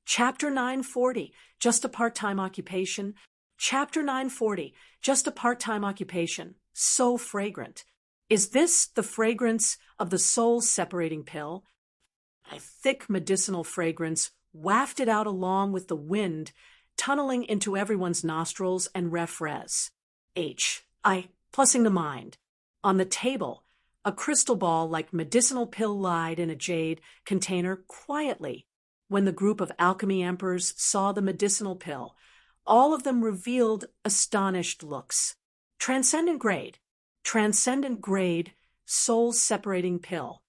Chapter 940, just a part-time occupation. Chapter 940, just a part-time occupation. So fragrant. Is this the fragrance of the soul-separating pill? A thick medicinal fragrance wafted out along with the wind, tunneling into everyone's nostrils and refres. Plussing to mind. On the table, a crystal ball like medicinal pill lied in a jade container quietly. When the group of alchemy emperors saw the medicinal pill, all of them revealed astonished looks. Transcendent grade, soul-separating pill.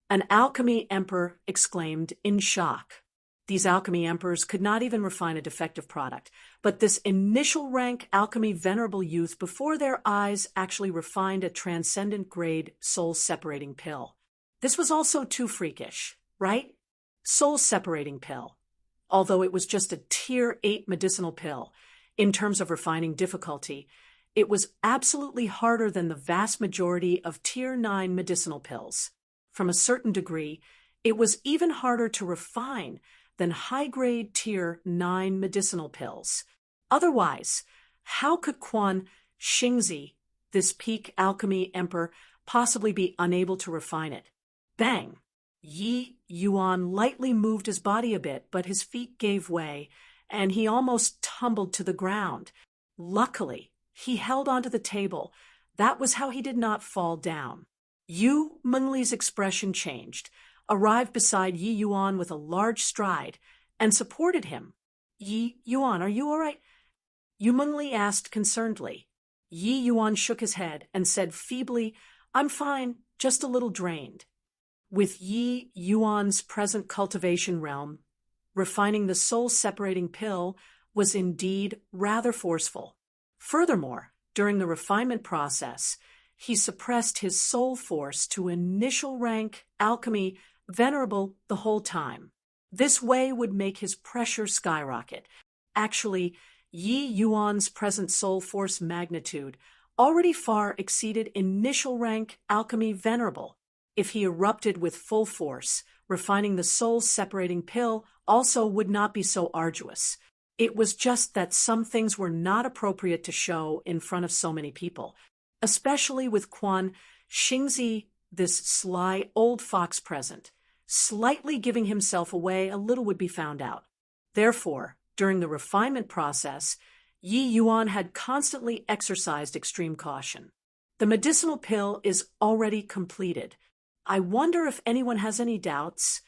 An alchemy emperor exclaimed in shock. These alchemy emperors could not even refine a defective product, but this initial rank alchemy venerable youth before their eyes actually refined a transcendent grade soul-separating pill. This was also too freakish, right? Soul-separating pill. Although it was just a tier 8 medicinal pill, in terms of refining difficulty, it was absolutely harder than the vast majority of tier 9 medicinal pills. From a certain degree, it was even harder to refine than high-grade tier 9 medicinal pills. Otherwise, how could Quan Xingzi, this peak alchemy emperor, possibly be unable to refine it? Bang! Yi Yuan lightly moved his body a bit, but his feet gave way, and he almost tumbled to the ground. Luckily, he held onto the table. That was how he did not fall down. Yu Mengli's expression changed, arrived beside Yi Yuan with a large stride, and supported him. Yi Yuan, are you all right? Yu Mengli asked concernedly. Yi Yuan shook his head and said feebly, I'm fine, just a little drained. With Yi Yuan's present cultivation realm, refining the soul-separating pill was indeed rather forceful. Furthermore, during the refinement process, he suppressed his soul force to initial rank alchemy venerable the whole time. This way would make his pressure skyrocket. Actually, Yi Yuan's present soul force magnitude already far exceeded initial rank alchemy venerable. If he erupted with full force, refining the soul-separating pill also would not be so arduous. It was just that some things were not appropriate to show in front of so many people, especially with Quan Xingzi, this sly old fox present. Slightly giving himself away a little would be found out. Therefore, during the refinement process, Yi Yuan had constantly exercised extreme caution. The medicinal pill is already completed. I wonder if anyone has any doubts?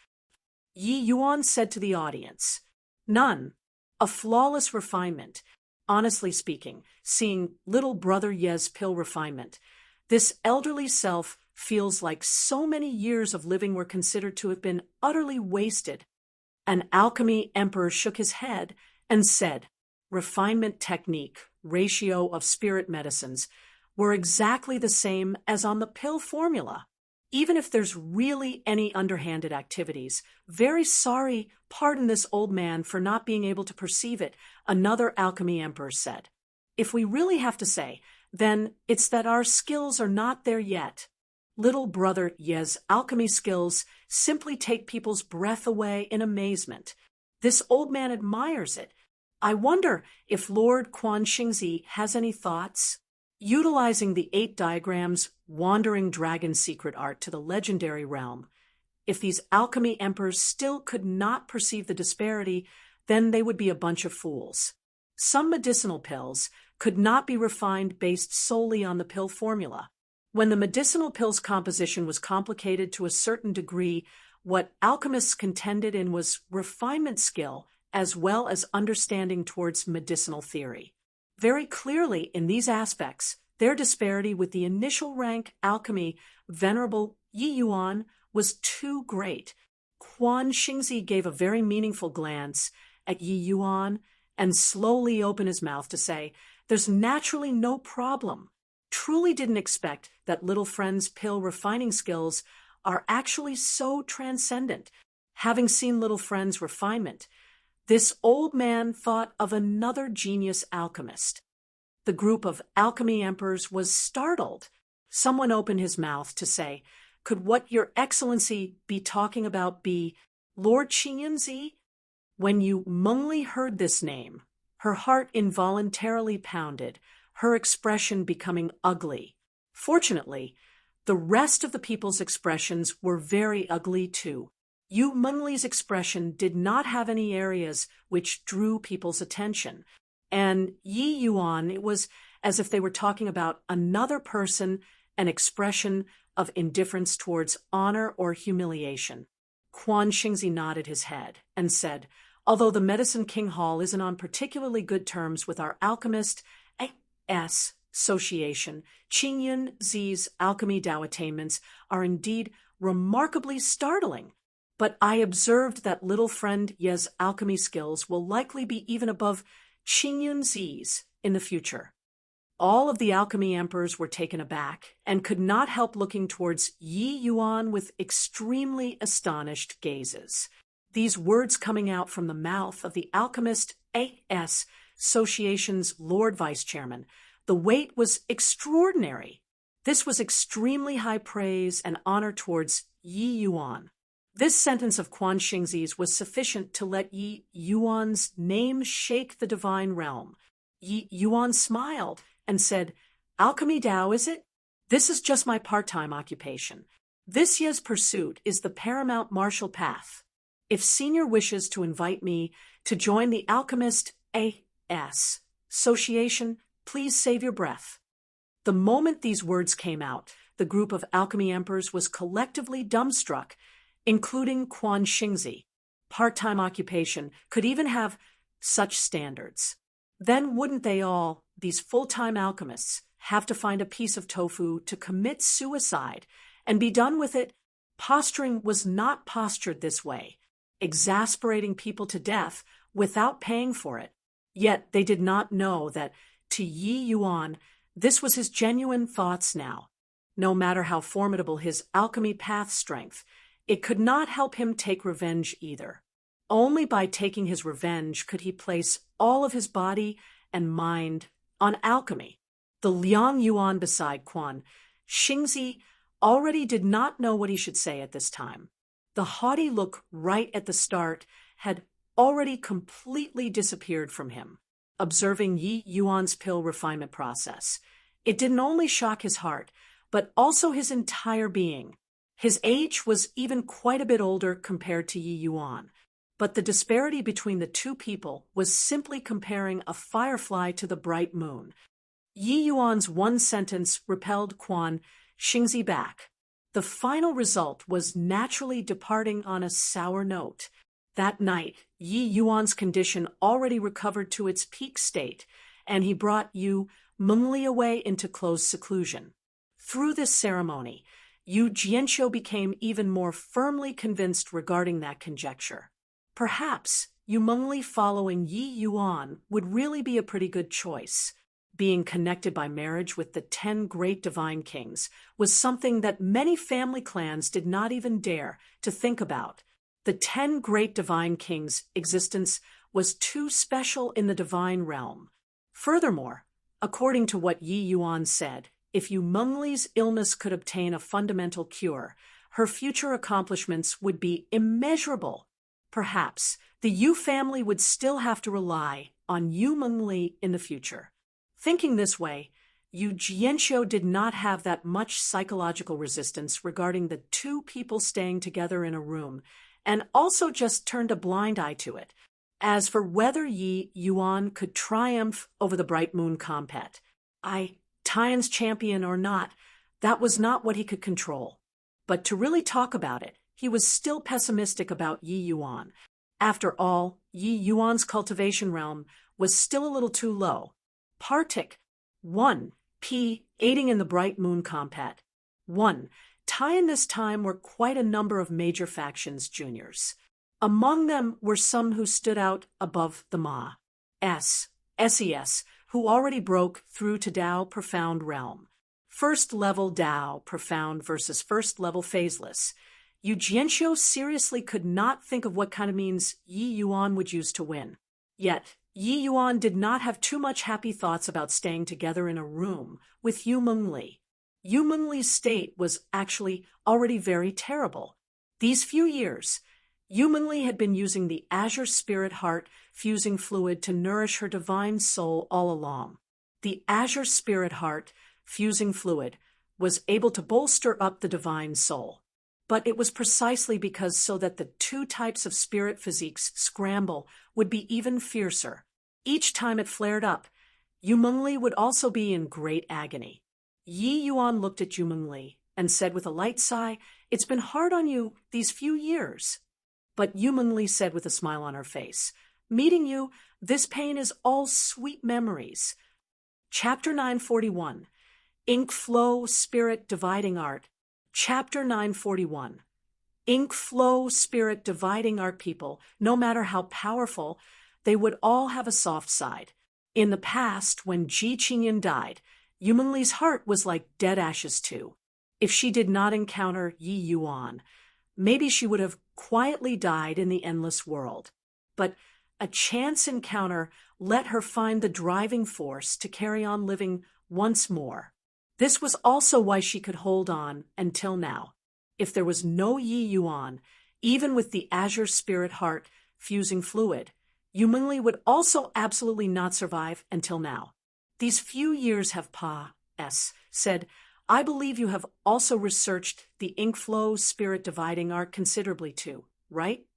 Yi Yuan said to the audience. None. A flawless refinement. Honestly speaking, seeing little brother Ye's pill refinement, this elderly self feels like so many years of living were considered to have been utterly wasted. An alchemy emperor shook his head and said, refinement technique, ratio of spirit medicines, were exactly the same as on the pill formula. Even if there's really any underhanded activities, very sorry, pardon this old man for not being able to perceive it, another alchemy emperor said. If we really have to say, then it's that our skills are not there yet. Little brother Ye's alchemy skills simply take people's breath away in amazement. This old man admires it. I wonder if Lord Quan Xingzi has any thoughts? Utilizing the 8 diagrams Wandering Dragon secret art to the legendary realm, if these alchemy emperors still could not perceive the disparity, then they would be a bunch of fools. Some medicinal pills could not be refined based solely on the pill formula. When the medicinal pill's composition was complicated to a certain degree, what alchemists contended in was refinement skill as well as understanding towards medicinal theory. Very clearly, in these aspects, their disparity with the initial rank alchemy venerable Yi Yuan was too great. Quan Xingzi gave a very meaningful glance at Yi Yuan and slowly opened his mouth to say, there's naturally no problem. Truly didn't expect that little friend's pill refining skills are actually so transcendent. Having seen little friend's refinement, this old man thought of another genius alchemist. The group of alchemy emperors was startled. Someone opened his mouth to say, could what your excellency be talking about be Lord Qinyanzi? When Yu Mengli heard this name, her heart involuntarily pounded, her expression becoming ugly. Fortunately, the rest of the people's expressions were very ugly too. Yu Mengli's expression did not have any areas which drew people's attention, and Yi Yuan, it was as if they were talking about another person, an expression of indifference towards honor or humiliation. Quan Xingzi nodded his head and said, "Although the Medicine King Hall isn't on particularly good terms with our alchemist association, Qingyun Zi's alchemy Dao attainments are indeed remarkably startling. But I observed that little friend Ye's alchemy skills will likely be even above Qingyun Zi's in the future." All of the alchemy emperors were taken aback and could not help looking towards Yi Yuan with extremely astonished gazes. These words coming out from the mouth of the Alchemist Association's Lord Vice Chairman, the weight was extraordinary. This was extremely high praise and honor towards Yi Yuan. This sentence of Quan Xingzi's was sufficient to let Yi Yuan's name shake the divine realm. Yi Yuan smiled and said, "Alchemy Dao, is it? This is just my part-time occupation. This year's pursuit is the paramount martial path. If Senior wishes to invite me to join the Alchemist Association, please save your breath." The moment these words came out, the group of alchemy emperors was collectively dumbstruck, including Quan Xingzi. Part-time occupation could even have such standards. Then wouldn't they all, these full-time alchemists, have to find a piece of tofu to commit suicide and be done with it? Posturing was not postured this way, exasperating people to death without paying for it. Yet they did not know that, to Yi Yuan, this was his genuine thoughts now. No matter how formidable his alchemy path strength, it could not help him take revenge either. Only by taking his revenge could he place all of his body and mind on alchemy. The Liang Yuan beside Quan Xingzi already did not know what he should say at this time. The haughty look right at the start had already completely disappeared from him. Observing Yi Yuan's pill refinement process, it didn't only shock his heart, but also his entire being. His age was even quite a bit older compared to Yi Yuan, but the disparity between the two people was simply comparing a firefly to the bright moon. Yi Yuan's one sentence repelled Quan Xingzi back. The final result was naturally departing on a sour note. That night, Yi Yuan's condition already recovered to its peak state, and he brought Yu Mengli away into close seclusion. Through this ceremony, Yu Jianqiu became even more firmly convinced regarding that conjecture. Perhaps Yu Mengli following Yi Yuan would really be a pretty good choice. Being connected by marriage with the 10 great divine kings was something that many family clans did not even dare to think about. The 10 great divine kings' existence was too special in the divine realm. Furthermore, according to what Yi Yuan said, if Yu Mengli's illness could obtain a fundamental cure, her future accomplishments would be immeasurable. Perhaps the Yu family would still have to rely on Yu Mengli in the future. Thinking this way, Yu Jianqiu did not have that much psychological resistance regarding the two people staying together in a room, and also just turned a blind eye to it. As for whether Yi Yuan could triumph over the Bright Moon Compet, Tian's champion or not, that was not what he could control. But to really talk about it, he was still pessimistic about Yi Yuan. After all, Yi Yuan's cultivation realm was still a little too low. Partic 1. Aiding in the Bright Moon Compet. 1. Tian this time were quite a number of major factions juniors. Among them were some who stood out above the SES, who already broke through to Dao Profound Realm. First level Dao Profound versus first level Phaseless. Yu Jianqiu seriously could not think of what kind of means Yi Yuan would use to win. Yet, Yi Yuan did not have too much happy thoughts about staying together in a room with Yu Mengli. Yu Mengli's state was actually already very terrible. These few years, Humanly had been using the azure spirit heart fusing fluid to nourish her divine soul all along. The azure spirit heart fusing fluid was able to bolster up the divine soul. But it was precisely because so that the two types of spirit physiques scramble would be even fiercer. Each time it flared up, Yumengli would also be in great agony. Yi Yuan looked at Yumengli and said with a light sigh, "It's been hard on you these few years." But Yumengli said with a smile on her face, "Meeting you, this pain is all sweet memories." Chapter 941, Ink Flow Spirit Dividing Art. Chapter 941. Ink Flow Spirit Dividing Art. People, no matter how powerful, they would all have a soft side. In the past, when Ji Qingyan died, Yumenli's heart was like dead ashes too. If she did not encounter Yi Yuan, maybe she would have quietly died in the endless world. But a chance encounter let her find the driving force to carry on living once more. This was also why she could hold on until now. If there was no Yi Yuan, even with the azure spirit heart fusing fluid, Yumengli would also absolutely not survive until now. These few years have said, "I believe you have also researched the ink flow spirit dividing art considerably too, right?"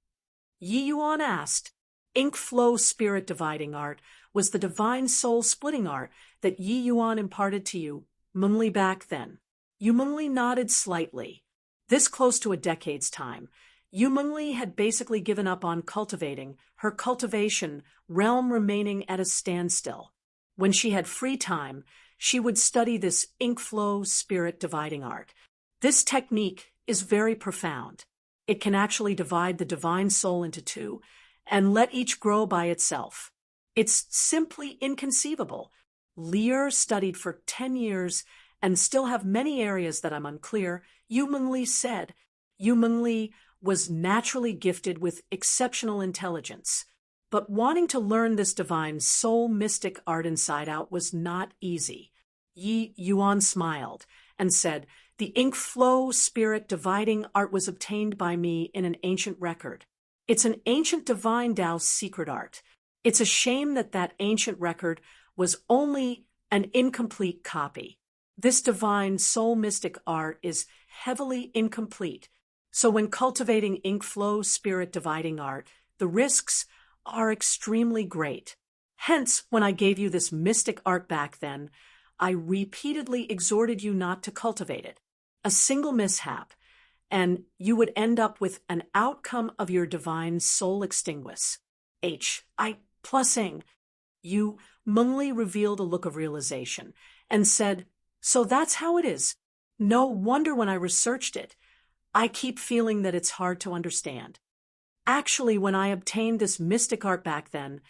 Yi Yuan asked. Ink flow spirit dividing art was the divine soul splitting art that Yi Yuan imparted to you, Mengli, back then. Yumengli nodded slightly. This close to a decade's time, Yumengli had basically given up on cultivating, her cultivation realm remaining at a standstill. When she had free time, she would study this ink flow spirit dividing art. This technique is very profound. It can actually divide the divine soul into two and let each grow by itself. It's simply inconceivable. Lear studied for 10 years and still have many areas that I'm unclear, Yumengli said. Yumengli was naturally gifted with exceptional intelligence, but wanting to learn this divine soul mystic art inside out was not easy. Yi Yuan smiled and said, "The ink flow spirit dividing art was obtained by me in an ancient record. It's an ancient divine Tao secret art. It's a shame that that ancient record was only an incomplete copy. This divine soul mystic art is heavily incomplete. So when cultivating ink flow spirit dividing art, the risks are extremely great. Hence, when I gave you this mystic art back then, I repeatedly exhorted you not to cultivate it. A single mishap, and you would end up with an outcome of your divine soul extinguish. You Mengli revealed a look of realization and said, "So that's how it is. No wonder when I researched it, I keep feeling that it's hard to understand. Actually, when I obtained this mystic art back then,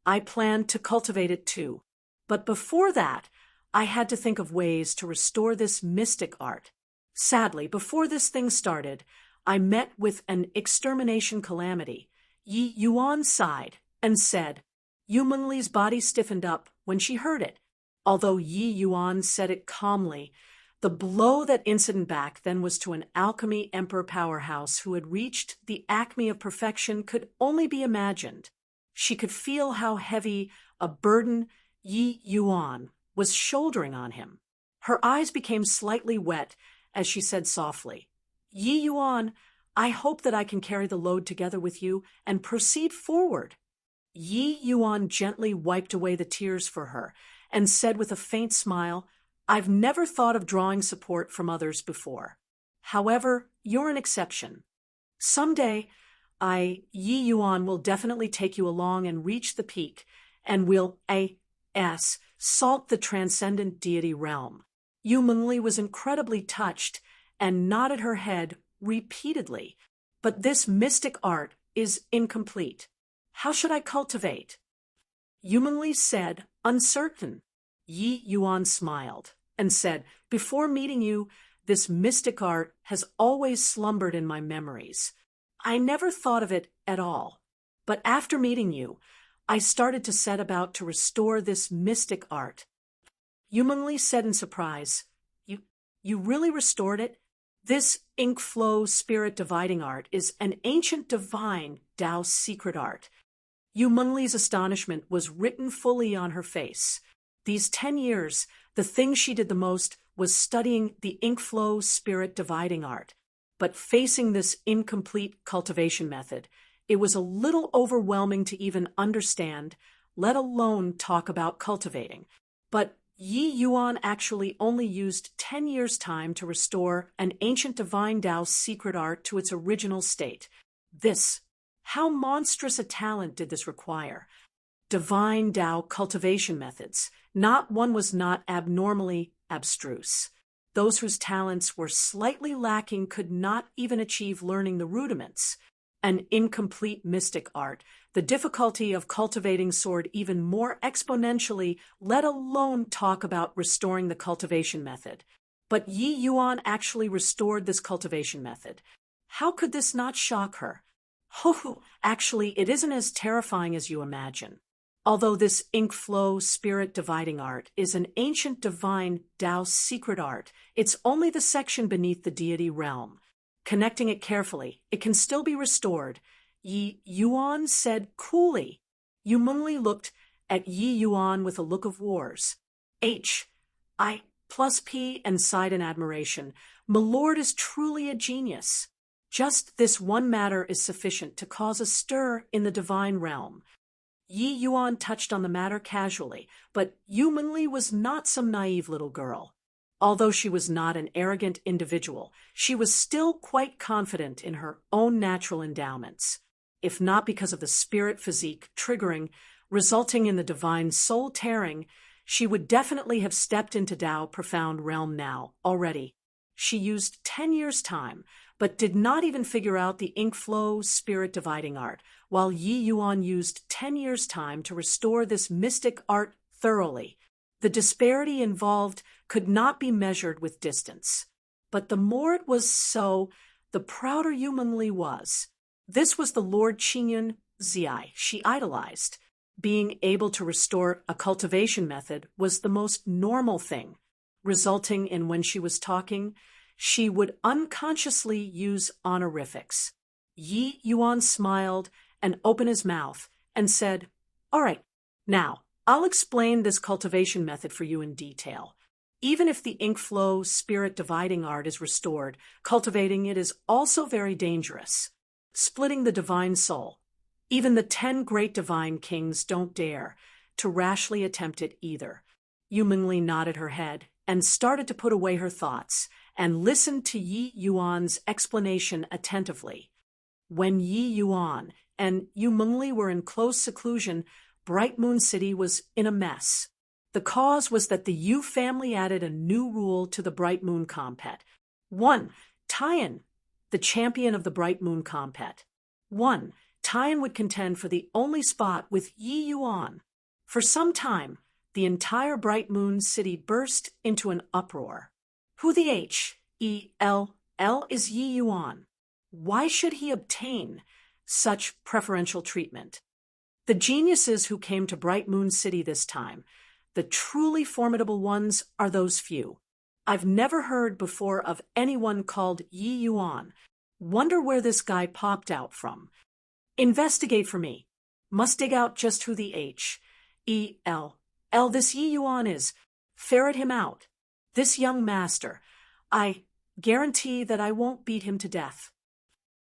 I planned to cultivate it too. But before that, I had to think of ways to restore this mystic art. Sadly, before this thing started, I met with an extermination calamity." Yi Yuan sighed and said. Yumengli's body stiffened up when she heard it. Although Yi Yuan said it calmly, the blow that incident back then was to an alchemy emperor powerhouse who had reached the acme of perfection could only be imagined. She could feel how heavy a burden Yi Yuan was shouldering on him. Her eyes became slightly wet as she said softly, "Yi Yuan, I hope that I can carry the load together with you and proceed forward." Yi Yuan gently wiped away the tears for her and said with a faint smile, "I've never thought of drawing support from others before. However, you're an exception. Someday, Yi Yuan will definitely take you along and reach the peak, and we'll salt the transcendent deity realm." Yu Mengli was incredibly touched and nodded her head repeatedly. "But this mystic art is incomplete. How should I cultivate?" Yumengli said, uncertain. Yi Yuan smiled and said, "Before meeting you, this mystic art has always slumbered in my memories. I never thought of it at all. But after meeting you, I started to set about to restore this mystic art." Yumengli said in surprise, You really restored it? This ink flow spirit dividing art is an ancient divine Tao secret art. Yu Mengli's astonishment was written fully on her face. These 10 years, the thing she did the most was studying the ink flow spirit dividing art. But facing this incomplete cultivation method, it was a little overwhelming to even understand, let alone talk about cultivating. But Yi Yuan actually only used 10 years' time to restore an ancient divine Tao secret art to its original state. How monstrous a talent did this require? Divine Tao cultivation methods. Not one was not abnormally abstruse. Those whose talents were slightly lacking could not even achieve learning the rudiments. An incomplete mystic art, the difficulty of cultivating soared even more exponentially, let alone talk about restoring the cultivation method. But Yi Yuan actually restored this cultivation method. How could this not shock her? Actually, it isn't as terrifying as you imagine. Although this ink flow spirit dividing art is an ancient divine Tao secret art, it's only the section beneath the deity realm. Connecting it carefully, it can still be restored. Yi Yuan said coolly. Yu Mengli looked at Yi Yuan with a look of wars. H.I.+P. and sighed in admiration. Milord is truly a genius. Just this one matter is sufficient to cause a stir in the divine realm. Yi Yuan touched on the matter casually, but Yu Mengli was not some naive little girl. Although she was not an arrogant individual, she was still quite confident in her own natural endowments. If not because of the spirit physique triggering, resulting in the divine soul tearing, she would definitely have stepped into Tao profound realm now, already. She used 10 years' time, but did not even figure out the ink flow spirit dividing art, while Yi Yuan used 10 years' time to restore this mystic art thoroughly. The disparity involved could not be measured with distance. But the more it was so, the prouder Yu Mengli was. This was the Lord Qingyun Ziai she idolized. Being able to restore a cultivation method was the most normal thing, resulting in when she was talking, she would unconsciously use honorifics. Yi Yuan smiled and opened his mouth and said, "All right, now, I'll explain this cultivation method for you in detail. Even if the ink flow spirit dividing art is restored, cultivating it is also very dangerous. Splitting the divine soul. Even the 10 great divine kings don't dare to rashly attempt it either." Yu Mengli nodded her head and started to put away her thoughts and listened to Yi Yuan's explanation attentively. When Yi Yuan and Yu Mengli were in close seclusion, Bright Moon City was in a mess. The cause was that the Yu family added a new rule to the Bright Moon Compet. 1. Tian, the champion of the Bright Moon Compet. 1. Tian would contend for the only spot with Yi Yuan. For some time, the entire Bright Moon City burst into an uproar. Who the H.E.L.L. is Yi Yuan? Why should he obtain such preferential treatment? The geniuses who came to Bright Moon City this time, the truly formidable ones, are those few. I've never heard before of anyone called Yi Yuan. Wonder where this guy popped out from. Investigate for me. Must dig out just who the H.E.L.L. this Yi Yuan is. Ferret him out. This young master. I guarantee that I won't beat him to death.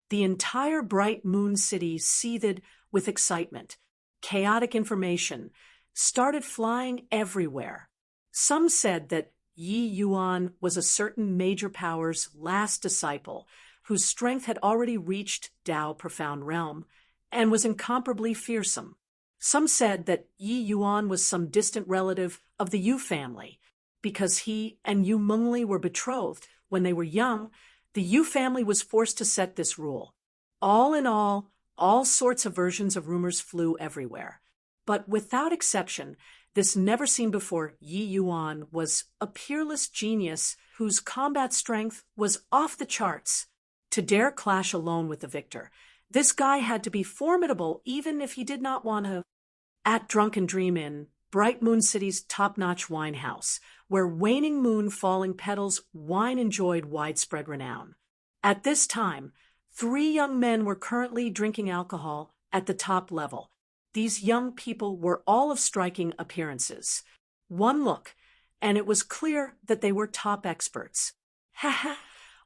The entire Bright Moon City seethed with excitement. Chaotic information started flying everywhere. Some said that Yi Yuan was a certain major power's last disciple, whose strength had already reached Tao profound realm and was incomparably fearsome. Some said that Yi Yuan was some distant relative of the Yu family. Because he and Yu Mengli were betrothed when they were young, the Yu family was forced to set this rule. All in all sorts of versions of rumors flew everywhere. But without exception, this never-seen-before Yi Yuan was a peerless genius whose combat strength was off the charts. To dare clash alone with the victor, this guy had to be formidable even if he did not want to. At Drunken Dream Inn, Bright Moon City's top-notch wine house, where waning moon falling petals wine enjoyed widespread renown. At this time, 3 young men were currently drinking alcohol at the top level. These young people were all of striking appearances. One look, and it was clear that they were top experts. Haha,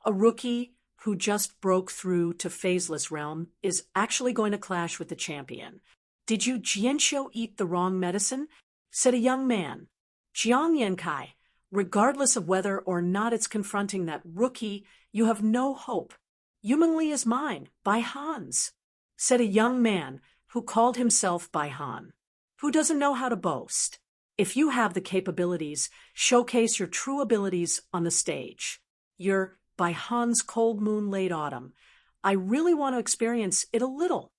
a rookie who just broke through to phaseless realm is actually going to clash with the champion. Did you Jianxiu eat the wrong medicine? Said a young man. Jiang Yankai, regardless of whether or not it's confronting that rookie, you have no hope. Yumengli is mine, Bai Han's, said a young man who called himself Bai Han. Who doesn't know how to boast? If you have the capabilities, showcase your true abilities on the stage. You're Bai Han's cold moon late autumn. I really want to experience it a little.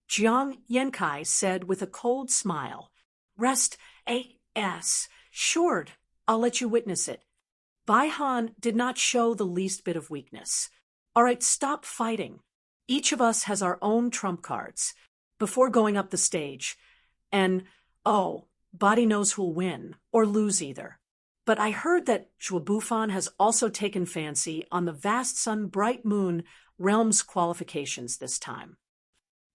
Jiang Yankai said with a cold smile. Rest, A.S. Sure, I'll let you witness it. Bai Han did not show the least bit of weakness. All right, stop fighting. Each of us has our own trump cards. Before going up the stage. And, body knows who'll win, or lose either. But I heard that Zhuobufan has also taken fancy on the vast sun bright moon realm's qualifications this time.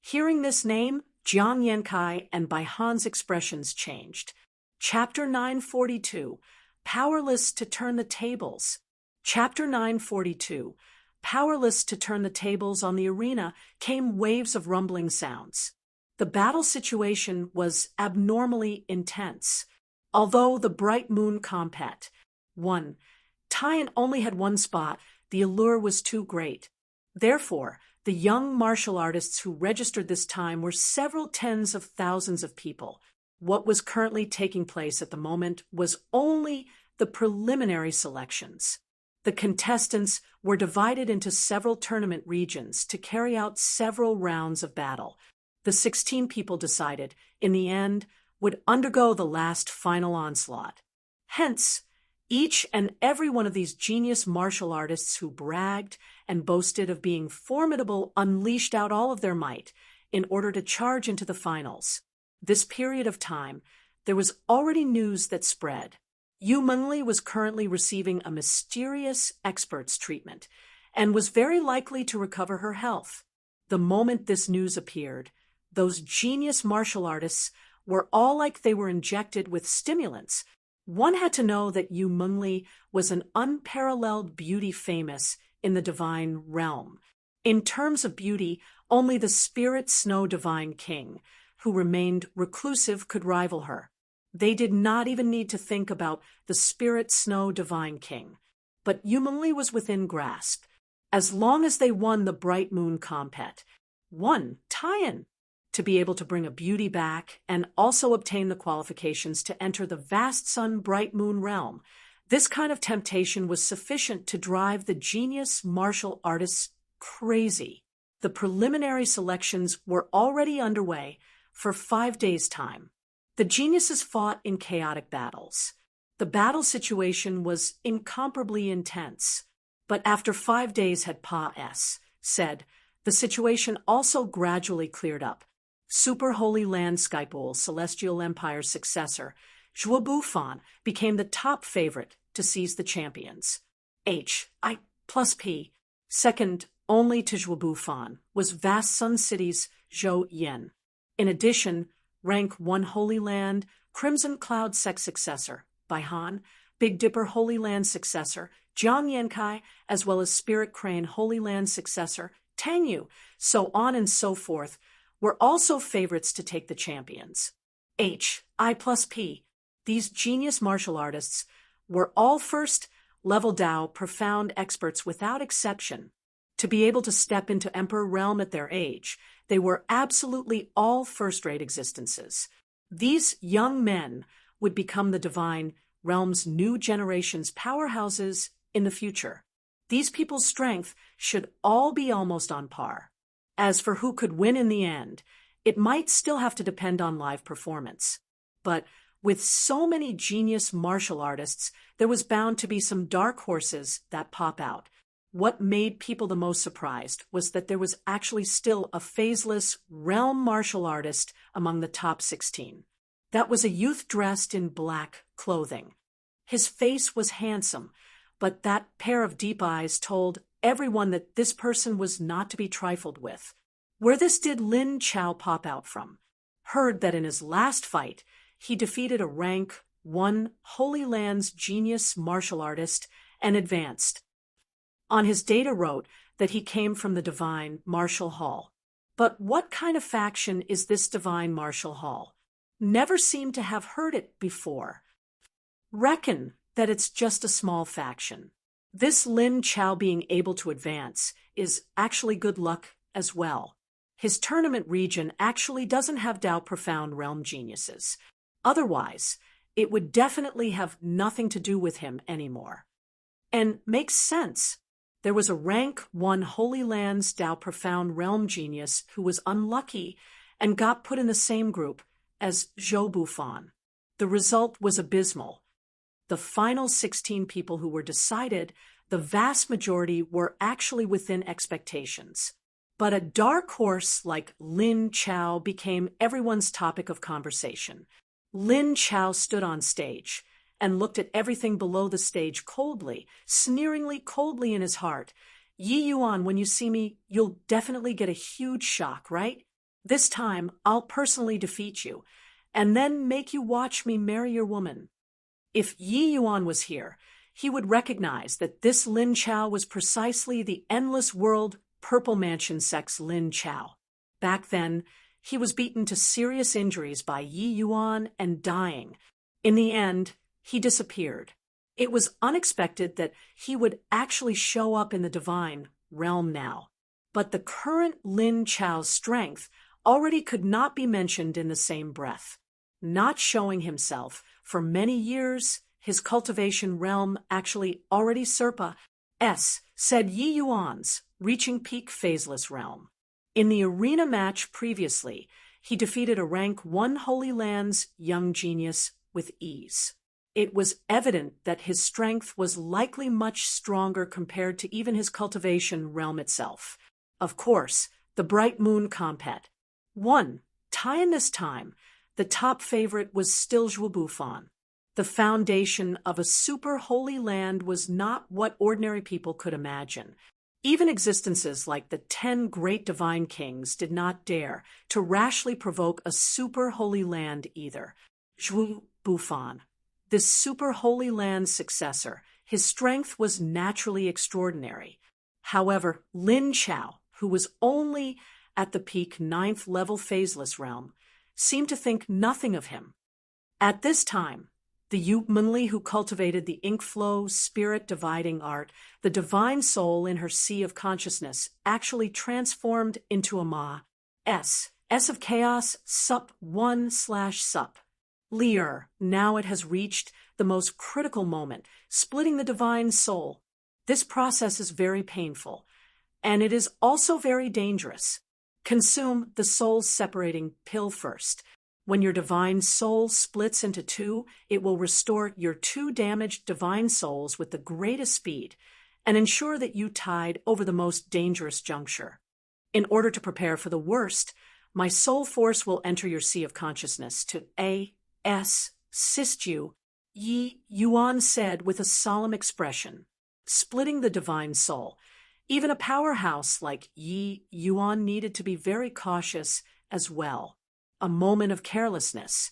Hearing this name, Jiang Yankai and Bai Han's expressions changed. Chapter 942, Powerless to Turn the Tables. Chapter 942, Powerless to turn the tables on the arena, came waves of rumbling sounds. The battle situation was abnormally intense. Although the Bright Moon Compet won, Tian only had one spot, the allure was too great. Therefore, the young martial artists who registered this time were several tens of thousands of people. What was currently taking place at the moment was only the preliminary selections. The contestants were divided into several tournament regions to carry out several rounds of battle. The 16 people decided, in the end, would undergo the last final onslaught. Hence, each and every one of these genius martial artists who bragged and boasted of being formidable unleashed out all of their might in order to charge into the finals. This period of time, there was already news that spread. Yu Mengli was currently receiving a mysterious expert's treatment and was very likely to recover her health. The moment this news appeared, those genius martial artists were all like they were injected with stimulants. One had to know that Yu Mengli was an unparalleled beauty famous in the divine realm. In terms of beauty, only the Spirit Snow Divine King, who remained reclusive, could rival her. They did not even need to think about the Spirit Snow Divine King. But Yu Mengli was within grasp. As long as they won the Bright Moon Compet, won Tian, to be able to bring a beauty back and also obtain the qualifications to enter the vast sun bright moon realm. This kind of temptation was sufficient to drive the genius martial artists crazy. The preliminary selections were already underway for 5 days' time. The geniuses fought in chaotic battles. The battle situation was incomparably intense. But after 5 days had said, the situation also gradually cleared up. Super Holy Land Skypool, Celestial Empire's successor, Zhuobufan became the top favorite to seize the champions. I+P, second only to Zhuobufan, was Vast Sun City's Zhou Yen. In addition, rank 1 Holy Land, Crimson Cloud Sect successor, Bai Han, Big Dipper Holy Land successor, Jiang Yankai, as well as Spirit Crane Holy Land successor, Tang Yu, so on and so forth, were also favorites to take the champions. I+P, these genius martial artists were all first-level Dao profound experts without exception. To be able to step into Emperor Realm at their age, they were absolutely all first-rate existences. These young men would become the divine realm's new generation's powerhouses in the future. These people's strength should all be almost on par. As for who could win in the end, it might still have to depend on live performance. But with so many genius martial artists, there was bound to be some dark horses that pop out. What made people the most surprised was that there was actually still a phaseless realm martial artist among the top 16. That was a youth dressed in black clothing. His face was handsome, but that pair of deep eyes told everyone that this person was not to be trifled with. Where this did Lin Chao pop out from? Heard that in his last fight, he defeated a rank 1 Holy Land's genius martial artist and advanced. On his data wrote that he came from the Divine Martial Hall. But what kind of faction is this Divine Martial Hall? Never seemed to have heard it before. Reckon that it's just a small faction. This Lin Chao being able to advance is actually good luck as well. His tournament region actually doesn't have Dao Profound Realm geniuses. Otherwise, it would definitely have nothing to do with him anymore. And makes sense. There was a rank 1 Holy Lands Dao Profound Realm genius who was unlucky and got put in the same group as Zhou Bufan. The result was abysmal. The final 16 people who were decided, the vast majority were actually within expectations. But a dark horse like Lin Chao became everyone's topic of conversation. Lin Chao stood on stage and looked at everything below the stage coldly, sneeringly coldly in his heart. Yi Yuan, when you see me, you'll definitely get a huge shock, right? This time, I'll personally defeat you, and then make you watch me marry your woman. If Yi Yuan was here, he would recognize that this Lin Chao was precisely the endless world Purple Mansion sex Lin Chao. Back then, he was beaten to serious injuries by Yi Yuan and dying. In the end, he disappeared. It was unexpected that he would actually show up in the divine realm now. But the current Lin Chao's strength already could not be mentioned in the same breath. Not showing himself for many years, his cultivation realm actually already said Yi Yuan's, reaching peak phaseless realm. In the arena match previously, he defeated a rank 1 Holy Lands young genius with ease. It was evident that his strength was likely much stronger compared to even his cultivation realm itself. Of course, the Bright Moon Compet won. In this time, the top favorite was still Zhou Bufan. The foundation of a super holy land was not what ordinary people could imagine. Even existences like the 10 great divine kings did not dare to rashly provoke a super holy land either. Zhou Bufan, this super holy land's successor, his strength was naturally extraordinary. However, Lin Chao, who was only at the peak 9th level phaseless realm, seemed to think nothing of him. At this time, the Yu Menli who cultivated the ink flow spirit dividing art, the divine soul in her sea of consciousness, actually transformed into a Ma. S of chaos, sup 1/sup. Leer, now it has reached the most critical moment, splitting the divine soul. This process is very painful, and it is also very dangerous. Consume the soul separating pill first. When your divine soul splits into two, it will restore your two damaged divine souls with the greatest speed and ensure that you tide over the most dangerous juncture. In order to prepare for the worst, my soul force will enter your sea of consciousness to assist you, Yi Yuan said with a solemn expression. Splitting the divine soul. Even a powerhouse like Yi Yuan needed to be very cautious as well. A moment of carelessness,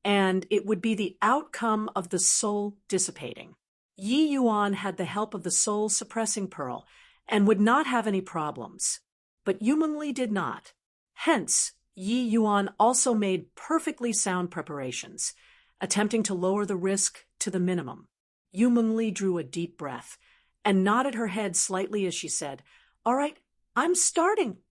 and it would be the outcome of the soul dissipating. Yi Yuan had the help of the soul-suppressing pearl and would not have any problems. But Yu Mengli did not. Hence, Yi Yuan also made perfectly sound preparations, attempting to lower the risk to the minimum. Yu Mengli drew a deep breath and nodded her head slightly as she said, "All right, I'm starting."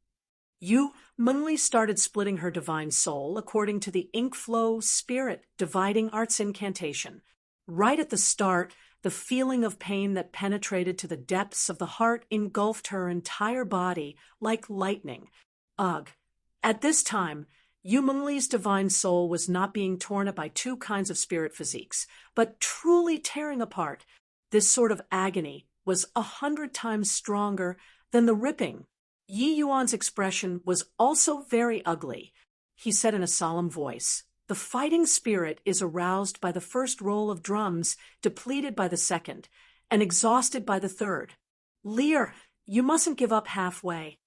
Yu Mengli started splitting her divine soul according to the ink flow spirit dividing arts incantation. Right at the start, the feeling of pain that penetrated to the depths of the heart engulfed her entire body like lightning. Ugh. At this time, Yu Mengli's divine soul was not being torn up by two kinds of spirit physiques, but truly tearing apart. This sort of agony was 100 times stronger than the ripping. Yi Yuan's expression was also very ugly. He said in a solemn voice, The fighting spirit is aroused by the first roll of drums, depleted by the second, and exhausted by the third. Lear, you mustn't give up halfway.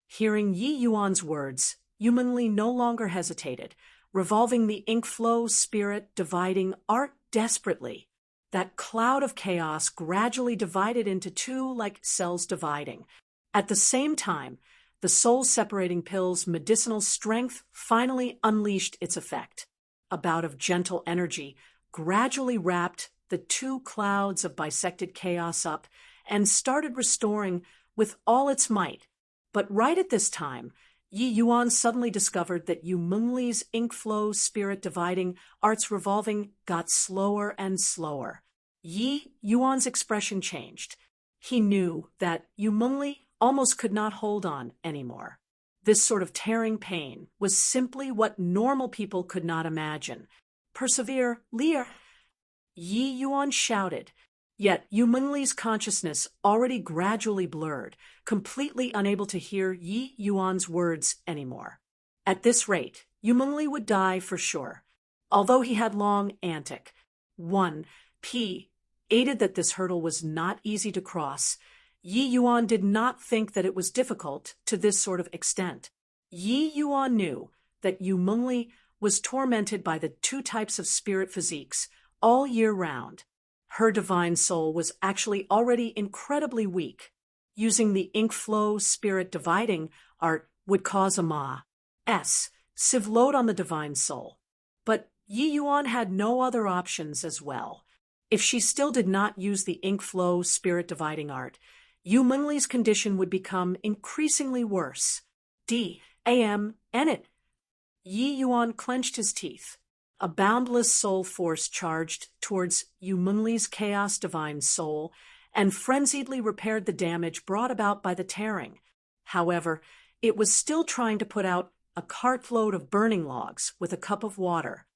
Hearing Yi Yuan's words, Yumenli no longer hesitated, revolving the ink flow spirit dividing art desperately. That cloud of chaos gradually divided into two like cells dividing. At the same time, the soul-separating pill's medicinal strength finally unleashed its effect. A bout of gentle energy gradually wrapped the two clouds of bisected chaos up and started restoring with all its might. But right at this time, Yi Yuan suddenly discovered that Yu Mengli's ink flow spirit dividing arts revolving got slower and slower. Yi Yuan's expression changed. He knew that Yu Mengli almost could not hold on anymore. This sort of tearing pain was simply what normal people could not imagine. Persevere, Lear! Yi Yuan shouted. Yet Yu Mengli's consciousness already gradually blurred, completely unable to hear Yi Yuan's words anymore. At this rate, Yu Mengli would die for sure. Although he had long antic. 1p aided that this hurdle was not easy to cross, Yi Yuan did not think that it was difficult to this sort of extent. Yi Yuan knew that Yu Mengli was tormented by the two types of spirit physiques all year round. Her divine soul was actually already incredibly weak. Using the ink flow spirit dividing art would cause a sieve load on the divine soul. But Yi Yuan had no other options as well. If she still did not use the ink flow spirit dividing art, Yu Mengli's condition would become increasingly worse. D.A.M. Enit. Yi Yuan clenched his teeth. A boundless soul force charged towards Yu Mengli's chaos divine soul and frenziedly repaired the damage brought about by the tearing. However, it was still trying to put out a cartload of burning logs with a cup of water.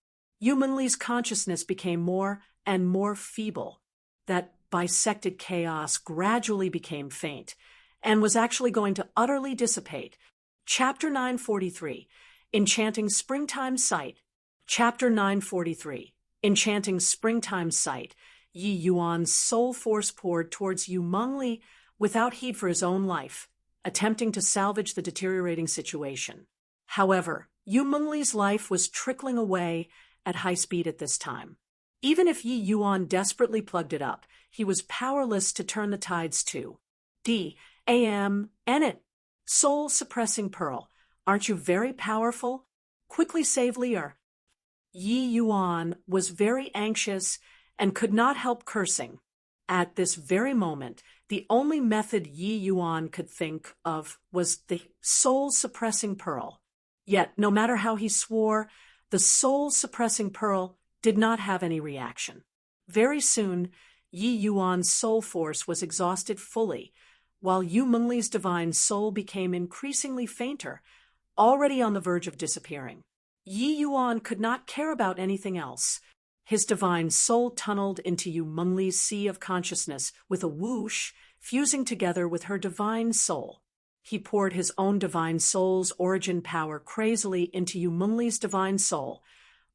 Yu Mengli's consciousness became more and more feeble. That bisected chaos gradually became faint and was actually going to utterly dissipate. Chapter 943, Enchanting Springtime Sight. Chapter 943, Enchanting Springtime Sight. Yi Yuan's soul force poured towards Yu Mengli without heed for his own life, attempting to salvage the deteriorating situation. However, Yu Mengli's life was trickling away at high speed at this time. Even if Yi Yuan desperately plugged it up, he was powerless to turn the tides to. D.A.M. Enit. Soul-suppressing pearl. Aren't you very powerful? Quickly save Lear. Yi Yuan was very anxious and could not help cursing. At this very moment, the only method Yi Yuan could think of was the soul-suppressing pearl. Yet, no matter how he swore, the soul-suppressing pearl did not have any reaction. Very soon, Yi Yuan's soul force was exhausted fully, while Yu Mengli's divine soul became increasingly fainter, already on the verge of disappearing. Yi Yuan could not care about anything else. His divine soul tunneled into Yu Mengli's sea of consciousness with a whoosh, fusing together with her divine soul. He poured his own divine soul's origin power crazily into Yu Mengli's divine soul,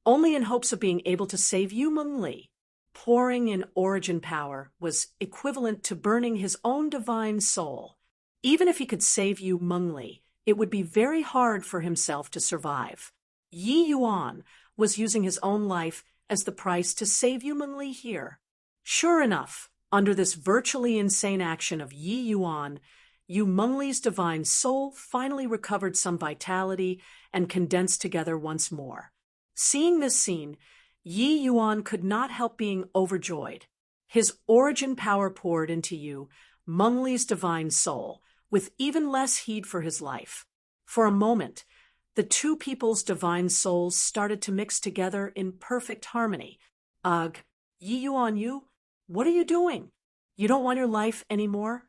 only in hopes of being able to save Yu Mengli. Pouring in origin power was equivalent to burning his own divine soul. Even if he could save Yu Mengli, it would be very hard for himself to survive. Yi Yuan was using his own life as the price to save Yu Mengli here. Sure enough, under this virtually insane action of Yi Yuan, Yu Mengli's divine soul finally recovered some vitality and condensed together once more. Seeing this scene, Yi Yuan could not help being overjoyed. His origin power poured into Yu Mengli's divine soul, with even less heed for his life. For a moment, the two people's divine souls started to mix together in perfect harmony. Ugh, Yi Yuan, what are you doing? You don't want your life anymore?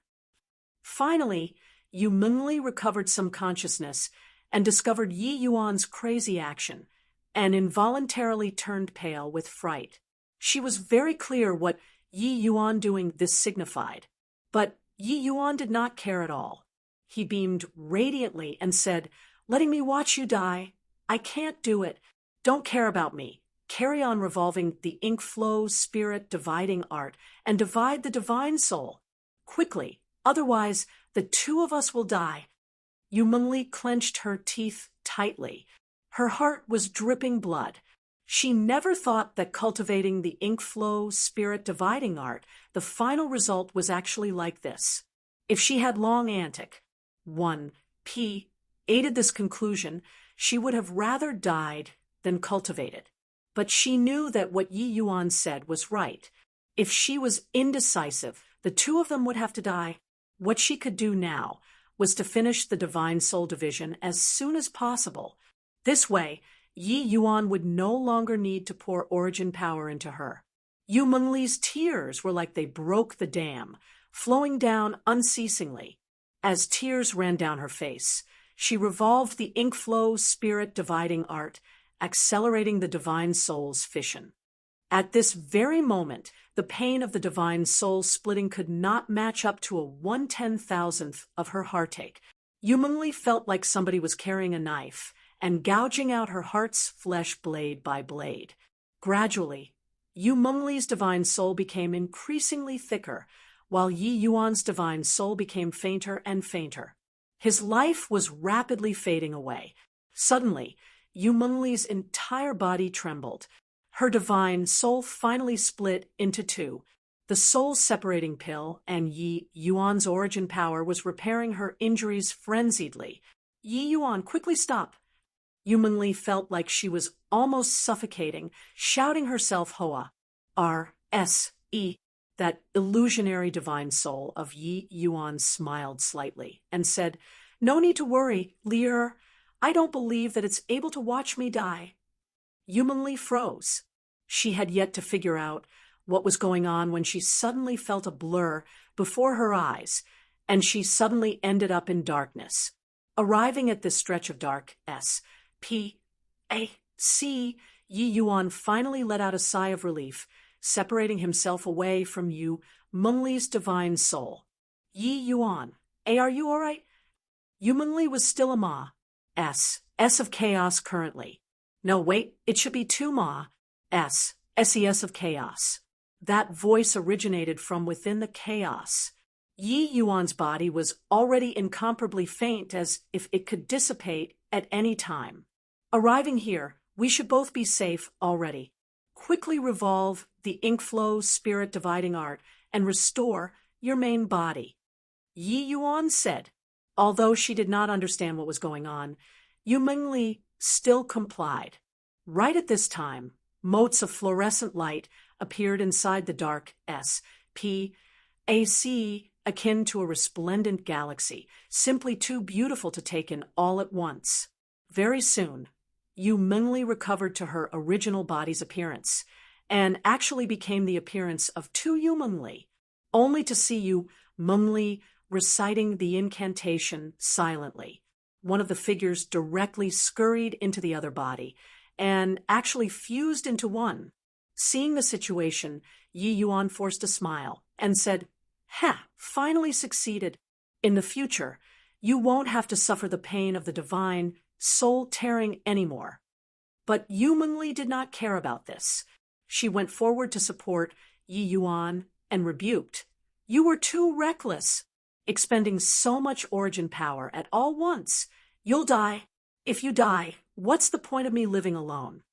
Finally, Yu Mengli recovered some consciousness and discovered Yi Yuan's crazy action, and involuntarily turned pale with fright. She was very clear what Yi Yuan doing this signified, but Yi Yuan did not care at all. He beamed radiantly and said, "Letting me watch you die? I can't do it. Don't care about me. Carry on revolving the ink flow spirit dividing art and divide the divine soul. Quickly, otherwise the two of us will die. Yu Mengli clenched her teeth tightly. Her heart was dripping blood. She never thought that cultivating the ink flow spirit dividing art, the final result was actually like this. If she had long antic 1p aided this conclusion, she would have rather died than cultivated. But she knew that what Yi Yuan said was right. If she was indecisive, the two of them would have to die. What she could do now was to finish the divine soul division as soon as possible. This way, Yi Yuan would no longer need to pour origin power into her. Yu Mengli's tears were like they broke the dam, flowing down unceasingly. As tears ran down her face, she revolved the ink flow spirit dividing art, accelerating the divine soul's fission. At this very moment, the pain of the divine soul splitting could not match up to a 1/10,000th of her heartache. Yu Mengli felt like somebody was carrying a knife and gouging out her heart's flesh blade by blade. Gradually, Yu Mengli's divine soul became increasingly thicker, while Yi Yuan's divine soul became fainter and fainter. His life was rapidly fading away. Suddenly, Yu Mengli's entire body trembled. Her divine soul finally split into two. The soul-separating pill and Yi Yuan's origin power was repairing her injuries frenziedly. Yi Yuan, quickly stop! Yu Mengli felt like she was almost suffocating, shouting herself Hoa, R-S-E. That illusionary divine soul of Yi Yuan smiled slightly and said, "No need to worry, Lier. I don't believe that it's able to watch me die." Yu Mengli froze. She had yet to figure out what was going on when she suddenly felt a blur before her eyes, and she suddenly ended up in darkness. Arriving at this stretch of dark S-P-A-C, Yi Yuan finally let out a sigh of relief, separating himself away from Yu Mengli's divine soul. Yi Yuan, are you all right? Yu Mengli was still a Ma. S of chaos currently. No, wait, it should be two Ma. SES of chaos. That voice originated from within the chaos. Yi Yuan's body was already incomparably faint, as if it could dissipate at any time. Arriving here, we should both be safe already. Quickly revolve the ink flow spirit dividing art and restore your main body. Yi Yuan said. Although she did not understand what was going on, Yu Mengli still complied. Right at this time, motes of fluorescent light appeared inside the dark S-P-A-C, akin to a resplendent galaxy, simply too beautiful to take in all at once. Very soon, Yu Mengli recovered to her original body's appearance, and actually became the appearance of two Yu Mengli, only to see Yu Mengli reciting the incantation silently. One of the figures directly scurried into the other body, and actually fused into one. Seeing the situation, Yi Yuan forced a smile and said, "Ha, finally succeeded. In the future, you won't have to suffer the pain of the divine soul tearing anymore." But Yu Mengli did not care about this. She went forward to support Yi Yuan and rebuked, "You were too reckless, expending so much origin power at all once. You'll die. If you die, what's the point of me living alone?"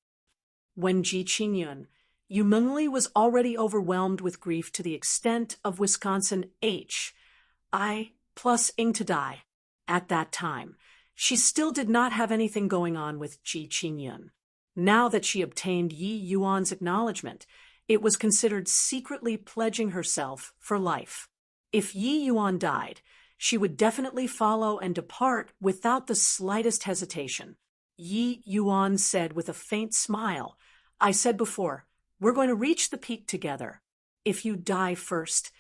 When Ji Qingyun, Yu Mengli was already overwhelmed with grief to the extent of Wisconsin H.I. plus ing to die. At that time, she still did not have anything going on with Ji Qingyun. Now that she obtained Yi Yuan's acknowledgement, it was considered secretly pledging herself for life. If Yi Yuan died, she would definitely follow and depart without the slightest hesitation. Yi Yuan said with a faint smile, "I said before, we're going to reach the peak together. If you die first,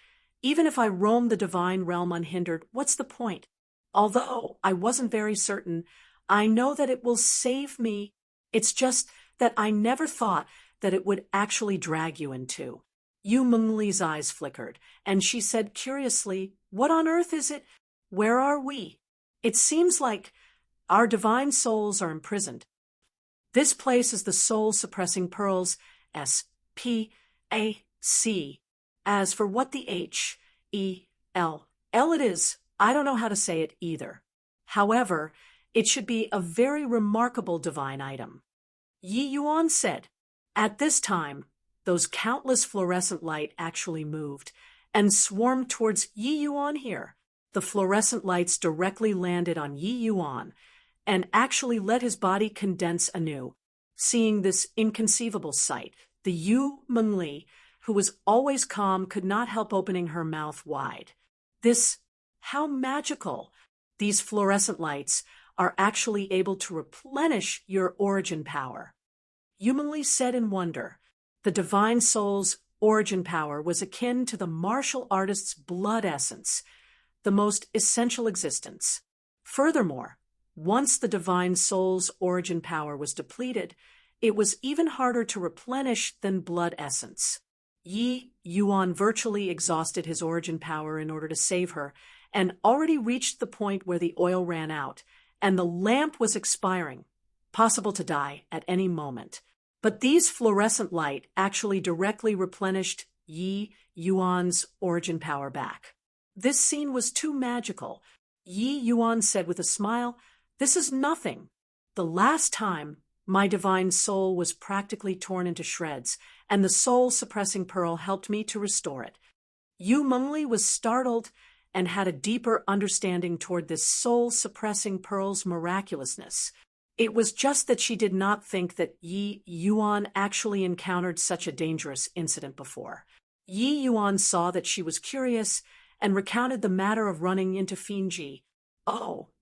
even if I roam the divine realm unhindered, what's the point? Although I wasn't very certain, I know that it will save me. It's just that I never thought that it would actually drag you into." Yu Mengli's eyes flickered, and she said curiously, "What on earth is it? Where are we? It seems like our divine souls are imprisoned." This place is the soul-suppressing pearls, SPAC. As for what the HELL it is, I don't know how to say it either. However, it should be a very remarkable divine item. Yi Yuan said. At this time, those countless fluorescent light actually moved and swarmed towards Yi Yuan here. The fluorescent lights directly landed on Yi Yuan and actually let his body condense anew. Seeing this inconceivable sight, the Yu Mengli, who was always calm, could not help opening her mouth wide. How magical! These fluorescent lights are actually able to replenish your origin power. Yu Mengli said in wonder. The divine soul's origin power was akin to the martial artist's blood essence, the most essential existence. Furthermore, once the divine soul's origin power was depleted, it was even harder to replenish than blood essence. Yi Yuan virtually exhausted his origin power in order to save her, and already reached the point where the oil ran out, and the lamp was expiring, possible to die at any moment. But these fluorescent light actually directly replenished Yi Yuan's origin power back. This scene was too magical. Yi Yuan said with a smile, "This is nothing. The last time, my divine soul was practically torn into shreds, and the soul-suppressing pearl helped me to restore it." Yu Mengli was startled and had a deeper understanding toward this soul-suppressing pearl's miraculousness. It was just that she did not think that Yi Yuan actually encountered such a dangerous incident before. Yi Yuan saw that she was curious and recounted the matter of running into Fianji.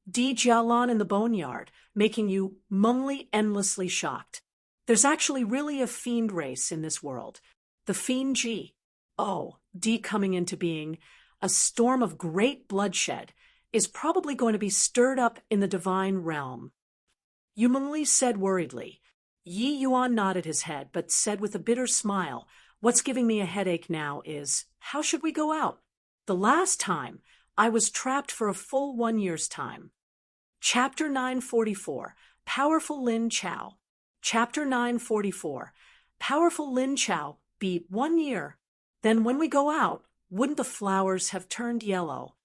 Di Jialan in the boneyard, making Yu Mengli endlessly shocked. There's actually really a fiend race in this world. The Fianji. Di coming into being, a storm of great bloodshed, is probably going to be stirred up in the divine realm. Yu Mengli said worriedly. Yi Yuan nodded his head, but said with a bitter smile, "What's giving me a headache now is, how should we go out? The last time, I was trapped for a full 1 year's time." Chapter 944, Powerful Lin Chao. Chapter 944, Powerful Lin Chao beat 1 year. Then when we go out, wouldn't the flowers have turned yellow?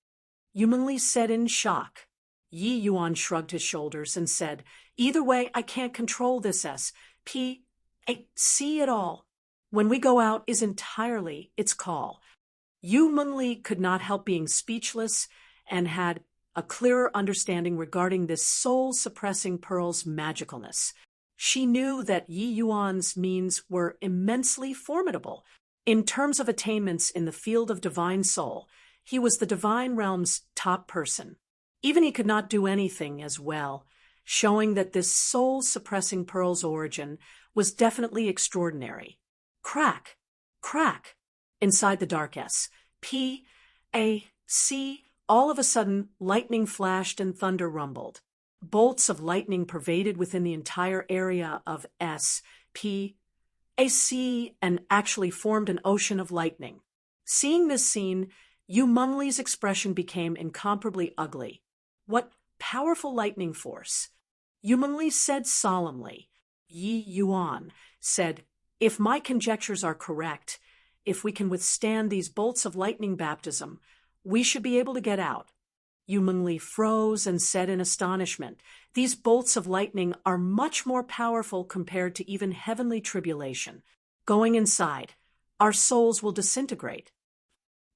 Yu Mengli said in shock. Yi Yuan shrugged his shoulders and said, "Either way, I can't control this SPAC at all. When we go out is entirely its call." Yu Mengli could not help being speechless and had a clearer understanding regarding this soul-suppressing pearl's magicalness. She knew that Yi Yuan's means were immensely formidable. In terms of attainments in the field of divine soul, he was the divine realm's top person. Even he could not do anything as well, showing that this soul-suppressing pearl's origin was definitely extraordinary. Crack! Crack! Inside the dark SPAC, all of a sudden, lightning flashed and thunder rumbled. Bolts of lightning pervaded within the entire area of SPAC and actually formed an ocean of lightning. Seeing this scene, Yu Mengli's expression became incomparably ugly. "What powerful lightning force!" Yu Mengli said solemnly. Yi Yuan said, "If my conjectures are correct, if we can withstand these bolts of lightning baptism, we should be able to get out." Yu Mengli froze and said in astonishment, "These bolts of lightning are much more powerful compared to even heavenly tribulation. Going inside, our souls will disintegrate."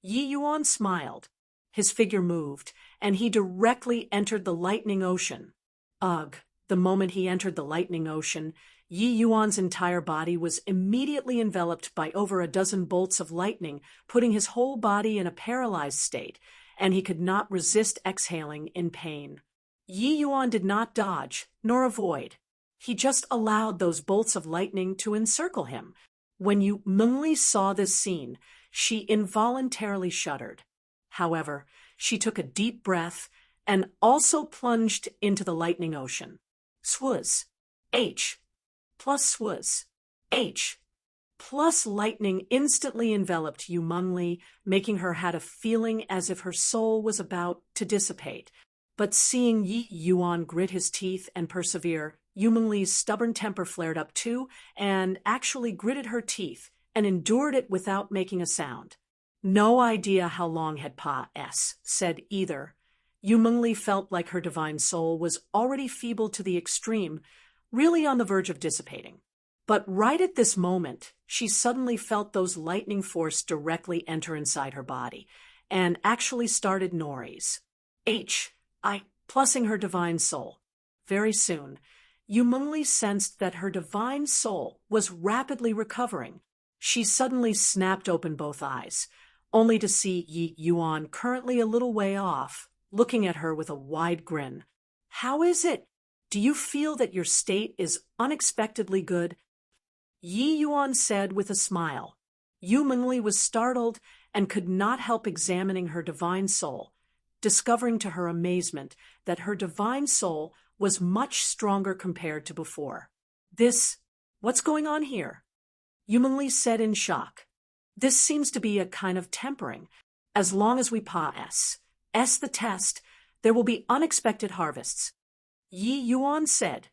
Yi Yuan smiled. His figure moved, and he directly entered the lightning ocean. Ugh! The moment he entered the lightning ocean, Yi Yuan's entire body was immediately enveloped by over a dozen bolts of lightning, putting his whole body in a paralyzed state, and he could not resist exhaling in pain. Yi Yuan did not dodge, nor avoid. He just allowed those bolts of lightning to encircle him. When Yu Mengli saw this scene, she involuntarily shuddered. However, she took a deep breath and also plunged into the lightning ocean. Swuz. H. Plus swuz. H. Plus lightning instantly enveloped Yu Mengli, making her had a feeling as if her soul was about to dissipate. But seeing Yi Yuan grit his teeth and persevere, Yu Mengli's stubborn temper flared up too, and actually gritted her teeth and endured it without making a sound. No idea how long had Pa S said either. Yu Mengli felt like her divine soul was already feeble to the extreme, really on the verge of dissipating. But right at this moment, she suddenly felt those lightning force directly enter inside her body, and actually started noise. Plussing her divine soul. Very soon, Yu Mengli sensed that her divine soul was rapidly recovering. She suddenly snapped open both eyes, only to see Yi Yuan currently a little way off, looking at her with a wide grin. "How is it? Do you feel that your state is unexpectedly good?" Yi Yuan said with a smile. Yu Mengli was startled and could not help examining her divine soul, discovering to her amazement that her divine soul was much stronger compared to before. What's going on here?" Yu Mengli said in shock. "This seems to be a kind of tempering. As long as we pass the test, there will be unexpected harvests." Yi Yuan said.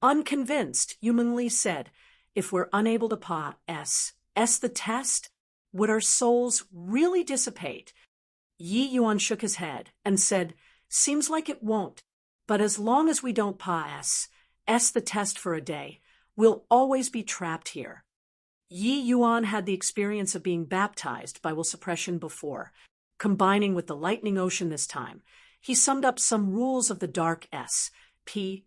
Unconvinced, Yu Mengli said, "If we're unable to pass the test, would our souls really dissipate?" Yi Yuan shook his head and said, "Seems like it won't, but as long as we don't pass the test for a day, we'll always be trapped here." Yi Yuan had the experience of being baptized by will suppression before, combining with the lightning ocean this time. He summed up some rules of the dark SPAC.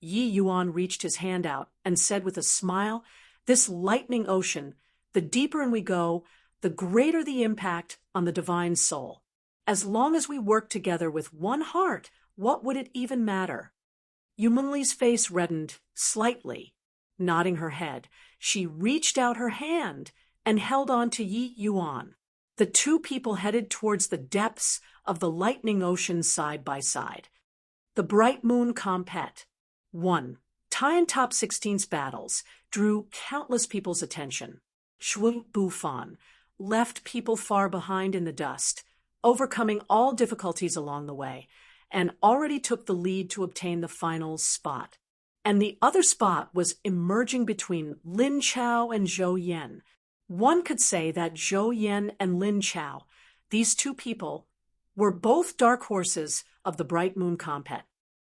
Yi Yuan reached his hand out and said with a smile, "This lightning ocean, the deeper in we go, the greater the impact on the divine soul. As long as we work together with one heart, what would it even matter?" Yu Mengli's face reddened slightly. Nodding her head, she reached out her hand and held on to Yi Yuan. The two people headed towards the depths of the lightning ocean side by side. The Bright Moon Compet. 1. Tian Top 16's battles drew countless people's attention. Shui Bufan left people far behind in the dust, overcoming all difficulties along the way, and already took the lead to obtain the final spot. And the other spot was emerging between Lin Chao and Zhou Yan. One could say that Zhou Yan and Lin Chao, these two people, were both dark horses of the Bright Moon Compet.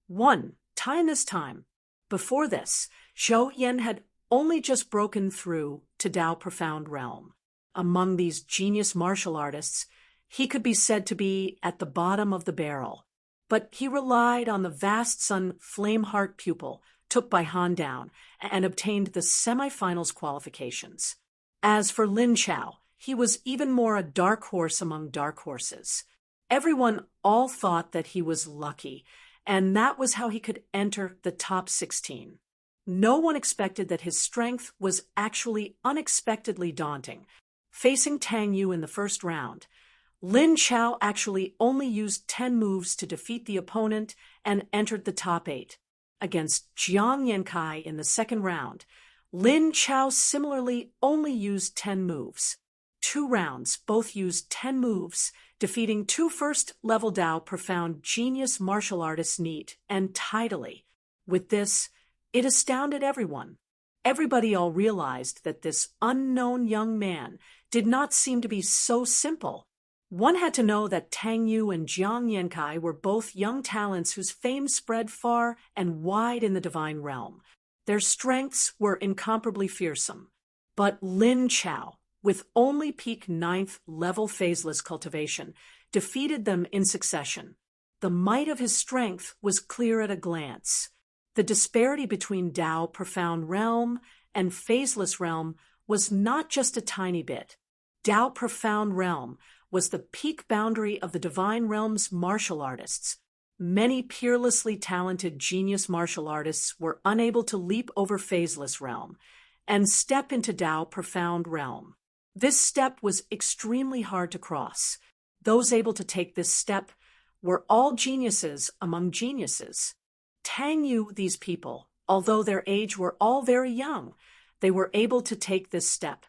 1. Time this time. Before this, Zhou Yan had only just broken through to Dao Profound Realm. Among these genius martial artists, he could be said to be at the bottom of the barrel. But he relied on the vast Sun Flameheart pupil, took by Han Down, and obtained the semifinals qualifications. As for Lin Chao, he was even more a dark horse among dark horses. Everyone all thought that he was lucky, and that was how he could enter the top 16. No one expected that his strength was actually unexpectedly daunting. Facing Tang Yu in the first round, Lin Chao actually only used 10 moves to defeat the opponent and entered the top 8. Against Jiang Yankai in the second round, Lin Chao similarly only used 10 moves. 2 rounds, both used 10 moves, defeating 2 first-level Dao Profound genius martial artists neat and tidily. With this, it astounded everyone. Everybody all realized that this unknown young man did not seem to be so simple. One had to know that Tang Yu and Jiang Yankai were both young talents whose fame spread far and wide in the divine realm. Their strengths were incomparably fearsome. But Lin Chao, with only peak 9th level phaseless cultivation, defeated them in succession. The might of his strength was clear at a glance. The disparity between Dao Profound Realm and phaseless realm was not just a tiny bit. Dao Profound Realm was the peak boundary of the divine realm's martial artists. Many peerlessly talented genius martial artists were unable to leap over phaseless realm and step into Dao Profound Realm. This step was extremely hard to cross. Those able to take this step were all geniuses among geniuses. Tang Yu, these people, although their age were all very young, they were able to take this step.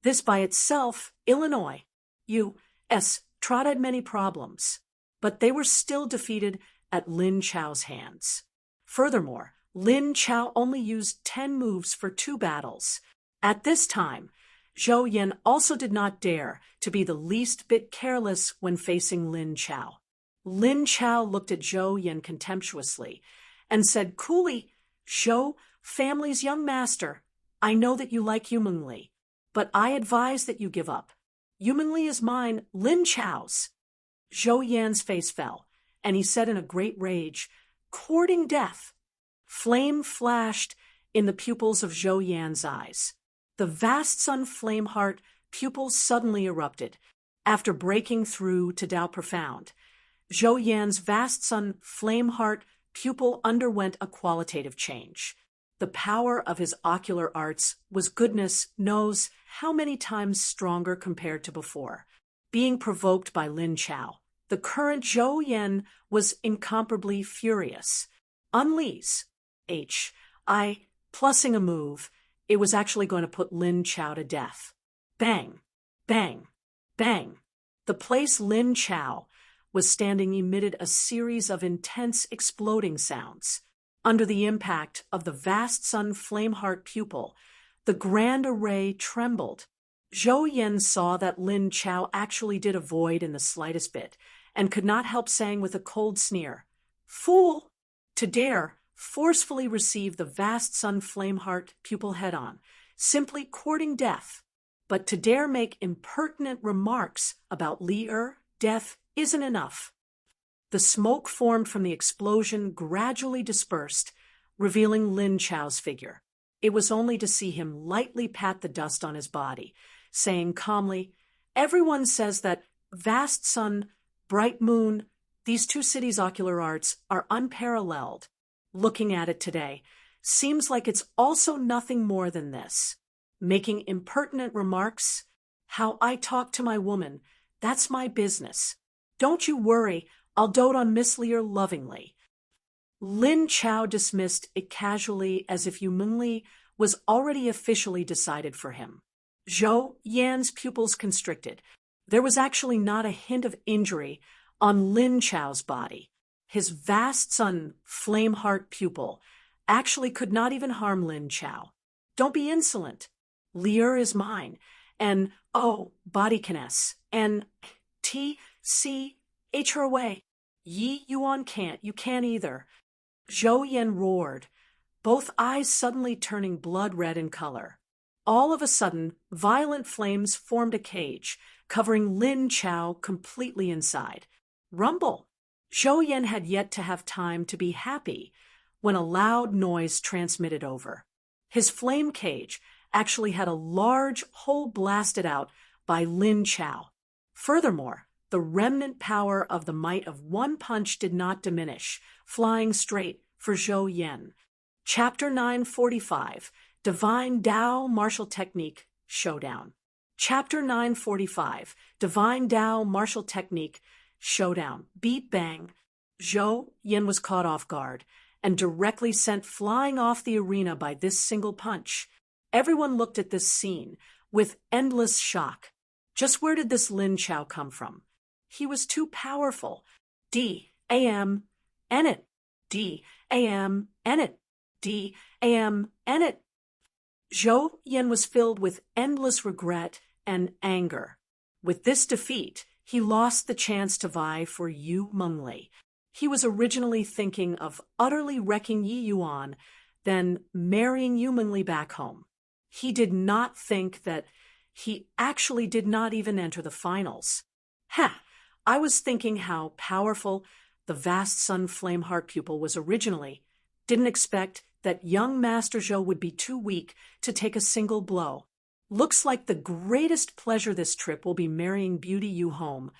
This by itself, Illinois, U.S., trotted many problems, but they were still defeated at Lin Chao's hands. Furthermore, Lin Chao only used 10 moves for 2 battles. At this time, Zhou Yan also did not dare to be the least bit careless when facing Lin Chao. Lin Chao looked at Zhou Yan contemptuously and said coolly, "Zhou, family's young master, I know that you like Yumengli, but I advise that you give up. Yumengli is mine, Lin Chao's." Zhou Yan's face fell, and he said in a great rage, "Courting death." Flame flashed in the pupils of Zhou Yan's eyes. The vast sun Flameheart pupils suddenly erupted. After breaking through to Tao Profound, Zhou Yan's vast sun Flameheart pupil underwent a qualitative change. The power of his ocular arts was goodness knows how many times stronger compared to before. Being provoked by Lin Chao, the current Zhou Yan was incomparably furious. Unleash I, plussing a move, it was actually going to put Lin Chao to death. Bang, bang, bang. The place Lin Chao was standing emitted a series of intense exploding sounds. Under the impact of the vast sun Flameheart pupil, the grand array trembled. Zhou Yan saw that Lin Chao actually did avoid in the slightest bit, and could not help saying with a cold sneer, "Fool! To dare forcefully receive the vast sun Flameheart pupil head-on, simply courting death. But to dare make impertinent remarks about Li-er, death, isn't enough." The smoke formed from the explosion gradually dispersed, revealing Lin Chao's figure. It was only to see him lightly pat the dust on his body, saying calmly, "Everyone says that vast sun, bright moon, these two cities' ocular arts are unparalleled. Looking at it today, seems like it's also nothing more than this. Making impertinent remarks, how I talk to my woman, that's my business. Don't you worry, I'll dote on Miss Lear lovingly." Lin Chao dismissed it casually as if Yumengli was already officially decided for him. Zhou Yan's pupils constricted. There was actually not a hint of injury on Lin Chao's body. His vast sun Flameheart pupil actually could not even harm Lin Chao. "Don't be insolent. Lear is mine, and oh, body finesse, and T.C.H. her away. Yi Yuan can't, you can't either." Zhou Yan roared, both eyes suddenly turning blood red in color. All of a sudden, violent flames formed a cage, covering Lin Chao completely inside. Rumble! Zhou Yan had yet to have time to be happy when a loud noise transmitted over. His flame cage actually had a large hole blasted out by Lin Chao. Furthermore, the remnant power of the might of one punch did not diminish, flying straight for Zhou Yan. Chapter 945, Divine Tao Martial Technique Showdown. Chapter 945, Divine Tao Martial Technique Showdown. Beat bang. Zhou Yan was caught off guard and directly sent flying off the arena by this single punch. Everyone looked at this scene with endless shock. Just where did this Lin Chao come from? He was too powerful. D-A-M, N-it. D-A-M, N-it. D-A-M, N-it. Zhou Yan was filled with endless regret and anger. With this defeat, he lost the chance to vie for Yumengli. He was originally thinking of utterly wrecking Yi Yuan, then marrying Yumengli back home. He did not think that he actually did not even enter the finals. I was thinking how powerful the vast sun Flameheart pupil was originally. Didn't expect that young Master Zhou would be too weak to take a single blow. Looks like the greatest pleasure this trip will be marrying Beauty Yu home,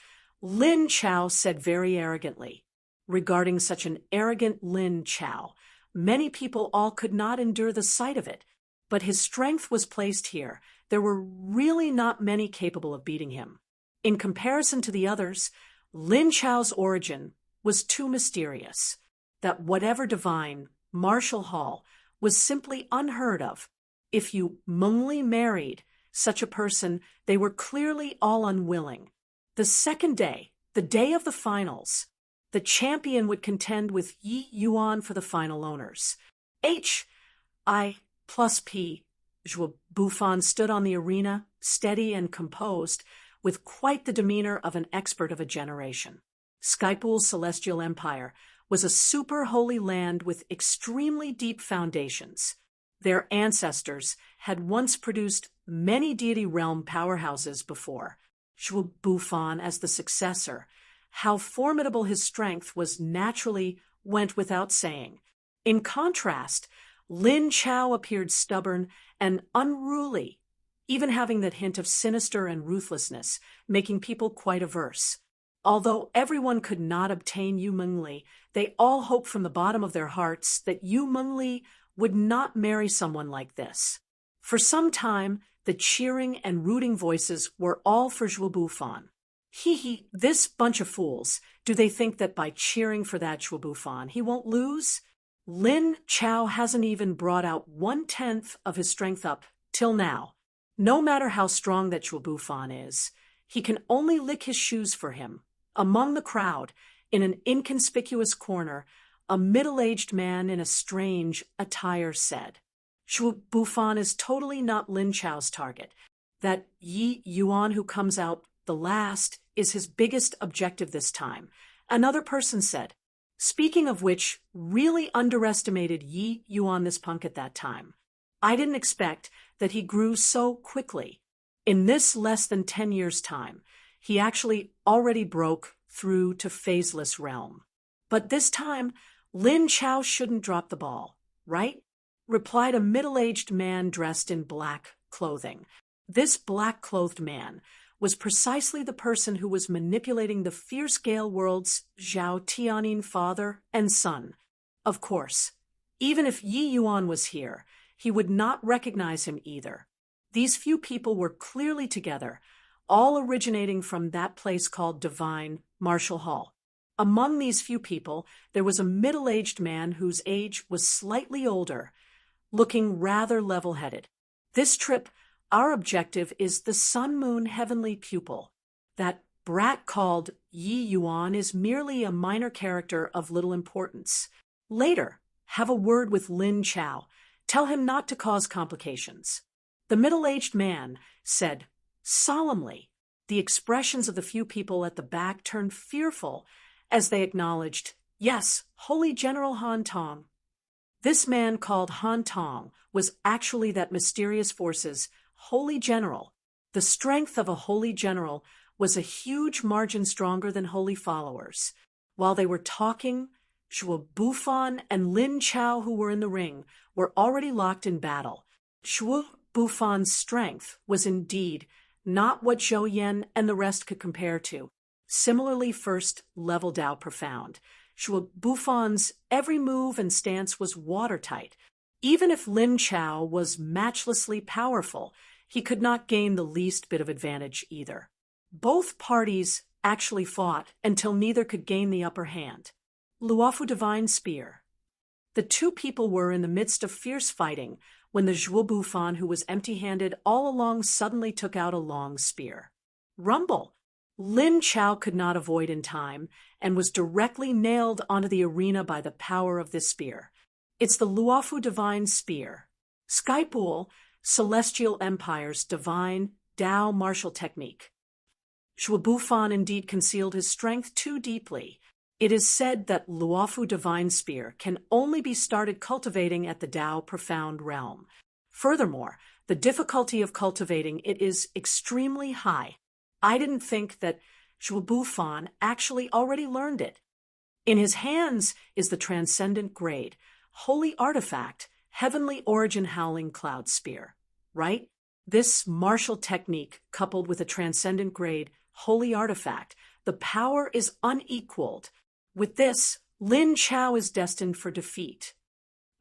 Lin Chao said very arrogantly. Regarding such an arrogant Lin Chao, many people all could not endure the sight of it, but his strength was placed here. There were really not many capable of beating him. In comparison to the others, Lin Chao's origin was too mysterious, that whatever divine martial hall was simply unheard of. If Yumengli married such a person, they were clearly all unwilling. The second day, the day of the finals, the champion would contend with Yi Yuan for the final owners. H.I. plus P. Zhuo Bufan stood on the arena, steady and composed, with quite the demeanor of an expert of a generation. Skypool's celestial empire was a super holy land with extremely deep foundations. Their ancestors had once produced many deity realm powerhouses before. Zhuo Bufan as the successor. How formidable his strength was naturally went without saying. In contrast, Lin Chao appeared stubborn and unruly, even having that hint of sinister and ruthlessness, making people quite averse. Although everyone could not obtain Yu Mengli, they all hoped from the bottom of their hearts that Yu Mengli would not marry someone like this. For some time, the cheering and rooting voices were all for Zhuo Bufan. Hee, this bunch of fools. Do they think that by cheering for that Zhuo Bufan, he won't lose? Lin Chao hasn't even brought out 1/10 of his strength up till now. No matter how strong that Zhuo Bufan is, he can only lick his shoes for him. Among the crowd, in an inconspicuous corner, a middle-aged man in a strange attire said, Zhuo Bufan is totally not Lin Chao's target. That Yi Yuan who comes out the last is his biggest objective this time. Another person said, speaking of which, really underestimated Yi Yuan this punk at that time. I didn't expect that he grew so quickly. In this less than 10 years' time, he actually already broke through to phaseless realm. But this time, Lin Chao shouldn't drop the ball, right? Replied a middle-aged man dressed in black clothing. This black-clothed man was precisely the person who was manipulating the fierce Gale world's Zhao Tianyin father and son. Of course, even if Yi Yuan was here, he would not recognize him either. These few people were clearly together, all originating from that place called Divine Martial Hall. Among these few people, there was a middle-aged man whose age was slightly older, looking rather level-headed. This trip, our objective is the Sun-Moon Heavenly Pupil. That brat called Yi Yuan is merely a minor character of little importance. Later, have a word with Lin Chao. Tell him not to cause complications. The middle-aged man said solemnly. The expressions of the few people at the back turned fearful as they acknowledged, yes, Holy General Han Tong. This man called Han Tong was actually that mysterious force's Holy General. The strength of a Holy General was a huge margin stronger than holy followers. While they were talking, Zhuo Bufan and Lin Chao, who were in the ring, were already locked in battle. Zhuo Bufan's strength was indeed not what Zhou Yan and the rest could compare to. Similarly, first level Dao profound. Zhuo Bufan's every move and stance was watertight. Even if Lin Chao was matchlessly powerful, he could not gain the least bit of advantage either. Both parties actually fought until neither could gain the upper hand. Luofu Divine Spear. The two people were in the midst of fierce fighting when the Zhuo Bufan, who was empty-handed all along, suddenly took out a long spear. Rumble! Lin Chao could not avoid in time and was directly nailed onto the arena by the power of this spear. It's the Luofu Divine Spear. Skypool, Celestial Empire's divine Dao martial technique. Zhuo Bufan indeed concealed his strength too deeply. It is said that Luofu Divine Spear can only be started cultivating at the Dao Profound realm. Furthermore, the difficulty of cultivating it is extremely high. I didn't think that Zhuo Bufan actually already learned it. In his hands is the transcendent grade, holy artifact, heavenly origin howling cloud spear, right? This martial technique, coupled with a transcendent grade, holy artifact, the power is unequaled. With this, Lin Chao is destined for defeat.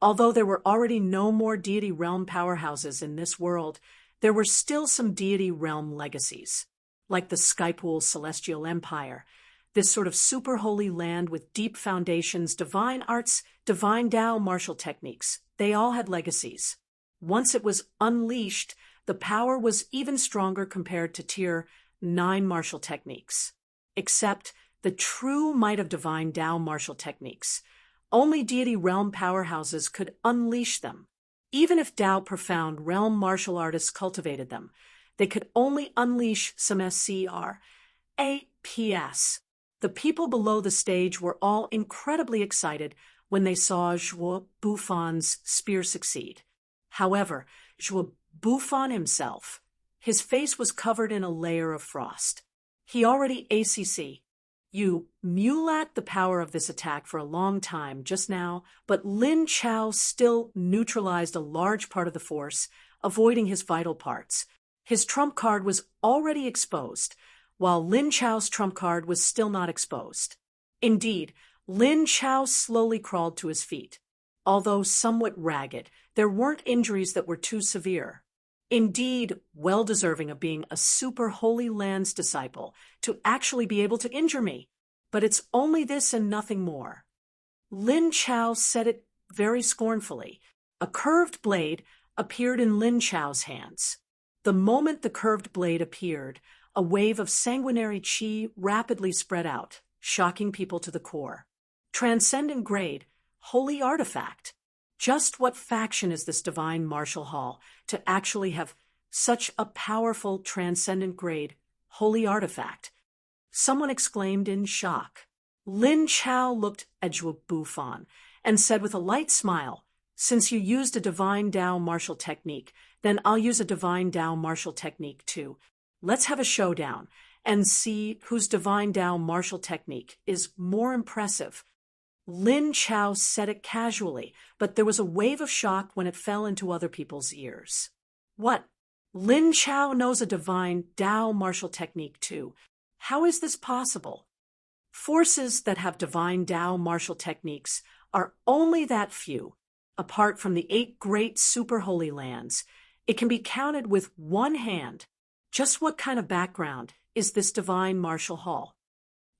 Although there were already no more deity realm powerhouses in this world, there were still some deity realm legacies, like the Skypool Celestial Empire, this sort of super holy land with deep foundations, divine arts, divine Dao martial techniques. They all had legacies. Once it was unleashed, the power was even stronger compared to Tier 9 martial techniques. Except the true might of divine Dao martial techniques Only deity realm powerhouses could unleash them. Even if Tao profound realm martial artists cultivated them, they could only unleash some SCR. APS. The people below the stage were all incredibly excited when they saw Zhuo Bufan's spear succeed. However, Zhuo Bufan himself, his face was covered in a layer of frost. He already You mulat the power of this attack for a long time just now, but Lin Chao still neutralized a large part of the force, avoiding his vital parts. His trump card was already exposed, while Lin Chao's trump card was still not exposed. Indeed, Lin Chao slowly crawled to his feet. Although somewhat ragged, there weren't injuries that were too severe. Indeed, well deserving of being a super Holy Land's disciple to actually be able to injure me. But it's only this and nothing more. Lin Chao said it very scornfully. A curved blade appeared in Lin Chao's hands. The moment the curved blade appeared, a wave of sanguinary qi rapidly spread out, shocking people to the core. Transcendent grade, holy artifact. Just what faction is this divine martial hall to actually have such a powerful transcendent grade, holy artifact? Someone exclaimed in shock. Lin Chao looked at Zhuo Bufan and said with a light smile, "Since you used a divine Tao martial technique, then I'll use a divine Tao martial technique too. Let's have a showdown and see whose divine Tao martial technique is more impressive." Lin Chao said it casually, but there was a wave of shock when it fell into other people's ears. What? Lin Chao knows a divine Tao martial technique too. How is this possible? Forces that have divine Tao martial techniques are only that few. Apart from the 8 great super holy lands, it can be counted with one hand. Just what kind of background is this divine martial hall?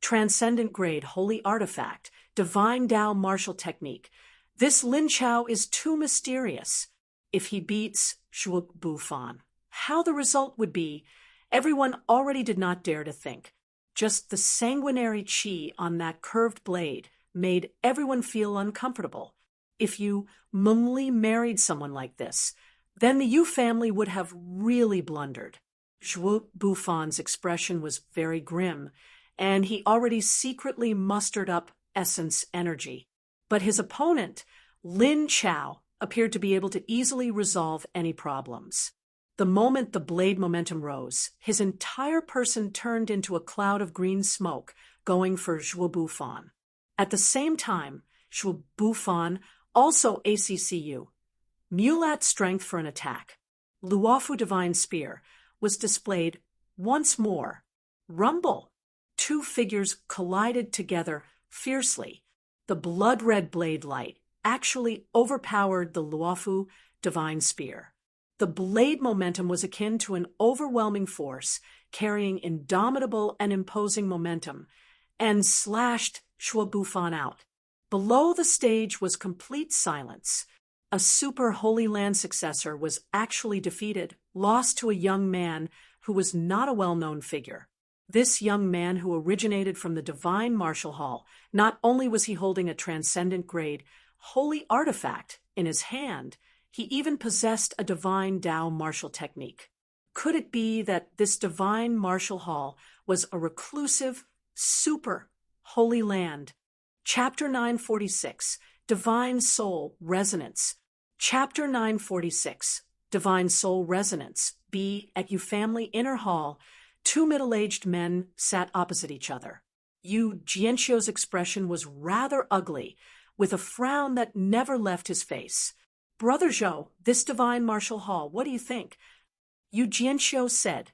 Transcendent grade holy artifact, divine Tao martial technique. This Lin Chao is too mysterious. If he beats Zhuo Bufan, how the result would be, everyone already did not dare to think. Just the sanguinary qi on that curved blade made everyone feel uncomfortable. If you Mengli married someone like this, then the Yu family would have really blundered. Zhuo Bufan's expression was very grim, and he already secretly mustered up essence energy. But his opponent, Lin Chao, appeared to be able to easily resolve any problems. The moment the blade momentum rose, his entire person turned into a cloud of green smoke, going for Zhuo Bufan. At the same time, Zhuo Bufan also ACCU. Mulat strength for an attack. Luofu Divine Spear was displayed once more. Rumble. 2 figures collided together fiercely. The blood-red blade light actually overpowered the Luofu Divine Spear. The blade momentum was akin to an overwhelming force, carrying indomitable and imposing momentum, and slashed Zhuo Bufan out. Below the stage was complete silence. A super Holy Land successor was actually defeated, lost to a young man who was not a well-known figure. This young man who originated from the divine martial hall, not only was he holding a transcendent grade, holy artifact in his hand, he even possessed a divine Tao martial technique. Could it be that this divine martial hall was a reclusive, super holy land? Chapter 946, Divine Soul Resonance. Chapter 946, Divine Soul Resonance. B. At Yu Family Inner Hall, 2 middle-aged men sat opposite each other. Yu Jianxiu's expression was rather ugly, with a frown that never left his face. "Brother Zhou, this divine martial hall, what do you think?" Yu Jianxiu said.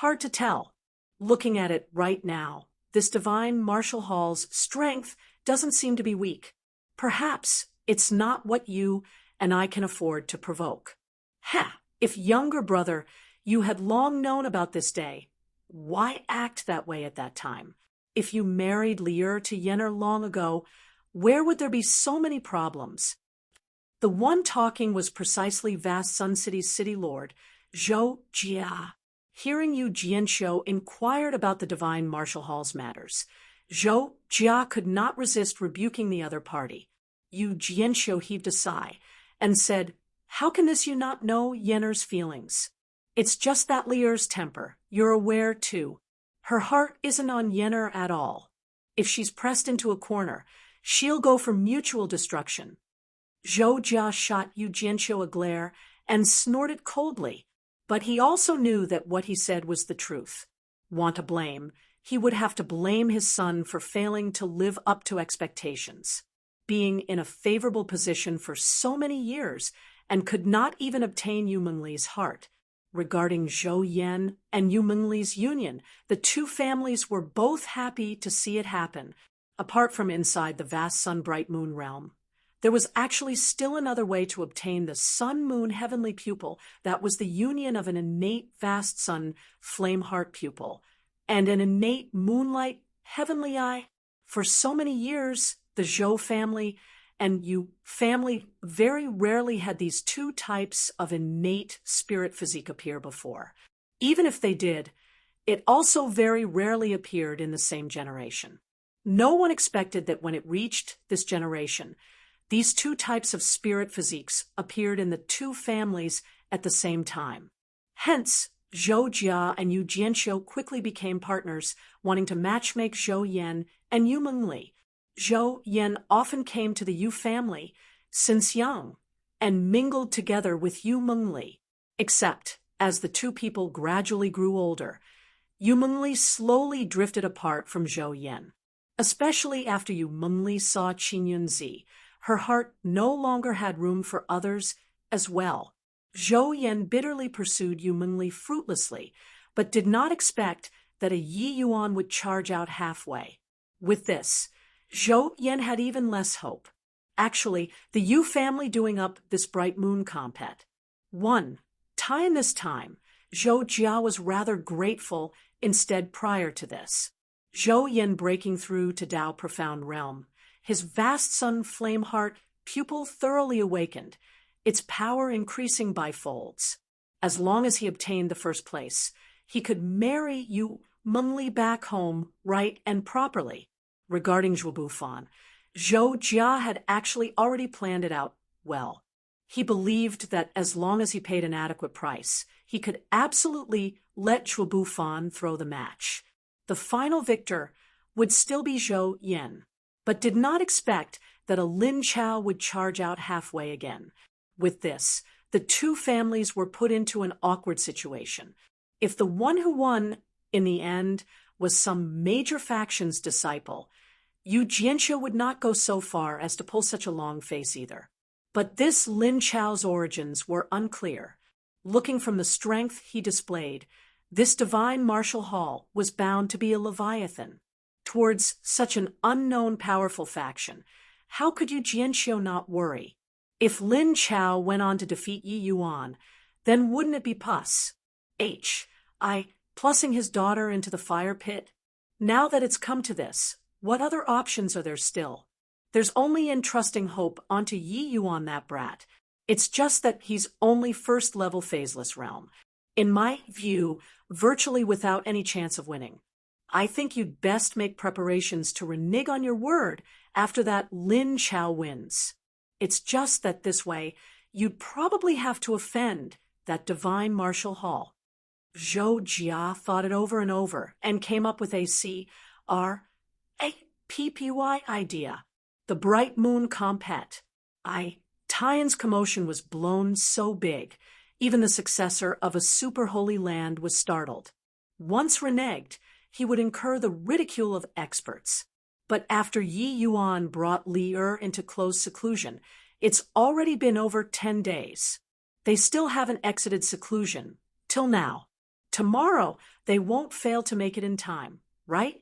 "Hard to tell. Looking at it right now, this divine martial hall's strength doesn't seem to be weak. Perhaps it's not what you and I can afford to provoke." Ha! If younger brother, you had long known about this day, why act that way at that time? If you married Lier to Yenner long ago, where would there be so many problems? The one talking was precisely vast Sun City's city lord, Zhou Jia. Hearing Yu Jianxiu inquired about the divine martial hall's matters, Zhou Jia could not resist rebuking the other party. Yu Jianxiu heaved a sigh and said, "How can this you not know Yenner's feelings? It's just that Lier's temper. You're aware, too. Her heart isn't on Yenner at all. If she's pressed into a corner, she'll go for mutual destruction." Zhou Jia shot Yu Jianxiu a glare and snorted coldly, but he also knew that what he said was the truth. Want to blame, he would have to blame his son for failing to live up to expectations, being in a favorable position for so many years and could not even obtain Yu Mengli's heart. Regarding Zhou Yan and Yu Mengli's union, the two families were both happy to see it happen, apart from inside the vast sun-bright moon realm. There was actually still another way to obtain the sun-moon heavenly pupil that was the union of an innate vast sun flame heart pupil and an innate moonlight heavenly eye. For so many years, the Zhou family and Yu family very rarely had these two types of innate spirit physique appear before. Even if they did, it also very rarely appeared in the same generation. No one expected that when it reached this generation, these two types of spirit physiques appeared in the two families at the same time. Hence, Zhou Jia and Yu Jianxiu quickly became partners, wanting to matchmake Zhou Yan and Yu Mengli. Zhou Yan often came to the Yu family since young and mingled together with Yu Mengli, except as the two people gradually grew older, Yu Mengli slowly drifted apart from Zhou Yan. Especially after Yu Mengli saw Qin Yunzi, her heart no longer had room for others as well. Zhou Yan bitterly pursued Yu Mengli fruitlessly, but did not expect that a Yi Yuan would charge out halfway. With this, Zhou Yan had even less hope. Actually, the Yu family doing up this bright moon compet. In this time, Zhou Jia was rather grateful instead prior to this. Zhou Yan breaking through to Tao profound realm, his vast sun flame heart pupil thoroughly awakened, its power increasing by folds. As long as he obtained the first place, he could marry Yu Mengli back home right and properly. Regarding Zhubu Fan, Zhou Jia had actually already planned it out well. He believed that as long as he paid an adequate price, he could absolutely let Zhubu Fan throw the match. The final victor would still be Zhou Yan, but did not expect that a Lin Chao would charge out halfway again. With this, the two families were put into an awkward situation. If the one who won, in the end, was some major faction's disciple, Yu Jianxiu would not go so far as to pull such a long face either. But this Lin Chao's origins were unclear. Looking from the strength he displayed, this divine martial hall was bound to be a leviathan. Towards such an unknown powerful faction, how could Yu Jianxiu not worry? If Lin Chao went on to defeat Yi Yuan, then wouldn't it be plussing his daughter into the fire pit? Now that it's come to this, what other options are there still? There's only entrusting hope onto Yi Yuan, that brat. It's just that he's only first-level phaseless realm. In my view, virtually without any chance of winning. I think you'd best make preparations to renege on your word after that Lin Chao wins. It's just that this way, you'd probably have to offend that divine martial hall. Zhou Jia thought it over and over and came up with a CRAPPY idea. The bright moon compet. Tian's commotion was blown so big, even the successor of a super holy land was startled. Once reneged, he would incur the ridicule of experts. But after Yi Yuan brought Li into close seclusion, it's already been over 10 days. They still haven't exited seclusion, till now. Tomorrow, they won't fail to make it in time, right?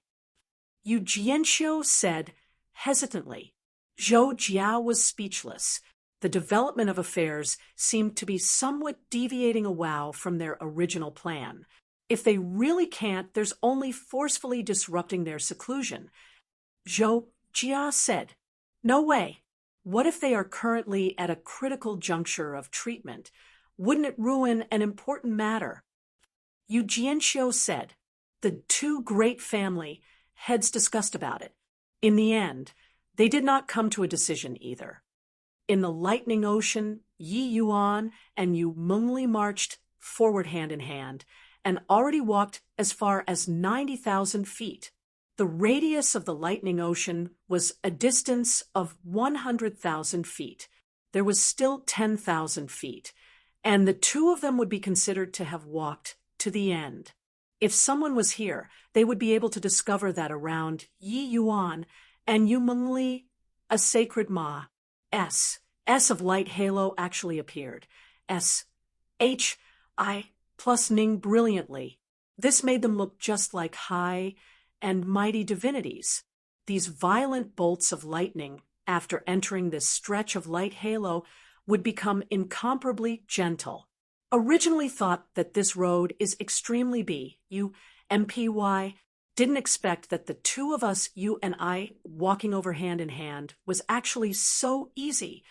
Yu Jianxiu said hesitantly. Zhou Jia was speechless. The development of affairs seemed to be somewhat deviating a wow from their original plan. If they really can't, there's only forcefully disrupting their seclusion. Zhou Jia said, "No way. What if they are currently at a critical juncture of treatment? Wouldn't it ruin an important matter?" Yu Jianxiu said, "The two great family heads discussed about it. In the end, They did not come to a decision either. In the lightning ocean, Yi Yuan and Yu Mengli marched forward hand in hand and already walked as far as 90,000 feet. The radius of the lightning ocean was a distance of 100,000 feet. There was still 10,000 feet, and the two of them would be considered to have walked to the end. If someone was here, they would be able to discover that around Yi Yuan and Yu Mengli, a sacred Ma, S of light halo actually appeared. I plus Ning brilliantly. This made them look just like high and mighty divinities. These violent bolts of lightning, after entering this stretch of light halo, would become incomparably gentle. Originally thought that this road is extremely MPY, didn't expect that the two of us, you and I, walking over hand in hand, was actually so easy.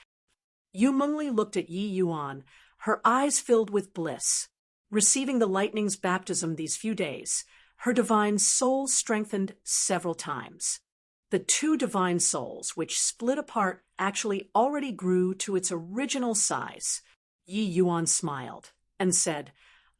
Yu Mengli looked at Yi Yuan, her eyes filled with bliss. Receiving the lightning's baptism these few days, her divine soul strengthened several times. The two divine souls, which split apart, actually already grew to its original size. Yi Yuan smiled and said,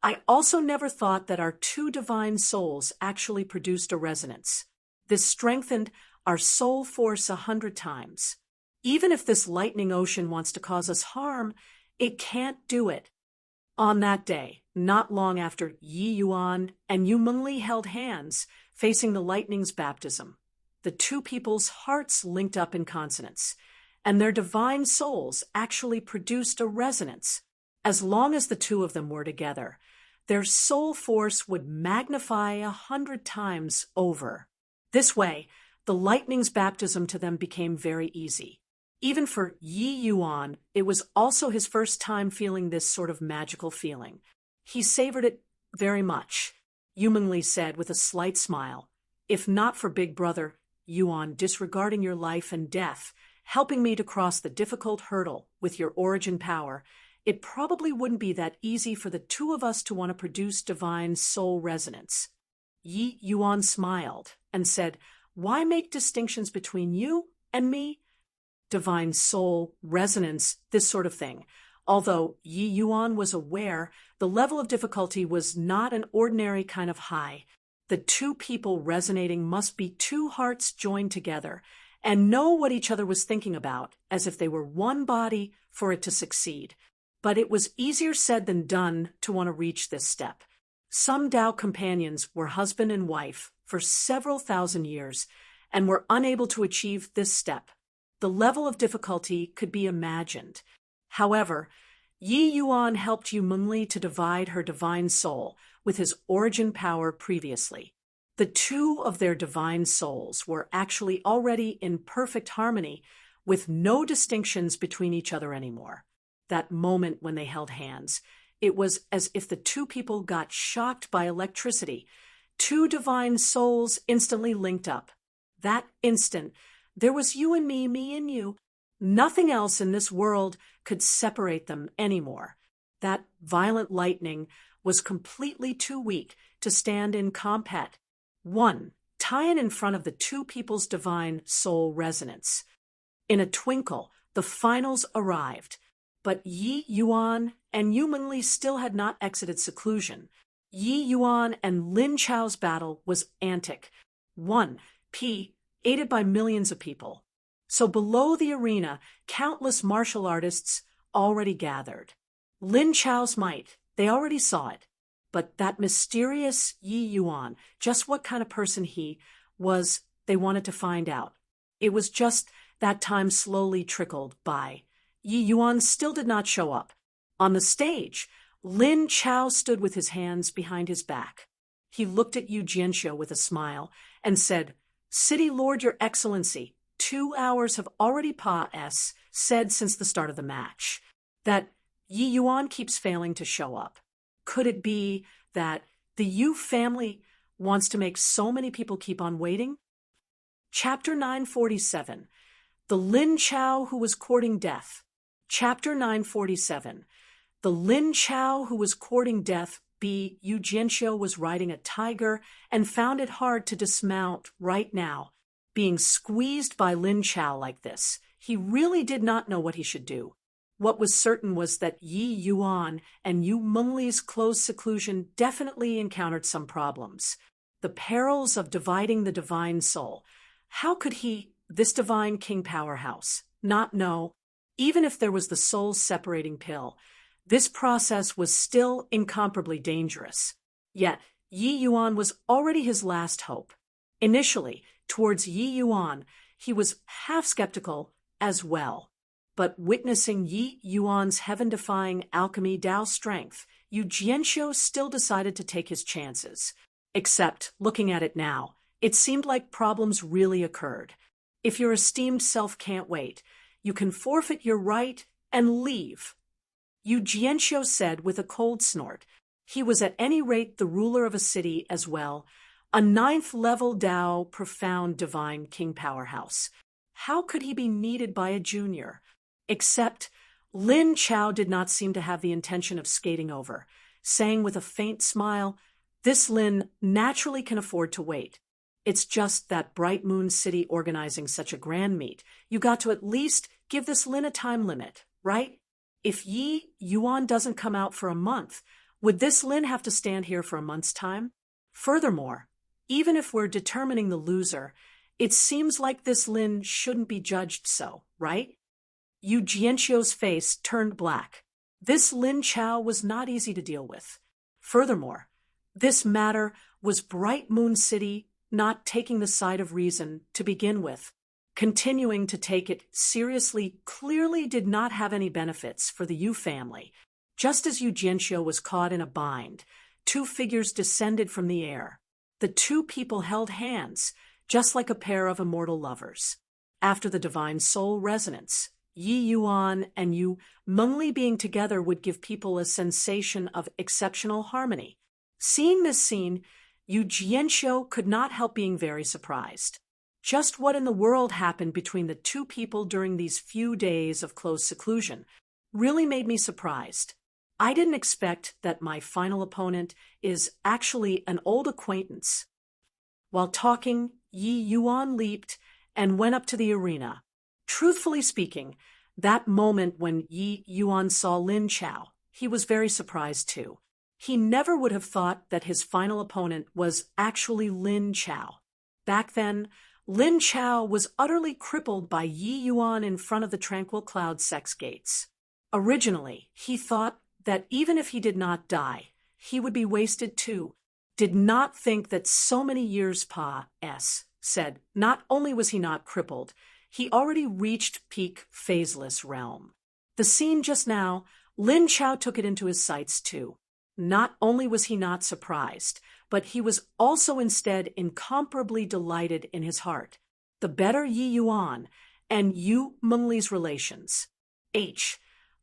I also never thought that our two divine souls actually produced a resonance. This strengthened our soul force 100 times. Even if this lightning ocean wants to cause us harm, it can't do it. On that day, not long after Yi Yuan and Yu Mengli held hands, facing the lightning's baptism, the two people's hearts linked up in consonance, and their divine souls actually produced a resonance. As long as the two of them were together, their soul force would magnify 100 times over. This way, the lightning's baptism to them became very easy. Even for Yi Yuan, it was also his first time feeling this sort of magical feeling. He savored it very much. Yu Mengli said with a slight smile, if not for Big Brother Yuan disregarding your life and death, helping me to cross the difficult hurdle with your origin power, it probably wouldn't be that easy for the two of us to want to produce divine soul resonance. Yi Yuan smiled and said, why make distinctions between you and me? Divine soul, resonance, this sort of thing. Although Yi Yuan was aware the level of difficulty was not an ordinary kind of high, the two people resonating must be two hearts joined together and know what each other was thinking about, as if they were one body, for it to succeed. But it was easier said than done to want to reach this step. Some Tao companions were husband and wife for several thousand years and were unable to achieve this step. The level of difficulty could be imagined. However, Yi Yuan helped Yu Mengli to divide her divine soul with his origin power previously. The two of their divine souls were actually already in perfect harmony, with no distinctions between each other anymore. That moment when they held hands, it was as if the two people got shocked by electricity. Two divine souls instantly linked up. That instant, there was you and me and you. Nothing else in this world could separate them anymore. That violent lightning was completely too weak to stand in compat. One, tie-in in front of the two people's divine soul resonance. In a twinkle, the finals arrived. But Yi Yuan and Yu Mengli still had not exited seclusion. Yi Yuan and Lin Chao's battle was antic. 1P, aided by millions of people. So below the arena, countless martial artists already gathered. Lin Chao's might, they already saw it. But that mysterious Yi Yuan, just what kind of person he was, they wanted to find out. It was just that time slowly trickled by. Yi Yuan still did not show up. On the stage, Lin Chao stood with his hands behind his back. He looked at Yu Jianxiu with a smile and said, City Lord, Your Excellency, 2 hours have already said since the start of the match. That Yi Yuan keeps failing to show up. Could it be that the Yu family wants to make so many people keep on waiting? Chapter 947. The Lin Chao who was courting death. Chapter 947. The Lin Chao who was courting death. Yu Jianxiu was riding a tiger and found it hard to dismount right now. being squeezed by Lin Chao like this. He really did not know what he should do. What was certain was that Yi Yuan and Yu Mengli's close seclusion definitely encountered some problems. The perils of dividing the divine soul. How could he, this divine king powerhouse, not know, even if there was the soul-separating pill, this process was still incomparably dangerous. Yet, Yi Yuan was already his last hope. Initially, towards Yi Yuan, he was half skeptical as well. But witnessing Yi Yuan's heaven-defying alchemy Dao strength, Yu Jianxiu still decided to take his chances. Except, looking at it now, it seemed like problems really occurred. If your esteemed self can't wait, you can forfeit your right and leave. Yu Jianxiu said with a cold snort. He was at any rate the ruler of a city as well, a 9th-level Dao profound divine king powerhouse. How could he be needed by a junior? Except, Lin Chao did not seem to have the intention of skating over, saying with a faint smile, "This Lin naturally can afford to wait. It's just that Bright Moon City organizing such a grand meet. You got to at least give this Lin a time limit, right? If Yi Yuan doesn't come out for a month, would this Lin have to stand here for a month's time? Furthermore, even if we're determining the loser, it seems like this Lin shouldn't be judged so, right?" Yu Jianxiu's face turned black. This Lin Chao was not easy to deal with. Furthermore, this matter was Bright Moon City not taking the side of reason to begin with. Continuing to take it seriously clearly did not have any benefits for the Yu family. Just as Yu Jianxiu was caught in a bind, two figures descended from the air. The two people held hands, just like a pair of immortal lovers. After the divine soul resonance, Yi Yuan and Yu Mengli being together would give people a sensation of exceptional harmony. Seeing this scene, Yu Jianxiu could not help being very surprised. Just what in the world happened between the two people during these few days of close seclusion really made me surprised. I didn't expect that my final opponent is actually an old acquaintance. While talking, Yi Yuan leaped and went up to the arena. Truthfully speaking, that moment when Yi Yuan saw Lin Chao, he was very surprised too. He never would have thought that his final opponent was actually Lin Chao. Back then, Lin Chao was utterly crippled by Yi Yuan in front of the Tranquil Cloud sex gates. Originally, he thought that even if he did not die, he would be wasted too. Did not think that so many years said, not only was he not crippled, he already reached peak phaseless realm. The scene just now, Lin Chao took it into his sights too. Not only was he not surprised, but he was also instead incomparably delighted in his heart. The better Yi Yuan and Yu Mengli's relations.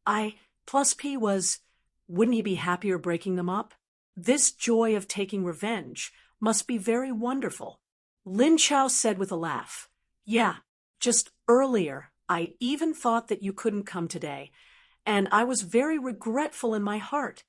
I plus P was, wouldn't he be happier breaking them up? This joy of taking revenge must be very wonderful. Lin Chao said with a laugh, "Yeah, just earlier I even thought that you couldn't come today, and I was very regretful in my heart."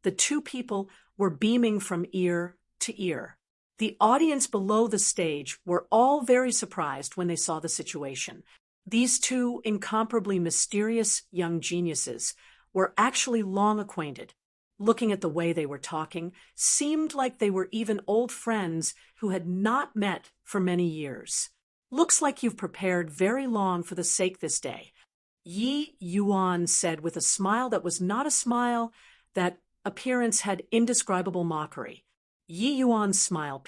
The two people were beaming from ear to ear. The audience below the stage were all very surprised when they saw the situation. These two incomparably mysterious young geniuses were actually long acquainted. Looking at the way they were talking, seemed like they were even old friends who had not met for many years. "Looks like you've prepared very long for the sake this day," Yi Yuan said with a smile that was not a smile, that appearance had indescribable mockery. Yi Yuan's smile,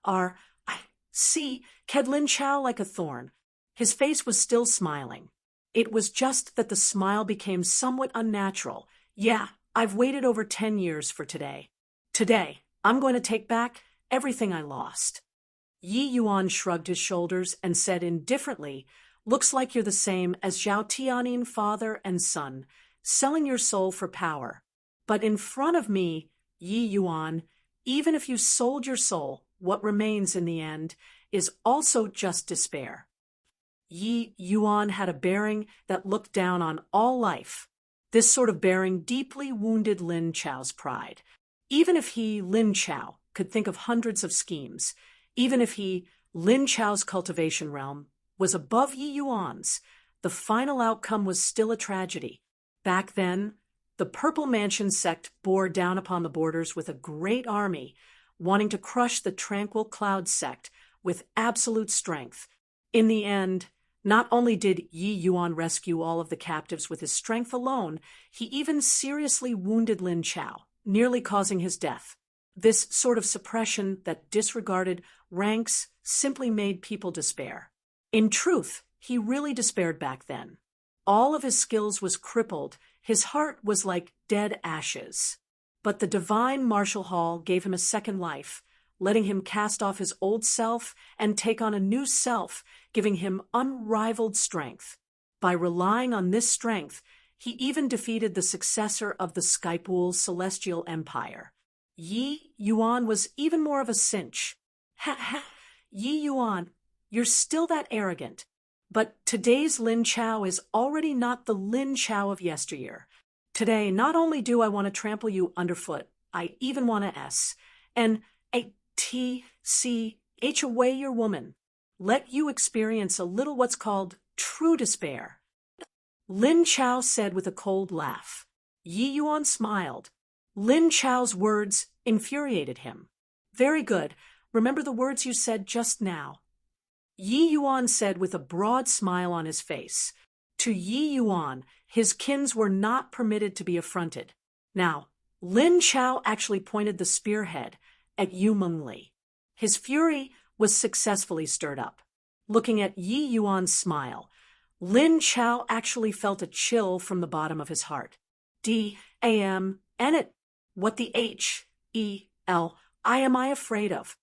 I see, ked Lin Chao like a thorn. His face was still smiling. It was just that the smile became somewhat unnatural. "Yeah, I've waited over 10 years for today. Today, I'm going to take back everything I lost." Yi Yuan shrugged his shoulders and said indifferently, "Looks like you're the same as Zhao Tianyin, father and son, selling your soul for power. But in front of me, Yi Yuan, even if you sold your soul, what remains in the end is also just despair." Yi Yuan had a bearing that looked down on all life. This sort of bearing deeply wounded Lin Chao's pride. Even if he, Lin Chao, could think of hundreds of schemes, even if he, Lin Chao's cultivation realm was above Yi Yuan's. The final outcome was still a tragedy. Back then, the Purple Mansion sect bore down upon the borders with a great army, wanting to crush the Tranquil Cloud sect with absolute strength. In the end, not only did Yi Yuan rescue all of the captives with his strength alone, he even seriously wounded Lin Chao, nearly causing his death. This sort of suppression that disregarded ranks simply made people despair. In truth, he really despaired back then. All of his skills was crippled, his heart was like dead ashes. But the divine Martial Hall gave him a second life, letting him cast off his old self and take on a new self, giving him unrivaled strength. By relying on this strength, he even defeated the successor of the Skypool Celestial Empire. Yi Yuan was even more of a cinch. Ha ha, Yi Yuan, you're still that arrogant. But today's Lin Chao is already not the Lin Chao of yesteryear. Today, not only do I want to trample you underfoot, I even want to T-C-H away your woman. Let you experience a little what's called true despair. Lin Chao said with a cold laugh. Yi Yuan smiled. Lin Chao's words infuriated him. Very good. Remember the words you said just now. Yi Yuan said with a broad smile on his face. To Yi Yuan, his kins were not permitted to be affronted. Now, Lin Chao actually pointed the spearhead at Yu Mengli. His fury was successfully stirred up. Looking at Yi Yuan's smile, Lin Chao actually felt a chill from the bottom of his heart. D-A-M, and it, what the H-E-L, I am I afraid of?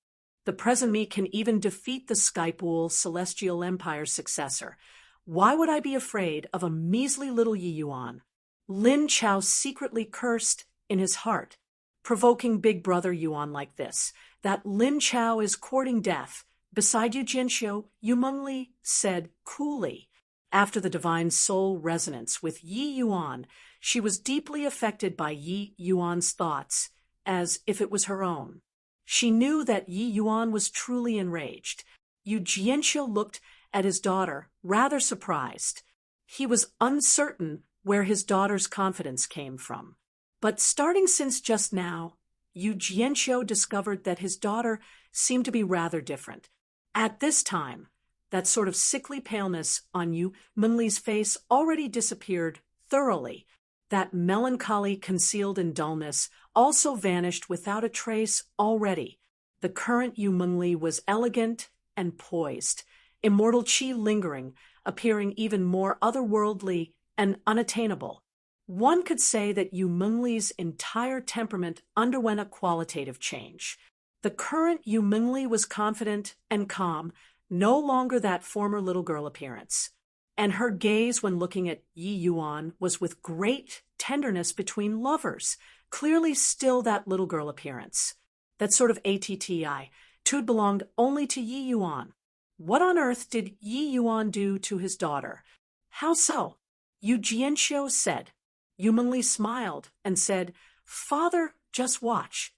The present me can even defeat the Skypool Celestial Empire's successor. Why would I be afraid of a measly little Yi Yuan? Lin Chao secretly cursed in his heart, provoking Big Brother Yuan like this, that Lin Chao is courting death. Beside you, Jianxiu, Yu Mengli said coolly. After the divine soul resonance with Yi Yuan, she was deeply affected by Yi Yuan's thoughts, as if it was her own. She knew that Yi Yuan was truly enraged. Yu Jianxiu looked at his daughter, rather surprised. He was uncertain where his daughter's confidence came from. But starting since just now, Yu Jianxiu discovered that his daughter seemed to be rather different. At this time, that sort of sickly paleness on Yu Mengli's face already disappeared thoroughly. That melancholy concealed in dullness also vanished without a trace already. The current Yu Mengli was elegant and poised, immortal qi lingering, appearing even more otherworldly and unattainable. One could say that Yu Mengli's entire temperament underwent a qualitative change. The current Yu Mengli was confident and calm, no longer that former little girl appearance. And her gaze when looking at Yi Yuan was with great tenderness between lovers, clearly still that little girl appearance. That sort of ATTI, too belonged only to Yi Yuan. What on earth did Yi Yuan do to his daughter? How so? Yu Jianxiu said. Yu Mengli smiled and said, Father, just watch.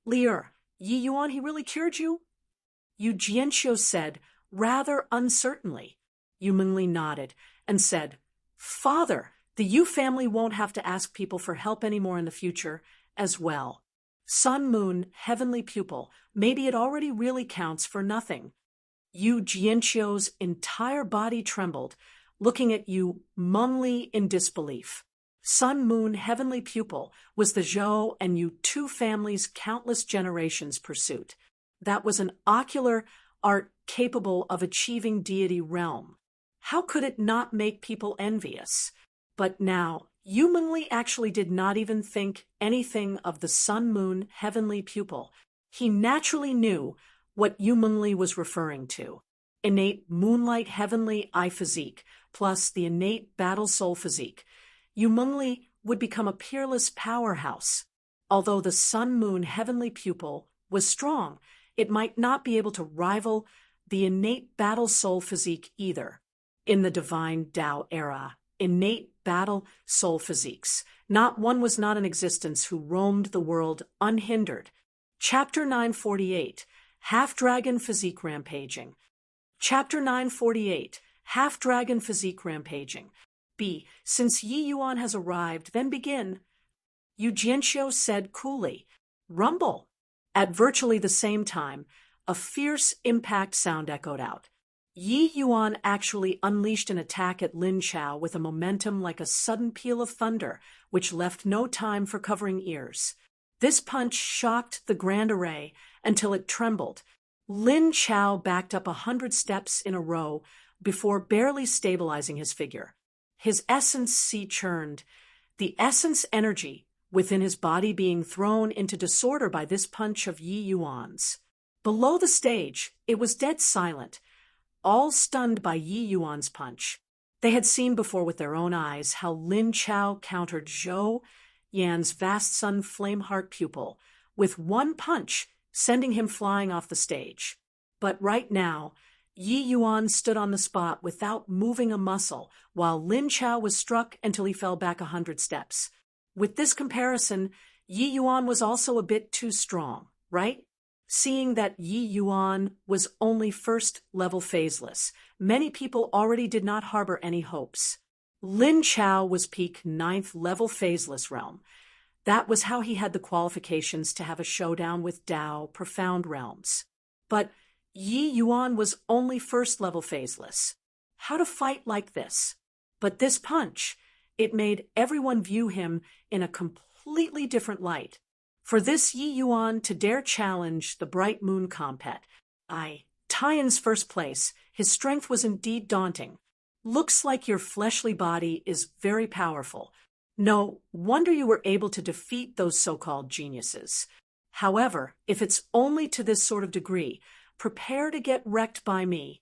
Lier, Yi Yuan, he really cured you? Yu Jianxiu said, rather uncertainly. Yu Mengli nodded and said, Father, the Yu family won't have to ask people for help anymore in the future as well. Sun Moon, heavenly pupil, maybe it already really counts for nothing. Yu Jianxiu's entire body trembled, looking at Yu Mengli in disbelief. Sun Moon, heavenly pupil, was the Zhou and Yu two families' countless generations' pursuit. That was an ocular art capable of achieving deity realm. How could it not make people envious? But now, Yu Mengli actually did not even think anything of the Sun Moon heavenly pupil. He naturally knew what Yu Mengli was referring to. Innate moonlight heavenly eye physique, plus the innate battle soul physique. Yu Mengli would become a peerless powerhouse. Although the Sun Moon heavenly pupil was strong, it might not be able to rival the innate battle soul physique either. In the divine Tao era, innate battle soul physiques, not one was not in existence who roamed the world unhindered. Chapter 948, Half-Dragon Physique Rampaging. Chapter 948, Half-Dragon Physique Rampaging. B. Since Yi Yuan has arrived, then begin. Yu Jianxiu said coolly. Rumble. At virtually the same time, a fierce impact sound echoed out. Yi Yuan actually unleashed an attack at Lin Chao with a momentum like a sudden peal of thunder, which left no time for covering ears. This punch shocked the grand array until it trembled. Lin Chao backed up 100 steps in a row before barely stabilizing his figure. His essence sea churned, the essence energy within his body being thrown into disorder by this punch of Yi Yuan's. Below the stage, it was dead silent, all stunned by Yi Yuan's punch. They had seen before with their own eyes how Lin Chao countered Zhou Yan's vast sun flameheart pupil with one punch, sending him flying off the stage. But right now, Yi Yuan stood on the spot without moving a muscle, while Lin Chao was struck until he fell back 100 steps. With this comparison, Yi Yuan was also a bit too strong, right? Seeing that Yi Yuan was only first-level phaseless, many people already did not harbor any hopes. Lin Chao was peak 9th-level phaseless realm. That was how he had the qualifications to have a showdown with Dao profound realms. But Yi Yuan was only first-level phaseless. How to fight like this? But this punch, it made everyone view him in a completely different light. For this Yi Yuan to dare challenge the Bright Moon Compet, Tian's first place, his strength was indeed daunting. Looks like your fleshly body is very powerful. No wonder you were able to defeat those so-called geniuses. However, if it's only to this sort of degree, prepare to get wrecked by me.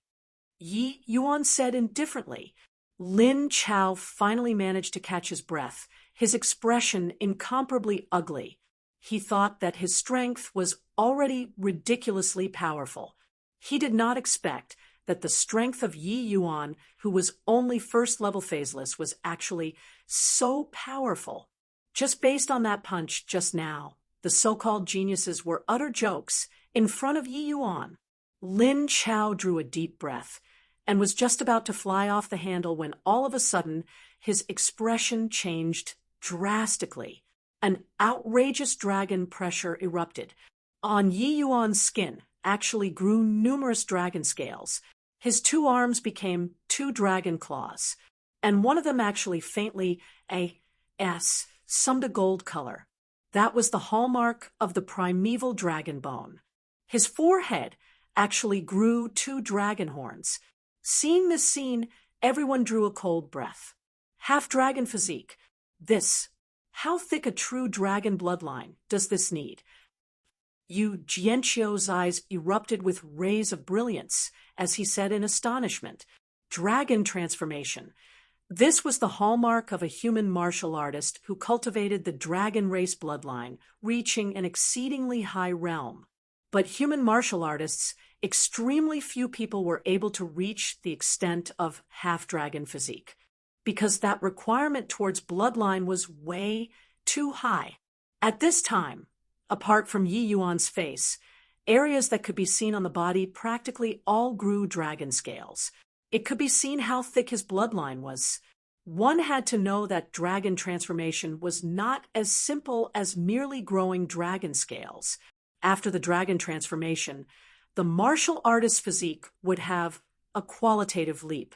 Yi Yuan said indifferently. Lin Chao finally managed to catch his breath, his expression incomparably ugly. He thought that his strength was already ridiculously powerful. He did not expect that the strength of Yi Yuan, who was only first-level phaseless, was actually so powerful. Just based on that punch just now, the so-called geniuses were utter jokes in front of Yi Yuan. Lin Chao drew a deep breath and was just about to fly off the handle when all of a sudden his expression changed drastically. An outrageous dragon pressure erupted. On Yi Yuan's skin actually grew numerous dragon scales. His 2 arms became 2 dragon claws, and one of them actually faintly summed a gold color. That was the hallmark of the primeval dragon bone. His forehead actually grew 2 dragon horns. Seeing this scene, everyone drew a cold breath. Half-dragon physique. How thick a true dragon bloodline does this need? Yu Jianxiu's eyes erupted with rays of brilliance as he said in astonishment, "Dragon transformation." This was the hallmark of a human martial artist who cultivated the dragon race bloodline, reaching an exceedingly high realm. But human martial artists, extremely few people were able to reach the extent of half-dragon physique, because that requirement towards bloodline was way too high. At this time, apart from Yi Yuan's face, areas that could be seen on the body practically all grew dragon scales. It could be seen how thick his bloodline was. One had to know that dragon transformation was not as simple as merely growing dragon scales. After the dragon transformation, the martial artist's physique would have a qualitative leap.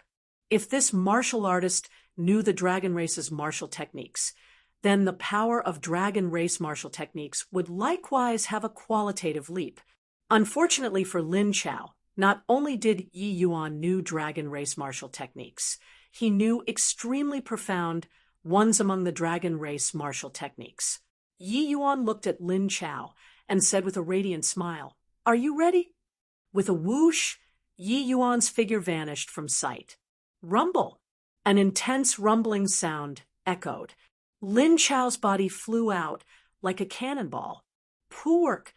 If this martial artist knew the dragon race's martial techniques, then the power of dragon race martial techniques would likewise have a qualitative leap. Unfortunately for Lin Chao, not only did Yi Yuan knew dragon race martial techniques, he knew extremely profound ones among the dragon race martial techniques. Yi Yuan looked at Lin Chao and said with a radiant smile, "Are you ready?" With a whoosh, Yi Yuan's figure vanished from sight. Rumble! An intense rumbling sound echoed. Lin Chao's body flew out like a cannonball. Pork!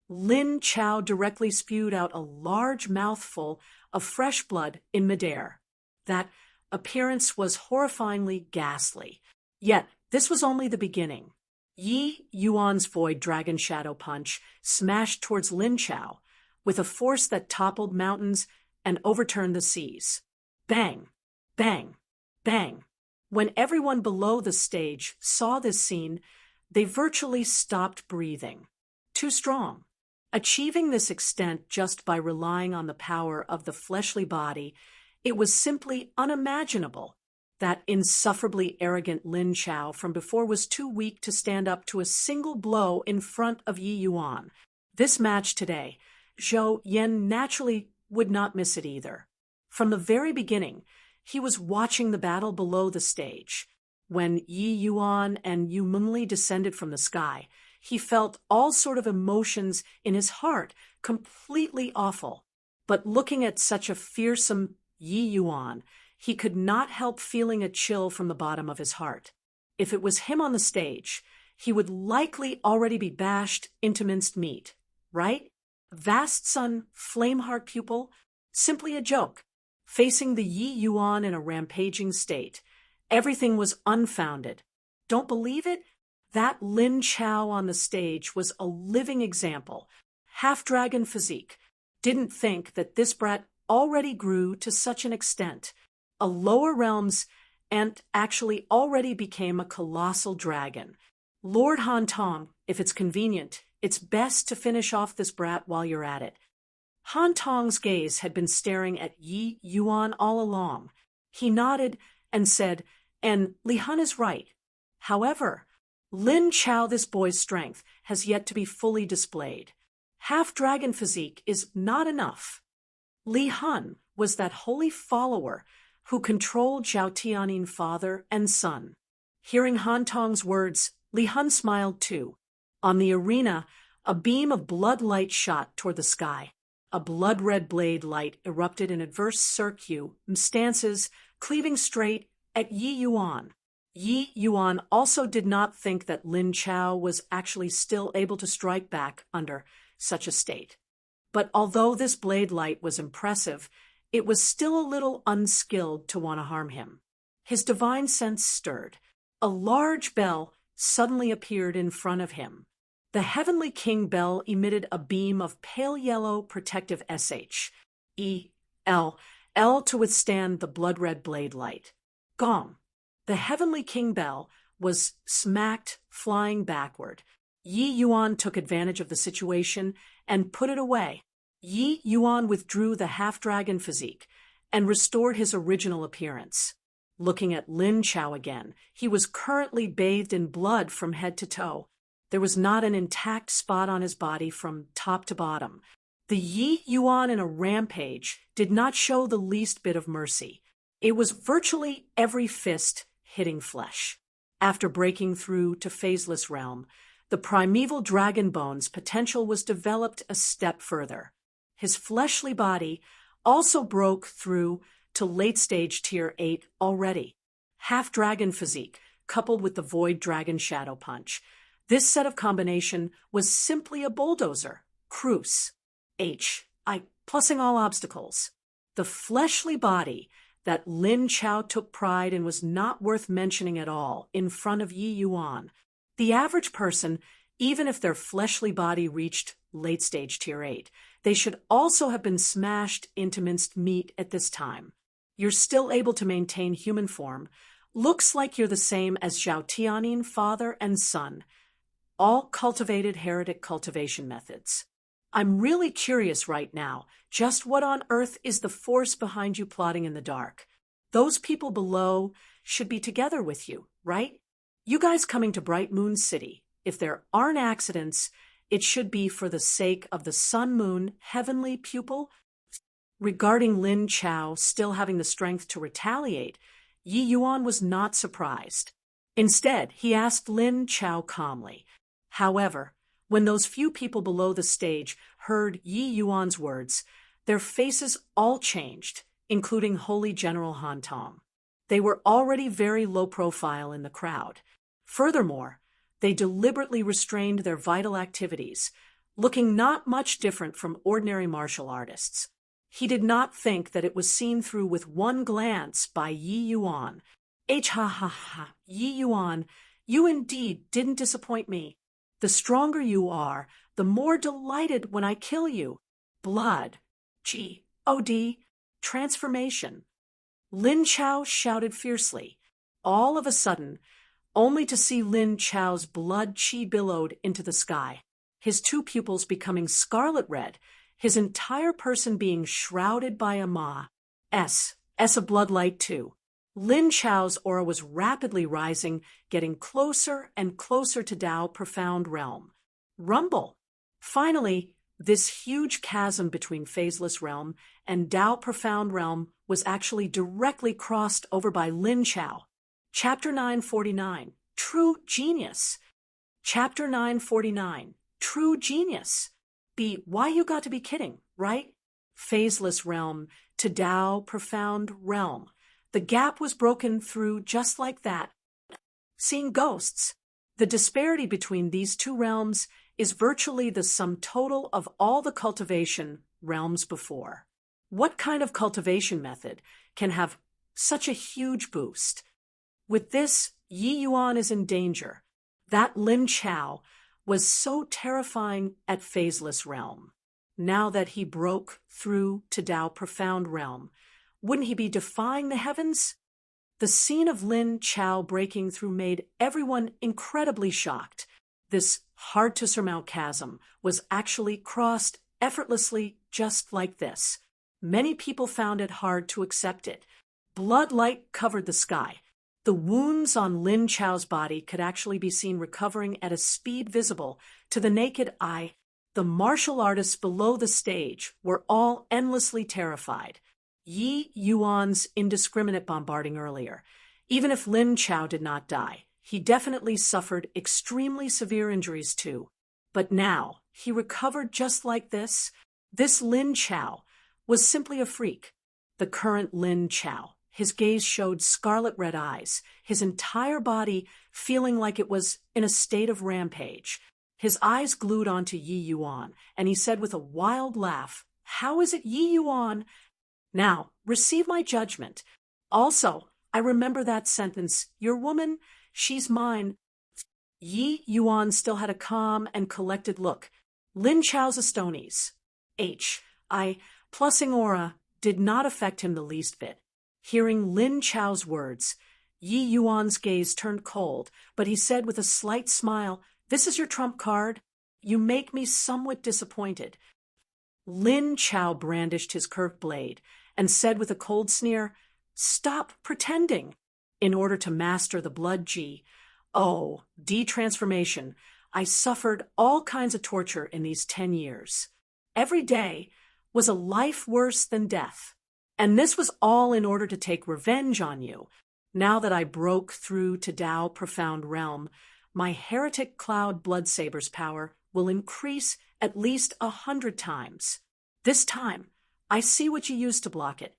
Lin Chao directly spewed out a large mouthful of fresh blood in midair. That appearance was horrifyingly ghastly. Yet, this was only the beginning. Yi Yuan's void dragon shadow punch smashed towards Lin Chao, with a force that toppled mountains and overturned the seas. Bang! Bang! Bang! When everyone below the stage saw this scene, they virtually stopped breathing. Too strong. Achieving this extent just by relying on the power of the fleshly body, it was simply unimaginable. That insufferably arrogant Lin Chao from before was too weak to stand up to a single blow in front of Yi Yuan. This match today, Zhou Yan naturally would not miss it either. From the very beginning, he was watching the battle below the stage. When Yi Yuan and Yu Mengli descended from the sky, he felt all sort of emotions in his heart, completely awful. But looking at such a fearsome Yi Yuan, he could not help feeling a chill from the bottom of his heart. If it was him on the stage, he would likely already be bashed into minced meat, right? Vast Sun, Flameheart pupil, simply a joke, facing the Yi Yuan in a rampaging state. Everything was unfounded. Don't believe it? That Lin Chao on the stage was a living example. Half-dragon physique. Didn't think that this brat already grew to such an extent. A lower realms and actually already became a colossal dragon. Lord Han Tong, if it's convenient, it's best to finish off this brat while you're at it. Han Tong's gaze had been staring at Yi Yuan all along. He nodded and said, "And Li Han is right. However, Lin Chao, this boy's strength, has yet to be fully displayed. Half-dragon physique is not enough." Li Han was that holy follower who controlled Zhao Tianyin father and son. Hearing Han Tong's words, Li Han smiled too. On the arena, a beam of blood light shot toward the sky. A blood-red blade light erupted in adverse stances, cleaving straight at Yi Yuan. Yi Yuan also did not think that Lin Chao was actually still able to strike back under such a state. But although this blade light was impressive, it was still a little unskilled to want to harm him. His divine sense stirred. A large bell suddenly appeared in front of him. The Heavenly King bell emitted a beam of pale yellow protective L to withstand the blood-red blade light. Gong! The Heavenly King bell was smacked, flying backward. Yi Yuan took advantage of the situation and put it away. Yi Yuan withdrew the half-dragon physique and restored his original appearance. Looking at Lin Chao again, he was currently bathed in blood from head to toe. There was not an intact spot on his body from top to bottom. The Yi Yuan in a rampage did not show the least bit of mercy. It was virtually every fist hitting flesh. After breaking through to phaseless realm, the primeval dragon bone's potential was developed a step further. His fleshly body also broke through to late-stage Tier 8 already. Half-dragon physique, coupled with the Void Dragon Shadow Punch. This set of combination was simply a bulldozer. Cruce. Plussing all obstacles. The fleshly body that Lin Chao took pride in was not worth mentioning at all in front of Yi Yuan. The average person, even if their fleshly body reached late-stage Tier 8, they should also have been smashed into minced meat at this time. You're still able to maintain human form. Looks like you're the same as Zhao Tianyin, father and son. All cultivated heretic cultivation methods. I'm really curious right now, just what on earth is the force behind you plotting in the dark? Those people below should be together with you, right? You guys coming to Bright Moon City, if there aren't accidents, it should be for the sake of the Sun-Moon heavenly pupil. Regarding Lin Chao still having the strength to retaliate, Yi Yuan was not surprised. Instead, he asked Lin Chao calmly. However, when those few people below the stage heard Yi Yuan's words, their faces all changed, including Holy General Han Tong. They were already very low profile in the crowd. Furthermore, they deliberately restrained their vital activities, looking not much different from ordinary martial artists. He did not think that it was seen through with one glance by Yi Yuan. Yi Yuan, you indeed didn't disappoint me. The stronger you are, the more delighted when I kill you. blood, G-O-D, transformation. Lin Chao shouted fiercely. All of a sudden, only to see Lin Chao's blood chi billowed into the sky, his two pupils becoming scarlet red, his entire person being shrouded by a S of bloodlight too. Lin Chao's aura was rapidly rising, getting closer and closer to Tao Profound Realm. Rumble! Finally, this huge chasm between Phaseless Realm and Tao Profound Realm was actually directly crossed over by Lin Chao. Chapter 949, True Genius. Chapter 949, True Genius. Why you got to be kidding, right? Phaseless Realm to Tao Profound Realm. The gap was broken through just like that. Seeing ghosts. The disparity between these two realms is virtually the sum total of all the cultivation realms before. What kind of cultivation method can have such a huge boost? With this, Yi Yuan is in danger. That Lin Chao was so terrifying at Phaseless Realm. Now that he broke through to Tao Profound Realm, wouldn't he be defying the heavens? The scene of Lin Chao breaking through made everyone incredibly shocked. This hard-to-surmount chasm was actually crossed effortlessly just like this. Many people found it hard to accept it. Blood light covered the sky. The wounds on Lin Chao's body could actually be seen recovering at a speed visible to the naked eye. The martial artists below the stage were all endlessly terrified. Yi Yuan's indiscriminate bombarding earlier. Even if Lin Chao did not die, he definitely suffered extremely severe injuries too. But now, he recovered just like this. This Lin Chao was simply a freak. The current Lin Chao. His gaze showed scarlet red eyes, his entire body feeling like it was in a state of rampage. His eyes glued onto Yi Yuan, and he said with a wild laugh, "How is it, Yi Yuan? Now, receive my judgment. Also, I remember that sentence, your woman, she's mine." Yi Yuan still had a calm and collected look. Lin Chao's Astonies, plussing aura, did not affect him the least bit. Hearing Lin Chao's words, Yi Yuan's gaze turned cold, but he said with a slight smile, "This is your trump card. You make me somewhat disappointed." Lin Chao brandished his curved blade and said with a cold sneer, "Stop pretending." In order to master the blood de-transformation, I suffered all kinds of torture in these 10 years. Every day was a life worse than death. And this was all in order to take revenge on you. Now that I broke through to Tao Profound Realm, my heretic cloud bloodsaber's power will increase at least 100 times. This time, I see what you used to block it.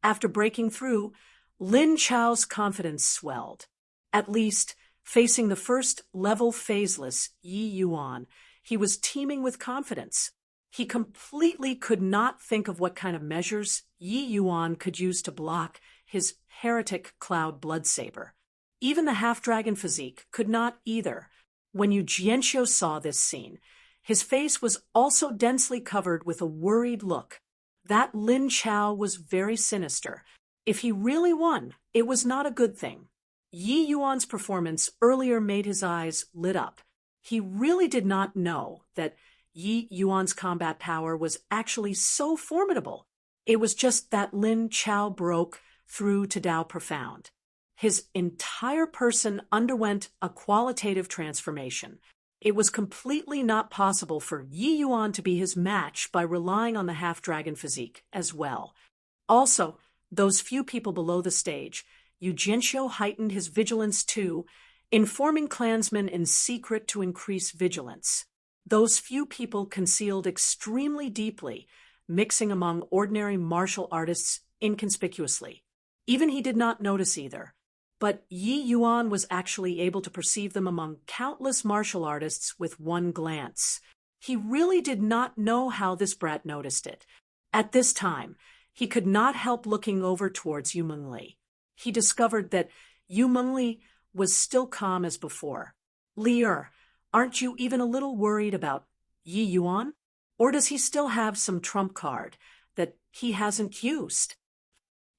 After breaking through, Lin Chao's confidence swelled. At least, facing the first level phaseless Yi Yuan, he was teeming with confidence. He completely could not think of what kind of measures Yi Yuan could use to block his heretic cloud bloodsaber. Even the half-dragon physique could not either. When Yu Jianxiu saw this scene, his face was also densely covered with a worried look. That Lin Chao was very sinister. If he really won, it was not a good thing. Yi Yuan's performance earlier made his eyes lit up. He really did not know that Yi Yuan's combat power was actually so formidable. It was just that Lin Chao broke through to Tao Profound. His entire person underwent a qualitative transformation. It was completely not possible for Yi Yuan to be his match by relying on the half-dragon physique as well. Also, those few people below the stage, Yu Jianxiu heightened his vigilance too, informing clansmen in secret to increase vigilance. Those few people concealed extremely deeply, mixing among ordinary martial artists inconspicuously. Even he did not notice either. But Yi Yuan was actually able to perceive them among countless martial artists with one glance. He really did not know how this brat noticed it. At this time, he could not help looking over towards Yu Mengli. He discovered that Yu Mengli was still calm as before. "Li Er, aren't you even a little worried about Yi Yuan?" Or does he still have some trump card that he hasn't used?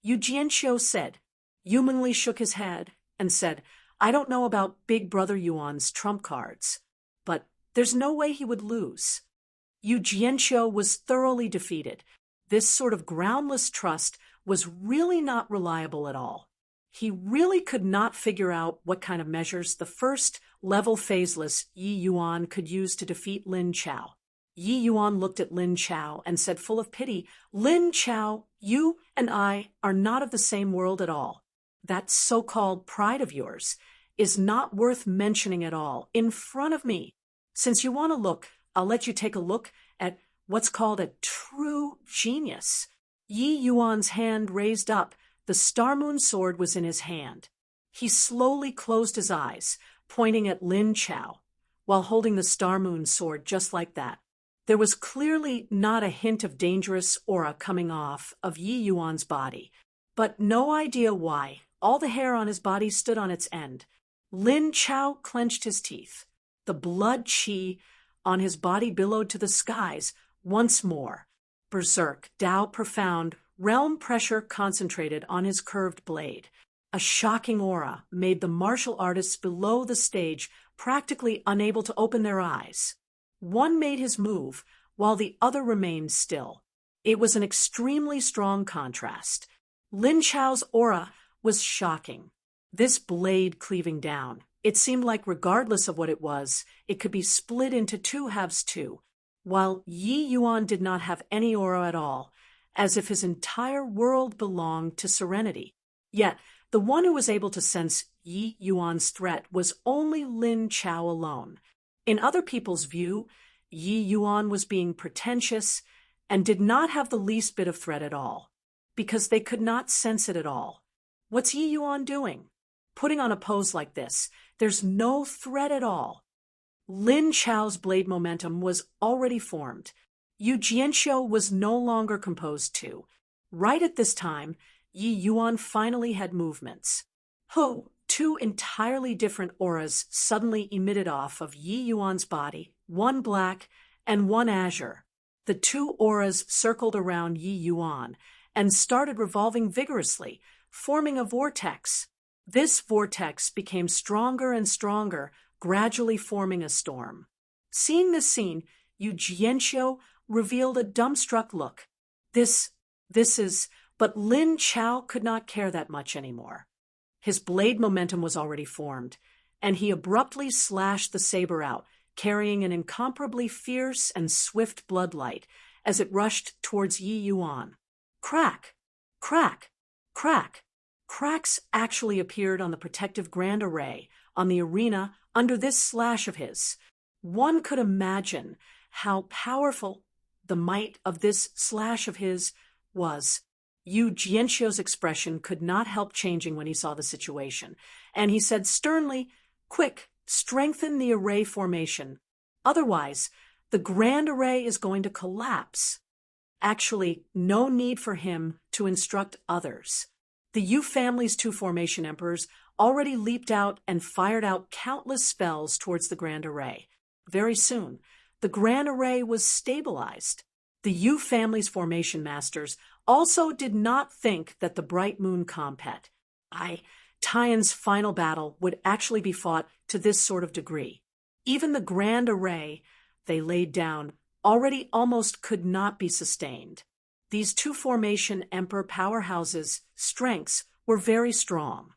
Yu Jianxiu said, humanly shook his head, and said, I don't know about Big Brother Yuan's trump cards, but there's no way he would lose. Yu Jianxiu was thoroughly defeated. This sort of groundless trust was really not reliable at all. He really could not figure out what kind of measures the first-level phaseless Yi Yuan could use to defeat Lin Chao. Yi Yuan looked at Lin Chao and said full of pity, Lin Chao, you and I are not of the same world at all. That so-called pride of yours is not worth mentioning at all in front of me. Since you want to look, I'll let you take a look at what's called a true genius. Yi Yuan's hand raised up. The Star Moon sword was in his hand. He slowly closed his eyes, pointing at Lin Chao, while holding the Star Moon sword just like that. There was clearly not a hint of dangerous aura coming off of Yi Yuan's body, but no idea why. All the hair on his body stood on its end. Lin Chao clenched his teeth. The blood qi on his body billowed to the skies once more. Berserk, Tao profound, realm pressure concentrated on his curved blade. A shocking aura made the martial artists below the stage practically unable to open their eyes. One made his move, while the other remained still. It was an extremely strong contrast. Lin Chao's aura was shocking. This blade cleaving down, it seemed like regardless of what it was, it could be split into two halves too, while Yi Yuan did not have any aura at all, as if his entire world belonged to serenity. Yet, the one who was able to sense Yi Yuan's threat was only Lin Chao alone. In other people's view, Yi Yuan was being pretentious and did not have the least bit of threat at all, because they could not sense it at all. What's Yi Yuan doing? Putting on a pose like this, there's no threat at all. Lin Chao's blade momentum was already formed. Yu Jianxiu was no longer composed too. Right at this time, Yi Yuan finally had movements. Two entirely different auras suddenly emitted off of Yi Yuan's body, one black and one azure. The two auras circled around Yi Yuan and started revolving vigorously, forming a vortex. This vortex became stronger and stronger, gradually forming a storm. Seeing this scene, Yu Jianxiu revealed a dumbstruck look. This is... But Lin Chao could not care that much anymore. His blade momentum was already formed, and he abruptly slashed the saber out, carrying an incomparably fierce and swift bloodlight as it rushed towards Yi Yuan. Crack! Crack! Crack! Cracks actually appeared on the protective grand array on the arena under this slash of his. One could imagine how powerful the might of this slash of his was. Yu Jianxiu's expression could not help changing when he saw the situation, and he said sternly, Quick, strengthen the array formation. Otherwise, the grand array is going to collapse. Actually, no need for him to instruct others. The Yu family's two formation emperors already leaped out and fired out countless spells towards the grand array. Very soon, the grand array was stabilized. The Yu family's formation masters also did not think that the Bright Moon Compet, Tian's final battle, would actually be fought to this sort of degree. Even the grand array they laid down already almost could not be sustained. These two formation emperor powerhouses' strengths were very strong.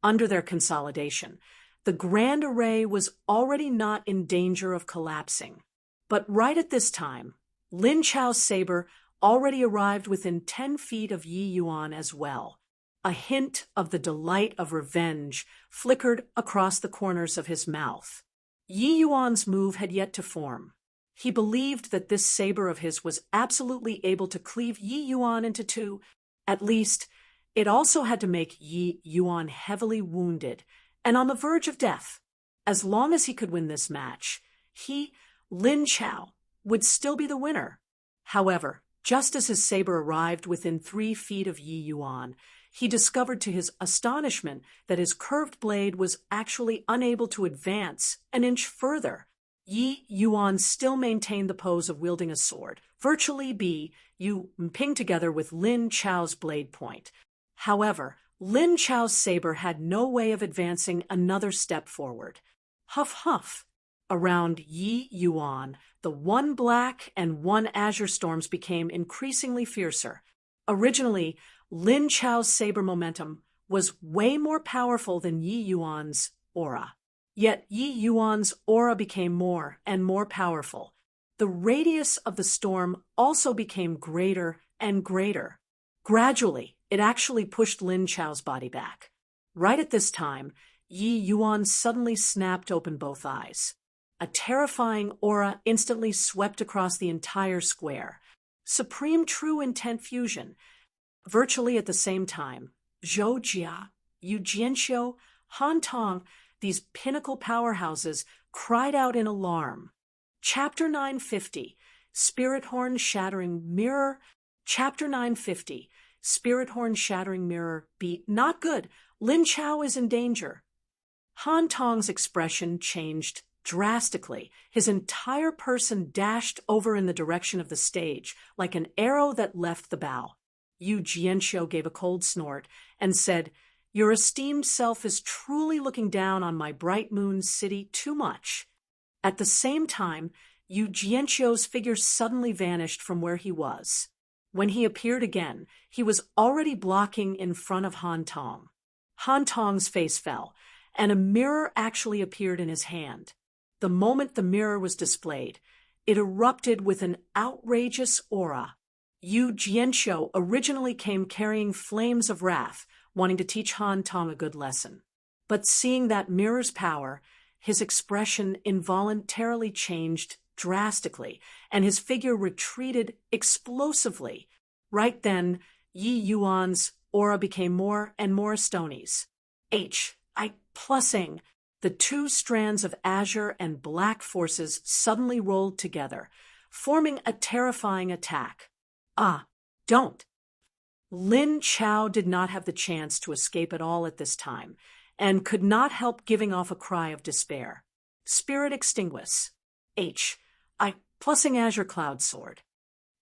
Under their consolidation, the grand array was already not in danger of collapsing. But right at this time, Lin Chao's saber already arrived within 10 feet of Yi Yuan as well. A hint of the delight of revenge flickered across the corners of his mouth. Yi Yuan's move had yet to form. He believed that this saber of his was absolutely able to cleave Yi Yuan into two. At least, it also had to make Yi Yuan heavily wounded and on the verge of death. As long as he could win this match, he, Lin Chao, would still be the winner. However, just as his saber arrived within 3 feet of Yi Yuan, he discovered to his astonishment that his curved blade was actually unable to advance an inch further. Yi Yuan still maintained the pose of wielding a sword, virtually Yu Ping together with Lin Chao's blade point. However, Lin Chao's saber had no way of advancing another step forward. Huff huff. Around Yi Yuan, the one black and one azure storms became increasingly fiercer. Originally, Lin Chao's saber momentum was way more powerful than Yi Yuan's aura. Yet Yi Yuan's aura became more and more powerful. The radius of the storm also became greater and greater. Gradually, it actually pushed Lin Chao's body back. Right at this time, Yi Yuan suddenly snapped open both eyes. A terrifying aura instantly swept across the entire square. Supreme True Intent Fusion. Virtually at the same time, Zhou Jia, Yu Jianxiu, Han Tong, these pinnacle powerhouses, cried out in alarm. Chapter 950, Spirit Horn Shattering Mirror. Chapter 950, Spirit Horn Shattering Mirror. Not good. Lin Chao is in danger. Han Tong's expression changed drastically. His entire person dashed over in the direction of the stage, like an arrow that left the bow. Yu Jianxiu gave a cold snort and said, "Your esteemed self is truly looking down on my bright moon city too much." At the same time, Yu Jianxiu's figure suddenly vanished from where he was. When he appeared again, he was already blocking in front of Han Tong. Han Tong's face fell, and a mirror actually appeared in his hand. The moment the mirror was displayed, it erupted with an outrageous aura. Yu Jianxiu originally came carrying flames of wrath, wanting to teach Han Tong a good lesson. But seeing that mirror's power, his expression involuntarily changed drastically, and his figure retreated explosively. Right then, Yi Yuan's aura became more and more stonies. Plussing. The two strands of azure and black forces suddenly rolled together, forming a terrifying attack. Don't. Lin Chao did not have the chance to escape at all at this time, and could not help giving off a cry of despair. Spirit extinguish. Plussing azure cloud sword.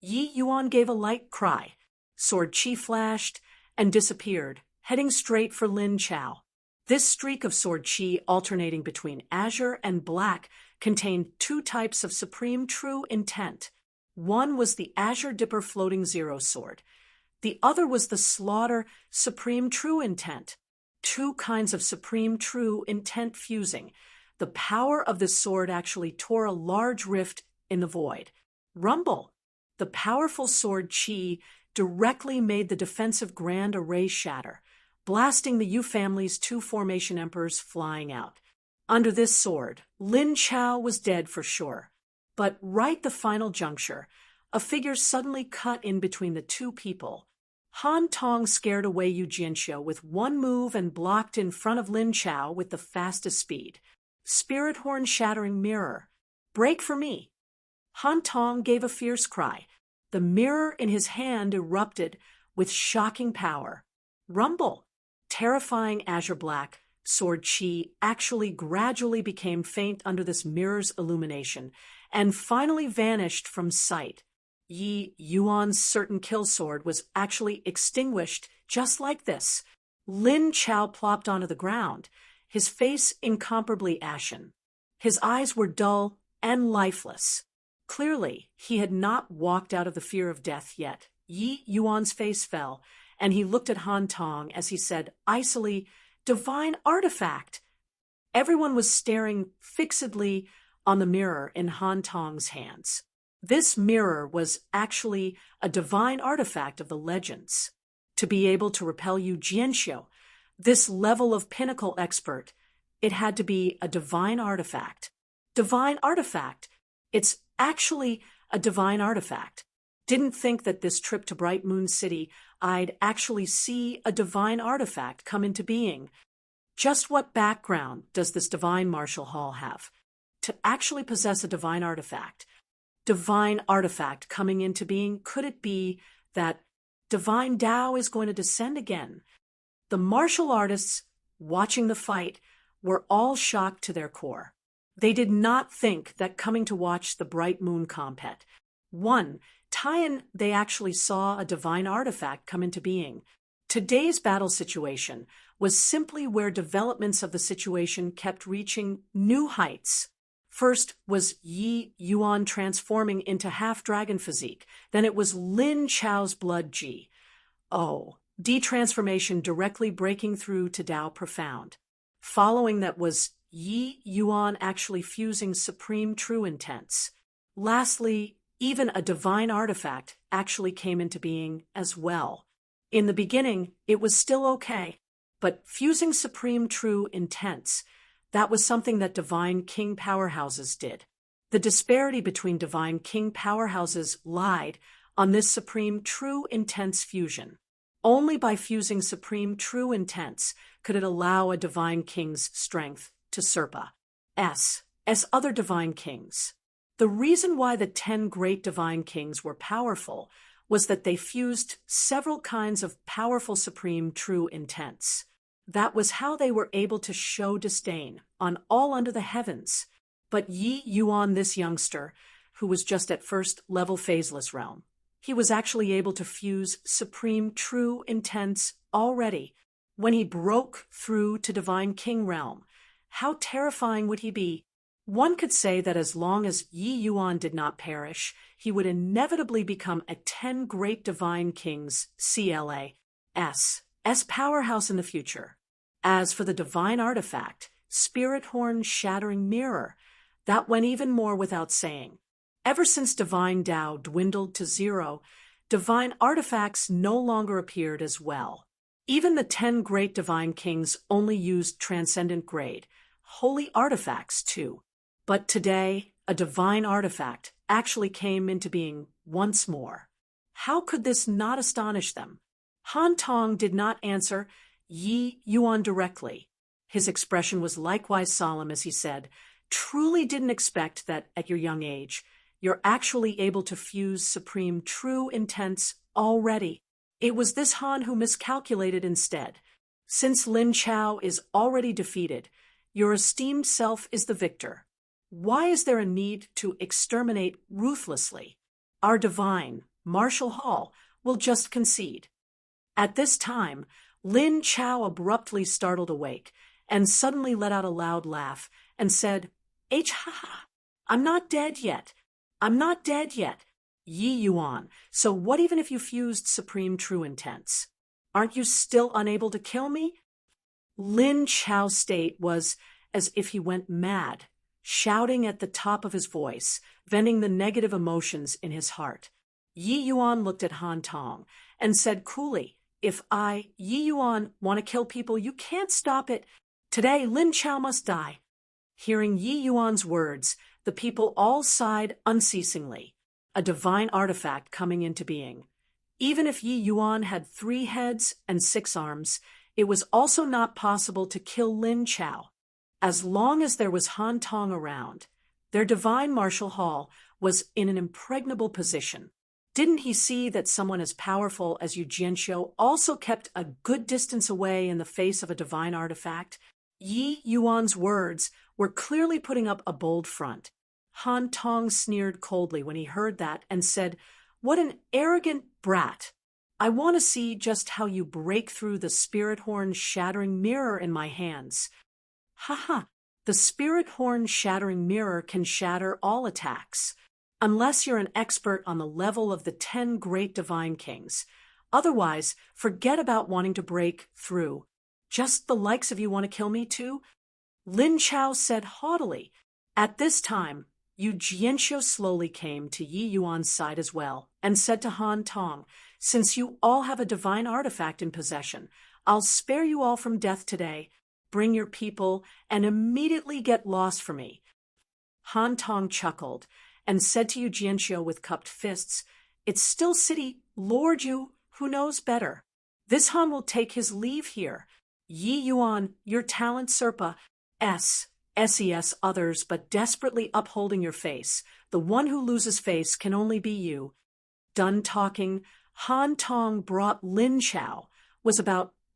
Yi Yuan gave a light cry. Sword chi flashed and disappeared, heading straight for Lin Chao. This streak of sword chi alternating between azure and black contained two types of supreme true intent. One was the Azure Dipper Floating Zero sword. The other was the Slaughter Supreme True Intent. Two kinds of supreme true intent fusing. The power of this sword actually tore a large rift in the void. Rumble. The powerful sword chi directly made the defensive grand array shatter, blasting the Yu family's two formation emperors flying out. Under this sword, Lin Chao was dead for sure. But right the final juncture, a figure suddenly cut in between the two people. Han Tong scared away Yu Jianxiu with one move and blocked in front of Lin Chao with the fastest speed. Spirit Horn Shattering Mirror. Break for me. Han Tong gave a fierce cry. The mirror in his hand erupted with shocking power. Rumble. Terrifying azure black sword chi actually gradually became faint under this mirror's illumination, and finally vanished from sight. Yi Yuan's certain kill sword was actually extinguished just like this. Lin Chao plopped onto the ground, his face incomparably ashen. His eyes were dull and lifeless. Clearly, he had not walked out of the fear of death yet. Yi Yuan's face fell, and he looked at Han Tong as he said icily, "Divine artifact!" Everyone was staring fixedly on the mirror in Han Tong's hands. This mirror was actually a divine artifact of the legends. To be able to repel Yu Jianxiu, this level of pinnacle expert, it had to be a divine artifact. Divine artifact! It's actually a divine artifact. Didn't think that this trip to Bright Moon City I'd actually see a divine artifact come into being. Just what background does this divine martial hall have to actually possess a divine artifact? Divine artifact coming into being, could it be that divine Tao is going to descend again? The martial artists watching the fight were all shocked to their core. They did not think that coming to watch the bright moon compet. One, Tyan, they actually saw a divine artifact come into being. Today's battle situation was simply where developments of the situation kept reaching new heights. First was Yi Yuan transforming into half-dragon physique. Then it was Lin Chao's blood Ji. Oh, de-transformation directly breaking through to Tao Profound. Following that was Yi Yuan actually fusing Supreme True Intense. Lastly, even a divine artifact actually came into being as well. In the beginning, it was still okay, but fusing Supreme True Intense, that was something that Divine King powerhouses did. The disparity between Divine King powerhouses lied on this Supreme True Intense fusion. Only by fusing Supreme True Intense could it allow a Divine King's strength to surpass as other Divine Kings. The reason why the 10 great Divine Kings were powerful was that they fused several kinds of powerful Supreme True Intense. That was how they were able to show disdain on all under the heavens. But Yi Yuan, this youngster, who was just at first level phaseless realm, he was actually able to fuse Supreme True Intense already. When he broke through to Divine King realm, how terrifying would he be? One could say that as long as Yi Yuan did not perish, he would inevitably become a 10 great Divine Kings CLAS powerhouse in the future. As for the divine artifact, Spirit Horn Shattering Mirror, that went even more without saying. Ever since Divine Tao dwindled to zero, divine artifacts no longer appeared as well. Even the 10 great Divine Kings only used transcendent grade, holy artifacts too. But today, a divine artifact actually came into being once more. How could this not astonish them? Han Tong did not answer Yi Yuan directly. His expression was likewise solemn as he said, "Truly didn't expect that at your young age, you're actually able to fuse Supreme True Intense already." It was this Han who miscalculated instead. Since Lin Chao is already defeated, your esteemed self is the victor. Why is there a need to exterminate ruthlessly? Our divine, Martial Hall, will just concede. At this time, Lin Chao abruptly startled awake and suddenly let out a loud laugh and said, "Ha! I'm not dead yet. I'm not dead yet. Yi Yuan, so what even if you fused Supreme True Intense? Aren't you still unable to kill me?" Lin Chao's state was as if he went mad, shouting at the top of his voice, venting the negative emotions in his heart. Yi Yuan looked at Han Tong and said coolly, "If I, Yi Yuan, want to kill people, you can't stop it. Today, Lin Chao must die." Hearing Yi Yuan's words, the people all sighed unceasingly, a divine artifact coming into being. Even if Yi Yuan had 3 heads and 6 arms, it was also not possible to kill Lin Chao. As long as there was Han Tong around, their divine martial hall was in an impregnable position. Didn't he see that someone as powerful as Yu Jianxiu also kept a good distance away in the face of a divine artifact? Yi Yuan's words were clearly putting up a bold front. Han Tong sneered coldly when he heard that and said, "What an arrogant brat! I want to see just how you break through the Spirit Horn Shattering Mirror in my hands." "Ha! The Spirit Horn Shattering Mirror can shatter all attacks. Unless you're an expert on the level of the 10 great Divine Kings. Otherwise, forget about wanting to break through. Just the likes of you want to kill me too?" Lin Chao said haughtily. At this time, Yu Jianxiu slowly came to Yi Yuan's side as well and said to Han Tong, "Since you all have a divine artifact in possession, I'll spare you all from death today. Bring your people and immediately get lost for me." Han Tong chuckled and said to Yu Jianxiu with cupped fists, "It's still City Lord Yu who knows better. This Han will take his leave here. Yi Yuan, your talent Serpa, SES others but desperately upholding your face. The one who loses face can only be you." Done talking, Han Tong brought Lin Chao, was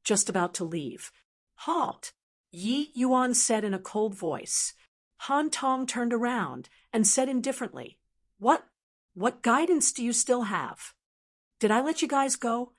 just about to leave. "Halt!" Yi Yuan said in a cold voice. Han Tong turned around and said indifferently, What guidance do you still have? Did I let you guys go?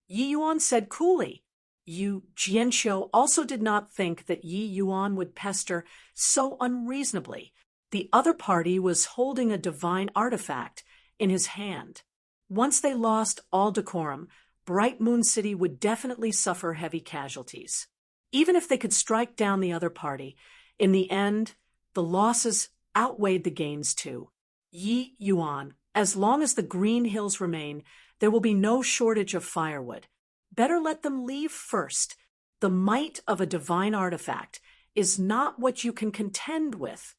Yi Yuan said coolly. Yu Jianxiu also did not think that Yi Yuan would pester so unreasonably. The other party was holding a divine artifact in his hand. Once they lost all decorum, Bright Moon City would definitely suffer heavy casualties. Even if they could strike down the other party, in the end, the losses outweighed the gains too. Yi Yuan, as long as the Green Hills remain, there will be no shortage of firewood. Better let them leave first. The might of a divine artifact is not what you can contend with.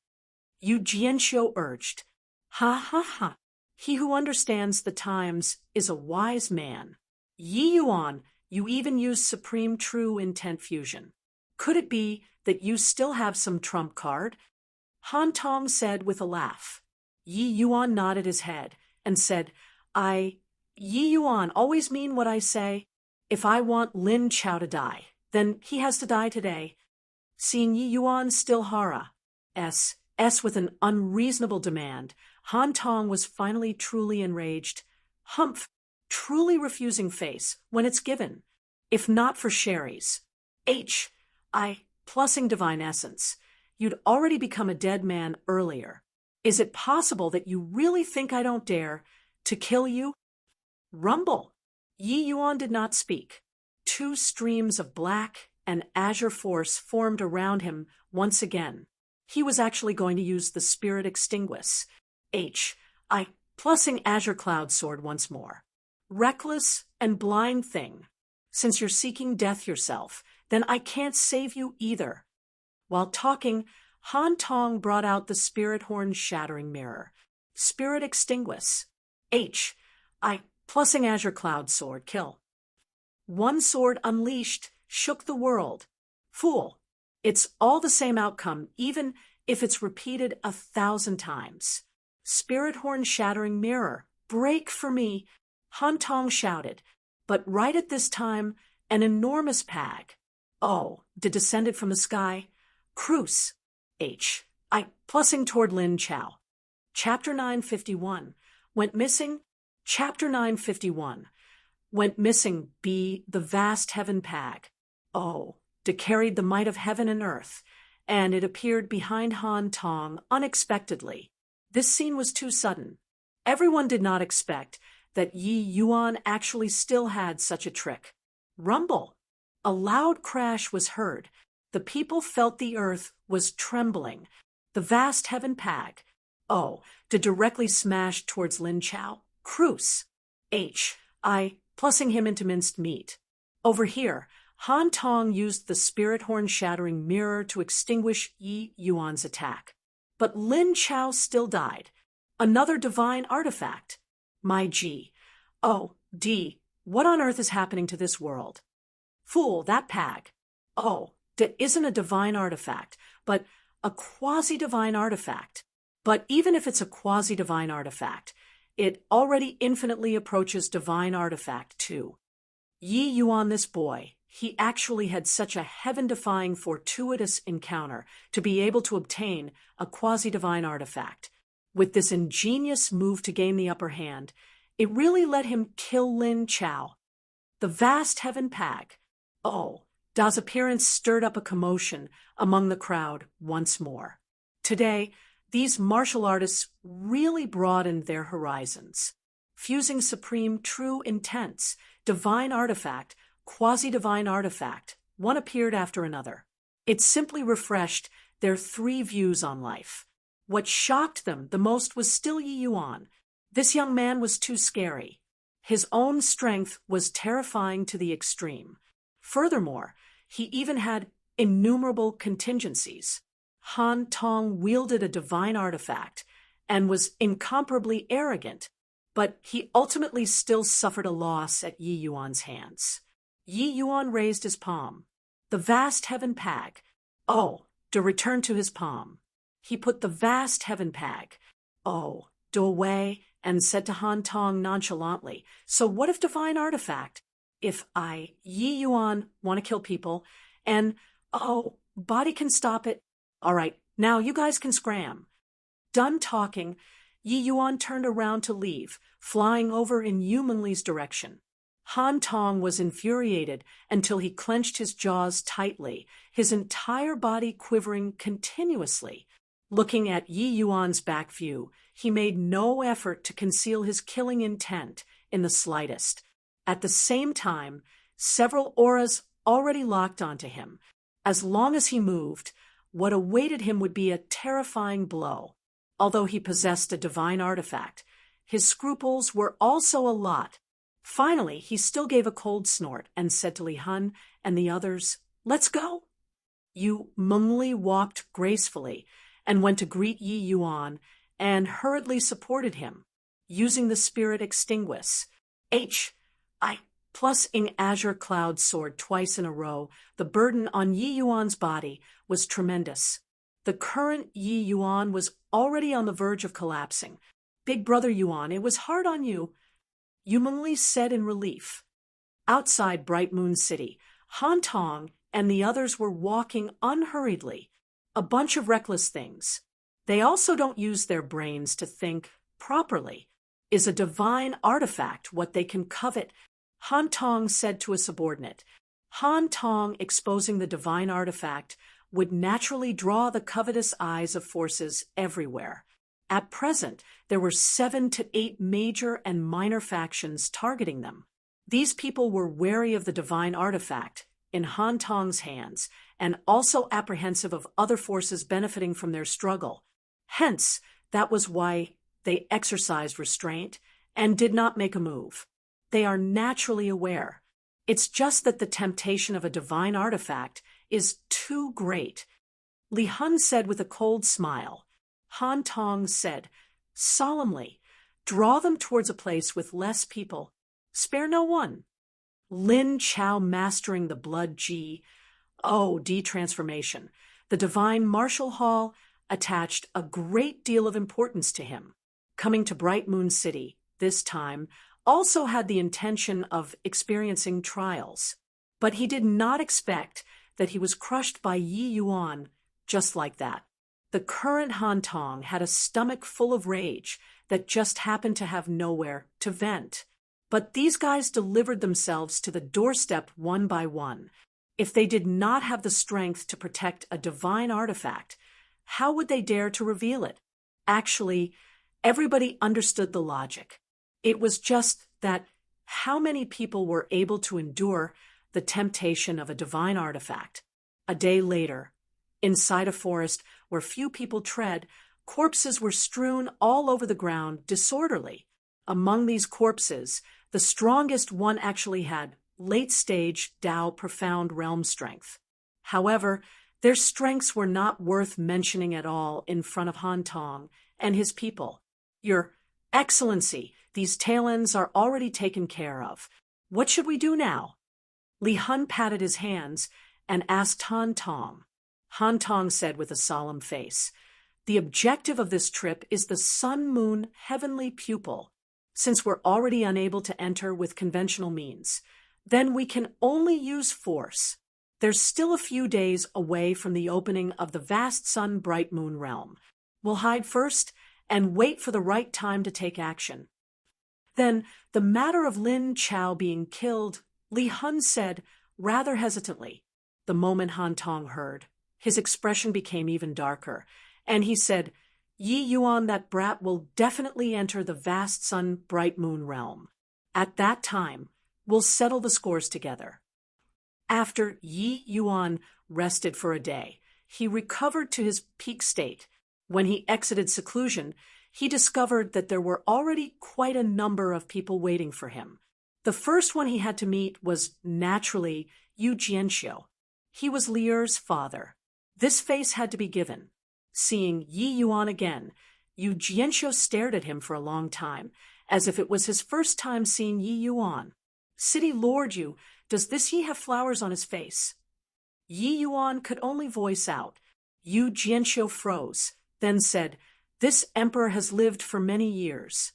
Yu Jianxiu urged. Ha ha ha. He who understands the times is a wise man. Yi Yuan, you even use supreme true intent fusion. Could it be that you still have some trump card? Han Tong said with a laugh. Yi Yuan nodded his head and said, Yi Yuan always mean what I say. If I want Lin Chao to die, then he has to die today. Seeing Yi Yuan still hara s with an unreasonable demand, Han Tong was finally truly enraged. Humph, truly refusing face when it's given. If not for Sherry's. Plussing divine essence. You'd already become a dead man earlier. Is it possible that you really think I don't dare to kill you? Rumble. Yi Yuan did not speak. Two streams of black and azure force formed around him once again. He was actually going to use the spirit extinguish. Plussing azure cloud sword once more. Reckless and blind thing. Since you're seeking death yourself, then I can't save you either. While talking, Han Tong brought out the spirit horn shattering mirror. Spirit extinguish. Plussing azure cloud sword kill. One sword unleashed shook the world. Fool. It's all the same outcome, even if it's repeated 1,000 times. Spirit horn shattering mirror. Break for me. Han Tong shouted. But right at this time, an enormous pag. Descended from the sky. Cruce. Plussing toward Lin Chao. Chapter 951. Went missing. Chapter 951. Went missing be the vast heaven pag. Carried the might of heaven and earth, and it appeared behind Han Tong unexpectedly. This scene was too sudden. Everyone did not expect that Yi Yuan actually still had such a trick. Rumble. A loud crash was heard. The people felt the earth was trembling. The vast heaven pag. Did directly smash towards Lin Chao. Cruce. Plussing him into minced meat. Over here, Han Tong used the spirit horn shattering mirror to extinguish Yi Yuan's attack. But Lin Chao still died. Another divine artifact. My G. What on earth is happening to this world? Fool, that pag. That isn't a divine artifact, but a quasi-divine artifact. But even if it's a quasi-divine artifact, it already infinitely approaches divine artifact too. Yi Yuan, this boy, he actually had such a heaven-defying fortuitous encounter to be able to obtain a quasi-divine artifact. With this ingenious move to gain the upper hand, it really let him kill Lin Chao. The vast heaven pag. Da's appearance stirred up a commotion among the crowd once more. Today, these martial artists really broadened their horizons, fusing supreme true intents, divine artifact, quasi-divine artifact. One appeared after another. It simply refreshed their three views on life. What shocked them the most was still Yi Yuan. This young man was too scary. His own strength was terrifying to the extreme. Furthermore, he even had innumerable contingencies. Han Tong wielded a divine artifact and was incomparably arrogant, but he ultimately still suffered a loss at Yi Yuan's hands. Yi Yuan raised his palm. The vast heaven pag. To return to his palm. He put the vast heaven pag. Away and said to Han Tong nonchalantly, so what if divine artifact? If Yi Yuan, want to kill people, and, body can stop it. All right, Now you guys can scram." Done talking, Yi Yuan turned around to leave, flying over in Yu Mengli's direction. Han Tong was infuriated until he clenched his jaws tightly, his entire body quivering continuously. Looking at Yi Yuan's back view, he made no effort to conceal his killing intent in the slightest. At the same time, several auras already locked onto him. As long as he moved, what awaited him would be a terrifying blow. Although he possessed a divine artifact, his scruples were also a lot. Finally, he still gave a cold snort and said to Li Hun and the others, "Let's go." Yu Mengli walked gracefully and went to greet Yi Yuan and hurriedly supported him, using the spirit extinguish. I plus ing azure cloud soared twice in a row. The burden on Yi Yuan's body was tremendous. The current Yi Yuan was already on the verge of collapsing. "Big brother Yuan, it was hard on you," Yu Mengli said in relief. Outside Bright Moon City, Han Tong and the others were walking unhurriedly, a bunch of reckless things. They also don't use their brains to think properly. Is a divine artifact what they can covet? Han Tong said to a subordinate. Han Tong exposing the divine artifact would naturally draw the covetous eyes of forces everywhere. At present, there were 7 to 8 major and minor factions targeting them. These people were wary of the divine artifact in Han Tong's hands and also apprehensive of other forces benefiting from their struggle. Hence, that was why they exercised restraint and did not make a move. They are naturally aware. It's just that the temptation of a divine artifact is too great. Li Hun said with a cold smile. Han Tong said solemnly, "Draw them towards a place with less people. Spare no one." Lin Chao mastering the blood transformation. The divine martial hall attached a great deal of importance to him. Coming to Bright Moon City, this time, also had the intention of experiencing trials. But he did not expect that he was crushed by Yi Yuan just like that. The current Han Tong had a stomach full of rage that just happened to have nowhere to vent. But these guys delivered themselves to the doorstep one by one. If they did not have the strength to protect a divine artifact, how would they dare to reveal it? Actually, everybody understood the logic. It was just that how many people were able to endure the temptation of a divine artifact? A day later, inside a forest where few people tread, corpses were strewn all over the ground disorderly. Among these corpses, the strongest one actually had late-stage Dao profound realm strength. However, their strengths were not worth mentioning at all in front of Han Tong and his people. "Your Excellency, these tail-ends are already taken care of. What should we do now?" Li Hun patted his hands and asked Han Tong. Han Tong said with a solemn face, "The objective of this trip is the Sun-Moon heavenly pupil. Since we're already unable to enter with conventional means, then we can only use force. There's still a few days away from the opening of the vast Sun Bright Moon realm. We'll hide first and wait for the right time to take action." Then, the matter of Lin Chao being killed, Li Hun said rather hesitantly. The moment Han Tong heard, his expression became even darker, and he said, "Yi Yuan, that brat, will definitely enter the vast Sun Bright Moon realm. At that time, we'll settle the scores together." After Yi Yuan rested for a day, he recovered to his peak state. When he exited seclusion, he discovered that there were already quite a number of people waiting for him. The first one he had to meet was, naturally, Yu Jianxiu. He was Lier's father. This face had to be given. Seeing Yi Yuan again, Yu Jianxiu stared at him for a long time, as if it was his first time seeing Yi Yuan. "City Lord Yu, does this Yi have flowers on his face?" Yi Yuan could only voice out. Yu Jianxiu froze, then said, "This emperor has lived for many years.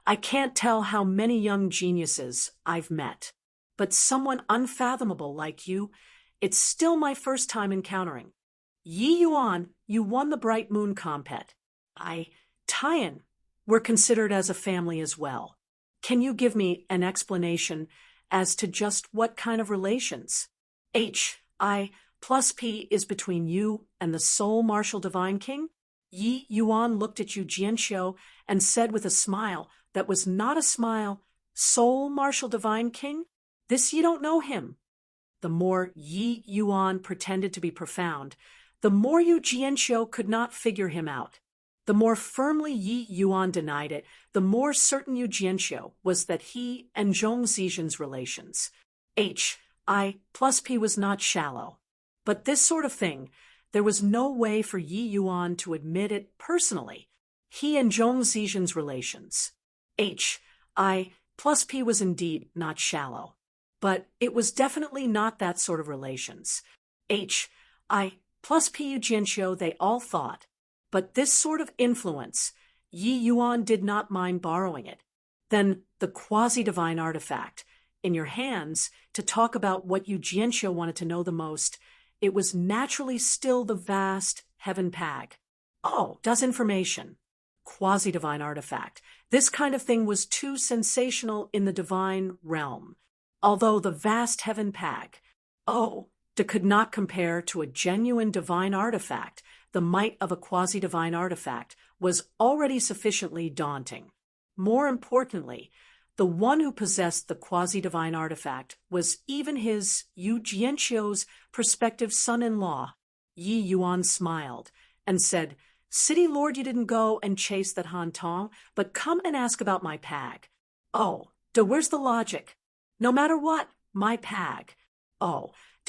I can't tell how many young geniuses I've met, but someone unfathomable like you, it's still my first time encountering." Yi Yuan, you won the Bright Moon compet. Tian, were considered as a family as well. Can you give me an explanation as to just what kind of relations? I plus P is between you and the sole martial divine king? Yi Yuan looked at Yu Jianxiu and said with a smile that was not a smile, sole martial divine king? This you don't know him. The more Yi Yuan pretended to be profound, the more Yu Jianxiu could not figure him out. The more firmly Yi Yuan denied it, the more certain Yu Jianxiu was that he and Zhong Zizhen's relations. I plus P was not shallow. But this sort of thing, there was no way for Yi Yuan to admit it personally. He and Zhong Zizhen's relations. I plus P was indeed not shallow. But it was definitely not that sort of relations. I plus P Yu Jianxiu, they all thought. But this sort of influence, Yi Yuan did not mind borrowing it. Then the quasi-divine artifact, in your hands, to talk about what Yu Jianxiu wanted to know the most, it was naturally still the vast heaven pag. Oh, does information. Quasi-divine artifact. This kind of thing was too sensational in the divine realm. Although the vast heaven pag, could not compare to a genuine divine artifact, the might of a quasi-divine artifact was already sufficiently daunting. More importantly, the one who possessed the quasi-divine artifact was even his, Yu Jianxiu's, prospective son-in-law. Yi Yuan smiled and said, City Lord, you didn't go and chase that Han Tong, but come and ask about my pag. Where's the logic? No matter what, my pag.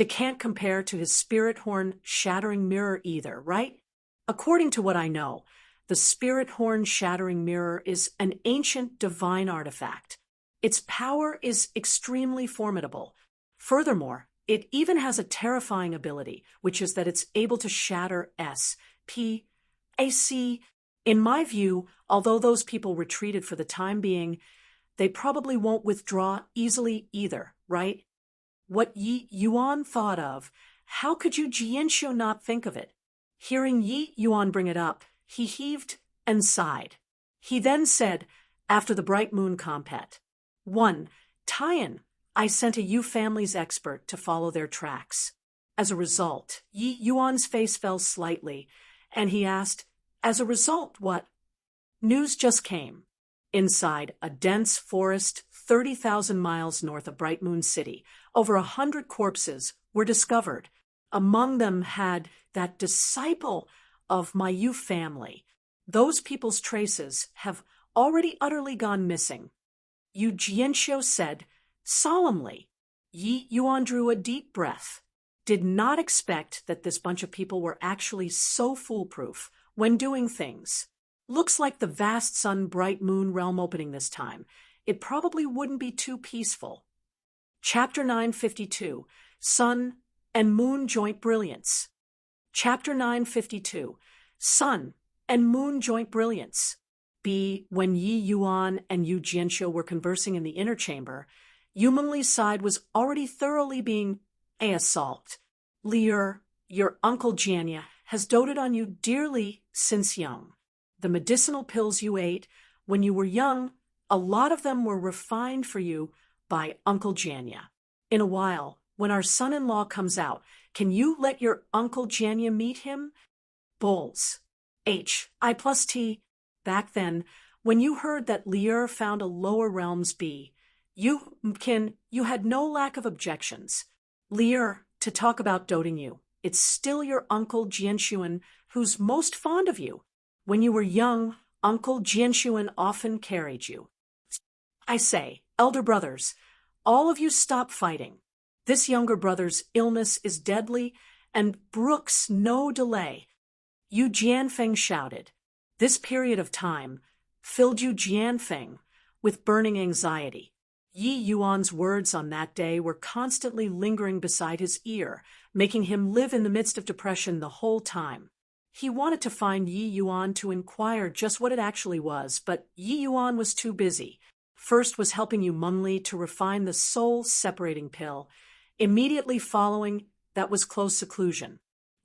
Can't compare to his spirit horn shattering mirror either, right? According to what I know, the spirit horn shattering mirror is an ancient divine artifact. Its power is extremely formidable. Furthermore, it even has a terrifying ability, which is that it's able to shatter SPAC. In my view, although those people retreated for the time being, they probably won't withdraw easily either, right? What Yi Yuan thought of, how could Yu Jianxiu not think of it? Hearing Yi Yuan bring it up, he heaved and sighed. He then said, after the Bright Moon compet, 1. Tian, I sent a Yu family's expert to follow their tracks. As a result, Yi Yuan's face fell slightly, and he asked, as a result, what? News just came. Inside a dense forest 30,000 miles north of Bright Moon City, over 100 corpses were discovered. Among them had that disciple of my Yu family. Those people's traces have already utterly gone missing. Yu Jianxiu said solemnly. Yi Yuan drew a deep breath. Did not expect that this bunch of people were actually so foolproof when doing things. Looks like the vast sun bright moon realm opening this time. It probably wouldn't be too peaceful. Chapter 952, Sun and Moon Joint Brilliance. Chapter 952, Sun and Moon Joint Brilliance. When Yi Yuan and Yu Jianxiu were conversing in the inner chamber, Yu Mengli's side was already thoroughly being assaulted. Lier, your uncle Jianya, has doted on you dearly since young. The medicinal pills you ate when you were young, a lot of them were refined for you by Uncle Jianya. In a while, when our son-in-law comes out, can you let your Uncle Jianya meet him? Bulls. I plus T. Back then, when you heard that Lier found a lower realms you had no lack of objections. Lier, to talk about doting you, it's still your Uncle Jianxuan who's most fond of you. When you were young, Uncle Jianxuan often carried you. I say, elder brothers, all of you stop fighting. This younger brother's illness is deadly and brooks no delay. Yu Jianfeng shouted. This period of time filled Yu Jianfeng with burning anxiety. Yi Yuan's words on that day were constantly lingering beside his ear, making him live in the midst of depression the whole time. He wanted to find Yi Yuan to inquire just what it actually was, but Yi Yuan was too busy. First was helping Yu Mengli to refine the soul-separating pill. Immediately following, that was close seclusion.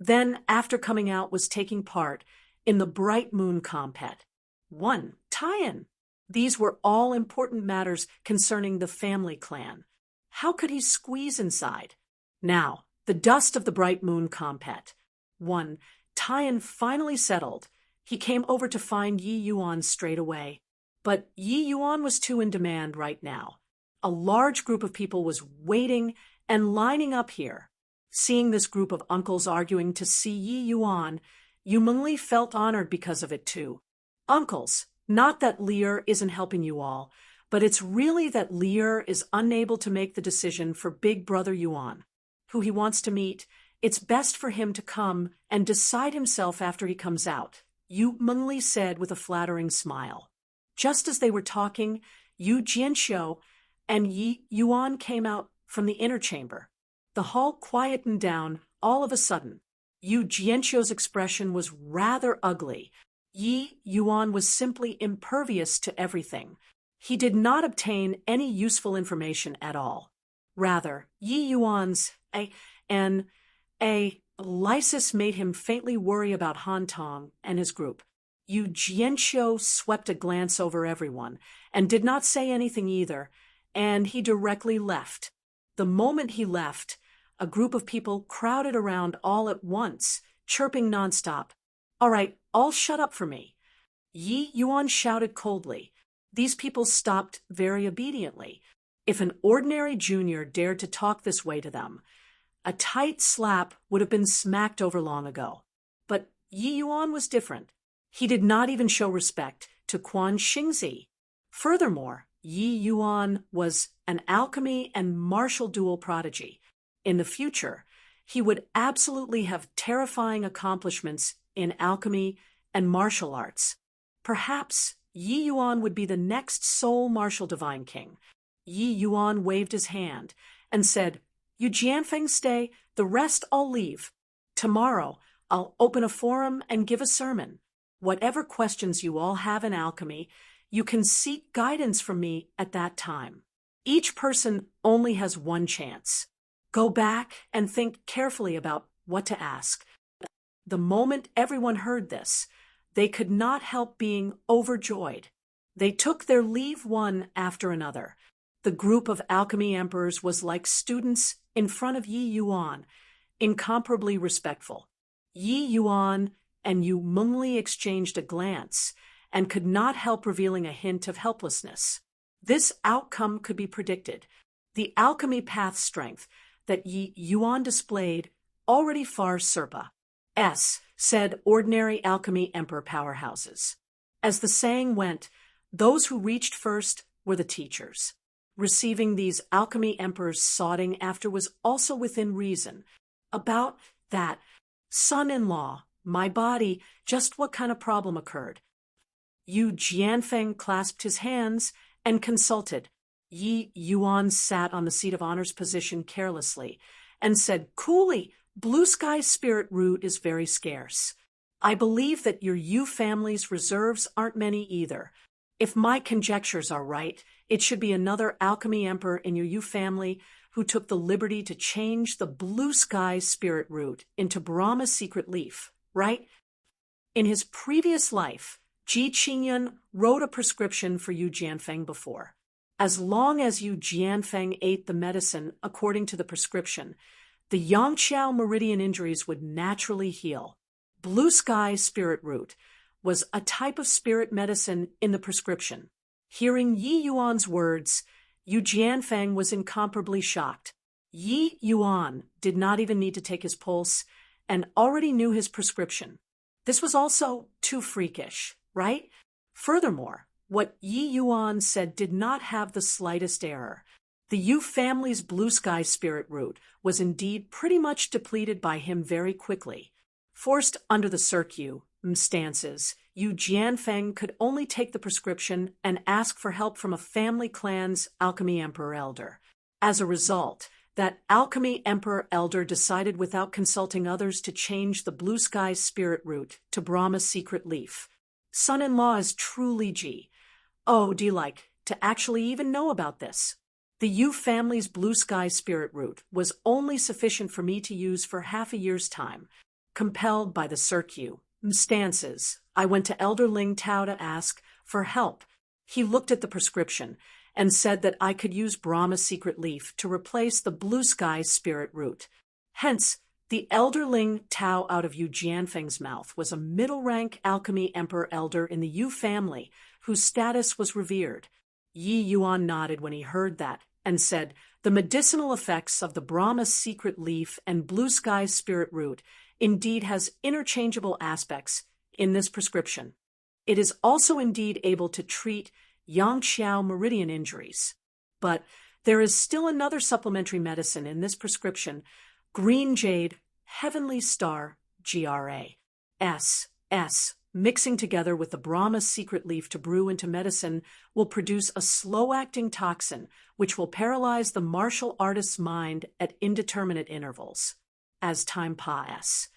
Then, after coming out, was taking part in the Bright Moon Compet. 1. Tie-in. These were all important matters concerning the family clan. How could he squeeze inside? Now, the dust of the Bright Moon Compet. 1. Tie-in finally settled. He came over to find Yi Yuan straight away. But Yi Yuan was too in demand right now. A large group of people was waiting and lining up here. Seeing this group of uncles arguing to see Yi Yuan, Yu Mengli felt honored because of it too. Uncles, not that Lear isn't helping you all, but it's really that Lear is unable to make the decision for Big Brother Yuan, who he wants to meet. It's best for him to come and decide himself after he comes out, Yu Mengli said with a flattering smile. Just as they were talking, Yu Jianxiu and Yi Yuan came out from the inner chamber. The hall quietened down all of a sudden. Yu Jianxiu's expression was rather ugly. Yi Yuan was simply impervious to everything. He did not obtain any useful information at all. Rather, Yi Yuan's lysis made him faintly worry about Han Tong and his group. Yu Jianxiu swept a glance over everyone and did not say anything either, and he directly left. The moment he left, a group of people crowded around all at once, chirping nonstop. "All right, all shut up for me." Yi Yuan shouted coldly. These people stopped very obediently. If an ordinary junior dared to talk this way to them, a tight slap would have been smacked over long ago. But Yi Yuan was different. He did not even show respect to Quan Xingzi. Furthermore, Yi Yuan was an alchemy and martial duel prodigy. In the future, he would absolutely have terrifying accomplishments in alchemy and martial arts. Perhaps Yi Yuan would be the next sole martial divine king. Yi Yuan waved his hand and said, "You Jianfeng stay, the rest I'll leave. Tomorrow, I'll open a forum and give a sermon. Whatever questions you all have in alchemy, you can seek guidance from me at that time. Each person only has one chance. Go back and think carefully about what to ask." The moment everyone heard this, they could not help being overjoyed. They took their leave one after another. The group of alchemy emperors was like students in front of Yi Yuan, incomparably respectful. Yi Yuan and Yu Mengli exchanged a glance and could not help revealing a hint of helplessness. This outcome could be predicted. The alchemy path strength that Yi Yuan displayed already far said ordinary alchemy emperor powerhouses. As the saying went, those who reached first were the teachers. Receiving these alchemy emperors soughting after was also within reason. About that, son-in-law, my body, just what kind of problem occurred? Yu Jianfeng clasped his hands and consulted. Yi Yuan sat on the seat of honor's position carelessly and said, "Coolly, blue sky spirit root is very scarce. I believe that your Yu family's reserves aren't many either. If my conjectures are right, it should be another alchemy emperor in your Yu family who took the liberty to change the blue sky spirit root into Brahma's secret leaf, right? In his previous life, Ji Qingyun wrote a prescription for Yu Jianfeng before. As long as Yu Jianfeng ate the medicine according to the prescription, the Yangqiao meridian injuries would naturally heal. Blue sky spirit root was a type of spirit medicine in the prescription. Hearing Yi Yuan's words, Yu Jianfeng was incomparably shocked. Yi Yuan did not even need to take his pulse and already knew his prescription. This was also too freakish, right? Furthermore, what Yi Yuan said did not have the slightest error. The Yu family's blue sky spirit root was indeed pretty much depleted by him very quickly. Forced under the circumstances, Yu Jianfeng could only take the prescription and ask for help from a family clan's alchemy emperor elder. As a result, that alchemy emperor elder decided without consulting others to change the blue sky spirit root to Brahma's secret leaf. Son-in-law is truly G. Oh, do you like to actually even know about this? The Yu family's blue sky spirit root was only sufficient for me to use for half a year's time. Compelled by the circumstances, I went to Elder Ling Tao to ask for help. He looked at the prescription and said that I could use Brahma's secret leaf to replace the blue sky spirit root. Hence, the Elder Ling Tao out of Yu Jianfeng's mouth was a middle-rank alchemy emperor elder in the Yu family whose status was revered. Yi Yuan nodded when he heard that and said, "The medicinal effects of the Brahma's secret leaf and blue sky spirit root indeed has interchangeable aspects in this prescription. It is also indeed able to treat Yangxiao meridian injuries. But there is still another supplementary medicine in this prescription, green jade, heavenly star, GRAS. Mixing together with the Brahma's secret leaf to brew into medicine will produce a slow-acting toxin which will paralyze the martial artist's mind at indeterminate intervals. As time passes,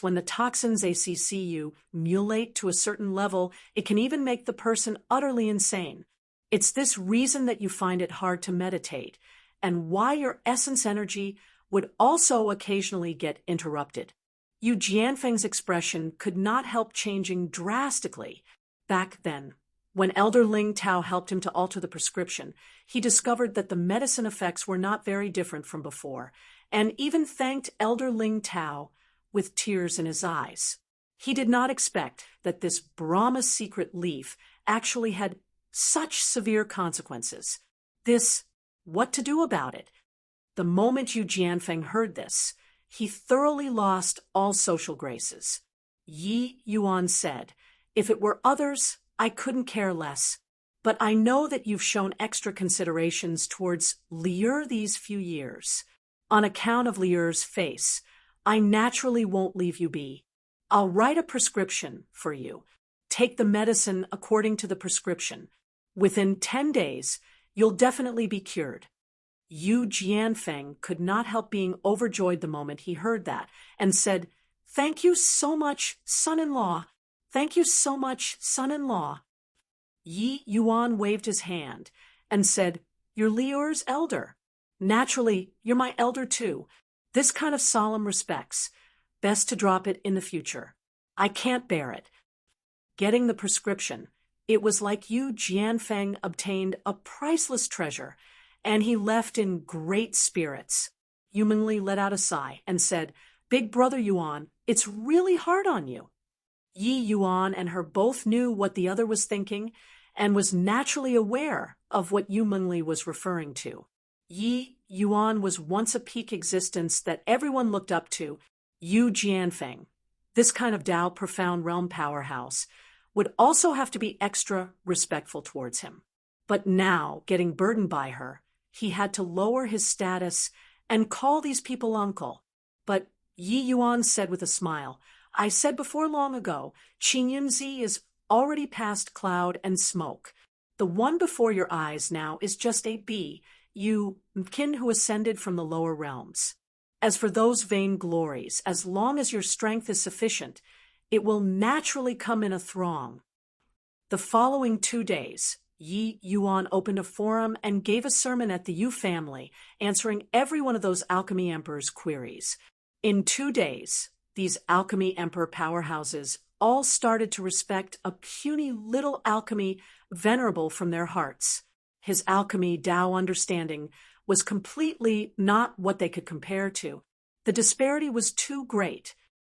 when the toxins ACCU mulate to a certain level, it can even make the person utterly insane. It's this reason that you find it hard to meditate, and why your essence energy would also occasionally get interrupted." Yu Jianfeng's expression could not help changing drastically. Back then, when Elder Ling Tao helped him to alter the prescription, he discovered that the medicine effects were not very different from before, and even thanked Elder Ling Tao with tears in his eyes. He did not expect that this Brahma's secret leaf actually had such severe consequences. What to do about it? The moment Yu Jianfeng heard this, he thoroughly lost all social graces. Yi Yuan said, "If it were others, I couldn't care less. But I know that you've shown extra considerations towards Liu these few years. On account of Liu's face, I naturally won't leave you be. I'll write a prescription for you. Take the medicine according to the prescription. Within 10 days, you'll definitely be cured." Yu Jianfeng could not help being overjoyed the moment he heard that, and said, "Thank you so much, son-in-law. Thank you so much, son-in-law." Yi Yuan waved his hand and said, "You're Liu's elder. Naturally, you're my elder too. This kind of solemn respects. Best to drop it in the future. I can't bear it." Getting the prescription, it was like Yu Jianfeng obtained a priceless treasure, and he left in great spirits. Yu Mengli let out a sigh and said, "Big brother Yuan, it's really hard on you." Yi Yuan and her both knew what the other was thinking and was naturally aware of what Yu Mengli was referring to. Yi Yuan was once a peak existence that everyone looked up to. Yu Jianfeng, this kind of Tao profound realm powerhouse, would also have to be extra respectful towards him. But now, getting burdened by her, he had to lower his status and call these people uncle. But Yi Yuan said with a smile, "I said before long ago, Qin Yunzi is already past cloud and smoke. The one before your eyes now is just a bee, you kin who ascended from the lower realms. As for those vain glories, as long as your strength is sufficient, it will naturally come in a throng." The following 2 days, Yi Yuan opened a forum and gave a sermon at the Yu family, answering every one of those alchemy emperors' queries. In 2 days, these alchemy emperor powerhouses all started to respect a puny little alchemy venerable from their hearts. His alchemy Tao understanding was completely not what they could compare to. The disparity was too great.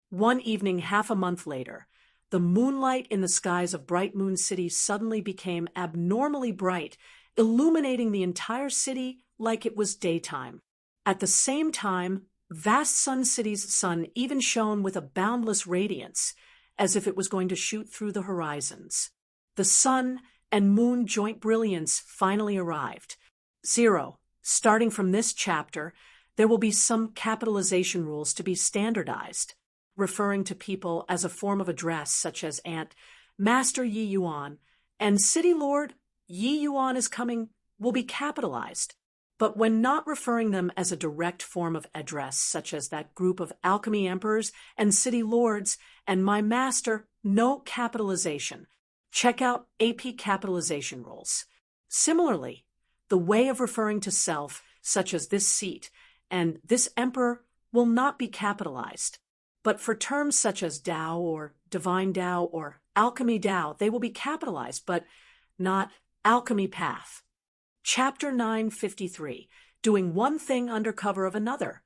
One evening, half a month later, the moonlight in the skies of Bright Moon City suddenly became abnormally bright, illuminating the entire city like it was daytime. At the same time, vast Sun City's sun even shone with a boundless radiance, as if it was going to shoot through the horizons. The sun and moon joint brilliance finally arrived. 0. Starting from this chapter, there will be some capitalization rules to be standardized. Referring to people as a form of address such as Aunt Master Yi Yuan and City Lord Yi Yuan is coming will be capitalized. But when not referring them as a direct form of address such as that group of alchemy emperors and city lords and my master, no capitalization. Check out AP capitalization rules. Similarly, the way of referring to self, such as this seat and this emperor, will not be capitalized. But for terms such as Tao or Divine Tao or Alchemy Tao, they will be capitalized, but not Alchemy Path. Chapter 953, Doing One Thing Under Cover of Another.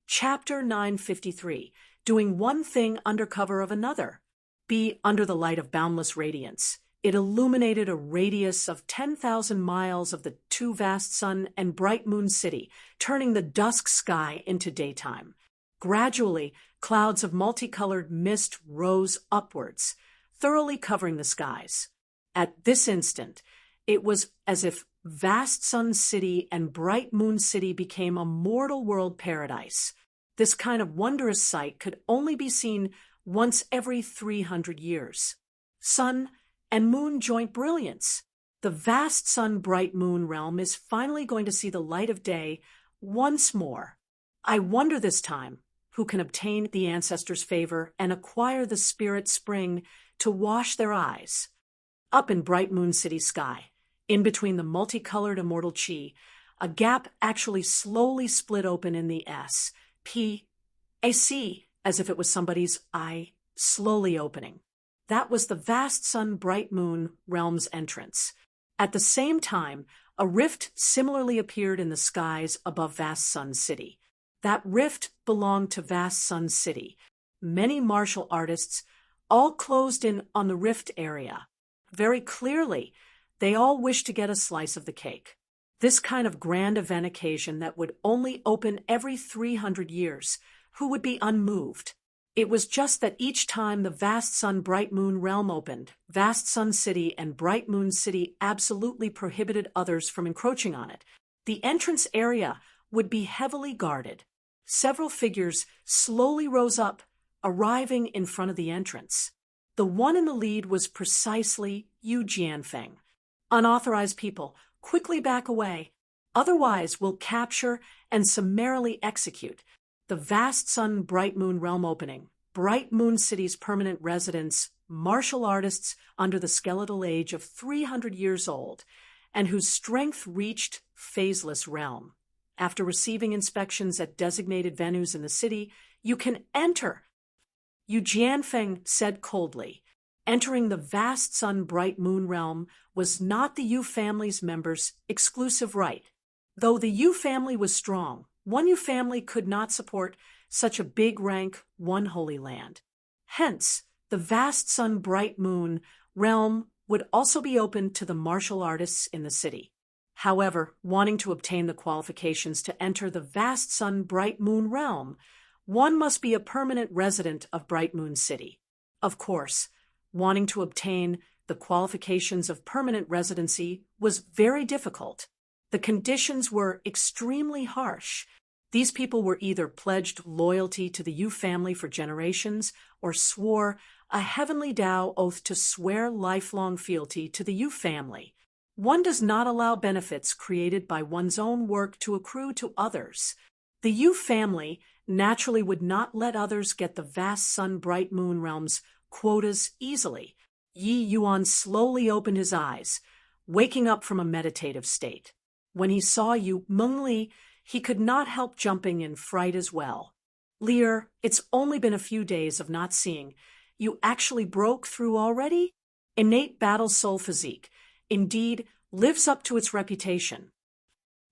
Chapter 953, Doing One Thing Under Cover of Another. Be under the light of boundless radiance. It illuminated a radius of 10,000 miles of the two vast sun and bright moon city, turning the dusk sky into daytime. Gradually, clouds of multicolored mist rose upwards, thoroughly covering the skies. At this instant, it was as if vast sun city and bright moon city became a mortal world paradise. This kind of wondrous sight could only be seen once every 300 years. Sun and moon joint brilliance. The vast sun bright moon realm is finally going to see the light of day once more. I wonder this time who can obtain the ancestors' favor and acquire the spirit spring to wash their eyes. Up in bright moon city sky, in between the multicolored immortal chi, a gap actually slowly split open in the S, P, A, C, as if it was somebody's eye slowly opening. That was the vast sun bright moon realm's entrance. At the same time, a rift similarly appeared in the skies above vast sun city. That rift belonged to vast sun city. Many martial artists all closed in on the rift area. Very clearly, they all wished to get a slice of the cake. This kind of grand event occasion that would only open every 300 years, who would be unmoved? It was just that each time the vast sun bright moon realm opened, vast sun city and bright moon city absolutely prohibited others from encroaching on it. The entrance area would be heavily guarded. Several figures slowly rose up, arriving in front of the entrance. The one in the lead was precisely Yu Jianfeng. Unauthorized people, quickly back away. Otherwise, we'll capture and summarily execute. The vast sun bright moon realm opening, bright moon city's permanent residents, martial artists under the skeletal age of 300 years old, and whose strength reached phaseless realm. After receiving inspections at designated venues in the city, you can enter. Yu Jianfeng said coldly. Entering the vast sun bright moon realm was not the Yu family's members' exclusive right. Though the Yu family was strong, one Yu family could not support such a big rank, one holy land. Hence, the vast sun bright moon realm would also be open to the martial artists in the city. However, wanting to obtain the qualifications to enter the vast sun bright moon realm, one must be a permanent resident of Bright Moon City. Of course, wanting to obtain the qualifications of permanent residency was very difficult. The conditions were extremely harsh. These people were either pledged loyalty to the Yu family for generations or swore a heavenly Tao oath to swear lifelong fealty to the Yu family. One does not allow benefits created by one's own work to accrue to others. The Yu family naturally would not let others get the vast sun bright moon realm's quotas easily. Yi Yuan slowly opened his eyes, waking up from a meditative state. When he saw Yu Mengli, he could not help jumping in fright as well. Lear, it's only been a few days of not seeing. You actually broke through already? Innate battle soul physique, indeed, lives up to its reputation.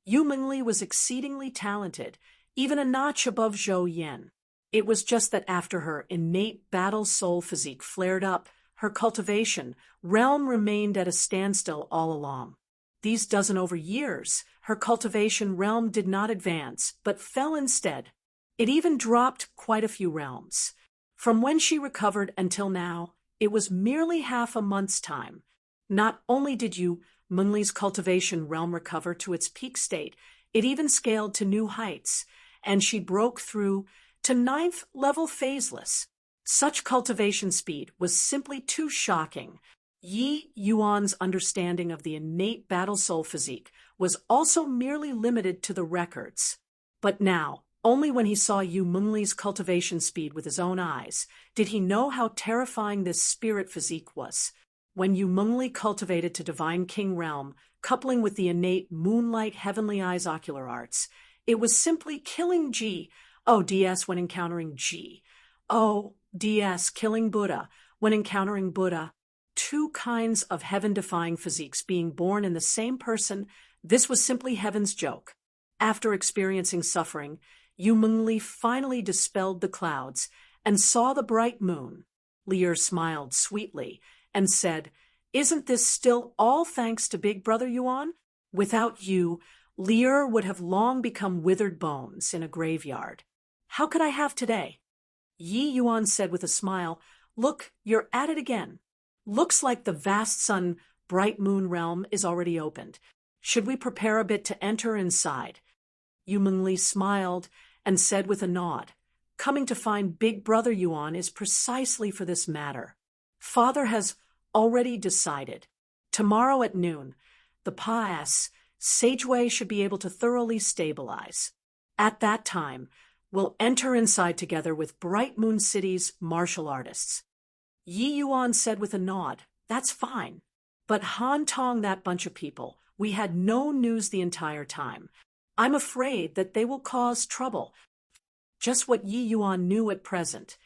Yu Mengli was exceedingly talented, even a notch above Zhou Yan. It was just that after her innate battle soul physique flared up, her cultivation realm remained at a standstill all along. These dozen over years, her cultivation realm did not advance, but fell instead. It even dropped quite a few realms. From when she recovered until now, it was merely half a month's time. Not only did Yu Mengli's cultivation realm recover to its peak state, it even scaled to new heights, and she broke through to 9th level phaseless. Such cultivation speed was simply too shocking. Yi Yuan's understanding of the innate battle soul physique was also merely limited to the records. But now, only when he saw Yu Mengli's cultivation speed with his own eyes, did he know how terrifying this spirit physique was. When Yu Mengli cultivated to Divine King realm, coupling with the innate moonlight heavenly eyes ocular arts, it was simply killing G, ODS when encountering G. Oh, DS, killing Buddha. When encountering Buddha, two kinds of heaven-defying physiques being born in the same person, this was simply heaven's joke. After experiencing suffering, Yu Mengli finally dispelled the clouds and saw the bright moon. Lier smiled sweetly and said, "Isn't this still all thanks to Big Brother Yuan? Without you, Lier would have long become withered bones in a graveyard. How could I have today?" Yi Yuan said with a smile, "Look, you're at it again. Looks like the vast sun, bright moon realm is already opened. Should we prepare a bit to enter inside?" Yu Mengli smiled and said with a nod, "Coming to find Big Brother Yuan is precisely for this matter. Father has already decided. Tomorrow at noon, the Pass Sageway should be able to thoroughly stabilize. At that time, we'll enter inside together with Bright Moon City's martial artists." Yi Yuan said with a nod, "That's fine. But Han Tong, that bunch of people, we had no news the entire time. I'm afraid that they will cause trouble." Just what Yi Yuan knew at present.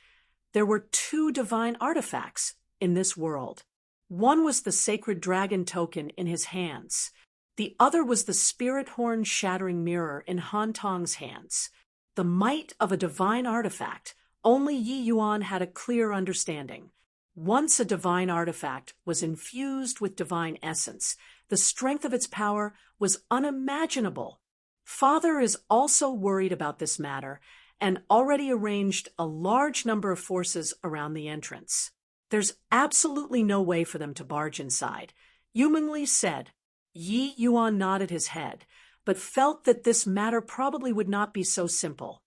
There were two divine artifacts in this world. One was the sacred dragon token in his hands. The other was the spirit horn shattering mirror in Han Tong's hands. The might of a divine artifact, only Yi Yuan had a clear understanding. Once a divine artifact was infused with divine essence, the strength of its power was unimaginable. Father is also worried about this matter and already arranged a large number of forces around the entrance. There's absolutely no way for them to barge inside. Yu Mengli said. Yi Yuan nodded his head, but felt that this matter probably would not be so simple.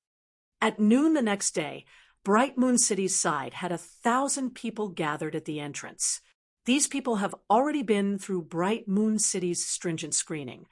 At noon the next day, Bright Moon City's side had 1,000 people gathered at the entrance. These people have already been through Bright Moon City's stringent screening.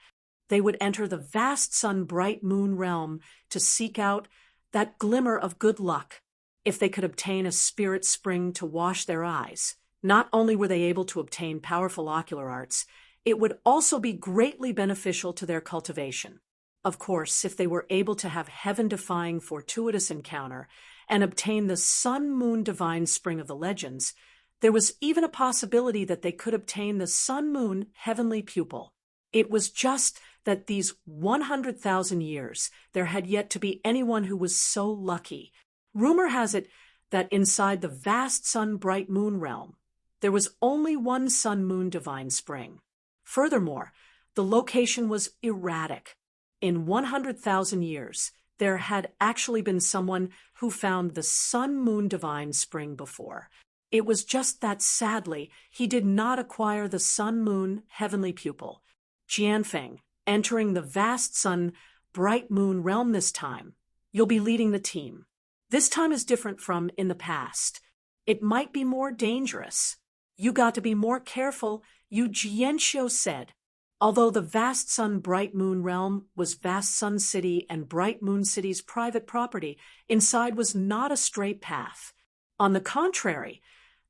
They would enter the vast sun Bright Moon realm to seek out that glimmer of good luck. If they could obtain a spirit spring to wash their eyes, not only were they able to obtain powerful ocular arts, it would also be greatly beneficial to their cultivation. Of course, if they were able to have heaven-defying fortuitous encounter and obtain the Sun-Moon Divine Spring of the Legends, there was even a possibility that they could obtain the Sun-Moon Heavenly Pupil. It was just that these 100,000 years there had yet to be anyone who was so lucky. Rumor has it that inside the vast Sun-Bright Moon realm, there was only one Sun-Moon Divine Spring. Furthermore, the location was erratic. In 100,000 years, there had actually been someone who found the Sun-Moon Divine Spring before. It was just that, sadly, he did not acquire the Sun-Moon Heavenly Pupil. Jianfeng, entering the vast Sun-Bright Moon realm this time, you'll be leading the team. This time is different from in the past. It might be more dangerous. You got to be more careful, Yu Jianxiu said. Although the vast Sun Bright Moon realm was Vast Sun City and Bright Moon City's private property, inside was not a straight path. On the contrary,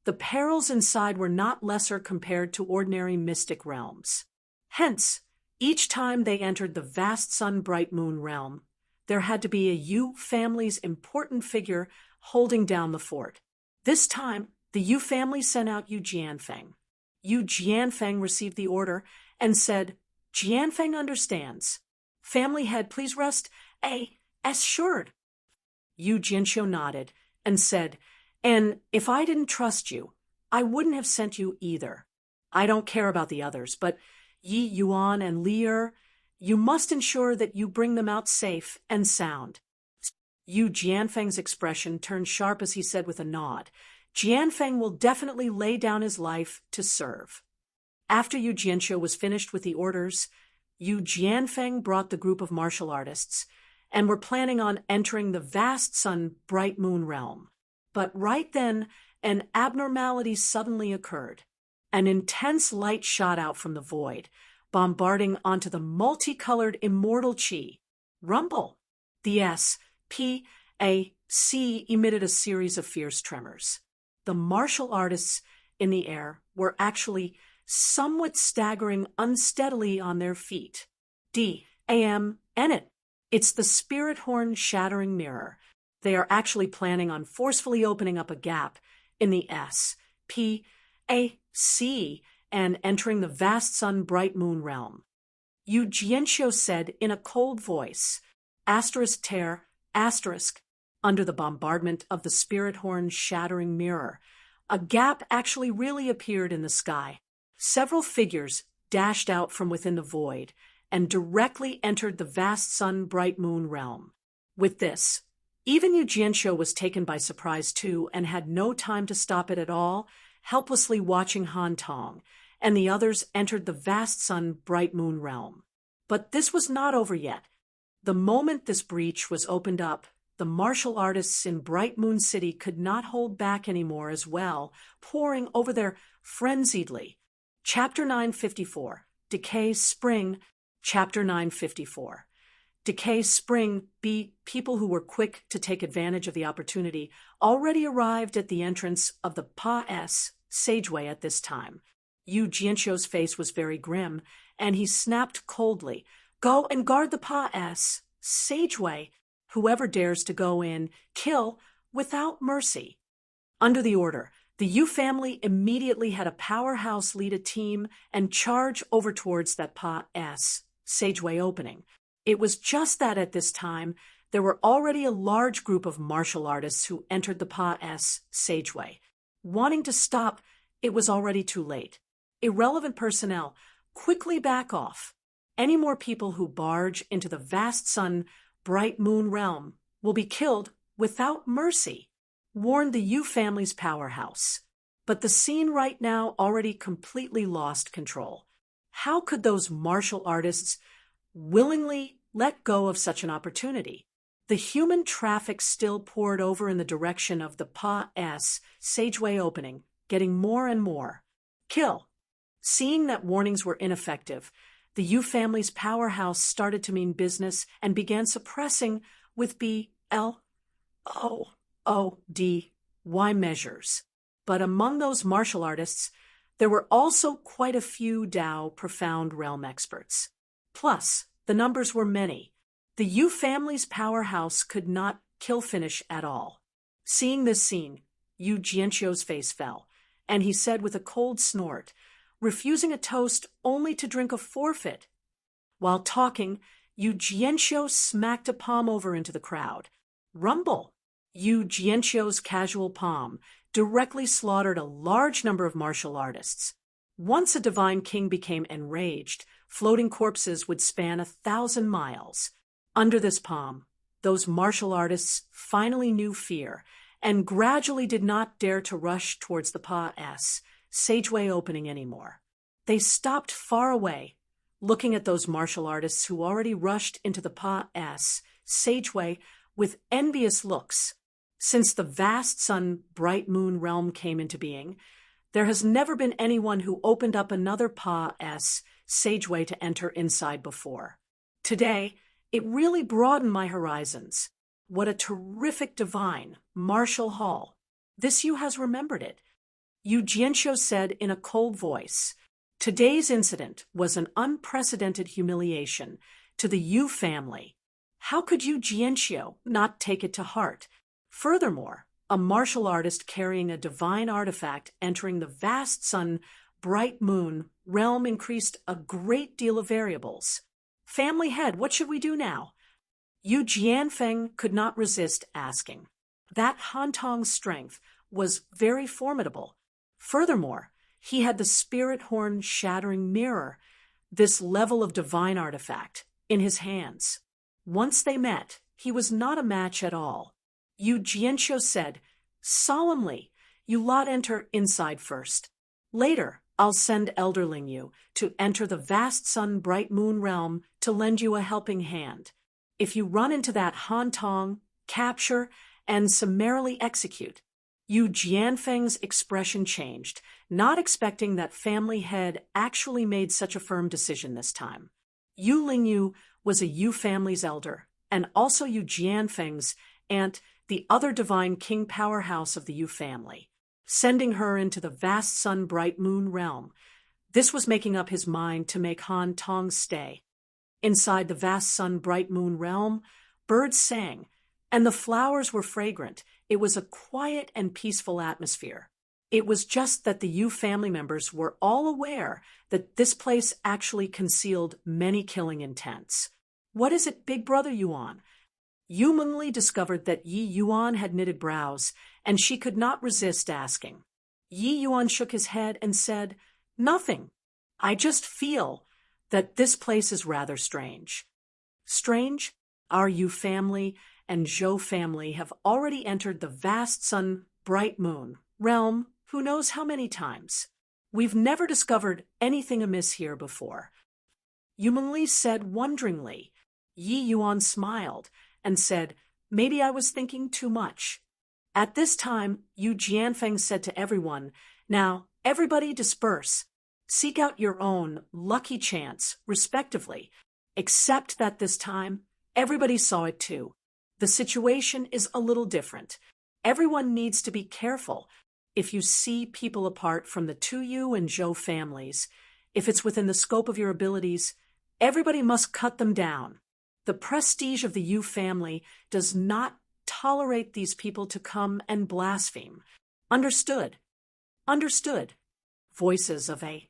the perils inside were not lesser compared to ordinary mystic realms. Hence, each time they entered the vast Sun Bright Moon realm, there had to be a Yu family's important figure holding down the fort. This time, the Yu family sent out Yu Jianfeng. Yu Jianfeng received the order and said, "Jianfeng understands. Family head, please rest assured." Yu Jianxiu nodded and said, "And if I didn't trust you, I wouldn't have sent you either. I don't care about the others, but Yi Yuan and Lier, you must ensure that you bring them out safe and sound." Yu Jianfeng's expression turned sharp as he said with a nod, "Jianfeng will definitely lay down his life to serve." After Yu Jianxiu was finished with the orders, Yu Jianfeng brought the group of martial artists and were planning on entering the vast Sun Bright Moon realm. But right then, an abnormality suddenly occurred. An intense light shot out from the void, bombarding onto the multicolored immortal chi. Rumble! The SPAC emitted a series of fierce tremors. The martial artists in the air were actually somewhat staggering unsteadily on their feet. It's the spirit horn shattering mirror. They are actually planning on forcefully opening up a gap in the S.P.A.C. and entering the vast sun bright moon realm. Yu Jianxiu said in a cold voice, ***, under the bombardment of the spirit horn's shattering mirror. A gap actually really appeared in the sky. Several figures dashed out from within the void and directly entered the vast sun bright moon realm. With this, even Yu Jianxiu was taken by surprise too and had no time to stop it at all, helplessly watching Han Tong and the others entered the vast sun bright moon realm. But this was not over yet. The moment this breach was opened up, the martial artists in Bright Moon City could not hold back anymore as well, pouring over there frenziedly. Chapter 954, Decay Spring. Chapter 954. Decay Spring. People who were quick to take advantage of the opportunity already arrived at the entrance of the Pa-S Sageway at this time. Yu Jianxiu's face was very grim, and he snapped coldly, "Go and guard the Pa-S Sageway. Whoever dares to go in, kill without mercy." Under the order, the Yu family immediately had a powerhouse lead a team and charge over towards that Pa-S Sageway opening. It was just that at this time, there were already a large group of martial artists who entered the Pa-S Sageway. Wanting to stop, it was already too late. Irrelevant personnel, quickly back off. Any more people who barge into the vast sun bright moon realm will be killed without mercy, warned the Yu family's powerhouse. But the scene right now already completely lost control. How could those martial artists willingly let go of such an opportunity? The human traffic still poured over in the direction of the Pa-S Sageway opening, getting more and more. Kill. Seeing that warnings were ineffective, the Yu family's powerhouse started to mean business and began suppressing with BLOODY measures. But among those martial artists, there were also quite a few Dao profound realm experts. Plus, the numbers were many. The Yu family's powerhouse could not kill finish at all. Seeing this scene, Yu Jianxiu's face fell, and he said with a cold snort, refusing a toast only to drink a forfeit. While talking, Yu Jianxiu smacked a palm over into the crowd. Rumble! Yu Jianxiu's casual palm directly slaughtered a large number of martial artists. Once a divine king became enraged, floating corpses would span 1,000 miles. Under this palm, those martial artists finally knew fear and gradually did not dare to rush towards the Pa-S Sageway opening anymore. They stopped far away, looking at those martial artists who already rushed into the Pa-S Sageway with envious looks. Since the vast sun bright moon realm came into being, there has never been anyone who opened up another Pa-S Sageway to enter inside before. Today, it really broadened my horizons. What a terrific divine martial hall. This Yu has remembered it. Yu Jianxiu said in a cold voice, "Today's incident was an unprecedented humiliation to the Yu family. How could Yu Jianxiu not take it to heart? Furthermore, a martial artist carrying a divine artifact entering the vast sun bright moon realm increased a great deal of variables. Family head, what should we do now?" Yu Jianfeng could not resist asking. That Han Tong's strength was very formidable. Furthermore, he had the spirit horn shattering mirror, this level of divine artifact, in his hands. Once they met, he was not a match at all. Yu Jianxiu said, solemnly, "You lot enter inside first. Later, I'll send Elderling Yu to enter the vast sun bright moon realm to lend you a helping hand. If you run into that Han Tong, capture and summarily execute." Yu Jianfeng's expression changed, not expecting that family head actually made such a firm decision this time. Yu Lingyu was a Yu family's elder, and also Yu Jianfeng's aunt, the other divine king powerhouse of the Yu family. Sending her into the vast sun bright moon realm, this was making up his mind to make Han Tong stay. Inside the vast sun bright moon realm, birds sang, And the flowers were fragrant. It was a quiet and peaceful atmosphere. It was just that the Yu family members were all aware that this place actually concealed many killing intents. "What is it, Big Brother Yuan?" Yu Mengli discovered that Yi Yuan had knitted brows, and she could not resist asking. Yi Yuan shook his head and said, "Nothing. I just feel that this place is rather strange." "Strange? Our Yu family and Zhou family have already entered the vast sun, bright moon realm who knows how many times. We've never discovered anything amiss here before." Yu Mengli said wonderingly. Yi Yuan smiled and said, "Maybe I was thinking too much." At this time, Yu Jianfeng said to everyone, "Now, everybody disperse. Seek out your own lucky chance, respectively." Except that this time, everybody saw it too. The situation is a little different. Everyone needs to be careful. If you see people apart from the two Yu and Zhou families, if it's within the scope of your abilities, everybody must cut them down. The prestige of the Yu family does not tolerate these people to come and blaspheme. Understood? Understood. Voices of a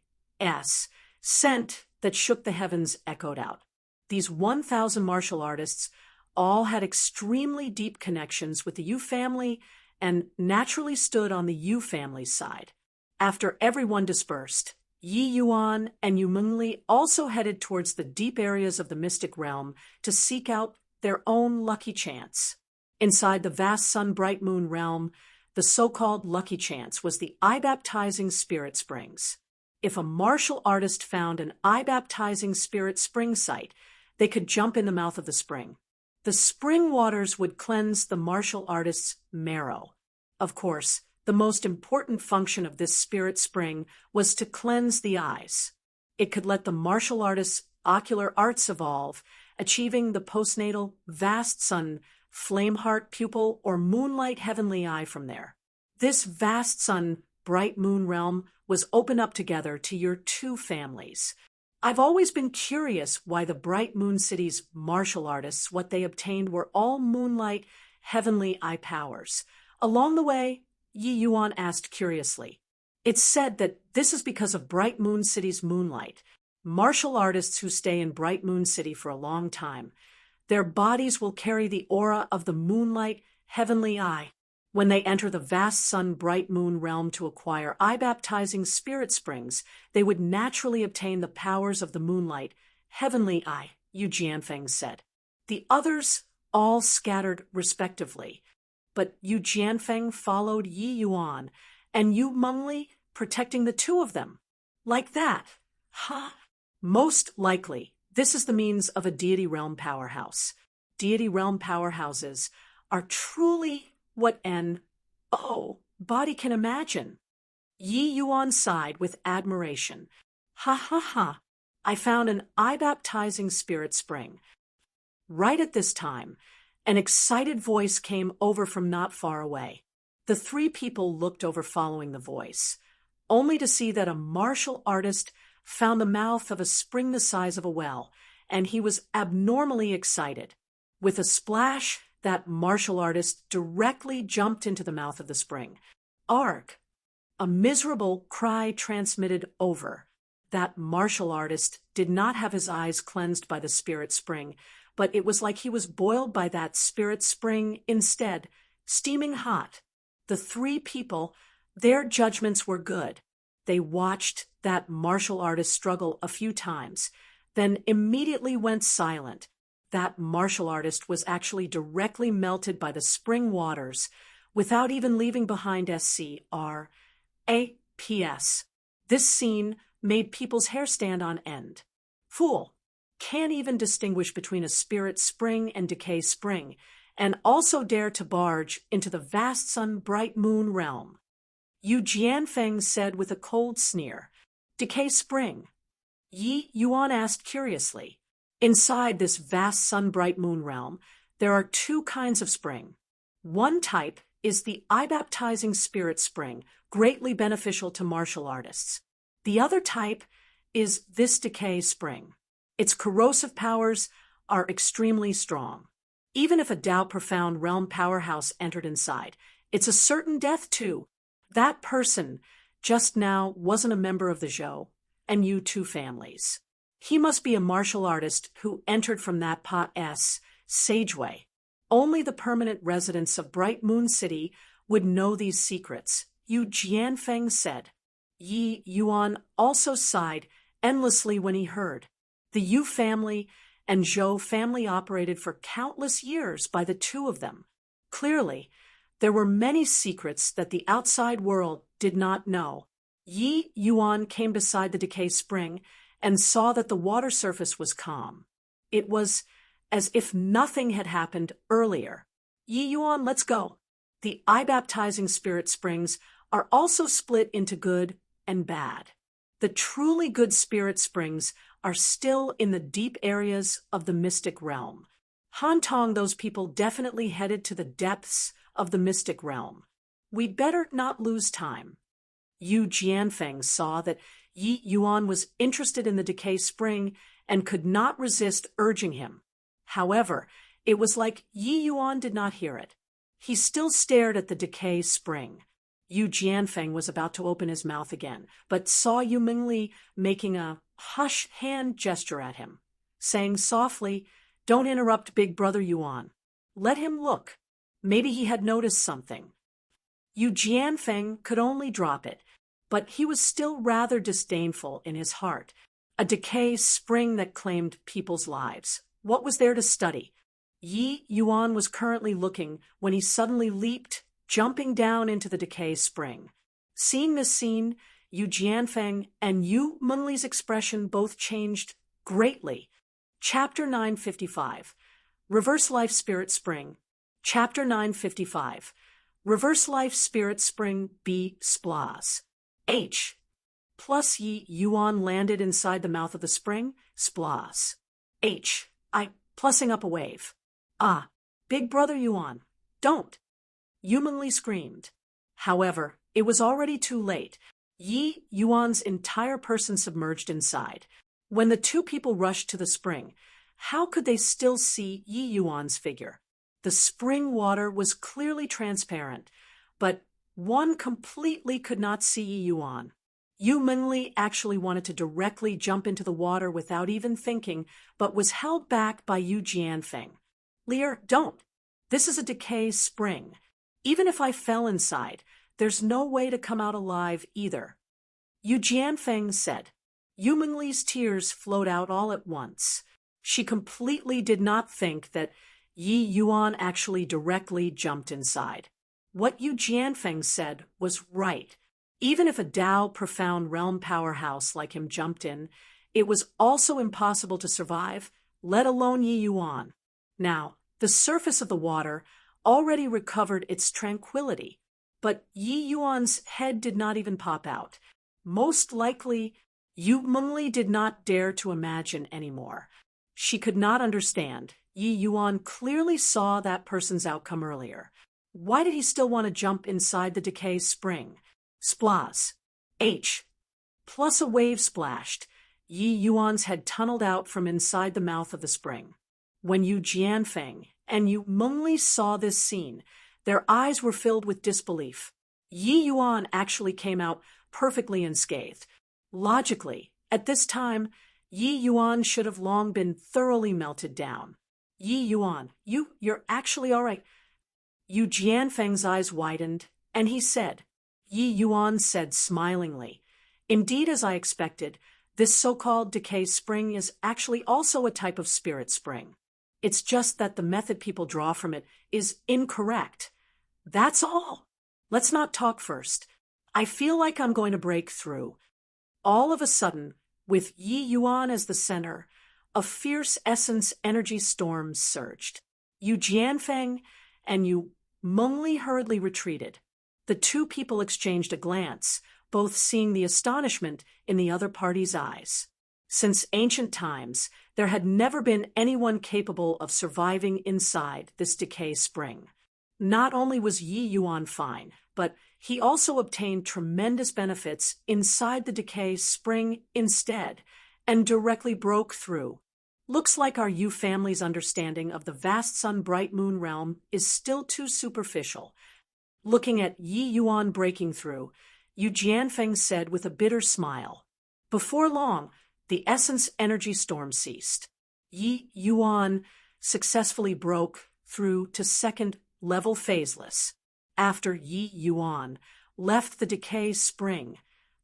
scent that shook the heavens echoed out. These 1,000 martial artists all had extremely deep connections with the Yu family and naturally stood on the Yu family's side. After everyone dispersed, Yi Yuan and Yu Mengli also headed towards the deep areas of the mystic realm to seek out their own lucky chance. Inside the vast sun-bright moon realm, the so-called lucky chance was the eye-baptizing spirit springs. If a martial artist found an eye-baptizing spirit spring site, they could jump in the mouth of the spring. The spring waters would cleanse the martial artist's marrow. Of course, the most important function of this spirit spring was to cleanse the eyes. It could let the martial artist's ocular arts evolve, achieving the postnatal vast sun, flame heart pupil, or moonlight heavenly eye from there. This vast sun, bright moon realm was open up together to your two families. I've always been curious why the Bright Moon City's martial artists, what they obtained were all moonlight, heavenly eye powers. Along the way, Yi Yuan asked curiously. It's said that this is because of Bright Moon City's moonlight. Martial artists who stay in Bright Moon City for a long time, their bodies will carry the aura of the moonlight, heavenly eye. When they enter the vast sun bright moon realm to acquire eye-baptizing spirit springs, they would naturally obtain the powers of the moonlight, heavenly eye, Yu Jianfeng said. The others all scattered respectively, but Yu Jianfeng followed Yi Yuan, and Yu Mengli protecting the two of them. Like that. Huh? Most likely, this is the means of a deity realm powerhouse. Deity realm powerhouses are truly what an body can imagine. Yi Yuan sighed with admiration. Ha ha ha, I found an eye-baptizing spirit spring. Right at this time, an excited voice came over from not far away. The three people looked over following the voice, only to see that a martial artist found the mouth of a spring the size of a well, and he was abnormally excited. With a splash, that martial artist directly jumped into the mouth of the spring. Arg! A miserable cry transmitted over. That martial artist did not have his eyes cleansed by the spirit spring, but it was like he was boiled by that spirit spring instead, steaming hot. The three people, their judgments were good. They watched that martial artist struggle a few times, then immediately went silent. That martial artist was actually directly melted by the spring waters without even leaving behind SCRAPS. This scene made people's hair stand on end. Fool! Can't even distinguish between a spirit spring and decay spring, and also dare to barge into the vast sun bright moon realm. Yu Jianfeng said with a cold sneer, "Decay spring." Yi Yuan asked curiously. Inside this vast sun-bright moon realm, there are two kinds of spring. One type is the eye-baptizing spirit spring, greatly beneficial to martial artists. The other type is this decay spring. Its corrosive powers are extremely strong. Even if a Tao profound realm powerhouse entered inside, it's a certain death too. That person just now wasn't a member of the Zhou and Yu two families. He must be a martial artist who entered from that Pa-S Sageway. Only the permanent residents of Bright Moon City would know these secrets, Yu Jianfeng said. Yi Yuan also sighed endlessly when he heard. The Yu family and Zhou family operated for countless years by the two of them. Clearly, there were many secrets that the outside world did not know. Yi Yuan came beside the decay spring and saw that the water surface was calm. It was as if nothing had happened earlier. Yi Yuan, let's go. The eye-baptizing spirit springs are also split into good and bad. The truly good spirit springs are still in the deep areas of the mystic realm. Han Tong, those people definitely headed to the depths of the mystic realm. We'd better not lose time. Yu Jianfeng saw that Yi Yuan was interested in the decay spring and could not resist urging him. However, it was like Yi Yuan did not hear it. He still stared at the decay spring. Yu Jianfeng was about to open his mouth again, but saw Yu Mingli making a hush hand gesture at him, saying softly, "Don't interrupt Big Brother Yuan. Let him look. Maybe he had noticed something." Yu Jianfeng could only drop it, but he was still rather disdainful in his heart. A decay spring that claimed people's lives. What was there to study? Yi Yuan was currently looking when he suddenly leaped, jumping down into the decay spring. Seeing this scene, Yu Jianfeng and Yu Menli's expression both changed greatly. Chapter 955. Reverse Life Spirit Spring. Chapter 955. Reverse Life Spirit Spring B. Splas. H. Plus Yi Yuan landed inside the mouth of the spring. Splas. H. Plussing up a wave. Ah, Big Brother Yuan, don't. Yu Mingli screamed. However, it was already too late. Yi Yuan's entire person submerged inside. When the two people rushed to the spring, how could they still see Yi Yuan's figure? The spring water was clearly transparent, but one completely could not see Yi Yuan. Yu Mingli actually wanted to directly jump into the water without even thinking, but was held back by Yu Jianfeng. "Lear, don't. This is a decay spring. Even if I fell inside, there's no way to come out alive either." Yu Jianfeng said. Yu Mingli's tears flowed out all at once. She completely did not think that Yi Yuan actually directly jumped inside. What Yu Jianfeng said was right. Even if a Tao profound realm powerhouse like him jumped in, it was also impossible to survive, let alone Yi Yuan. Now, the surface of the water already recovered its tranquility, but Yi Yuan's head did not even pop out. Most likely, Yu Mingli did not dare to imagine anymore. She could not understand. Yi Yuan clearly saw that person's outcome earlier. Why did he still want to jump inside the decay spring? Splas. H. Plus a wave splashed. Yi Yuan's head tunneled out from inside the mouth of the spring. When Yu Jianfeng and Yu Mingli saw this scene, their eyes were filled with disbelief. Yi Yuan actually came out perfectly unscathed. Logically, at this time, Yi Yuan should have long been thoroughly melted down. Yi Yuan, you're actually all right. Yu Jianfeng's eyes widened, and he said. Yi Yuan said smilingly, "Indeed, as I expected, this so-called decay spring is actually also a type of spirit spring. It's just that the method people draw from it is incorrect. That's all. Let's not talk first. I feel like I'm going to break through." All of a sudden, with Yi Yuan as the center, a fierce essence energy storm surged. Yu Jianfeng and Yu Mingli hurriedly retreated. The two people exchanged a glance, both seeing the astonishment in the other party's eyes. Since ancient times, there had never been anyone capable of surviving inside this decay spring. Not only was Yi Yuan fine, but he also obtained tremendous benefits inside the decay spring instead, and directly broke through. Looks like our Yu family's understanding of the vast sun bright moon realm is still too superficial. Looking at Yi Yuan breaking through, Yu Jianfeng said with a bitter smile. Before long, the essence energy storm ceased. Yi Yuan successfully broke through to second level phaseless. After Yi Yuan left the decay spring,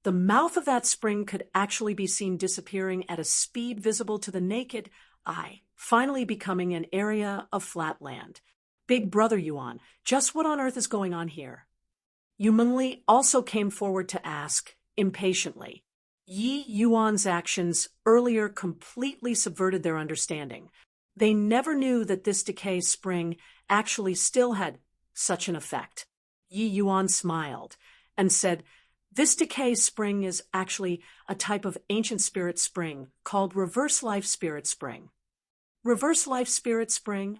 the mouth of that spring could actually be seen disappearing at a speed visible to the naked eye, finally becoming an area of flat land. Big Brother Yuan, just what on earth is going on here? Yu Mengli also came forward to ask, impatiently. Yi Yuan's actions earlier completely subverted their understanding. They never knew that this decay spring actually still had such an effect. Yi Yuan smiled and said, "This decay spring is actually a type of ancient spirit spring called reverse life spirit spring." Reverse life spirit spring?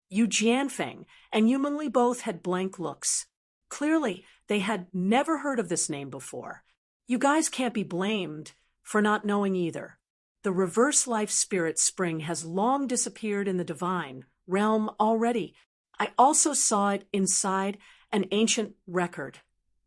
Yu Jianfeng and Yu Mengli both had blank looks. Clearly, they had never heard of this name before. You guys can't be blamed for not knowing either. The reverse life spirit spring has long disappeared in the divine realm already. I also saw it inside an ancient record.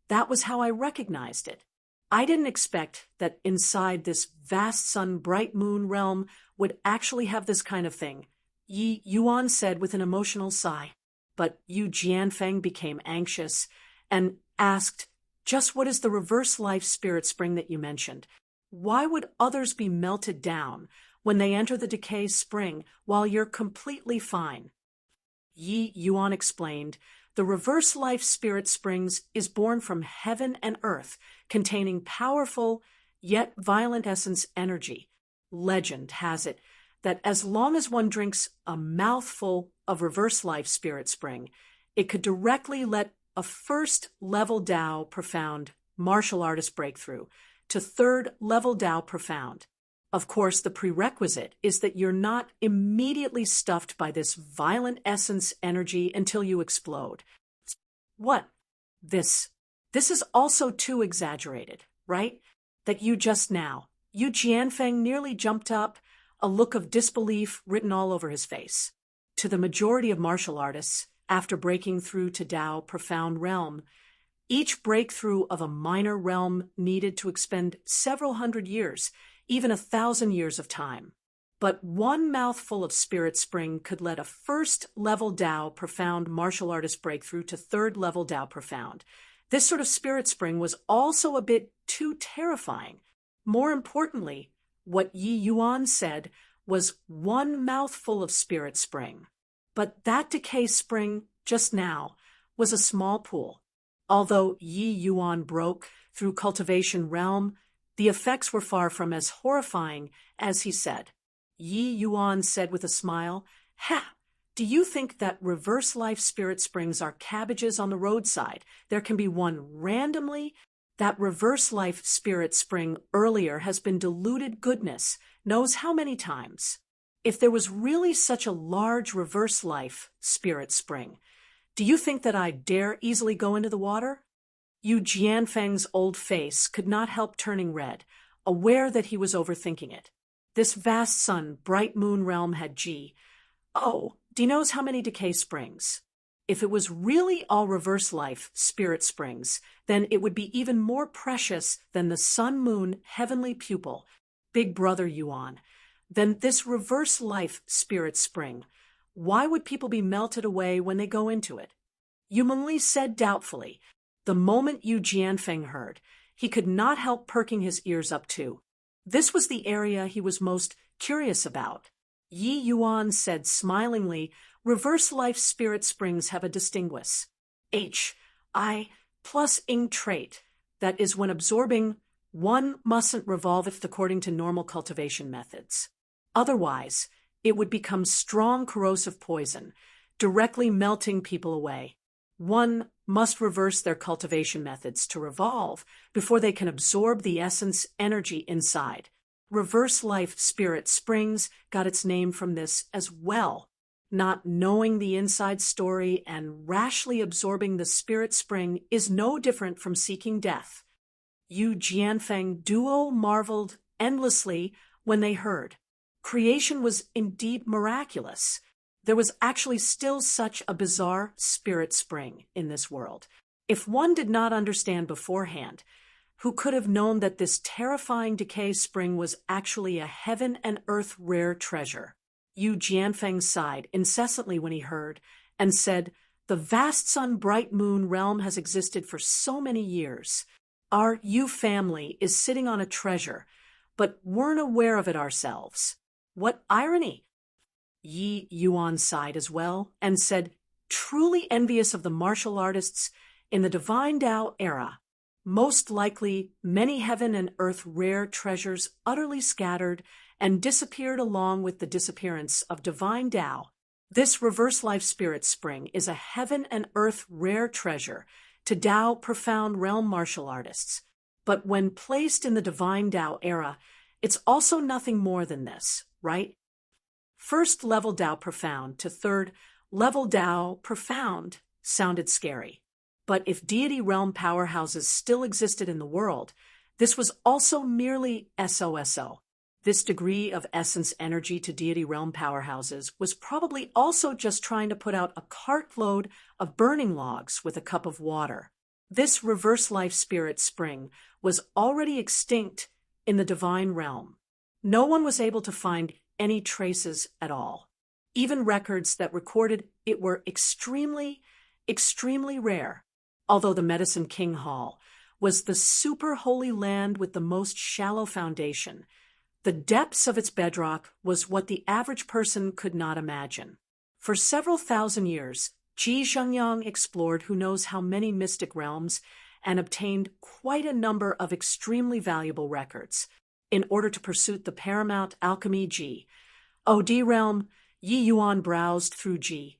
That was how I recognized it. I didn't expect that inside this vast sun bright moon realm would actually have this kind of thing, Yi Yuan said with an emotional sigh. But Yu Jianfeng became anxious and asked, "Just what is the reverse life spirit spring that you mentioned? Why would others be melted down when they enter the decay spring while you're completely fine?" Yi Yuan explained, "The reverse life spirit springs is born from heaven and earth, containing powerful yet violent essence energy. Legend has it that as long as one drinks a mouthful of reverse life spirit spring, it could directly let a first level Tao profound martial artist breakthrough to third level Tao profound. Of course, the prerequisite is that you're not immediately stuffed by this violent essence energy until you explode." What? This is also too exaggerated, right? That you just now. Yu Jianfeng nearly jumped up, a look of disbelief written all over his face. To the majority of martial artists, after breaking through to Tao profound realm, each breakthrough of a minor realm needed to expend several hundred years, even 1,000 years of time. But one mouthful of spirit spring could let a first level Tao profound martial artist breakthrough to third level Tao profound. This sort of spirit spring was also a bit too terrifying. More importantly, what Yi Yuan said was one mouthful of spirit spring. But that decay spring, just now, was a small pool. Although Yi Yuan broke through cultivation realm, the effects were far from as horrifying as he said. Yi Yuan said with a smile, "Ha! Do you think that reverse life spirit springs are cabbages on the roadside? There can be one randomly. That reverse life spirit spring earlier has been diluted goodness, knows how many times. If there was really such a large reverse life spirit spring, do you think that I'd dare easily go into the water?" Yu Jianfeng's old face could not help turning red, aware that he was overthinking it. This vast sun, bright moon realm had D knows how many decay springs. If it was really all reverse life spirit springs, then it would be even more precious than the sun-moon heavenly pupil, Big Brother Yuan. Then this reverse life spirit spring, why would people be melted away when they go into it? Yu Mengli said doubtfully. The moment Yu Jianfeng heard, he could not help perking his ears up too. This was the area he was most curious about. Yi Yuan said smilingly, "Reverse life spirit springs have a distinguished H-I plus ing trait. That is, when absorbing, one mustn't revolve it according to normal cultivation methods. Otherwise, it would become strong corrosive poison, directly melting people away. One must reverse their cultivation methods to revolve before they can absorb the essence energy inside. Reverse life spirit springs got its name from this as well. Not knowing the inside story and rashly absorbing the spirit spring is no different from seeking death." Yu Jianfeng duo marveled endlessly when they heard. creation was indeed miraculous. There was actually still such a bizarre spirit spring in this world. If one did not understand beforehand, who could have known that this terrifying decay spring was actually a heaven and earth rare treasure? Yu Jianfeng sighed incessantly when he heard, and said, "The vast sun-bright moon realm has existed for so many years. Our Yu family is sitting on a treasure, but weren't aware of it ourselves. What irony!" Yi Yuan sighed as well, and said, "Truly envious of the martial artists in the Divine Tao era. Most likely, many heaven and earth rare treasures utterly scattered and disappeared along with the disappearance of Divine Tao. This reverse life spirit spring is a heaven and earth rare treasure to Tao profound realm martial artists. But when placed in the Divine Tao era, it's also nothing more than this, right? First level Tao profound to third level Tao profound sounded scary. But if deity realm powerhouses still existed in the world, this was also merely SOSO. This degree of essence energy to deity realm powerhouses was probably also just trying to put out a cartload of burning logs with a cup of water. This reverse life spirit spring was already extinct in the divine realm. No one was able to find any traces at all. Even records that recorded it were extremely, extremely rare. Although the Medicine King Hall was the super holy land with the most shallow foundation, the depths of its bedrock was what the average person could not imagine. For several thousand years, Ji Zhengyang explored who knows how many mystic realms and obtained quite a number of extremely valuable records in order to pursue the paramount alchemy Ji. OD realm, Yi Yuan browsed through Ji.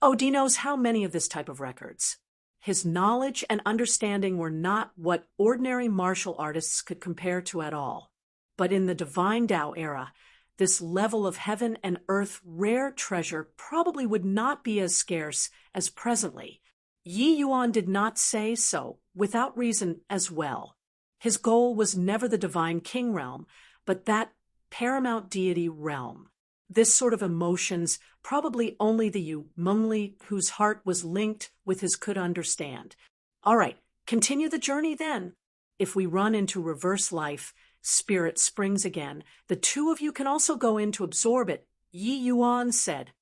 OD knows how many of this type of records. His knowledge and understanding were not what ordinary martial artists could compare to at all. But in the Divine Tao era, this level of heaven and earth rare treasure probably would not be as scarce as presently. Yi Yuan did not say so without reason as well. His goal was never the divine king realm, but that paramount deity realm. This sort of emotions probably only the Yu Mengli whose heart was linked with his could understand. All right, continue the journey then. If we run into reverse life, spirit springs again, the two of you can also go in to absorb it, Yi Yuan said.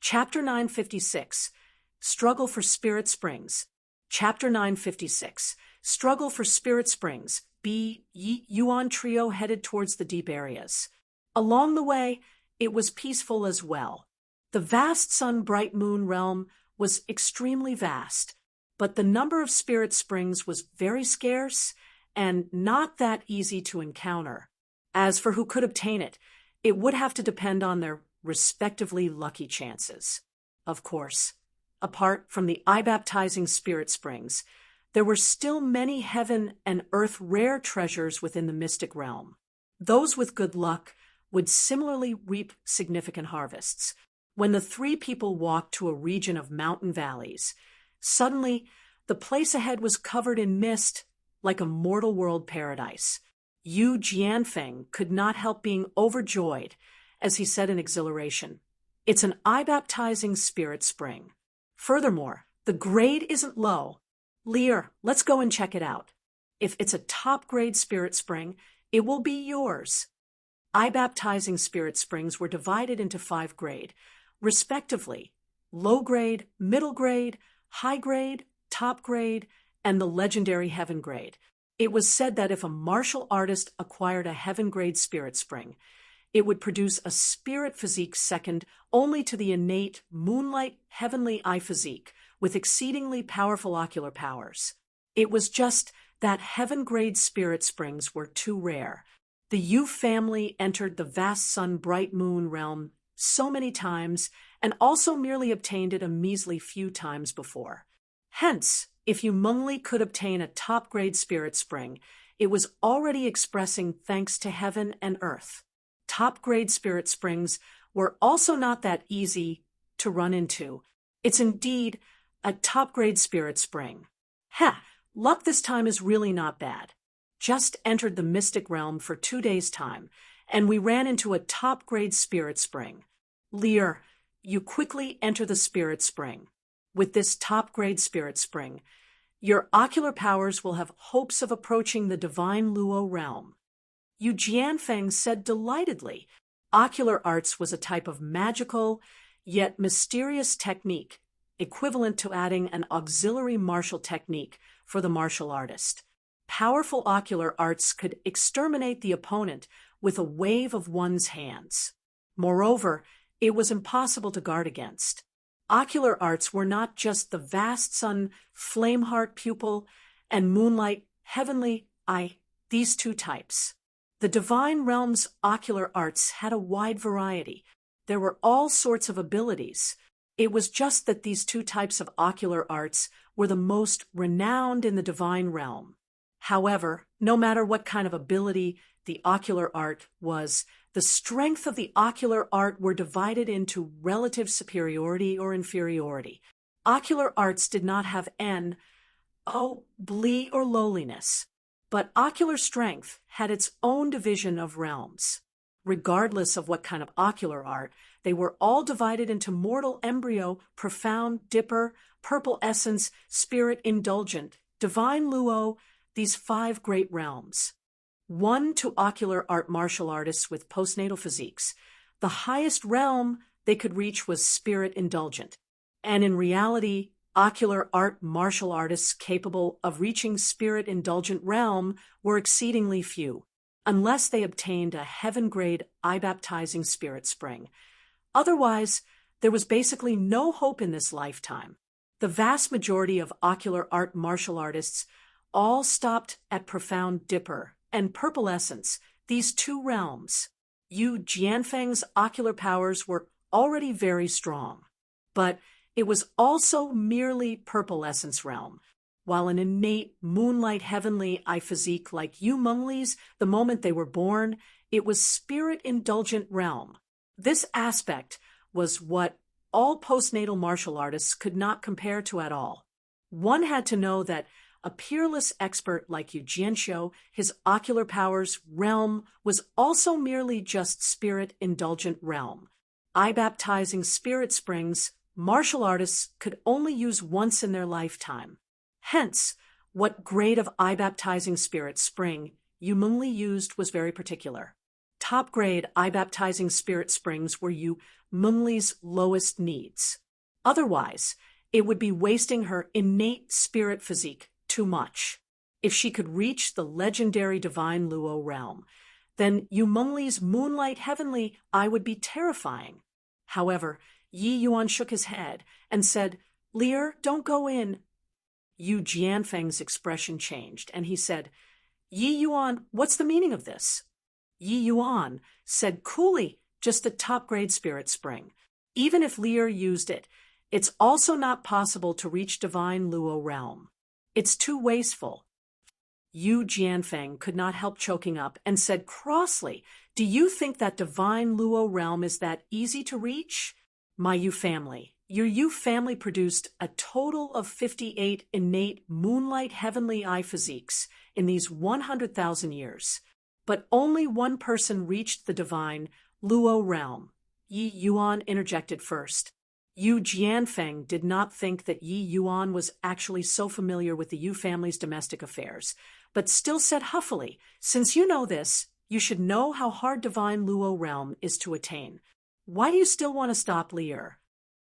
Chapter 956, Struggle for Spirit Springs. Chapter 956, Struggle for Spirit Springs. B. Yi Yuan trio headed towards the deep areas. Along the way, it was peaceful as well. The vast sun-bright moon realm was extremely vast, but the number of spirit springs was very scarce and not that easy to encounter. As for who could obtain it, it would have to depend on their respectively lucky chances. Of course, apart from the eye-baptizing spirit springs, there were still many heaven and earth rare treasures within the mystic realm. Those with good luck would similarly reap significant harvests. When the three people walked to a region of mountain valleys, suddenly the place ahead was covered in mist like a mortal world paradise. Yu Jianfeng could not help being overjoyed as he said in exhilaration, "It's an eye-baptizing spirit spring. Furthermore, the grade isn't low. Lear, let's go and check it out. If it's a top-grade spirit spring, it will be yours." Eye-baptizing spirit springs were divided into 5 grade, respectively, low grade, middle grade, high grade, top grade, and the legendary heaven grade. It was said that if a martial artist acquired a heaven grade spirit spring, it would produce a spirit physique second only to the innate moonlight heavenly eye physique with exceedingly powerful ocular powers. It was just that heaven grade spirit springs were too rare. The Yu family entered the vast sun-bright moon realm so many times and also merely obtained it a measly few times before. Hence, if Yu Mengli could obtain a top-grade spirit spring, it was already expressing thanks to heaven and earth. Top-grade spirit springs were also not that easy to run into. It's indeed a top-grade spirit spring. Luck this time is really not bad. Just entered the mystic realm for 2 days' time, and we ran into a top-grade spirit spring. Lear, you quickly enter the spirit spring. With this top-grade spirit spring, your ocular powers will have hopes of approaching the divine Luo realm. Yu Jianfeng said delightedly. Ocular arts was a type of magical, yet mysterious technique, equivalent to adding an auxiliary martial technique for the martial artist. Powerful ocular arts could exterminate the opponent with a wave of one's hands. Moreover, it was impossible to guard against. Ocular arts were not just the vast sun, flameheart pupil, and moonlight, heavenly eye, these two types. The divine realm's ocular arts had a wide variety. There were all sorts of abilities. It was just that these two types of ocular arts were the most renowned in the divine realm. However, no matter what kind of ability the ocular art was, the strength of the ocular art were divided into relative superiority or inferiority. Ocular arts did not have blee or lowliness, but ocular strength had its own division of realms. Regardless of what kind of ocular art, they were all divided into mortal embryo, profound, dipper, purple essence, spirit indulgent, divine luo, these 5 great realms. 1 to ocular art martial artists with postnatal physiques. The highest realm they could reach was spirit indulgent. And in reality, ocular art martial artists capable of reaching spirit indulgent realm were exceedingly few, unless they obtained a heaven-grade eye-baptizing spirit spring. Otherwise, there was basically no hope in this lifetime. The vast majority of ocular art martial artists all stopped at profound dipper and purple essence, these 2 realms. Yu Jianfeng's ocular powers were already very strong, but it was also merely purple essence realm, while an innate moonlight heavenly eye physique like Yu Mengli's, the moment they were born, it was spirit indulgent realm. This aspect was what all postnatal martial artists could not compare to at all. One had to know that a peerless expert like Yu Jianxiu, his ocular powers realm was also merely just spirit indulgent realm. Eye-baptizing spirit springs, martial artists could only use once in their lifetime. Hence, what grade of eye-baptizing spirit spring Yu Mengli used was very particular. Top-grade eye-baptizing spirit springs were Yu Mengli's lowest needs. Otherwise, it would be wasting her innate spirit physique too much. If she could reach the legendary divine Luo realm, then Yu Mengli's moonlight heavenly eye would be terrifying. However, Yi Yuan shook his head and said, "Lear, don't go in." Yu Jianfeng's expression changed, and he said, "Yi Yuan, what's the meaning of this?" Yi Yuan said coolly, "Just the top-grade spirit spring. Even if Lear used it, it's also not possible to reach divine Luo realm. It's too wasteful." Yu Jianfeng could not help choking up and said crossly, "Do you think that divine Luo realm is that easy to reach? My Yu family, your Yu family produced a total of 58 innate moonlight heavenly eye physiques in these 100,000 years. But only one person reached the divine Luo realm." Yi Yuan interjected first. Yu Jianfeng did not think that Yi Yuan was actually so familiar with the Yu family's domestic affairs, but still said huffily, "Since you know this, you should know how hard divine Luo realm is to attain. Why do you still want to stop Lear?"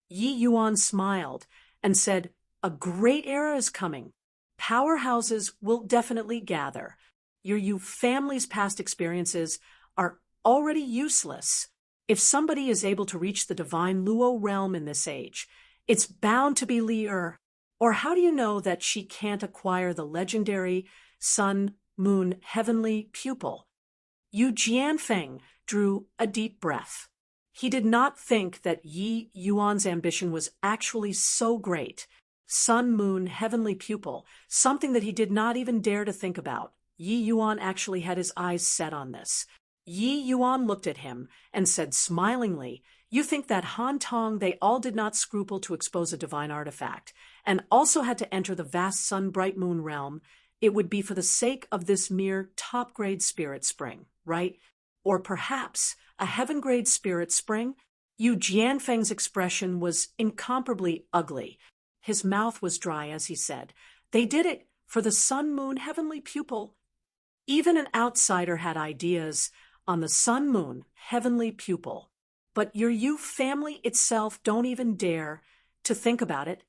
Yi Yuan smiled and said, "A great era is coming. Powerhouses will definitely gather. Your Yu family's past experiences are already useless. If somebody is able to reach the divine Luo realm in this age, it's bound to be Lear. Or how do you know that she can't acquire the legendary sun, moon, heavenly pupil?" Yu Jianfeng drew a deep breath. He did not think that Yi Yuan's ambition was actually so great. Sun, moon, heavenly pupil, something that he did not even dare to think about. Yi Yuan actually had his eyes set on this. Yi Yuan looked at him and said smilingly, "You think that Han Tong they all did not scruple to expose a divine artifact, and also had to enter the vast sun bright moon realm, it would be for the sake of this mere top-grade spirit spring, right? or perhaps a heaven-grade spirit spring? Yu Jianfeng's expression was incomparably ugly. His mouth was dry as he said, "They did it for the sun-moon heavenly pupil." Even an outsider had ideas on the sun-moon heavenly pupil. But your Yu family itself don't even dare to think about it,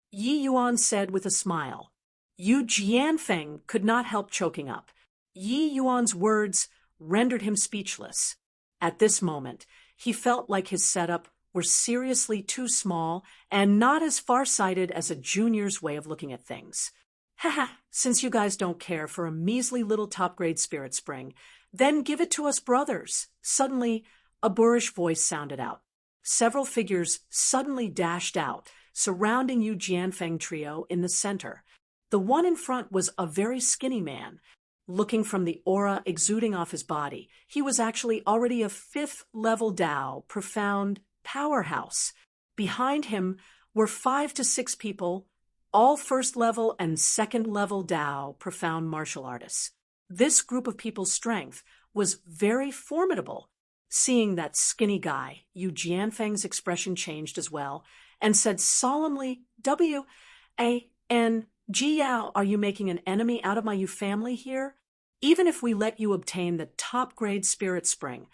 Yi Yuan said with a smile. Yu Jianfeng could not help choking up. Yi Yuan's words rendered him speechless. At this moment, he felt like his setup were seriously too small and not as far-sighted as a junior's way of looking at things. Haha, since you guys don't care for a measly little top-grade spirit spring, then give it to us brothers. Suddenly, a boorish voice sounded out. Several figures suddenly dashed out, surrounding Yu Jianfeng trio in the center. The one in front was a very skinny man. Looking from the aura exuding off his body, he was actually already a 5th-level Dao, profound powerhouse. Behind him were 5 to 6 people, all 1st-level and 2nd-level Dao, profound martial artists. This group of people's strength was very formidable. Seeing that skinny guy, Yu Jianfeng's expression changed as well, and said solemnly, "W-A-N Jiao, are you making an enemy out of my Yu family here? Even if we let you obtain the top-grade spirit spring,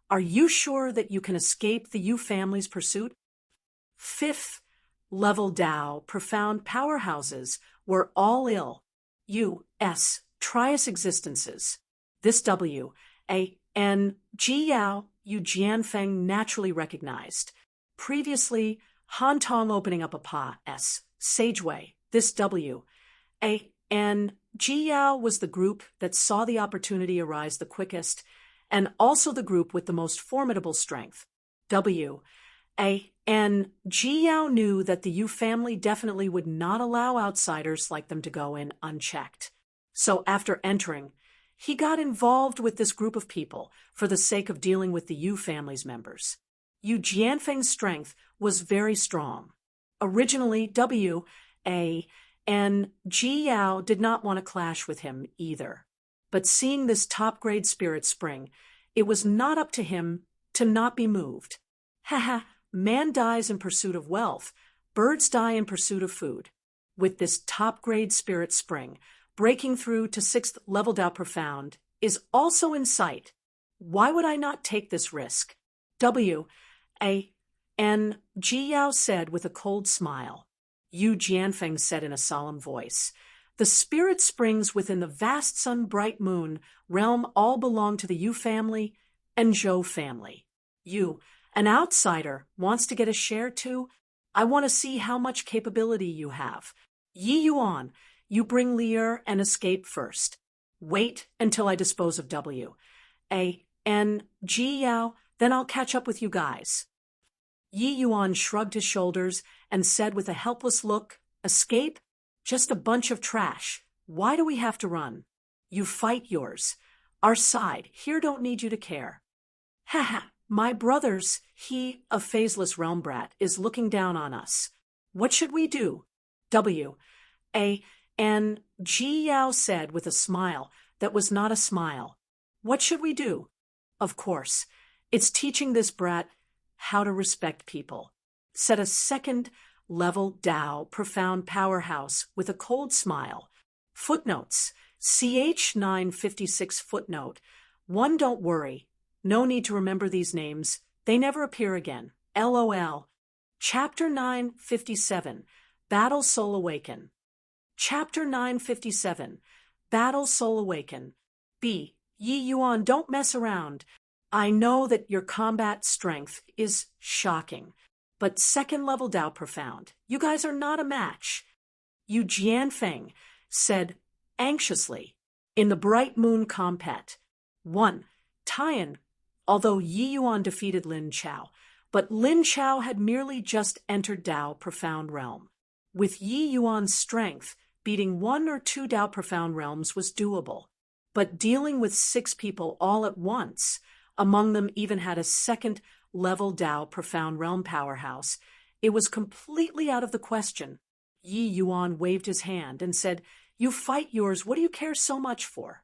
are you sure that you can escape the Yu family's pursuit?" 5th-level Dao, profound powerhouses, were all ill. U.S. Trias existences. This W.A.N. Jiao, Yu Jianfeng naturally recognized. Previously, Han Tong opening up a Pa.S. Sageway. This W.A.N. Jiao was the group that saw the opportunity arise the quickest, and also the group with the most formidable strength. W.A.N. Jiao knew that the Yu family definitely would not allow outsiders like them to go in unchecked. So after entering, he got involved with this group of people for the sake of dealing with the Yu family's members. Yu Jianfeng's strength was very strong. Originally, W.A.N. Jiao did not want to clash with him either. But seeing this top-grade spirit spring, it was not up to him to not be moved. Haha, man dies in pursuit of wealth, birds die in pursuit of food. With this top-grade spirit spring, breaking through to 6th-level Dao Profound is also in sight. Why would I not take this risk? W.A.N. Jiao said with a cold smile. Yu Jianfeng said in a solemn voice, "The spirit springs within the vast sun-bright moon realm all belong to the Yu family and Zhou family. You, an outsider, wants to get a share too? I want to see how much capability you have. Yi Yuan, you bring Lier and escape first. Wait until I dispose of W.A.N. Jiao, then I'll catch up with you guys." Yi Yuan shrugged his shoulders and said with a helpless look, "Escape? Just a bunch of trash. Why do we have to run? You fight yours. Our side here don't need you to care." "Haha, my brothers, he, a phaseless realm brat, is looking down on us. What should we do?" W.A.N. Jiao said with a smile that was not a smile. "What should we do? Of course, it's teaching this brat how to respect people," said a 2nd-level Dao, profound powerhouse, with a cold smile. Footnotes. CH 956 footnote. 1. Don't worry. No need to remember these names. They never appear again. LOL. Chapter 957. Battle Soul Awaken. Chapter 957. Battle Soul Awaken. B. Yi Yuan, don't mess around. I know that your combat strength is shocking, but 2nd-level Dao Profound, you guys are not a match. Yu Jianfeng said anxiously, in the Bright Moon Compet. 1. Tian, although Yi Yuan defeated Lin Chao, but Lin Chao had merely just entered Dao Profound Realm. With Yi Yuan's strength, beating 1 or 2 Dao Profound Realms was doable. But dealing with 6 people all at once, among them even had a 2nd-level Dao Profound Realm powerhouse, it was completely out of the question. Yi Yuan waved his hand and said, "You fight yours, what do you care so much for?"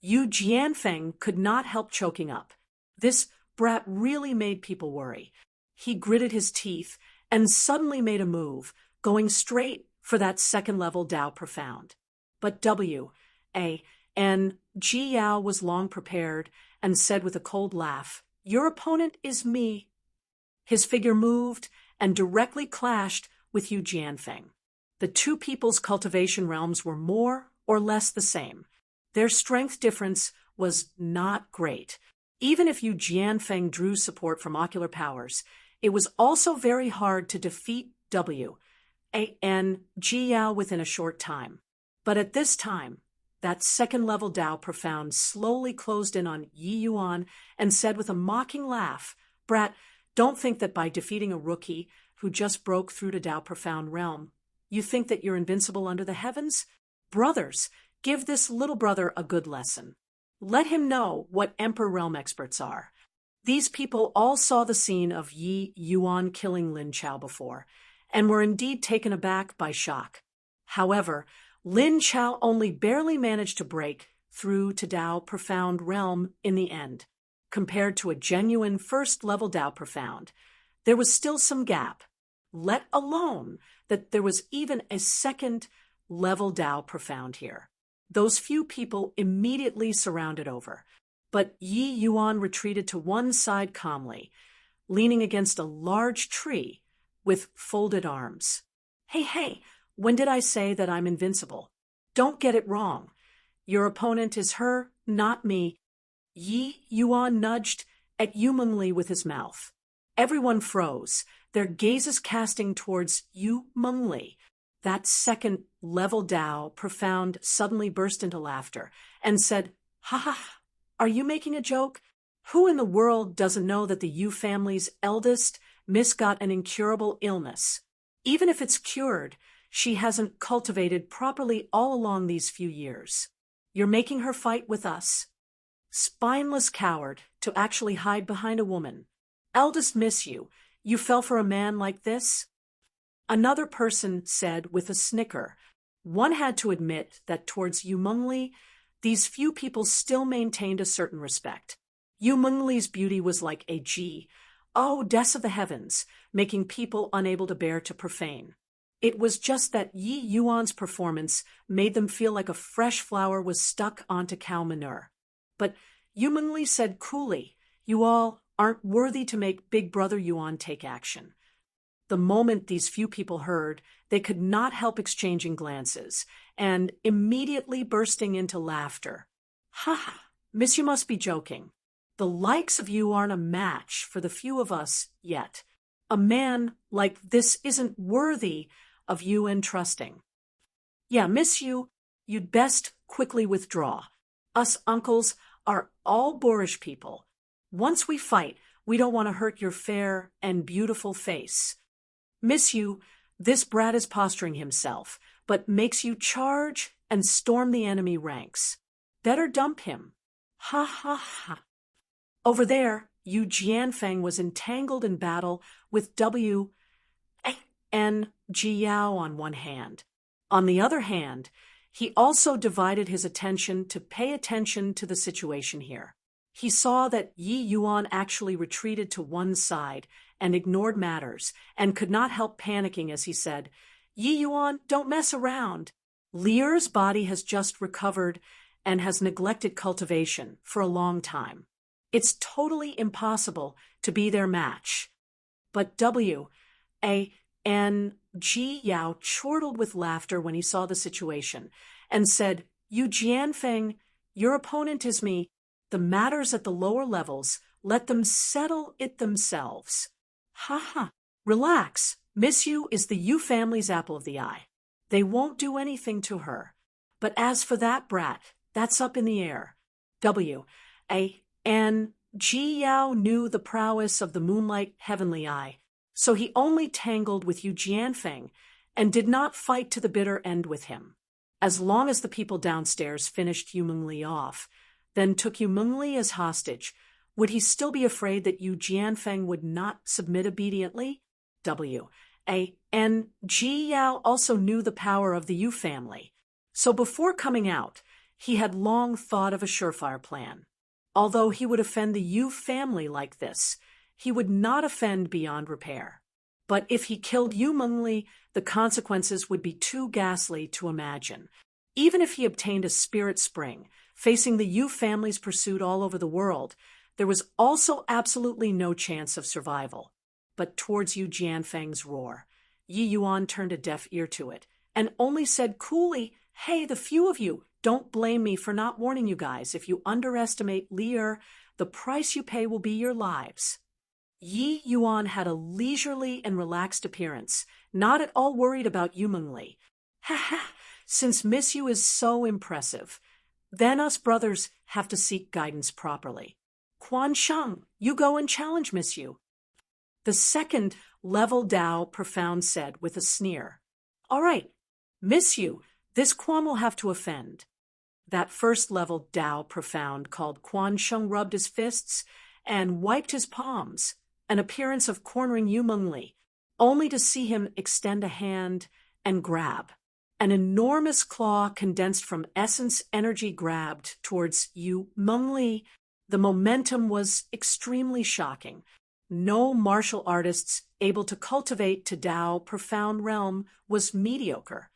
Yu Jianfeng could not help choking up. This brat really made people worry. He gritted his teeth and suddenly made a move, going straight for that second-level Tao Profound. But Ji Yao was long prepared and said with a cold laugh, "Your opponent is me." His figure moved and directly clashed with Yu Jianfeng. The two people's cultivation realms were more or less the same. Their strength difference was not great. Even if Yu Jianfeng drew support from ocular powers, it was also very hard to defeat Ji Yao within a short time. But at this time, that second-level Tao Profound slowly closed in on Yi Yuan and said with a mocking laugh, "Brat, don't think that by defeating a rookie who just broke through to Tao Profound realm, you think that you're invincible under the heavens? Brothers, give this little brother a good lesson. Let him know what Emperor Realm experts are." These people all saw the scene of Yi Yuan killing Lin Chao before, and were indeed taken aback by shock. However, Lin Chao only barely managed to break through to Tao Profound realm in the end. Compared to a genuine first-level Tao Profound, there was still some gap, let alone that there was even a second-level Tao Profound here. Those few people immediately surrounded over, but Yi Yuan retreated to one side calmly, leaning against a large tree with folded arms. Hey, when did I say that I'm invincible? Don't get it wrong. Your opponent is her, not me. Yi Yuan nudged at Yu Mengli with his mouth. Everyone froze, their gazes casting towards Yu Mengli. That second-level Tao Profound suddenly burst into laughter and said, "Ha, are you making a joke? Who in the world doesn't know that the Yu family's eldest miss got an incurable illness? Even if it's cured, she hasn't cultivated properly all along these few years. You're making her fight with us? Spineless coward, to actually hide behind a woman. Eldest miss you fell for a man like this?" Another person said with a snicker. One had to admit that towards Yu Mengli, these few people still maintained a certain respect. Yu Mengli's beauty was like a goddess of the heavens, making people unable to bear to profane. It was just that Yi Yuan's performance made them feel like a fresh flower was stuck onto cow manure. But Yu Mengli said coolly, "You all aren't worthy to make Big Brother Yuan take action." The moment these few people heard, they could not help exchanging glances, and immediately bursting into laughter. "Ha, miss, you must be joking. The likes of you aren't a match for the few of us yet. A man like this isn't worthy of you entrusting. Yeah, miss, you'd best quickly withdraw. Us uncles are all boorish people. Once we fight, we don't want to hurt your fair and beautiful face. Miss you, this brat is posturing himself, but makes you charge and storm the enemy ranks. Better dump him. Ha. Over there, Yu Jianfeng was entangled in battle with Ji Yao on one hand. On the other hand, he also divided his attention to pay attention to the situation here. He saw that Yi Yuan actually retreated to one side and ignored matters, and could not help panicking as he said, "Yi Yuan, don't mess around. Lier's body has just recovered and has neglected cultivation for a long time. It's totally impossible to be their match." But Ji Yao chortled with laughter when he saw the situation, and said, "Yu Jianfeng, your opponent is me. The matters at the lower levels, let them settle it themselves. Ha. Relax. Miss Yu is the Yu family's apple of the eye. They won't do anything to her. But as for that brat, that's up in the air." Ji Yao knew the prowess of the moonlight heavenly eye, so he only tangled with Yu Jianfeng and did not fight to the bitter end with him. As long as the people downstairs finished Yu Mengli off, then took Yu Mengli as hostage, would he still be afraid that Yu Jianfeng would not submit obediently? Ji Yao also knew the power of the Yu family, so before coming out, He had long thought of a surefire plan. Although he would offend the Yu family like this, he would not offend beyond repair. But if he killed Yu Mengli, the consequences would be too ghastly to imagine. Even if he obtained a spirit spring, facing the Yu family's pursuit all over the world, there was also absolutely no chance of survival. But towards Yu Jianfeng's roar, Yi Yuan turned a deaf ear to it, and only said coolly, "Hey, the few of you, don't blame me for not warning you guys. If you underestimate Li'er, the price you pay will be your lives." Yi Yuan had a leisurely and relaxed appearance, not at all worried about Yu Mengli. "Ha ha, since Miss Yu is so impressive, then us brothers have to seek guidance properly. Quan Sheng, you go and challenge Miss Yu." The second level Dao Profound said with a sneer, "All right, Miss Yu, this Quan will have to offend." That first level Dao Profound called Quan Sheng rubbed his fists and wiped his palms, an appearance of cornering Yu Mengli, only to see him extend a hand and grab. An enormous claw condensed from essence energy grabbed towards Yu Mengli. The momentum was extremely shocking. No martial artists able to cultivate to Dao Profound realm was mediocre.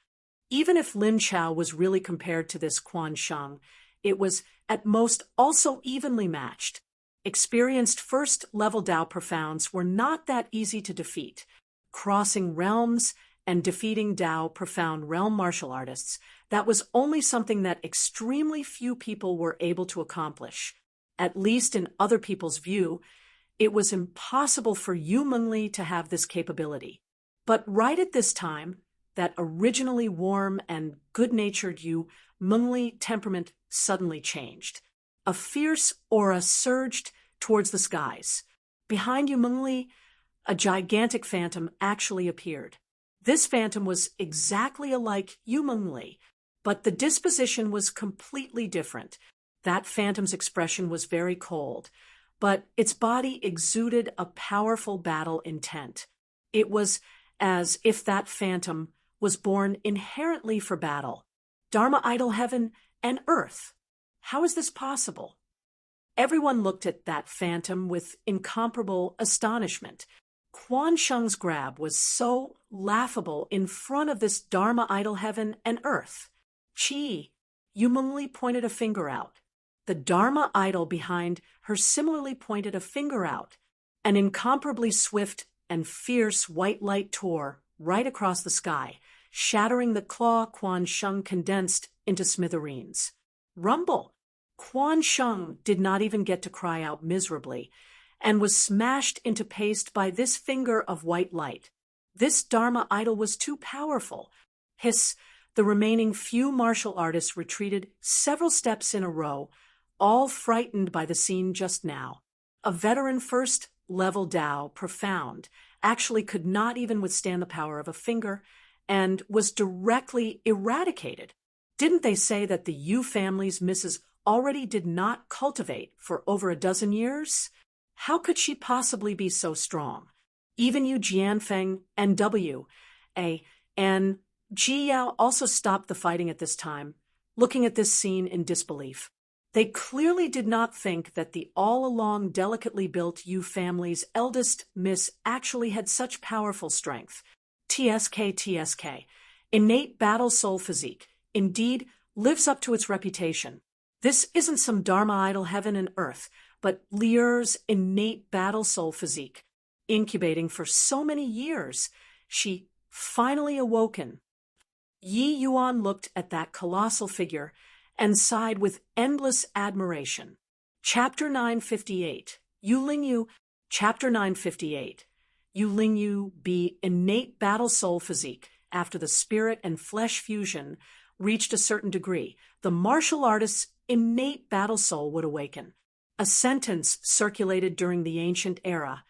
Even if Lin Chao was really compared to this Quan Sheng, it was at most also evenly matched. Experienced first-level Dao Profounds were not that easy to defeat. Crossing realms and defeating Dao Profound realm martial artists, that was only something that extremely few people were able to accomplish. At least in other people's view, it was impossible for Yu Mengli to have this capability. But right at this time, that originally warm and good-natured Yu Mengli temperament suddenly changed. A fierce aura surged towards the skies. Behind Yu Mengli, a gigantic phantom actually appeared. This phantom was exactly alike Yu Mengli, but the disposition was completely different. That phantom's expression was very cold, but its body exuded a powerful battle intent. It was as if that phantom was born inherently for battle. Dharma idol heaven and earth. How is this possible? Everyone looked at that phantom with incomparable astonishment. Quan Sheng's grab was so laughable in front of this Dharma idol heaven and earth. Chi, Yu Mengli pointed a finger out. The Dharma idol behind her similarly pointed a finger out. An incomparably swift and fierce white light tore right across the sky, shattering the claw Quan Sheng condensed into smithereens. Rumble! Quan Sheng did not even get to cry out miserably, and was smashed into paste by this finger of white light. This Dharma idol was too powerful. Hiss! The remaining few martial artists retreated several steps in a row, all frightened by the scene just now. A veteran first-level Dao Profound actually could not even withstand the power of a finger, and was directly eradicated. Didn't they say that the Yu family's Mrs. already did not cultivate for over a dozen years? How could she possibly be so strong? Even Yu Jianfeng and W.A. and Ji Yao also stopped the fighting at this time, looking at this scene in disbelief. They clearly did not think that the all-along delicately built Yu family's eldest miss actually had such powerful strength. TSK, innate battle soul physique, indeed lives up to its reputation. This isn't some Dharma idol heaven and earth, but Li'er's innate battle soul physique. Incubating for so many years, she finally awoken. Yi Yuan looked at that colossal figure and sighed with endless admiration. Chapter 958, Yu Lingyu, Chapter 958. Yu Lingyu be innate battle soul physique. After the spirit and flesh fusion reached a certain degree, the martial artist's innate battle soul would awaken. A sentence circulated during the ancient era.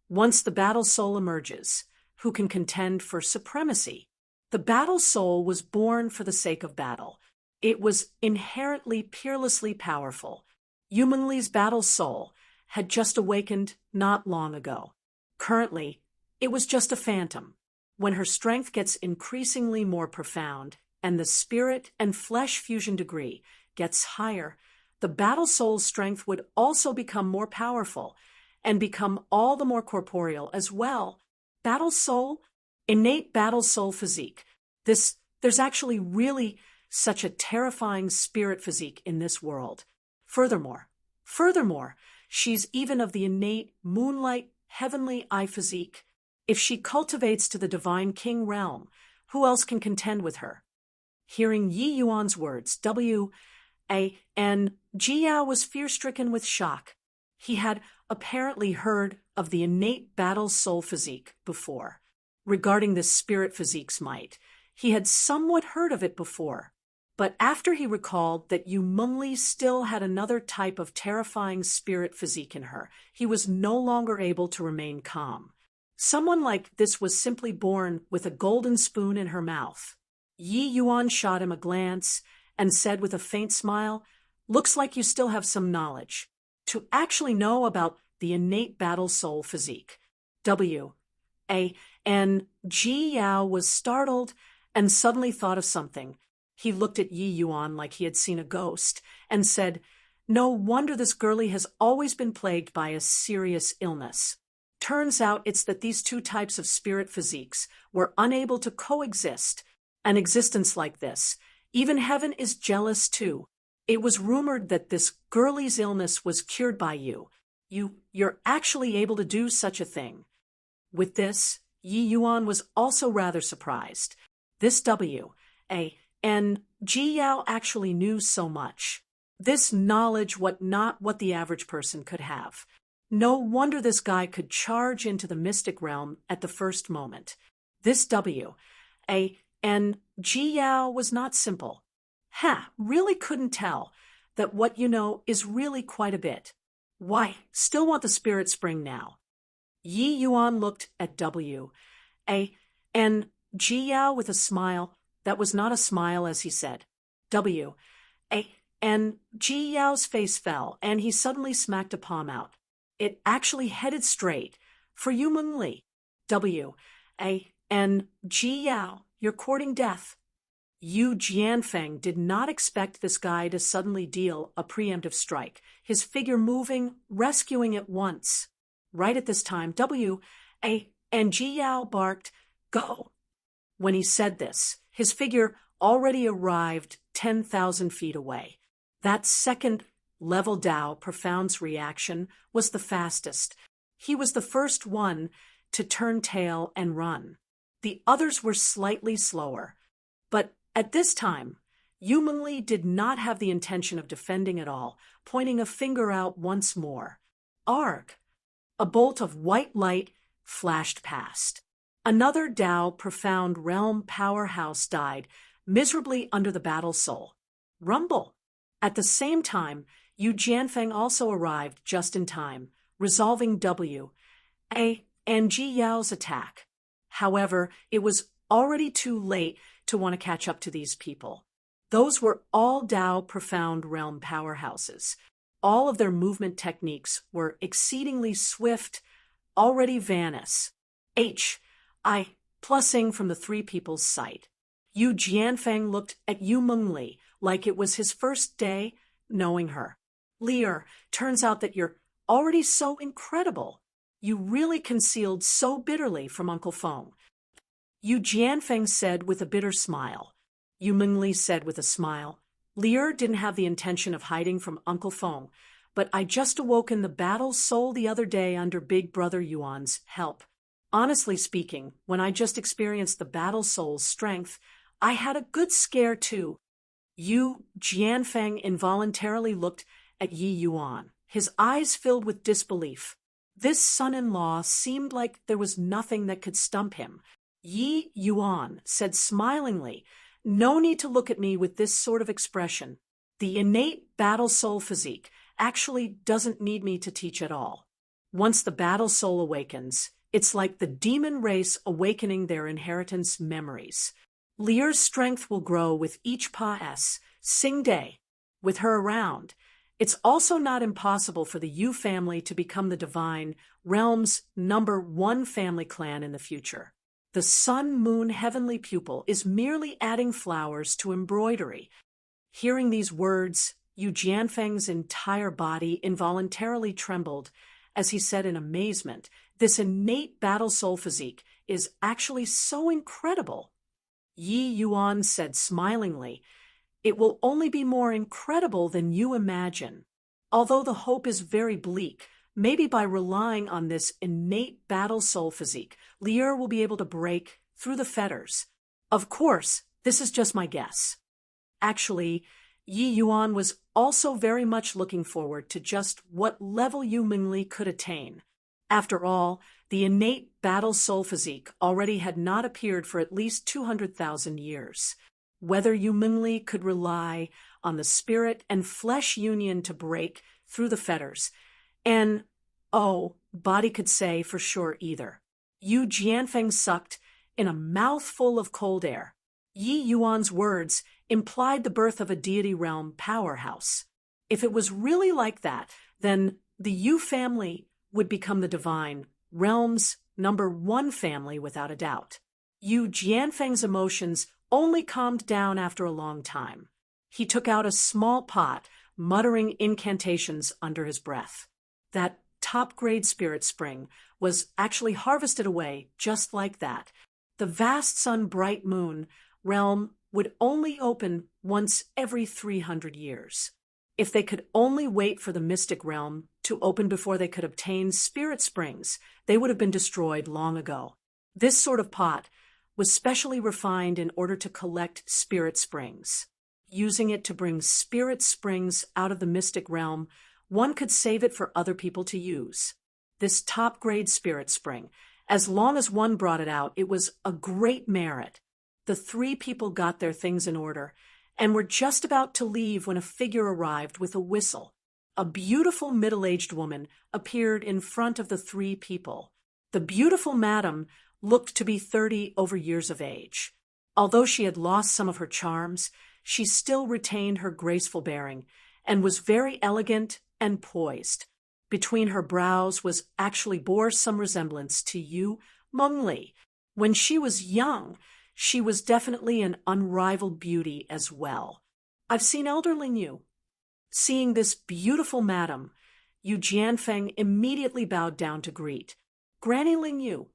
Once the battle soul emerges, who can contend for supremacy? The battle soul was born for the sake of battle. It was inherently peerlessly powerful. Yu Mengli's battle soul had just awakened not long ago. Currently, it was just a phantom. When her strength gets increasingly more profound, and the spirit and flesh fusion degree gets higher, the battle soul's strength would also become more powerful and become all the more corporeal as well. Battle soul, innate battle soul physique. There's actually really such a terrifying spirit physique in this world. Furthermore, she's even of the innate moonlight heavenly eye physique. If she cultivates to the divine king realm, who else can contend with her? Hearing Yi Yuan's words, Jiao was fear-stricken with shock. He had apparently heard of the innate battle soul physique before. Regarding this spirit physique's might, he had somewhat heard of it before. But after he recalled that Yu Mengli still had another type of terrifying spirit physique in her, he was no longer able to remain calm. Someone like this was simply born with a golden spoon in her mouth. Yi Yuan shot him a glance and said with a faint smile, "Looks like you still have some knowledge to actually know about the innate battle soul physique." And Ji Yao was startled and suddenly thought of something. He looked at Yi Yuan like he had seen a ghost and said, "No wonder this girlie has always been plagued by a serious illness. Turns out it's that these two types of spirit physiques were unable to coexist. An existence like this, even heaven is jealous too. It was rumored that this girlie's illness was cured by you. You're actually able to do such a thing." With this, Yi Yuan was also rather surprised. This and Ji Yao actually knew so much. This knowledge not what the average person could have. No wonder this guy could charge into the mystic realm at the first moment. This and Ji Yao was not simple. Really couldn't tell that what you know is really quite a bit. Why, still want the spirit spring now. Yi Yuan looked at and Ji Yao with a smile that was not a smile as he said, and Ji Yao's face fell and he suddenly smacked a palm out. It actually headed straight for Yu Mengli. And Ji Yao, you're courting death. Yu Jianfeng did not expect this guy to suddenly deal a preemptive strike, his figure moving, rescuing at once. Right at this time, and Ji Yao barked, "Go!" When he said this, his figure already arrived 10,000 feet away. That second level Dao Profound's reaction was the fastest. He was the first one to turn tail and run. The others were slightly slower. But at this time, Yu Mengli did not have the intention of defending at all, pointing a finger out once more. Arg! A bolt of white light flashed past. Another Dao Profound realm powerhouse died miserably under the battle soul. Rumble! At the same time, Yu Jianfeng also arrived just in time, resolving and Ji Yao's attack. However, it was already too late to want to catch up to these people. Those were all Dao Profound realm powerhouses. All of their movement techniques were exceedingly swift, already vanished. Plussing from the three people's sight. Yu Jianfeng looked at Yu Mengli like it was his first day knowing her. "Lear, turns out that you're already so incredible. You really concealed so bitterly from Uncle Feng." Yu Jianfeng said with a bitter smile. Yu Mengli said with a smile, "Lear didn't have the intention of hiding from Uncle Feng, but I just awoke in the battle soul the other day under Big Brother Yuan's help. Honestly speaking, when I just experienced the battle soul's strength, I had a good scare too." Yu Jianfeng involuntarily looked at Yi Yuan, his eyes filled with disbelief. This son-in-law seemed like there was nothing that could stump him. Yi Yuan said smilingly, "No need to look at me with this sort of expression. The innate battle soul physique actually doesn't need me to teach at all. Once the battle soul awakens, it's like the demon race awakening their inheritance memories. Lear's strength will grow with each Pa-S, Sing Day. With her around, it's also not impossible for the Yu family to become the divine realm's #1 family clan in the future. The sun-moon heavenly pupil is merely adding flowers to embroidery." Hearing these words, Yu Jianfeng's entire body involuntarily trembled as he said in amazement, "This innate battle soul physique is actually so incredible." Yi Yuan said smilingly, "It will only be more incredible than you imagine. Although the hope is very bleak, maybe by relying on this innate battle soul physique, Lier will be able to break through the fetters. Of course, this is just my guess." Actually, Yi Yuan was also very much looking forward to just what level Yu Mingli could attain. After all, the innate battle soul physique already had not appeared for at least 200,000 years. Whether Yu Mingli could rely on the spirit and flesh union to break through the fetters, and, body could say for sure either. Yu Jianfeng sucked in a mouthful of cold air. Yi Yuan's words implied the birth of a deity realm powerhouse. If it was really like that, then the Yu family would become the divine realm's #1 family without a doubt. Yu Jianfeng's emotions only calmed down after a long time. He took out a small pot, muttering incantations under his breath. That top-grade spirit spring was actually harvested away just like that. The vast sun-bright moon realm would only open once every 300 years. If they could only wait for the mystic realm to open before they could obtain spirit springs, they would have been destroyed long ago. This sort of pot was specially refined in order to collect spirit springs. Using it to bring spirit springs out of the mystic realm, one could save it for other people to use. This top-grade spirit spring, as long as one brought it out, it was a great merit. The 3 people got their things in order and were just about to leave when a figure arrived with a whistle. A beautiful middle-aged woman appeared in front of the 3 people. The beautiful madam looked to be 30 over years of age. Although she had lost some of her charms, she still retained her graceful bearing and was very elegant and poised. Between her brows bore some resemblance to Yu Mengli. When she was young, she was definitely an unrivaled beauty as well. "I've seen Elder Ling Yu." Seeing this beautiful madam, Yu Jianfeng immediately bowed down to greet. "Granny Ling Yu."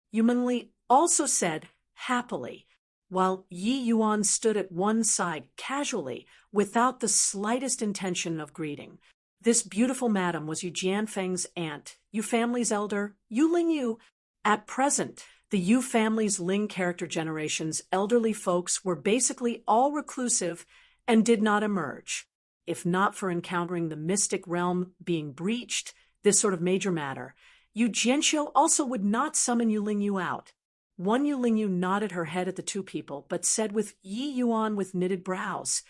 Yu Mengli also said happily, while Yi Yuan stood at one side casually, without the slightest intention of greeting. This beautiful madam was Yu Jianfeng's aunt, Yu family's elder, Yu Ling Yu. At present, the Yu family's Ling character generation's elderly folks were basically all reclusive and did not emerge. If not for encountering the mystic realm being breached, this sort of major matter, Yu Jianxiu also would not summon Yu Ling Yu out. One Yu Ling Yu nodded her head at the 2 people, but said with Yi Yuan with knitted brows,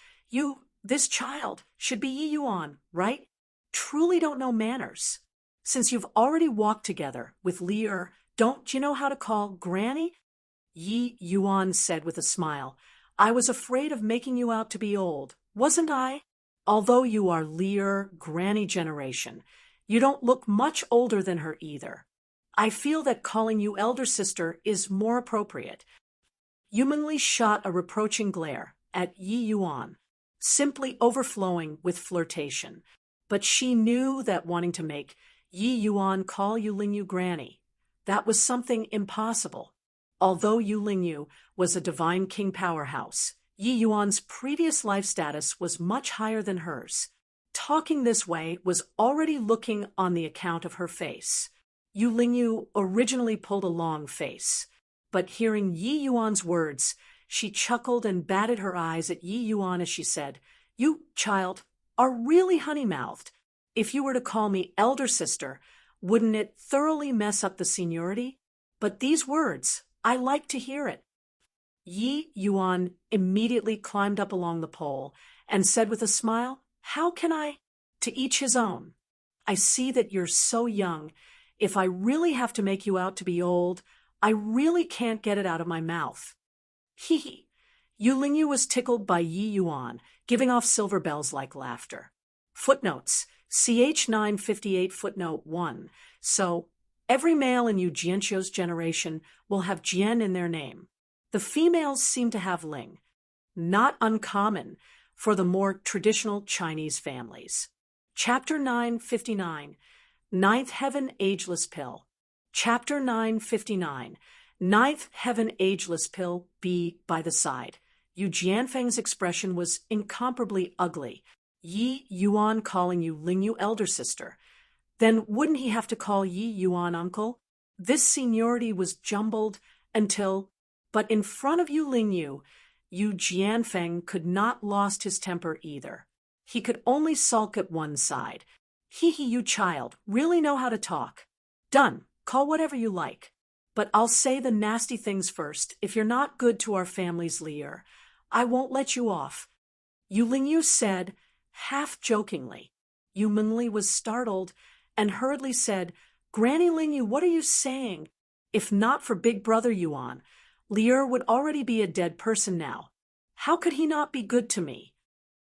"This child should be Yi Yuan, right? Truly don't know manners. Since you've already walked together with Lier, don't you know how to call Granny?" Yi Yuan said with a smile, "I was afraid of making you out to be old, wasn't I? Although you are Lier Granny generation, you don't look much older than her either. I feel that calling you elder sister is more appropriate." Yu Mengli shot a reproaching glare at Yi Yuan, simply overflowing with flirtation. But she knew that wanting to make Yi Yuan call Yu Ling Yu Granny, that was something impossible. Although Yu Ling Yu was a divine king powerhouse, Yi Yuan's previous life status was much higher than hers. Talking this way was already looking on the account of her face. Yu Ling Yu originally pulled a long face, but hearing Yi Yuan's words, she chuckled and batted her eyes at Yi Yuan as she said, "You, child, are really honey-mouthed. If you were to call me elder sister, wouldn't it thoroughly mess up the seniority? But these words, I like to hear it." Yi Yuan immediately climbed up along the pole and said with a smile, "How can I?" "To each his own. I see that you're so young. If I really have to make you out to be old, I really can't get it out of my mouth." Hee hee. Yu Ling Yu was tickled by Yi Yuan, giving off silver bells-like laughter. Footnotes: CH 958 footnote 1. So, every male in Yu Jianxiu's generation will have Jian in their name. The females seem to have Ling. Not uncommon, for the more traditional Chinese families. Chapter 959, Ninth Heaven Ageless Pill. Chapter 959, Ninth Heaven Ageless Pill, B by the side. Yu Jianfeng's expression was incomparably ugly. Yi Yuan calling you Lingyu elder sister. Then wouldn't he have to call Yi Yuan uncle? This seniority was jumbled until, but in front of Yu Lingyu, Yu Jianfeng could not lost his temper either. He could only sulk at one side. Hee, you child, really know how to talk. Done, call whatever you like. But I'll say the nasty things first. If you're not good to our family's Lier, I won't let you off. Yu Lingyu said, half jokingly. Yu Mengli was startled and hurriedly said, Granny Lingyu, what are you saying? If not for Big Brother Yuan, Lier would already be a dead person now. How could he not be good to me?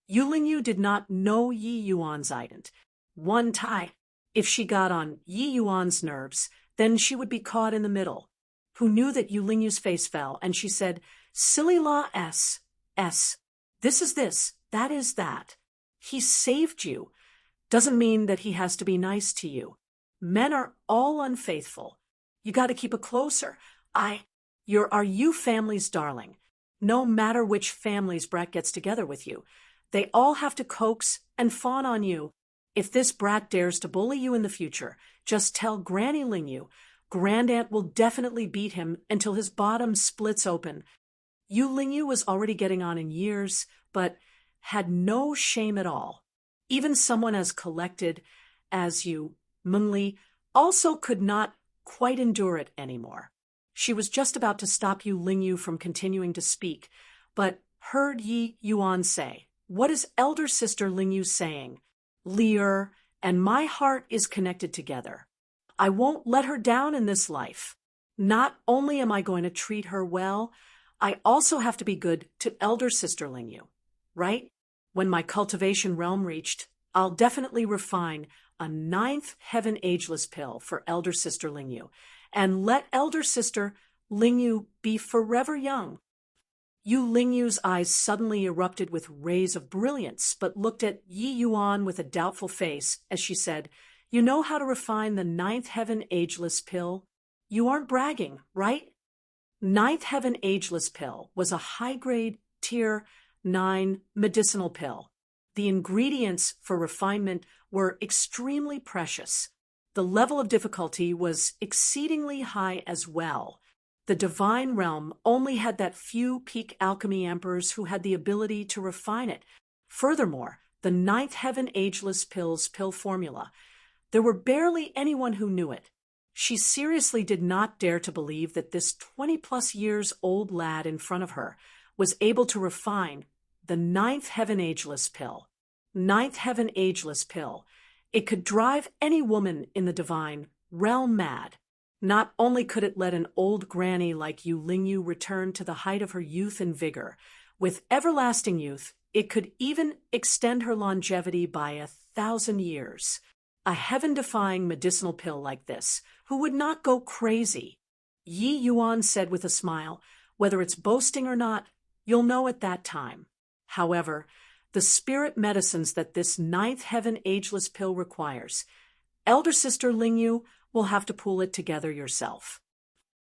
Yu Lingyu did not know Yi Yuan's ident. One tie. If she got on Yi Yuan's nerves, then she would be caught in the middle. Who knew that Yu Lingyu's face fell, and she said, Silly La S. This is this, that is that. He saved you. Doesn't mean that he has to be nice to you. Men are all unfaithful. You got to keep it closer. Are you family's darling? No matter which family's brat gets together with you, they all have to coax and fawn on you. If this brat dares to bully you in the future, just tell Granny Lingyu, Grandaunt will definitely beat him until his bottom splits open. Yu Lingyu was already getting on in years, but had no shame at all. Even someone as collected as Yu Mengli also could not quite endure it anymore. She was just about to stop Yu Lingyu from continuing to speak, but heard Yi Yuan say, What is elder sister Lingyu saying? Lier and my heart is connected together. I won't let her down in this life. Not only am I going to treat her well, I also have to be good to elder sister Lingyu, right? When my cultivation realm reached, I'll definitely refine a ninth heaven ageless pill for elder sister Lingyu, and let elder sister Lingyu be forever young. Yu Lingyu's eyes suddenly erupted with rays of brilliance, but looked at Yi Yuan with a doubtful face as she said, You know how to refine the ninth heaven ageless pill? You aren't bragging, right? Ninth heaven ageless pill was a high-grade tier 9 medicinal pill. The ingredients for refinement were extremely precious. The level of difficulty was exceedingly high as well. The divine realm only had that few peak alchemy emperors who had the ability to refine it. Furthermore, the ninth heaven ageless pill's pill formula, there were barely anyone who knew it. She seriously did not dare to believe that this 20-plus years old lad in front of her was able to refine the ninth heaven ageless pill. Ninth heaven ageless pill. It could drive any woman in the divine realm mad. Not only could it let an old granny like Yu Lingyu return to the height of her youth and vigor, with everlasting youth, it could even extend her longevity by 1,000 years. A heaven-defying medicinal pill like this, who would not go crazy? Yi Yuan said with a smile, Whether it's boasting or not, you'll know at that time. However, the spirit medicines that this ninth heaven ageless pill requires, elder sister Lingyu will have to pull it together yourself.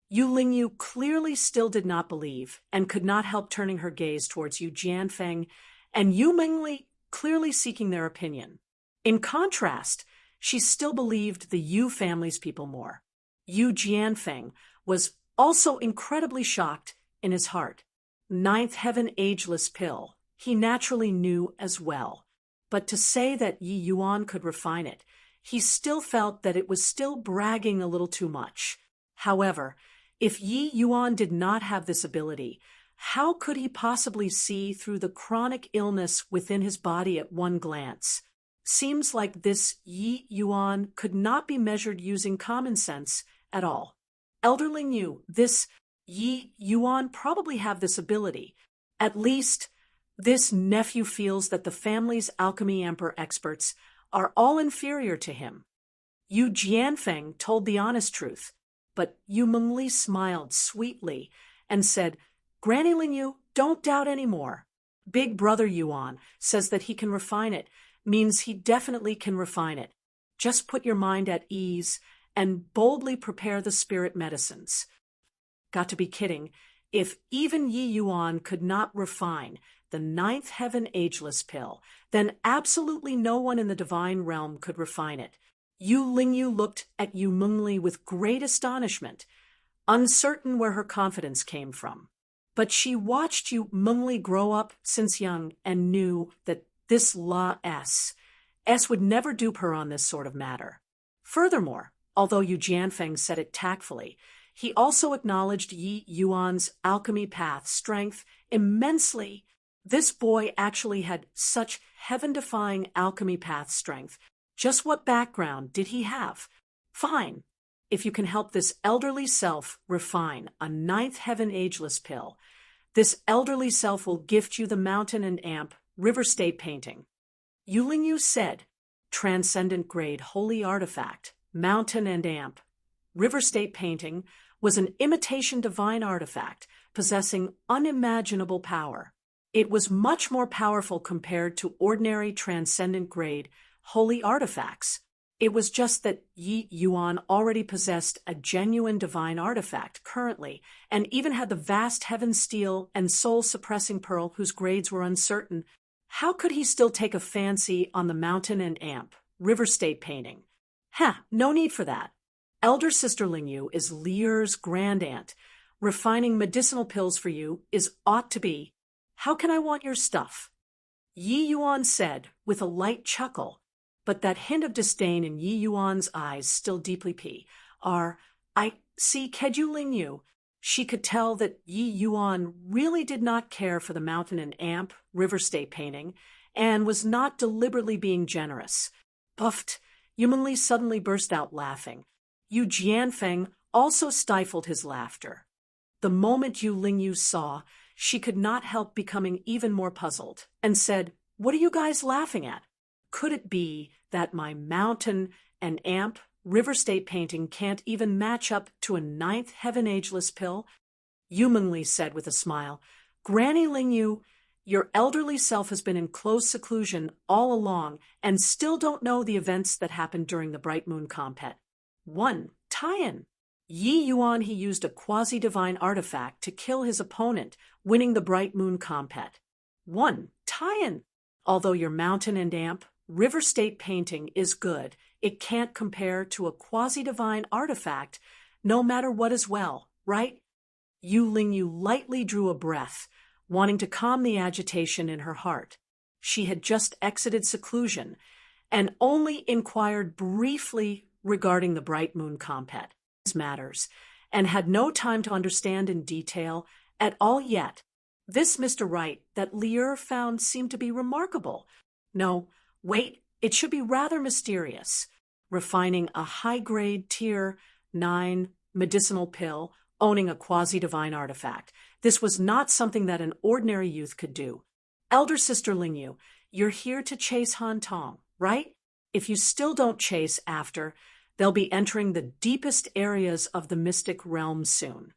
Yu Lingyu clearly still did not believe and could not help turning her gaze towards Yu Jianfeng and Yu Mengli, clearly seeking their opinion. In contrast, she still believed the Yu family's people more. Yu Jianfeng was also incredibly shocked in his heart. Ninth heaven ageless pill, he naturally knew as well. But to say that Yi Yuan could refine it, he still felt that it was still bragging a little too much. However, if Yi Yuan did not have this ability, how could he possibly see through the chronic illness within his body at one glance? Seems like this Yi Yuan could not be measured using common sense at all. Elder Lingyu, this Yi Yuan probably have this ability. At least, this nephew feels that the family's alchemy emperor experts are all inferior to him. Yu Jianfeng told the honest truth, but Yu Mengli smiled sweetly and said, Granny Lingyu, don't doubt any more. Big Brother Yuan says that he can refine it, means he definitely can refine it. Just put your mind at ease and boldly prepare the spirit medicines. Got to be kidding. If even Yi Yuan could not refine the ninth heaven ageless pill, then absolutely no one in the divine realm could refine it. Yu Lingyu looked at Yu Mengli with great astonishment, uncertain where her confidence came from. But she watched Yu Mengli grow up since young and knew that this La S would never dupe her on this sort of matter. Furthermore, although Yu Jianfeng said it tactfully, he also acknowledged Yi Yuan's alchemy path strength immensely. This boy actually had such heaven-defying alchemy path strength. Just what background did he have? Fine. If you can help this elderly self refine a ninth heaven ageless pill, this elderly self will gift you the mountain and amp river state painting. Yu Lingyu said, transcendent grade holy artifact, mountain and amp, river state painting was an imitation divine artifact possessing unimaginable power. It was much more powerful compared to ordinary transcendent grade holy artifacts. It was just that Yi Yuan already possessed a genuine divine artifact currently, and even had the vast heaven steel and soul-suppressing pearl whose grades were uncertain. How could he still take a fancy on the mountain and amp, river state painting? No need for that. Elder Sister Lingyu is Lier's grandaunt. Refining medicinal pills for you is ought to be. How can I want your stuff? Yi Yuan said with a light chuckle, but that hint of disdain in Yi Yuan's eyes still deeply I see Keju Lingyu. She could tell that Yi Yuan really did not care for the mountain and amp river state painting, and was not deliberately being generous. Puffed, Yu Mengli suddenly burst out laughing. Yu Jianfeng also stifled his laughter. The moment Yu Lingyu saw, she could not help becoming even more puzzled, and said, "What are you guys laughing at? Could it be that my mountain and amp river state painting can't even match up to a ninth heaven ageless pill?" Yu Mengli said with a smile, "Granny Lingyu, your elderly self has been in close seclusion all along and still don't know the events that happened during the Bright Moon Compet. 1. Tie-in. Yi Yuan he used a quasi-divine artifact to kill his opponent, winning the Bright Moon Compet. 1. Tie-in. Although your mountain and amp river state painting is good, it can't compare to a quasi-divine artifact, no matter what as well, right?" Yu Lingyu lightly drew a breath, wanting to calm the agitation in her heart. She had just exited seclusion, and only inquired briefly regarding the Bright Moon Compet matters, and had no time to understand in detail at all yet. This Mr. Right that Lier found seemed to be remarkable. No, wait, it should be rather mysterious. Refining a high-grade Tier 9 medicinal pill, owning a quasi-divine artifact. This was not something that an ordinary youth could do. Elder Sister Lingyu, you're here to chase Han Tong, right? If you still don't chase after, they'll be entering the deepest areas of the mystic realm soon.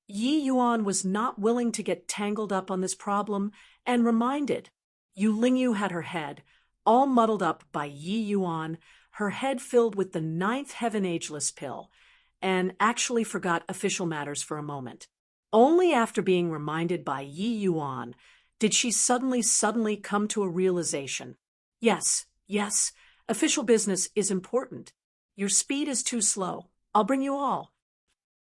Yi Yuan was not willing to get tangled up on this problem, and reminded. Yu Lingyu had her head, all muddled up by Yi Yuan, her head filled with the ninth heaven ageless pill, and actually forgot official matters for a moment. Only after being reminded by Yi Yuan did she suddenly come to a realization. Yes, official business is important. Your speed is too slow. I'll bring you all.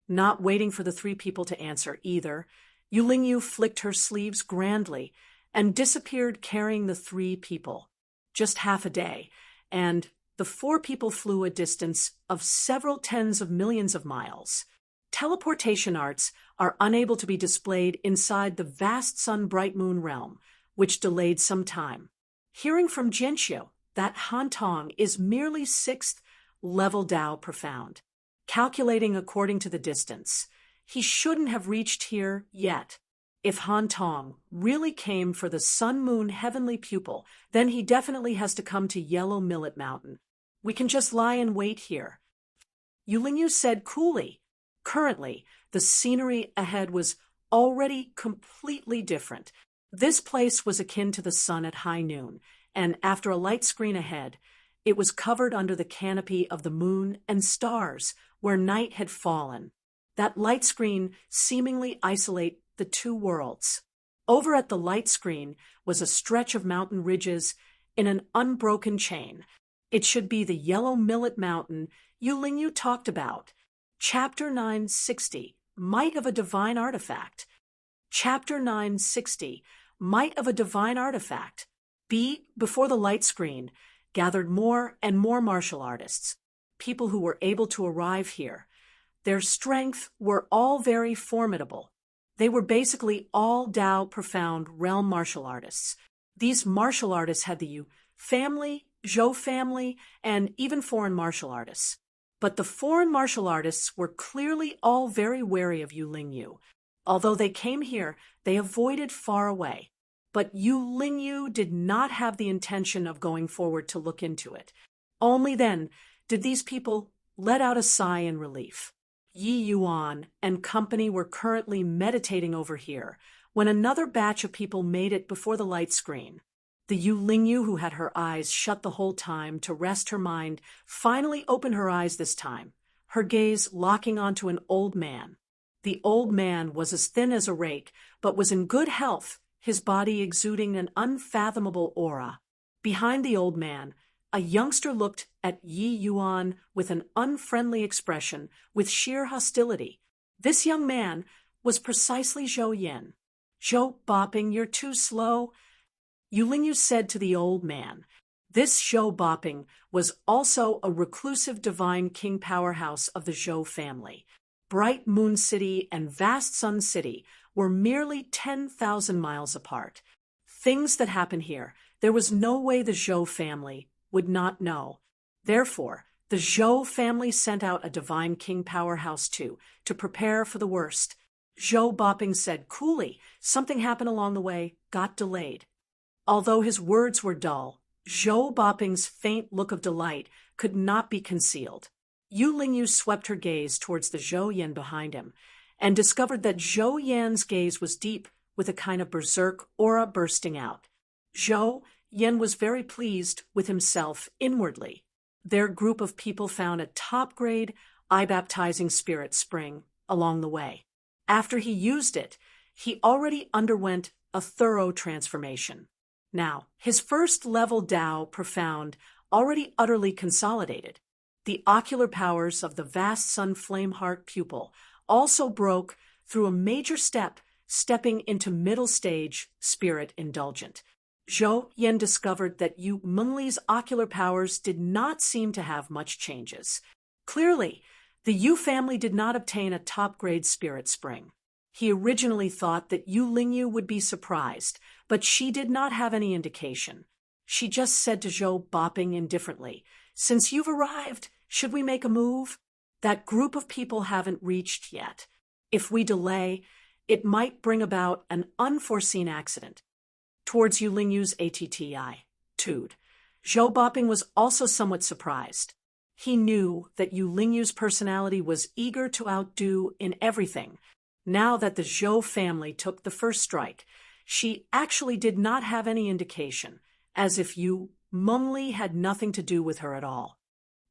Not waiting for the three people to answer either, Yu Lingyu flicked her sleeves grandly and disappeared carrying the three people. Just half a day, and the four people flew a distance of several tens of millions of miles. Teleportation arts are unable to be displayed inside the vast sun bright moon realm, which delayed some time. Hearing from Jianxiu that Han Tong is merely 6th level Dao profound. Calculating according to the distance, he shouldn't have reached here yet. If Han Tong really came for the sun-moon heavenly pupil, then he definitely has to come to Yellow Millet Mountain. We can just lie in wait here. Yu Lingyu said coolly. Currently, the scenery ahead was already completely different. This place was akin to the sun at high noon, and after a light screen ahead, it was covered under the canopy of the moon and stars where night had fallen. That light screen seemingly isolate the two worlds. Over at the light screen was a stretch of mountain ridges in an unbroken chain. It should be the Yellow Millet Mountain Yulingyu talked about. Chapter 960, Might of a Divine Artifact. Chapter 960, Might of a Divine Artifact. Before the light screen, gathered more and more martial artists, people who were able to arrive here. Their strength were all very formidable. They were basically all Tao Profound Realm martial artists. These martial artists had the Yu family, Zhou family, and even foreign martial artists. But the foreign martial artists were clearly all very wary of Yulingyu. Although they came here, they avoided far away. But Yulingyu did not have the intention of going forward to look into it. Only then did these people let out a sigh in relief. Yi Yuan and company were currently meditating over here when another batch of people made it before the light screen. The Yulingyu, who had her eyes shut the whole time to rest her mind, finally opened her eyes this time, her gaze locking onto an old man. The old man was as thin as a rake, but was in good health, his body exuding an unfathomable aura. Behind the old man, a youngster looked at Yi Yuan with an unfriendly expression, with sheer hostility. This young man was precisely Zhou Yin. "Zhou Bopping, you're too slow," Yulingyu said to the old man. This Zhou Bopping was also a reclusive divine king powerhouse of the Zhou family. Bright Moon City and Vast Sun City were merely 10,000 miles apart. Things that happen here, there was no way the Zhou family would not know. Therefore, the Zhou family sent out a divine king powerhouse too, to prepare for the worst. Zhou Bopping said coolly, something happened along the way, got delayed. Although his words were dull, Zhou Bopping's faint look of delight could not be concealed. Yulingyu swept her gaze towards the Zhou Yan behind him, and discovered that Zhou Yan's gaze was deep, with a kind of berserk aura bursting out. Zhou Yan was very pleased with himself inwardly. Their group of people found a top-grade, eye-baptizing spirit spring along the way. After he used it, he already underwent a thorough transformation. Now, his first-level Tao Profound already utterly consolidated. The ocular powers of the vast sun flameheart pupil also broke through a major step, stepping into middle stage spirit indulgent. Zhou Yan discovered that Yu Mengli's ocular powers did not seem to have much changes. Clearly, the Yu family did not obtain a top-grade spirit spring. He originally thought that Yulingyu would be surprised, but she did not have any indication. She just said to Zhou Bopping indifferently, "Since you've arrived, should we make a move? That group of people haven't reached yet. If we delay, it might bring about an unforeseen accident." Towards Yulingyu's attitude, Zhou Bopping was also somewhat surprised. He knew that Yulingyu's personality was eager to outdo in everything. Now that the Zhou family took the first strike, she actually did not have any indication, as if Yu Mengli had nothing to do with her at all.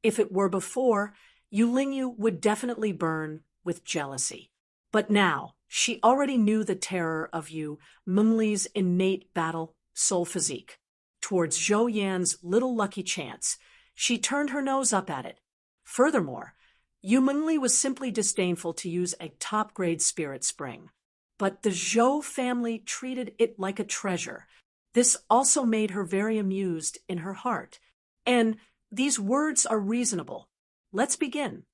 If it were before, Yulingyu would definitely burn with jealousy. But now, she already knew the terror of Yu Mengli's innate battle soul physique. Towards Zhou Yan's little lucky chance, she turned her nose up at it. Furthermore, Yu Mengli was simply disdainful to use a top-grade spirit spring. But the Zhou family treated it like a treasure. This also made her very amused in her heart. And these words are reasonable. Let's begin.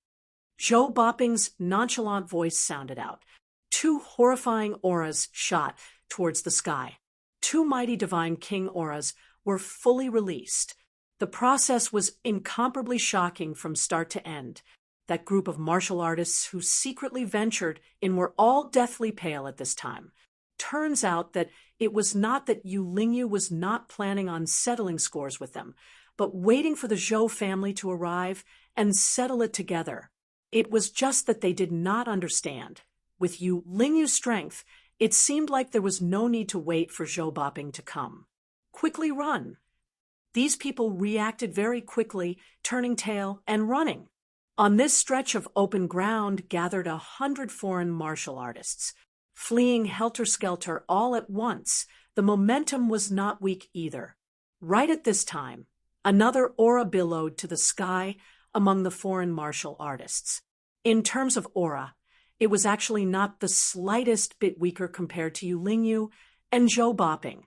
Zhou Bopping's nonchalant voice sounded out. Two horrifying auras shot towards the sky. Two mighty divine king auras were fully released. The process was incomparably shocking from start to end. That group of martial artists who secretly ventured in were all deathly pale at this time. Turns out that it was not that Yulingyu was not planning on settling scores with them, but waiting for the Zhou family to arrive and settle it together. It was just that they did not understand. With Yulingyu's strength It seemed like there was no need to wait for Zhou Boping to come. Quickly run. These people reacted very quickly, turning tail and running. On this stretch of open ground gathered 100 foreign martial artists, fleeing helter-skelter all at once. The momentum was not weak either. Right at this time, another aura billowed to the sky among the foreign martial artists. In terms of aura, it was actually not the slightest bit weaker compared to Yu Lingyu and Zhou Boping.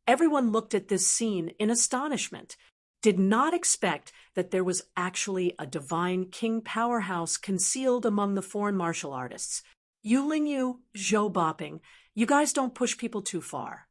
Everyone looked at this scene in astonishment, did not expect that there was actually a divine king powerhouse concealed among the foreign martial artists. Yu Lingyu, Zhou Boping, you guys don't push people too far.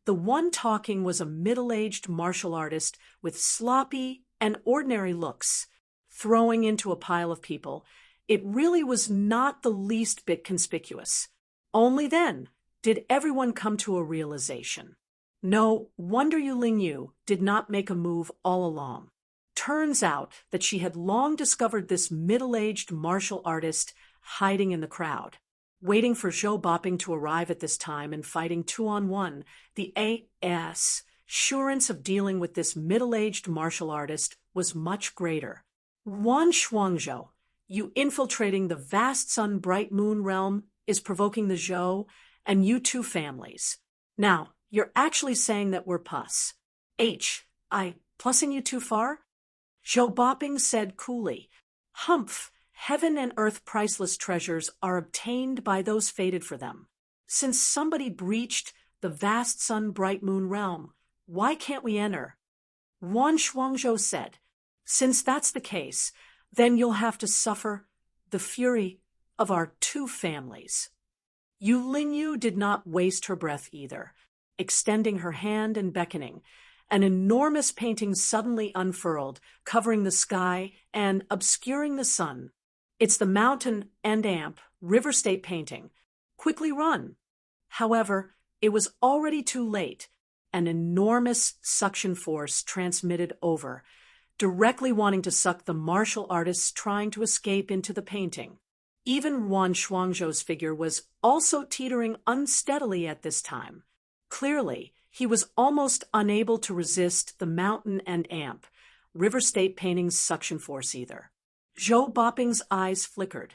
The one talking was a middle-aged martial artist with sloppy and ordinary looks, throwing into a pile of people. It really was not the least bit conspicuous. Only then did everyone come to a realization. No wonder Yu Lingyu did not make a move all along. Turns out that she had long discovered this middle-aged martial artist hiding in the crowd, waiting for Zhou Boping to arrive at this time and fighting 2-on-1. The assurance of dealing with this middle-aged martial artist was much greater. Wan Shuangzhou, you infiltrating the vast sun bright moon realm is provoking the Zhou and you two families. Now, you're actually saying that we're pus. I plussing you too far? Zhou Boping said coolly. Humph, heaven and earth priceless treasures are obtained by those fated for them. Since somebody breached the vast sun bright moon realm, why can't we enter? Wan Shuangzhou said, since that's the case, then you'll have to suffer the fury of our two families. Yu Lingyu did not waste her breath either. Extending her hand and beckoning, an enormous painting suddenly unfurled, covering the sky and obscuring the sun. It's the Mountain and Amp River State painting. Quickly run. However, it was already too late. An enormous suction force transmitted over, directly wanting to suck the martial artists trying to escape into the painting. Even Wan Shuangzhou's figure was also teetering unsteadily at this time. Clearly, he was almost unable to resist the Mountain and Amp River State painting's suction force either. Zhou Boping's eyes flickered.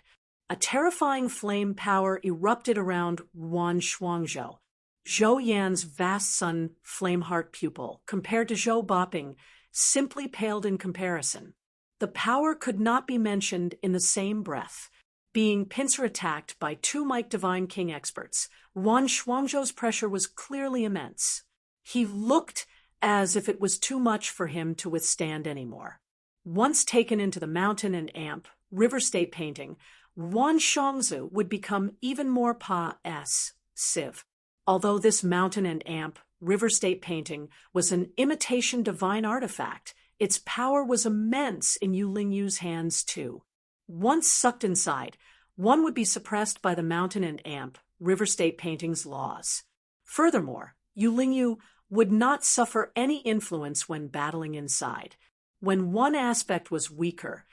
A terrifying flame power erupted around Wan Shuangzhou. Zhou Yan's vast sun flame heart pupil, compared to Zhou Boping, simply paled in comparison. The power could not be mentioned in the same breath. Being pincer attacked by two Mike Divine King experts, Wan Shuangzhou's pressure was clearly immense. He looked as if it was too much for him to withstand anymore. Once taken into the Mountain and Amp River State painting, Wan Shuangzhou would become even more passive. Although this Mountain and Amp River State painting was an imitation divine artifact, its power was immense in Yu Lingyu's hands too. Once sucked inside, one would be suppressed by the Mountain and Amp River State painting's laws. Furthermore, Yu Lingyu would not suffer any influence when battling inside. When one aspect was weaker,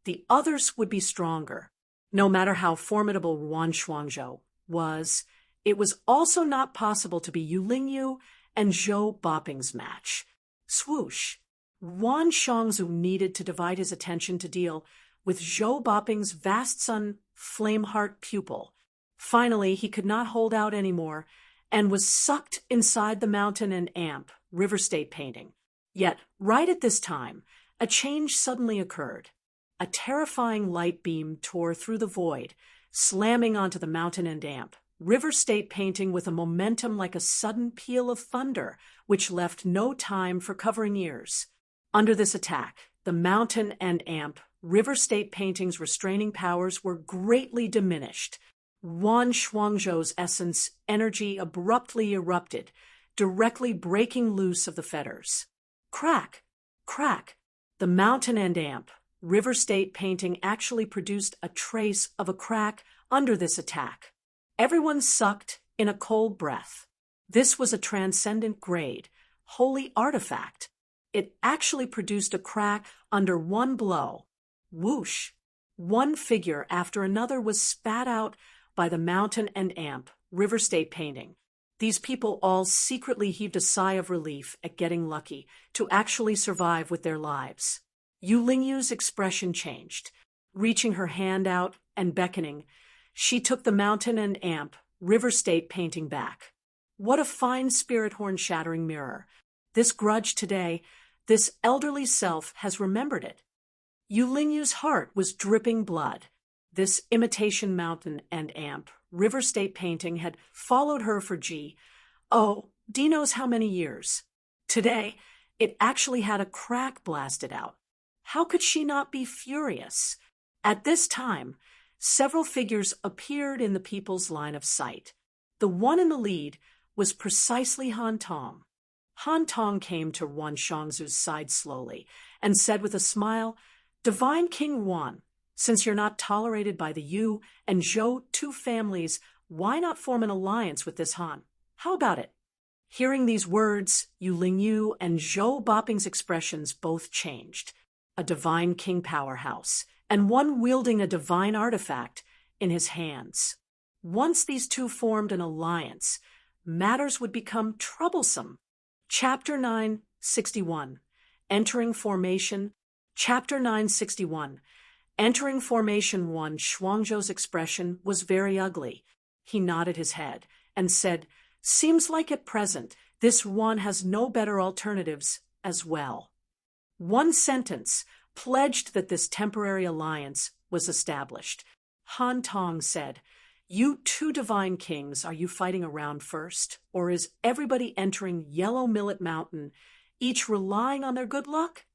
the others would be stronger. No matter how formidable Wan Shuangzhou was, it was also not possible to be Yu Lingyu and Zhou Boping's match. Swoosh! Wan Shuangzhou needed to divide his attention to deal with Zhou Boping's vast sun flame heart pupil. Finally, he could not hold out anymore and was sucked inside the Mountain and Amp River State painting. Yet, right at this time, a change suddenly occurred. A terrifying light beam tore through the void, slamming onto the Mountain and Amp River State painting with a momentum like a sudden peal of thunder, which left no time for covering ears. Under this attack, the Mountain and Amp River State painting's restraining powers were greatly diminished. Wan Shuangzhou's essence energy abruptly erupted, directly breaking loose of the fetters. Crack! Crack! The Mountain and Amp River State painting actually produced a trace of a crack under this attack. Everyone sucked in a cold breath. This was a transcendent grade, holy artifact. It actually produced a crack under one blow. Whoosh! One figure after another was spat out by the Mountain and Amp River State Painting. These people all secretly heaved a sigh of relief at getting lucky to actually survive with their lives. Yu Lingyu's expression changed. Reaching her hand out and beckoning, she took the mountain and amp, River State Painting back. What a fine spirit horn-shattering mirror. This grudge today, this elderly self has remembered it. Yu Lingyu's heart was dripping blood. This imitation mountain and amp, River State Painting had followed her for D knows how many years. Today, it actually had a crack blasted out. How could she not be furious? At this time, several figures appeared in the people's line of sight. The one in the lead was precisely Han Tong. Han Tong came to Wan Shangzu's side slowly and said with a smile, "Divine King Wan, since you're not tolerated by the Yu and Zhou two families, why not form an alliance with this Han? How about it?" Hearing these words, Yu Lingyu and Zhou Boping's expressions both changed. A divine king powerhouse, and one wielding a divine artifact in his hands. Once these two formed an alliance, matters would become troublesome. Chapter 961. Entering Formation. Chapter 961. Entering Formation 1. Shuangzhou's expression was very ugly. He nodded his head and said, "Seems like at present this one has no better alternatives as well." One sentence pledged that this temporary alliance was established. Han Tong said, "You two divine kings, are you fighting around first? Or is everybody entering Yellow Millet Mountain, each relying on their good luck?"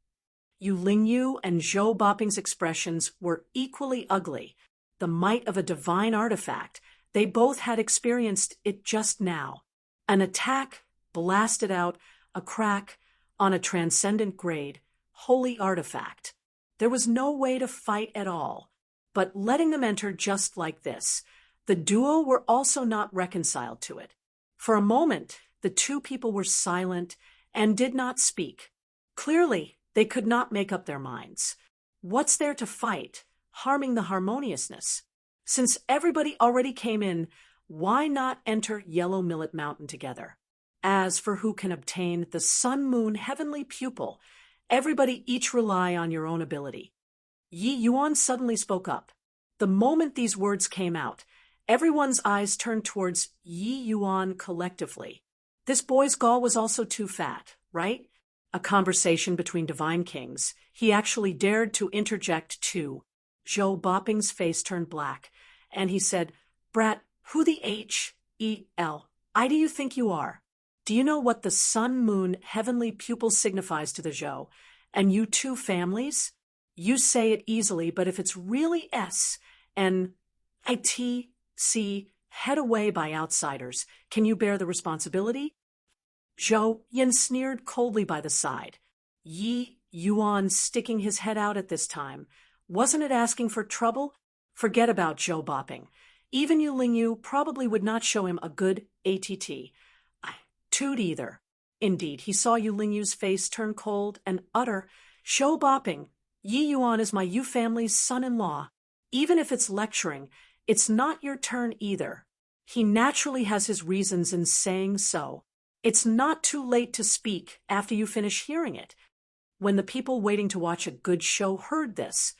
Yu Lingyu and Zhou Boping's expressions were equally ugly. The might of a divine artifact, they both had experienced it just now. An attack blasted out, a crack on a transcendent grade, holy artifact. There was no way to fight at all. But letting them enter just like this, the duo were also not reconciled to it. For a moment, the two people were silent and did not speak. Clearly, they could not make up their minds. What's there to fight, harming the harmoniousness? Since everybody already came in, why not enter Yellow Millet Mountain together? As for who can obtain the sun-moon heavenly pupil, everybody each rely on your own ability. Yi Yuan suddenly spoke up. The moment these words came out, everyone's eyes turned towards Yi Yuan collectively. This boy's gall was also too fat, right? A conversation between divine kings. He actually dared to interject too. Zhou Boping's face turned black, and he said, "Brat, who the H-E-L-I do you think you are? Do you know what the sun-moon heavenly pupil signifies to the Zhou? And you two families? You say it easily, but if it's really S-N-I-T-C, head away by outsiders, can you bear the responsibility?" Zhou Yin sneered coldly by the side. Yi Yuan sticking his head out at this time. Wasn't it asking for trouble? Forget about Zhou Boping. Even Yu Lingyu probably would not show him a good ATT. Toot either. Indeed, he saw Yu Lingyu's face turn cold and utter, "Zhou Boping, Yi Yuan is my Yu family's son-in-law. Even if it's lecturing, it's not your turn either. He naturally has his reasons in saying so. It's not too late to speak after you finish hearing it." When the people waiting to watch a good show heard this,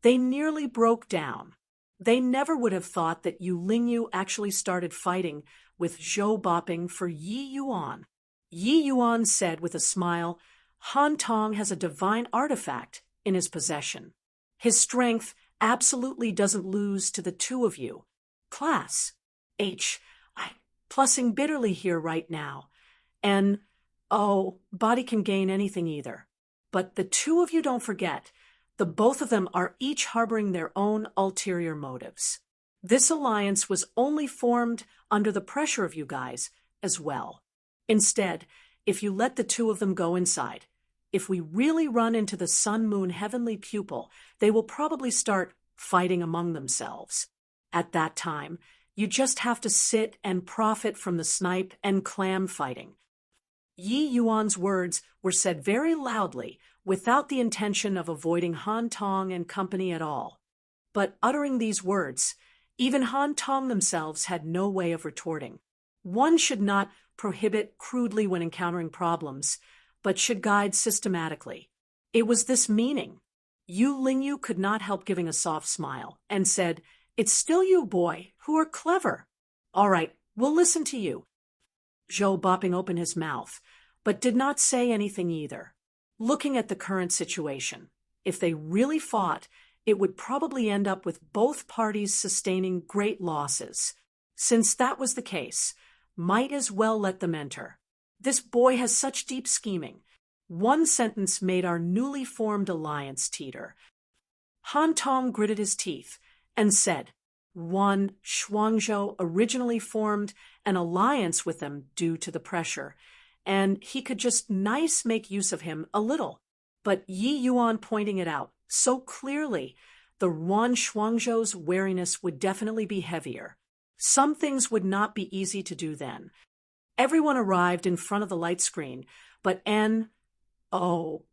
they nearly broke down. They never would have thought that Yu Lingyu actually started fighting with Zhou Boping for Yi Yuan. Yi Yuan said with a smile, "Han Tong has a divine artifact in his possession. His strength absolutely doesn't lose to the two of you. Class, I plussing bitterly here right now. And, body can gain anything either. But the two of you don't forget, the both of them are each harboring their own ulterior motives. This alliance was only formed under the pressure of you guys as well. Instead, if you let the two of them go inside, if we really run into the sun-moon heavenly pupil, they will probably start fighting among themselves. At that time, you just have to sit and profit from the snipe and clam fighting." Yi Yuan's words were said very loudly, without the intention of avoiding Han Tong and company at all. But uttering these words, Even Han Tong themselves had no way of retorting. One should not prohibit crudely when encountering problems, but should guide systematically. It was this meaning. Yu Lingyu could not help giving a soft smile, and said, "It's still you, boy, who are clever. All right, we'll listen to you." Zhou bopping open his mouth, but did not say anything either. Looking at the current situation, if they really fought, it would probably end up with both parties sustaining great losses. Since that was the case, might as well let them enter. This boy has such deep scheming. One sentence made our newly formed alliance teeter. Han Tong gritted his teeth and said, "One Shuangzhou originally formed an alliance with them due to the pressure, and he could just nice make use of him a little." But Yi Yuan pointing it out so clearly, the Yuan Shuangzhou's wariness would definitely be heavier. Some things would not be easy to do then. Everyone arrived in front of the light screen, but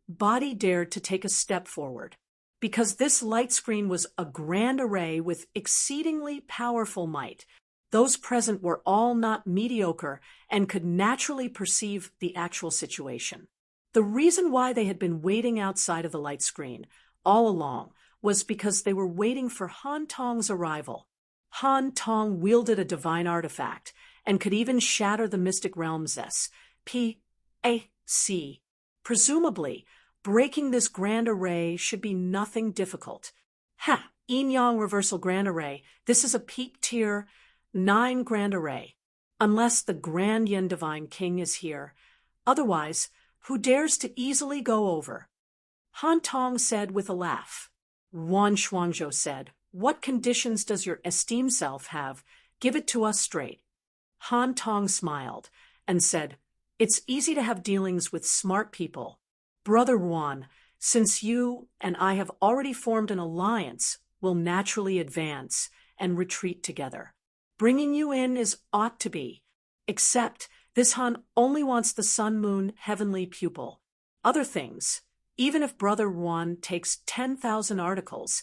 Body dared to take a step forward. Because this light screen was a grand array with exceedingly powerful might, those present were all not mediocre and could naturally perceive the actual situation. The reason why they had been waiting outside of the light screen all along was because they were waiting for Han Tong's arrival. Han Tong wielded a divine artifact and could even shatter the mystic realm's PAC. Presumably, breaking this grand array should be nothing difficult. Yin-Yang Reversal Grand Array, this is a peak tier 9 Grand Array. Unless the Grand Yin Divine King is here. Otherwise, who dares to easily go over? Han Tong said with a laugh. Yuan Shuangzhou said, "What conditions does your esteemed self have? Give it to us straight." Han Tong smiled and said, "It's easy to have dealings with smart people. Brother Yuan, since you and I have already formed an alliance, we'll naturally advance and retreat together. Bringing you in is ought to be. Except this Han only wants the sun-moon heavenly pupil. Other things, even if Brother Yuan takes 10,000 articles,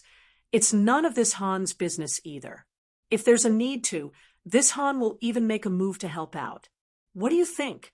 it's none of this Han's business either. If there's a need to, this Han will even make a move to help out. What do you think?"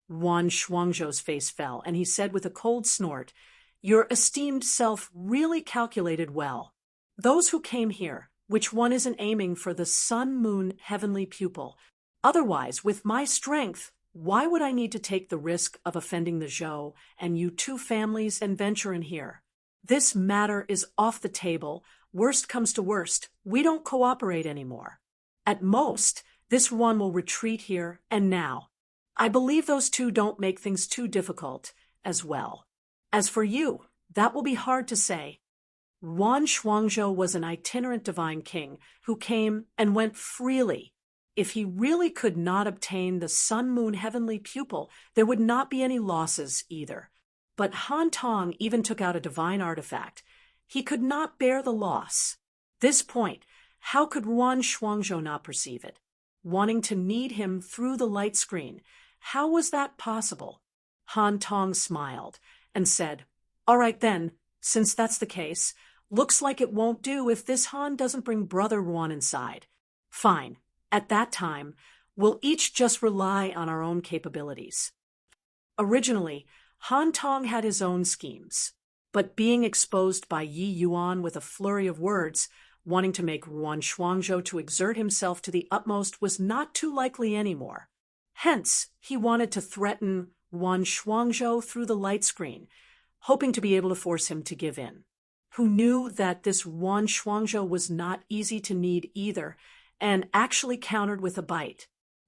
Yuan Shuangzhou's face fell, and he said with a cold snort, "Your esteemed self really calculated well. Those who came here, which one isn't aiming for the sun-moon heavenly pupil? Otherwise, with my strength, why would I need to take the risk of offending the Zhou and you two families and venture in here? This matter is off the table. Worst comes to worst, we don't cooperate anymore. At most, this one will retreat here and now. I believe those two don't make things too difficult as well. As for you, that will be hard to say." Yuan Shuangzhou was an itinerant divine king who came and went freely. If he really could not obtain the sun-moon heavenly pupil, there would not be any losses either. But Han Tong even took out a divine artifact. He could not bear the loss. This point, how could Yuan Shuangzhou not perceive it? Wanting to knead him through the light screen, how was that possible? Han Tong smiled and said, "All right then, since that's the case, looks like it won't do if this Han doesn't bring Brother Yuan inside. Fine, at that time, we'll each just rely on our own capabilities." Originally, Han Tong had his own schemes, but being exposed by Yi Yuan with a flurry of words, wanting to make Yuan Shuangzhou to exert himself to the utmost was not too likely anymore. Hence, he wanted to threaten Yuan Shuangzhou through the light screen, hoping to be able to force him to give in. Who knew that this Yuan Shuangzhou was not easy to knead either, and actually countered with a bite.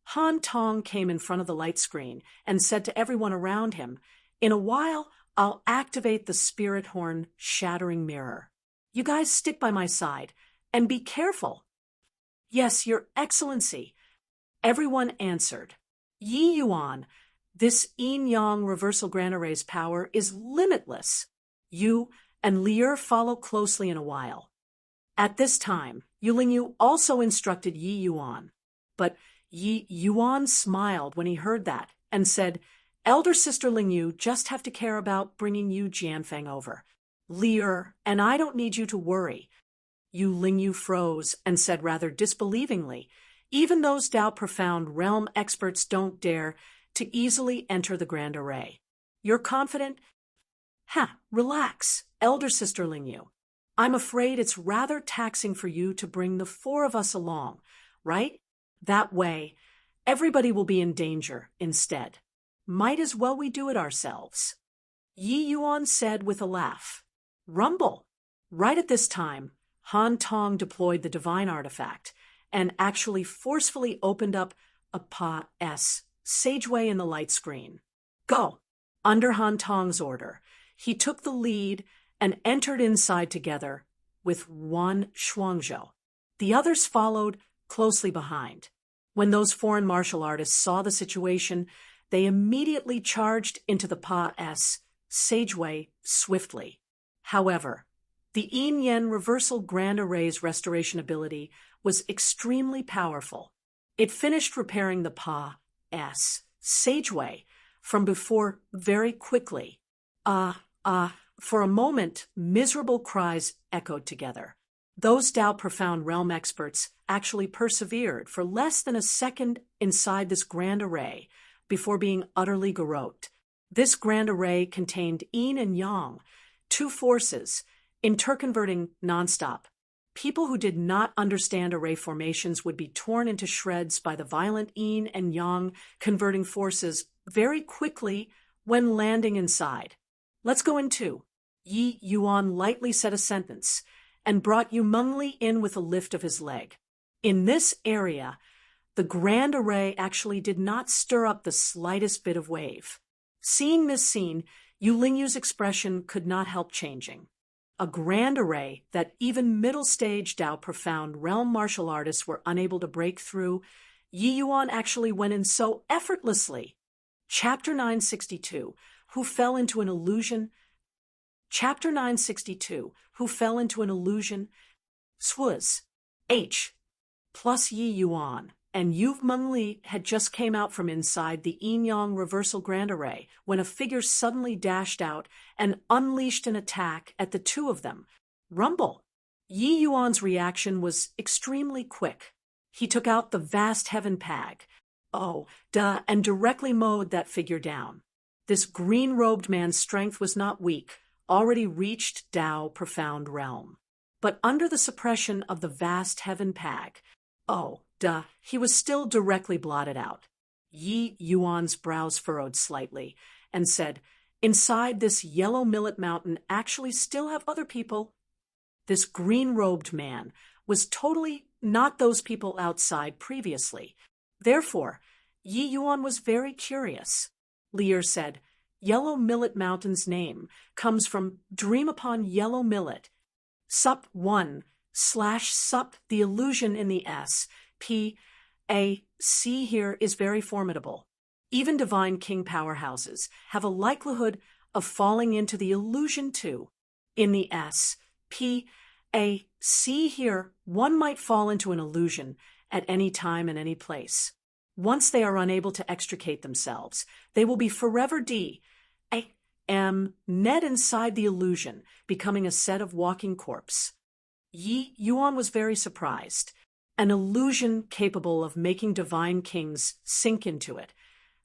Han Tong came in front of the light screen and said to everyone around him, "In a while, I'll activate the spirit horn shattering mirror. You guys stick by my side, and be careful." "Yes, Your Excellency," everyone answered. Yi Yuan, this Yin-Yang Reversal Grand Array's power is limitless. You and Lier follow closely in a while. At this time, Yu Lingyu also instructed Yi Yuan. But Yi Yuan smiled when he heard that and said, "Elder Sister Lingyu just have to care about bringing you Jianfeng over. Lier and I don't need you to worry. Yu Lingyu froze and said rather disbelievingly, "Even those Dao Profound Realm experts don't dare to easily enter the Grand Array. You're confident?" "Ha, relax, Elder Sister Lingyu. I'm afraid it's rather taxing for you to bring the four of us along, right? That way, everybody will be in danger instead. Might as well we do it ourselves." Yi Yuan said with a laugh. "Rumble." Right at this time, Han Tong deployed the divine artifact and actually forcefully opened up a sageway in the light screen. "Go." Under Han Tong's order, he took the lead and entered inside together with Wan Shuangzhou. The others followed closely behind. When those foreign martial artists saw the situation, they immediately charged into the sageway swiftly. However, the Yin Yen Reversal Grand Array's restoration ability was extremely powerful. It finished repairing the sageway from before very quickly. For a moment, miserable cries echoed together. Those Dao Profound Realm experts actually persevered for less than a second inside this grand array before being utterly garroted. This grand array contained yin and yang, two forces, interconverting nonstop. People who did not understand array formations would be torn into shreds by the violent yin and yang converting forces very quickly when landing inside. "Let's go in too." Yi Yuan lightly said a sentence and brought Yu Mengli in with a lift of his leg. In this area, the grand array actually did not stir up the slightest bit of wave. Seeing this scene, Yu Lingyu's expression could not help changing. A grand array that even middle-stage Dao Profound Realm martial artists were unable to break through, Yi Yuan actually went in so effortlessly. Chapter 962, Who Fell into an Illusion. Chapter 962, Who Fell into an Illusion. Swuz. H. Plus Yi Yuan and Yu Mengli had just came out from inside the Yin-Yang Reversal Grand Array when a figure suddenly dashed out and unleashed an attack at the two of them. Rumble! Yi Yuan's reaction was extremely quick. He took out the vast heaven pag, and directly mowed that figure down. This green-robed man's strength was not weak, already reached Dao Profound Realm. But under the suppression of the vast heaven pag, he was still directly blotted out. Yi Yuan's brows furrowed slightly and said, "Inside this yellow millet mountain actually still have other people." This green-robed man was totally not those people outside previously. Therefore, Yi Yuan was very curious. Lear said, "Yellow Millet Mountain's name comes from Dream Upon Yellow Millet. Sup 1/sup, the illusion in the SPAC here is very formidable. Even divine king powerhouses have a likelihood of falling into the illusion too. In the SPAC here, one might fall into an illusion at any time and any place. Once they are unable to extricate themselves, they will be forever net inside the illusion, becoming a set of walking corpse." Yi Yuan was very surprised. An illusion capable of making divine kings sink into it.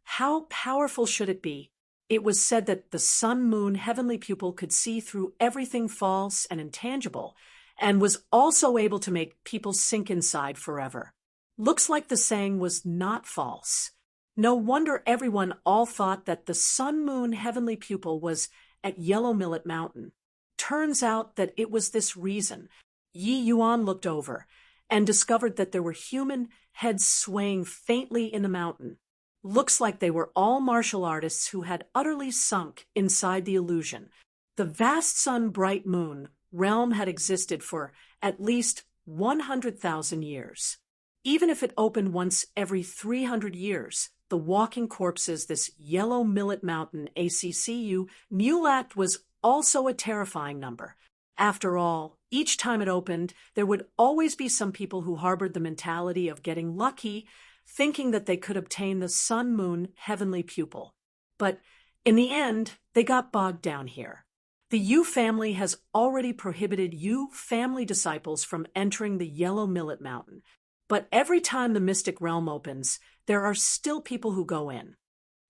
How powerful should it be? It was said that the sun-moon heavenly pupil could see through everything false and intangible, and was also able to make people sink inside forever. Looks like the saying was not false. No wonder everyone all thought that the sun-moon heavenly pupil was at Yellow Millet Mountain. Turns out that it was this reason. Yi Yuan looked over and discovered that there were human heads swaying faintly in the mountain. Looks like they were all martial artists who had utterly sunk inside the illusion. The vast sun-bright moon realm had existed for at least 100,000 years. Even if it opened once every 300 years, the walking corpses this Yellow Millet Mountain ACCU Mulat was also a terrifying number. After all, each time it opened, there would always be some people who harbored the mentality of getting lucky, thinking that they could obtain the sun-moon heavenly pupil. But in the end, they got bogged down here. The Yu family has already prohibited Yu family disciples from entering the Yellow Millet Mountain, but every time the mystic realm opens, there are still people who go in.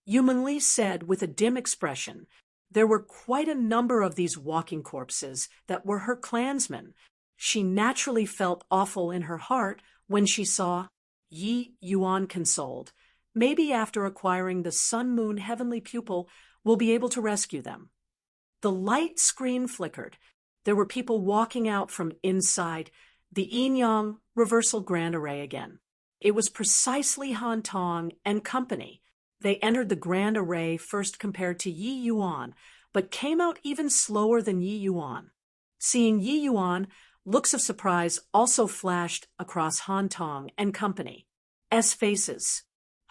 Yu Mengli said with a dim expression, there were quite a number of these walking corpses that were her clansmen. She naturally felt awful in her heart when she saw Yi Yuan consoled. Maybe after acquiring the Sun Moon Heavenly Pupil, we'll be able to rescue them. The light screen flickered. There were people walking out from inside the Yin-Yang Reversal Grand Array again. It was precisely Han Tong and company. They entered the Grand Array first compared to Yi Yuan, but came out even slower than Yi Yuan. Seeing Yi Yuan, looks of surprise also flashed across Han Tong and company's faces.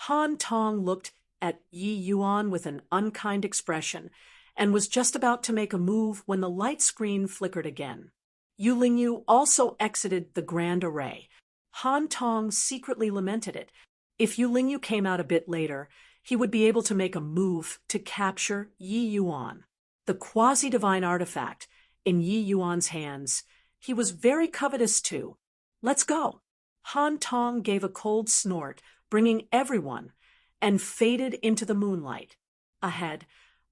Han Tong looked at Yi Yuan with an unkind expression and was just about to make a move when the light screen flickered again. Yu Lingyu also exited the Grand Array. Han Tong secretly lamented it. If Yu Lingyu came out a bit later, he would be able to make a move to capture Yi Yuan. The quasi-divine artifact in Yi Yuan's hands, he was very covetous too. Let's go. Han Tong gave a cold snort, bringing everyone, and faded into the moonlight. Ahead,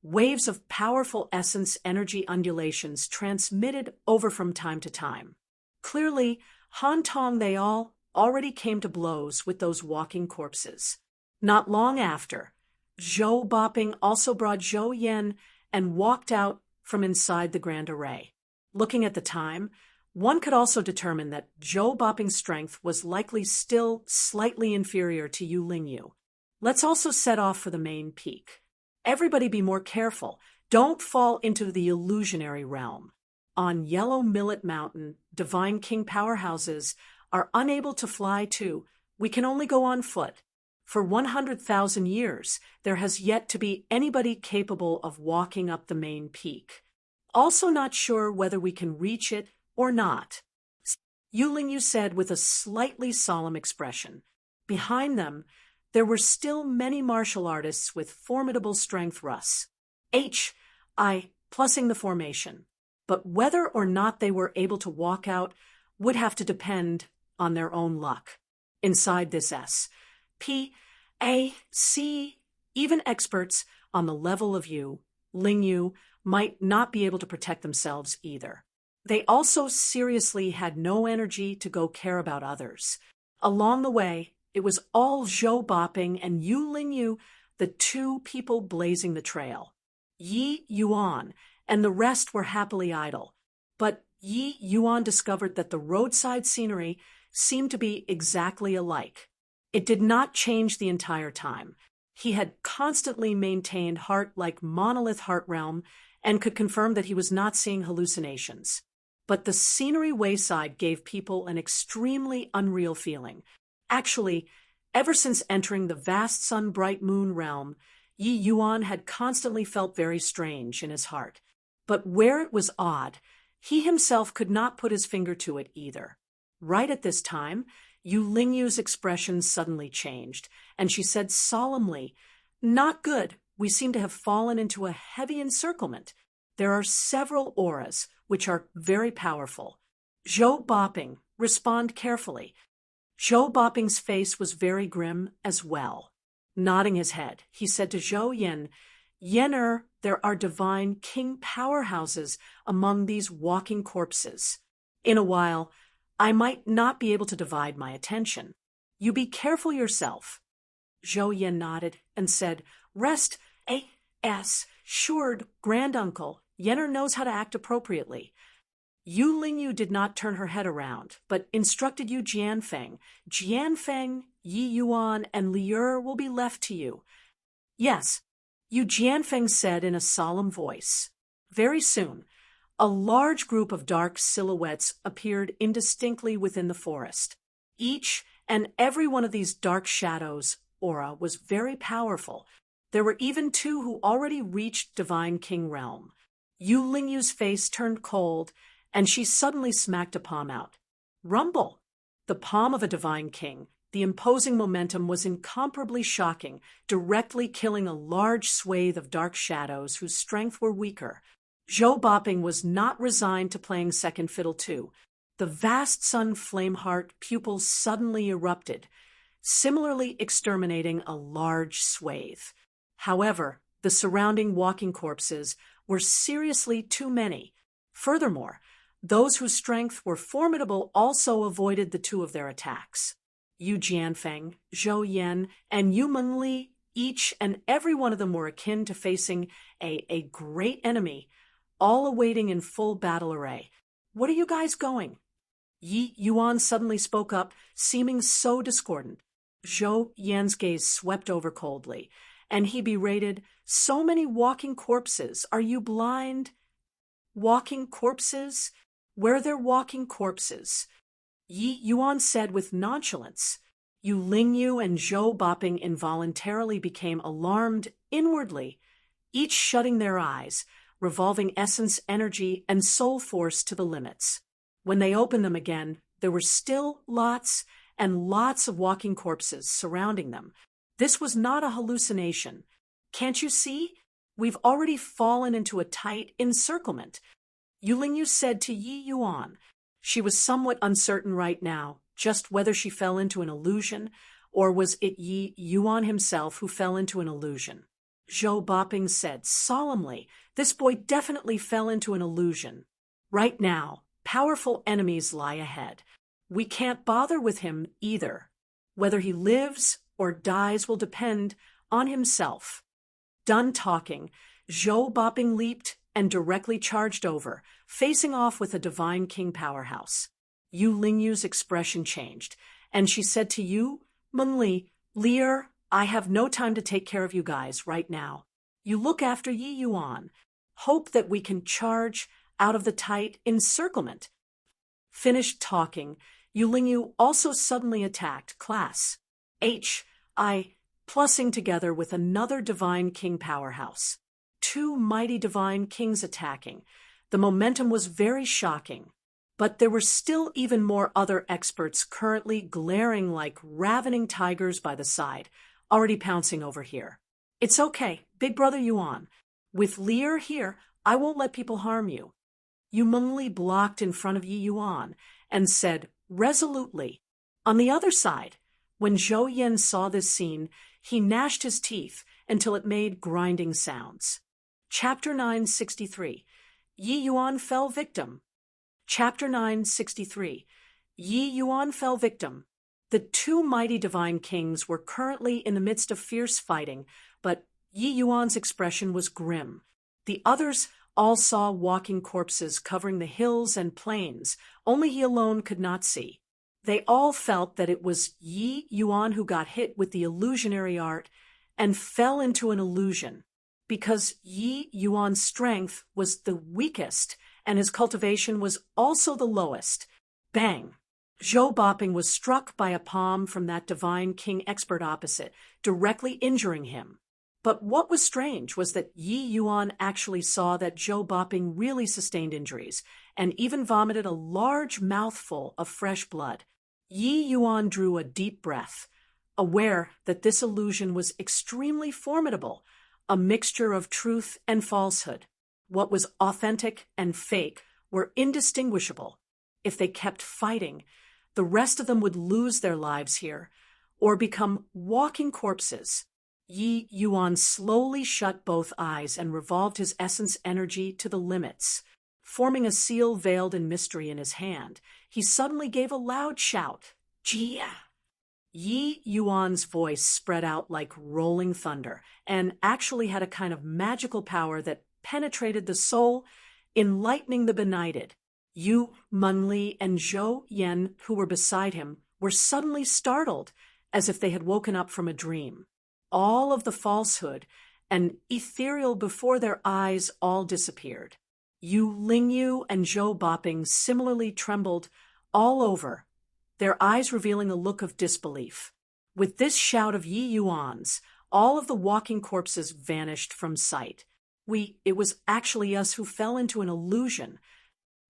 waves of powerful essence energy undulations transmitted over from time to time. Clearly, Han Tong they all already came to blows with those walking corpses. Not long after, Zhou Boping also brought Zhou Yen and walked out from inside the Grand Array. Looking at the time, one could also determine that Zhou Boping's strength was likely still slightly inferior to Yu Lingyu. Let's also set off for the main peak. Everybody be more careful. Don't fall into the illusionary realm. On Yellow Millet Mountain, Divine King powerhouses are unable to fly too. We can only go on foot. For 100,000 years, there has yet to be anybody capable of walking up the main peak. Also not sure whether we can reach it or not. Yu Lingyu said with a slightly solemn expression. Behind them, there were still many martial artists with formidable strength. Russ. Plussing the formation. But whether or not they were able to walk out would have to depend on their own luck. Inside this S.P.A.C., even experts on the level of Yu Lingyu might not be able to protect themselves either. They also seriously had no energy to go care about others. Along the way, it was all Zhou Boping and Yu Lingyu, the two people blazing the trail. Yi Yuan and the rest were happily idle. But Yi Yuan discovered that the roadside scenery seemed to be exactly alike. It did not change the entire time. He had constantly maintained heart-like monolith heart realm and could confirm that he was not seeing hallucinations. But the scenery wayside gave people an extremely unreal feeling. Actually, ever since entering the vast sun-bright moon realm, Yi Yuan had constantly felt very strange in his heart. But where it was odd, he himself could not put his finger to it either. Right at this time, Yu Lingyu's expression suddenly changed, and she said solemnly, "Not good. We seem to have fallen into a heavy encirclement. There are several auras, which are very powerful. Zhou Boping, respond carefully." Zhou Boping's face was very grim as well. Nodding his head, he said to Zhou Yen, "Yener, there are divine king powerhouses among these walking corpses. In a while, I might not be able to divide my attention. You be careful yourself." Zhou Yen nodded and said, "Rest, assured, granduncle. Yener knows how to act appropriately." Yu Lingyu did not turn her head around, but instructed Yu Jianfeng. "Jianfeng, Yi Yuan, and Lier will be left to you." "Yes," Yu Jianfeng said in a solemn voice. Very soon, a large group of dark silhouettes appeared indistinctly within the forest. Each and every one of these dark shadows' aura was very powerful. There were even two who already reached Divine King realm. Yu Lingyu's face turned cold, and she suddenly smacked a palm out. Rumble! The palm of a Divine King. The imposing momentum was incomparably shocking, directly killing a large swathe of dark shadows whose strength were weaker. Zhou Boping was not resigned to playing second fiddle too. The vast sun flameheart pupils suddenly erupted, similarly exterminating a large swathe. However, the surrounding walking corpses were seriously too many. Furthermore, those whose strength were formidable also avoided the two of their attacks. Yu Jianfeng, Zhou Yan, and Yu Mengli, each and every one of them were akin to facing a great enemy, all awaiting in full battle array. "What are you guys going?" Yi Yuan suddenly spoke up, seeming so discordant. Zhou Yan's gaze swept over coldly, and he berated, "So many walking corpses. Are you blind?" "Walking corpses? Where they're walking corpses?" Yi Yuan said with nonchalance. Yu Lingyu and Zhou Boping involuntarily became alarmed inwardly, each shutting their eyes, revolving essence, energy, and soul force to the limits. When they opened them again, there were still lots and lots of walking corpses surrounding them. This was not a hallucination. "Can't you see? We've already fallen into a tight encirclement," Yu Lingyu said to Yi Yuan. She was somewhat uncertain right now, just whether she fell into an illusion, or was it Yi Yuan himself who fell into an illusion. Zhou Boping said solemnly, "This boy definitely fell into an illusion. Right now, powerful enemies lie ahead. We can't bother with him either. Whether he lives or dies will depend on himself." Done talking, Zhou Boping leaped and directly charged over, facing off with a divine king powerhouse. Yu Lingyu's expression changed, and she said to Yu Mengli, "Lear, I have no time to take care of you guys right now. You look after Yi Yuan. Hope that we can charge out of the tight encirclement." Finished talking, Yu Lingyu also suddenly attacked Class H.I., plussing together with another divine king powerhouse. Two mighty divine kings attacking. The momentum was very shocking. But there were still even more other experts currently glaring like ravening tigers by the side, already pouncing over here. "It's okay, Big Brother Yuan. With Lear here, I won't let people harm you." Yu Mengli blocked in front of Yi Yuan and said resolutely. On the other side, when Zhou Yan saw this scene, he gnashed his teeth until it made grinding sounds. Chapter 963. Yi Yuan fell victim. Chapter 963. Yi Yuan fell victim. The two mighty divine kings were currently in the midst of fierce fighting, but Yi Yuan's expression was grim. The others all saw walking corpses covering the hills and plains, only he alone could not see. They all felt that it was Yi Yuan who got hit with the illusionary art and fell into an illusion, because Yi Yuan's strength was the weakest and his cultivation was also the lowest. Bang! Zhou Boping was struck by a palm from that divine king expert opposite, directly injuring him. But what was strange was that Yi Yuan actually saw that Zhou Boping really sustained injuries, and even vomited a large mouthful of fresh blood. Yi Yuan drew a deep breath, aware that this illusion was extremely formidable, a mixture of truth and falsehood. What was authentic and fake were indistinguishable. If they kept fighting, the rest of them would lose their lives here, or become walking corpses. Yi Yuan slowly shut both eyes and revolved his essence energy to the limits. Forming a seal veiled in mystery in his hand, he suddenly gave a loud shout. "Jia!" Yi Yuan's voice spread out like rolling thunder, and actually had a kind of magical power that penetrated the soul, enlightening the benighted. Yu Mengli and Zhou Yan, who were beside him, were suddenly startled, as if they had woken up from a dream. All of the falsehood and ethereal before their eyes all disappeared. Yu Lingyu and Zhou Boping similarly trembled all over, their eyes revealing a look of disbelief. With this shout of Yi Yuan's, all of the walking corpses vanished from sight. It was actually us who fell into an illusion,"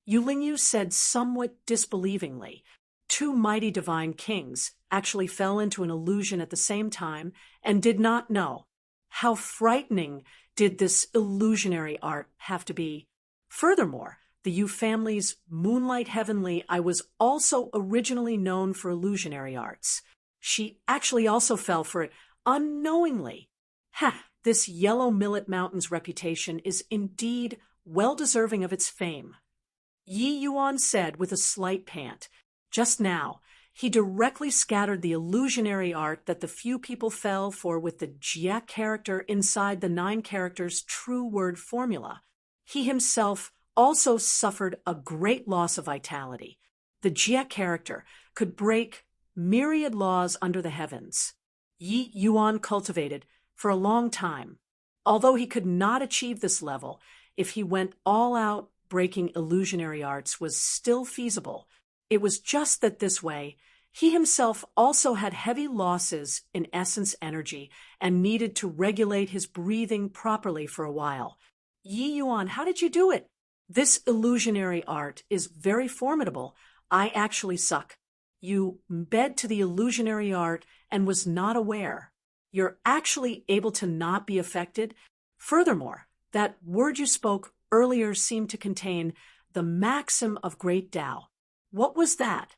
Yu Lingyu said somewhat disbelievingly. Two mighty divine kings actually fell into an illusion at the same time and did not know. How frightening did this illusionary art have to be? Furthermore, the Yu family's Moonlight Heavenly I was also originally known for illusionary arts. She actually also fell for it unknowingly. Ha! This Yellow Millet Mountain's reputation is indeed well deserving of its fame. Yi Yuan said with a slight pant. Just now, he directly scattered the illusionary art that the few people fell for with the Jia character inside the 9 characters true word formula. He himself also suffered a great loss of vitality. The Jia character could break myriad laws under the heavens. Yi Yuan cultivated for a long time. Although he could not achieve this level, if he went all out, breaking illusionary arts was still feasible. It was just that this way, he himself also had heavy losses in essence energy and needed to regulate his breathing properly for a while. Yi Yuan, how did you do it? This illusionary art is very formidable. I actually suck. You bed to the illusionary art and was not aware. You're actually able to not be affected. Furthermore, that word you spoke earlier seemed to contain the maxim of great Tao. What was that?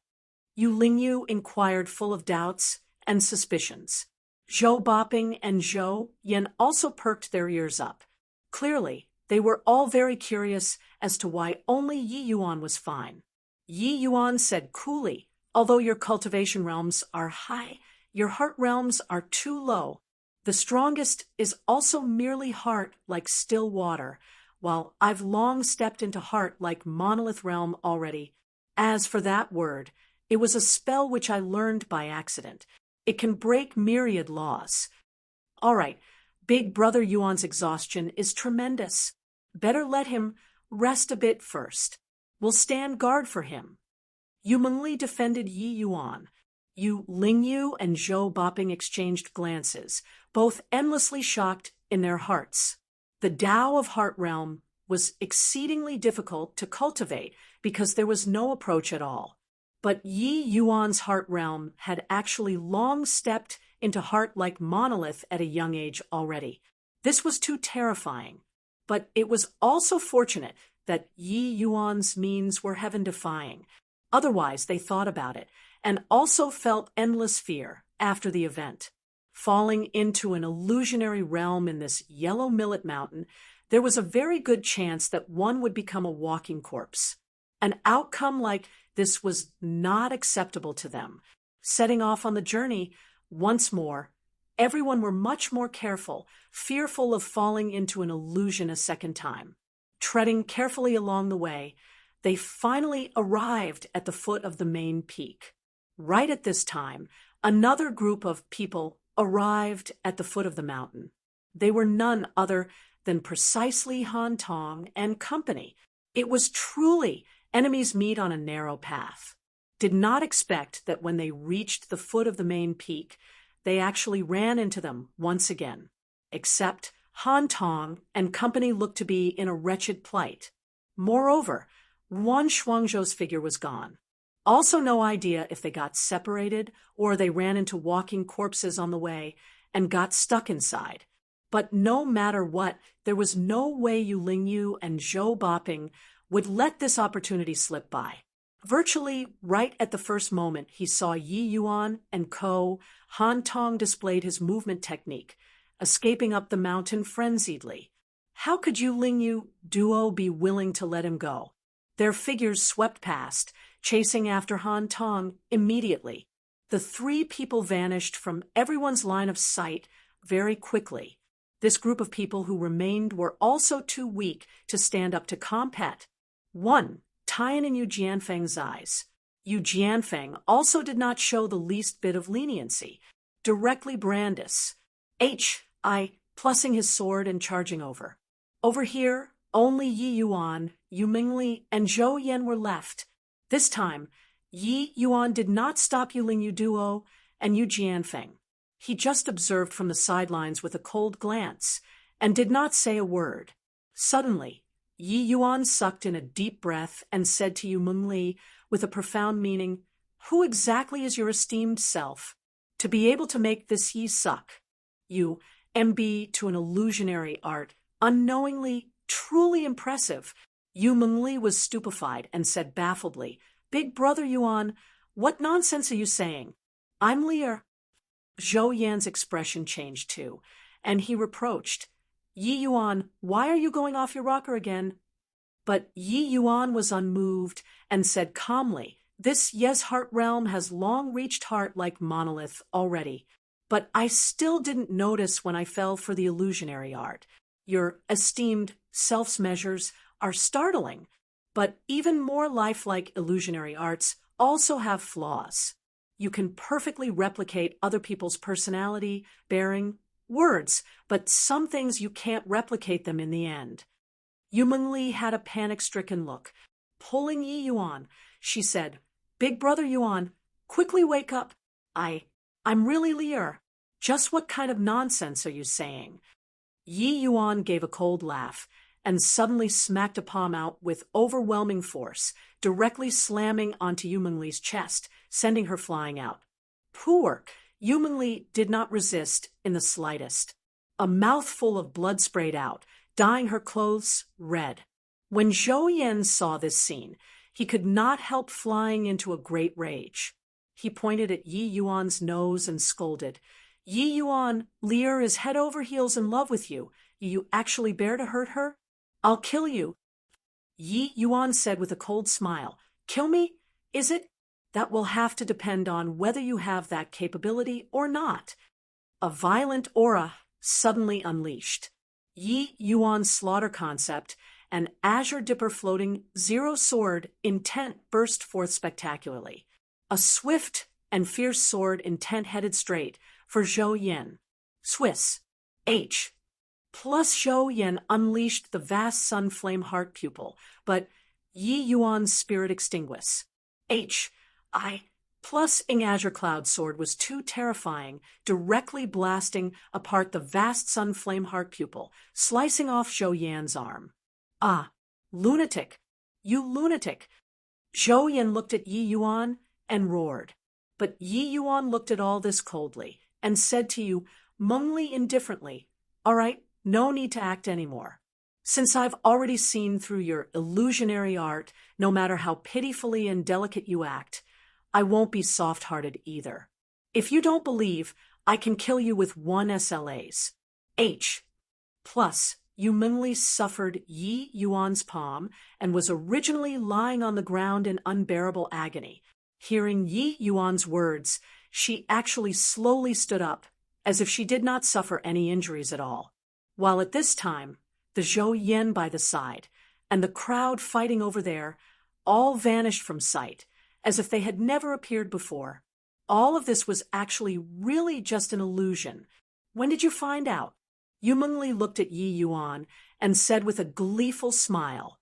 Yu Lingyu inquired, full of doubts and suspicions. Zhou Boping and Zhou Yan also perked their ears up. Clearly, they were all very curious as to why only Yi Yuan was fine. Yi Yuan said coolly, although your cultivation realms are high, your heart realms are too low. The strongest is also merely heart like still water, while I've long stepped into heart like monolith realm already. As for that word, it was a spell which I learned by accident. It can break myriad laws. All right, Big Brother Yuan's exhaustion is tremendous. Better let him rest a bit first. We'll stand guard for him. Yu Mengli defended Yi Yuan. Yu Lingyu and Zhou Boping exchanged glances, both endlessly shocked in their hearts. The Tao of Heart Realm was exceedingly difficult to cultivate because there was no approach at all. But Yi Yuan's Heart Realm had actually long stepped into heart like monolith at a young age already. This was too terrifying. But it was also fortunate that Yi Yuan's means were heaven-defying. Otherwise, they thought about it, and also felt endless fear after the event. Falling into an illusionary realm in this Yellow Millet Mountain, there was a very good chance that one would become a walking corpse. An outcome like this was not acceptable to them. Setting off on the journey, once more, everyone were much more careful, fearful of falling into an illusion a second time. Treading carefully along the way, they finally arrived at the foot of the main peak. Right at this time, another group of people arrived at the foot of the mountain. They were none other than precisely Han Tong and company. It was truly enemies meet on a narrow path. Did not expect that when they reached the foot of the main peak, they actually ran into them once again. Except Han Tong and company looked to be in a wretched plight. Moreover, Wan Shuangzhou's figure was gone. Also no idea if they got separated or they ran into walking corpses on the way and got stuck inside. But no matter what, there was no way Yu Lingyu and Zhou Boping would let this opportunity slip by. Virtually right at the first moment he saw Yi Yuan and Co., Han Tong displayed his movement technique, escaping up the mountain frenziedly. How could Yu Lingyu duo be willing to let him go? Their figures swept past, chasing after Han Tong immediately. The 3 people vanished from everyone's line of sight very quickly. This group of people who remained were also too weak to stand up to combat. 1. Tian in Yu Jianfeng's eyes. Yu Jianfeng also did not show the least bit of leniency. Directly brandis. H.I. plussing his sword and charging over. Over here, only Yi Yuan, Yu Mingli, and Zhou Yan were left. This time, Yi Yuan did not stop Yu Lingyu duo and Yu Jianfeng. He just observed from the sidelines with a cold glance and did not say a word. Suddenly, Yi Yuan sucked in a deep breath and said to Yu Mingli with a profound meaning, "Who exactly is your esteemed self? To be able to make this Yi suck, you MB to an illusionary art, unknowingly, truly impressive. Yu Mengli was stupefied and said baffledly, "Big brother Yuan, what nonsense are you saying? I'm Lear." Zhou Yan's expression changed too, and he reproached, "Yi Yuan, why are you going off your rocker again?" But Yi Yuan was unmoved and said calmly, "This Yes-Heart realm has long reached heart like monolith already, but I still didn't notice when I fell for the illusionary art. Your esteemed self's measures are startling, but even more lifelike illusionary arts also have flaws. You can perfectly replicate other people's personality, bearing, words, but some things you can't replicate them in the end." Yu Mengli had a panic-stricken look. Pulling Yi Yuan, she said, "Big brother Yuan, quickly wake up. I'm really Lear. Just what kind of nonsense are you saying?" Yi Yuan gave a cold laugh and suddenly smacked a palm out with overwhelming force, directly slamming onto Yu Mengli's chest, sending her flying out. Poor Yu Mengli did not resist in the slightest. A mouthful of blood sprayed out, dyeing her clothes red. When Zhou Yan saw this scene, he could not help flying into a great rage. He pointed at Yi Yuan's nose and scolded, "Yi Yuan, Lear is head over heels in love with you. You actually bear to hurt her? I'll kill you." Yi Yuan said with a cold smile, "Kill me? Is it? That will have to depend on whether you have that capability or not." A violent aura suddenly unleashed. Yi Yuan's slaughter concept, an azure dipper floating zero sword intent burst forth spectacularly. A swift and fierce sword intent headed straight for Zhou Yan. Swiss. H. Plus Zhou Yan unleashed the vast sun flame heart pupil, but Yi Yuan's spirit extinguished. H. I. Plus Ing Azure Cloud sword was too terrifying, directly blasting apart the vast sun flame heart pupil, slicing off Zhou Yan's arm. "Ah, lunatic! You lunatic!" Zhou Yan looked at Yi Yuan and roared. But Yi Yuan looked at all this coldly and said to Yu Mengli indifferently, "All right, no need to act anymore. Since I've already seen through your illusionary art, no matter how pitifully and delicate you act, I won't be soft-hearted either. If you don't believe, I can kill you with one SLA's. H. Plus, Yu Mengli suffered Yi Yuan's palm and was originally lying on the ground in unbearable agony. Hearing Yi Yuan's words, she actually slowly stood up, as if she did not suffer any injuries at all. While at this time, the Zhou Yan by the side, and the crowd fighting over there, all vanished from sight, as if they had never appeared before. All of this was actually really just an illusion. When did you find out? Yu Mengli looked at Yi Yuan and said with a gleeful smile,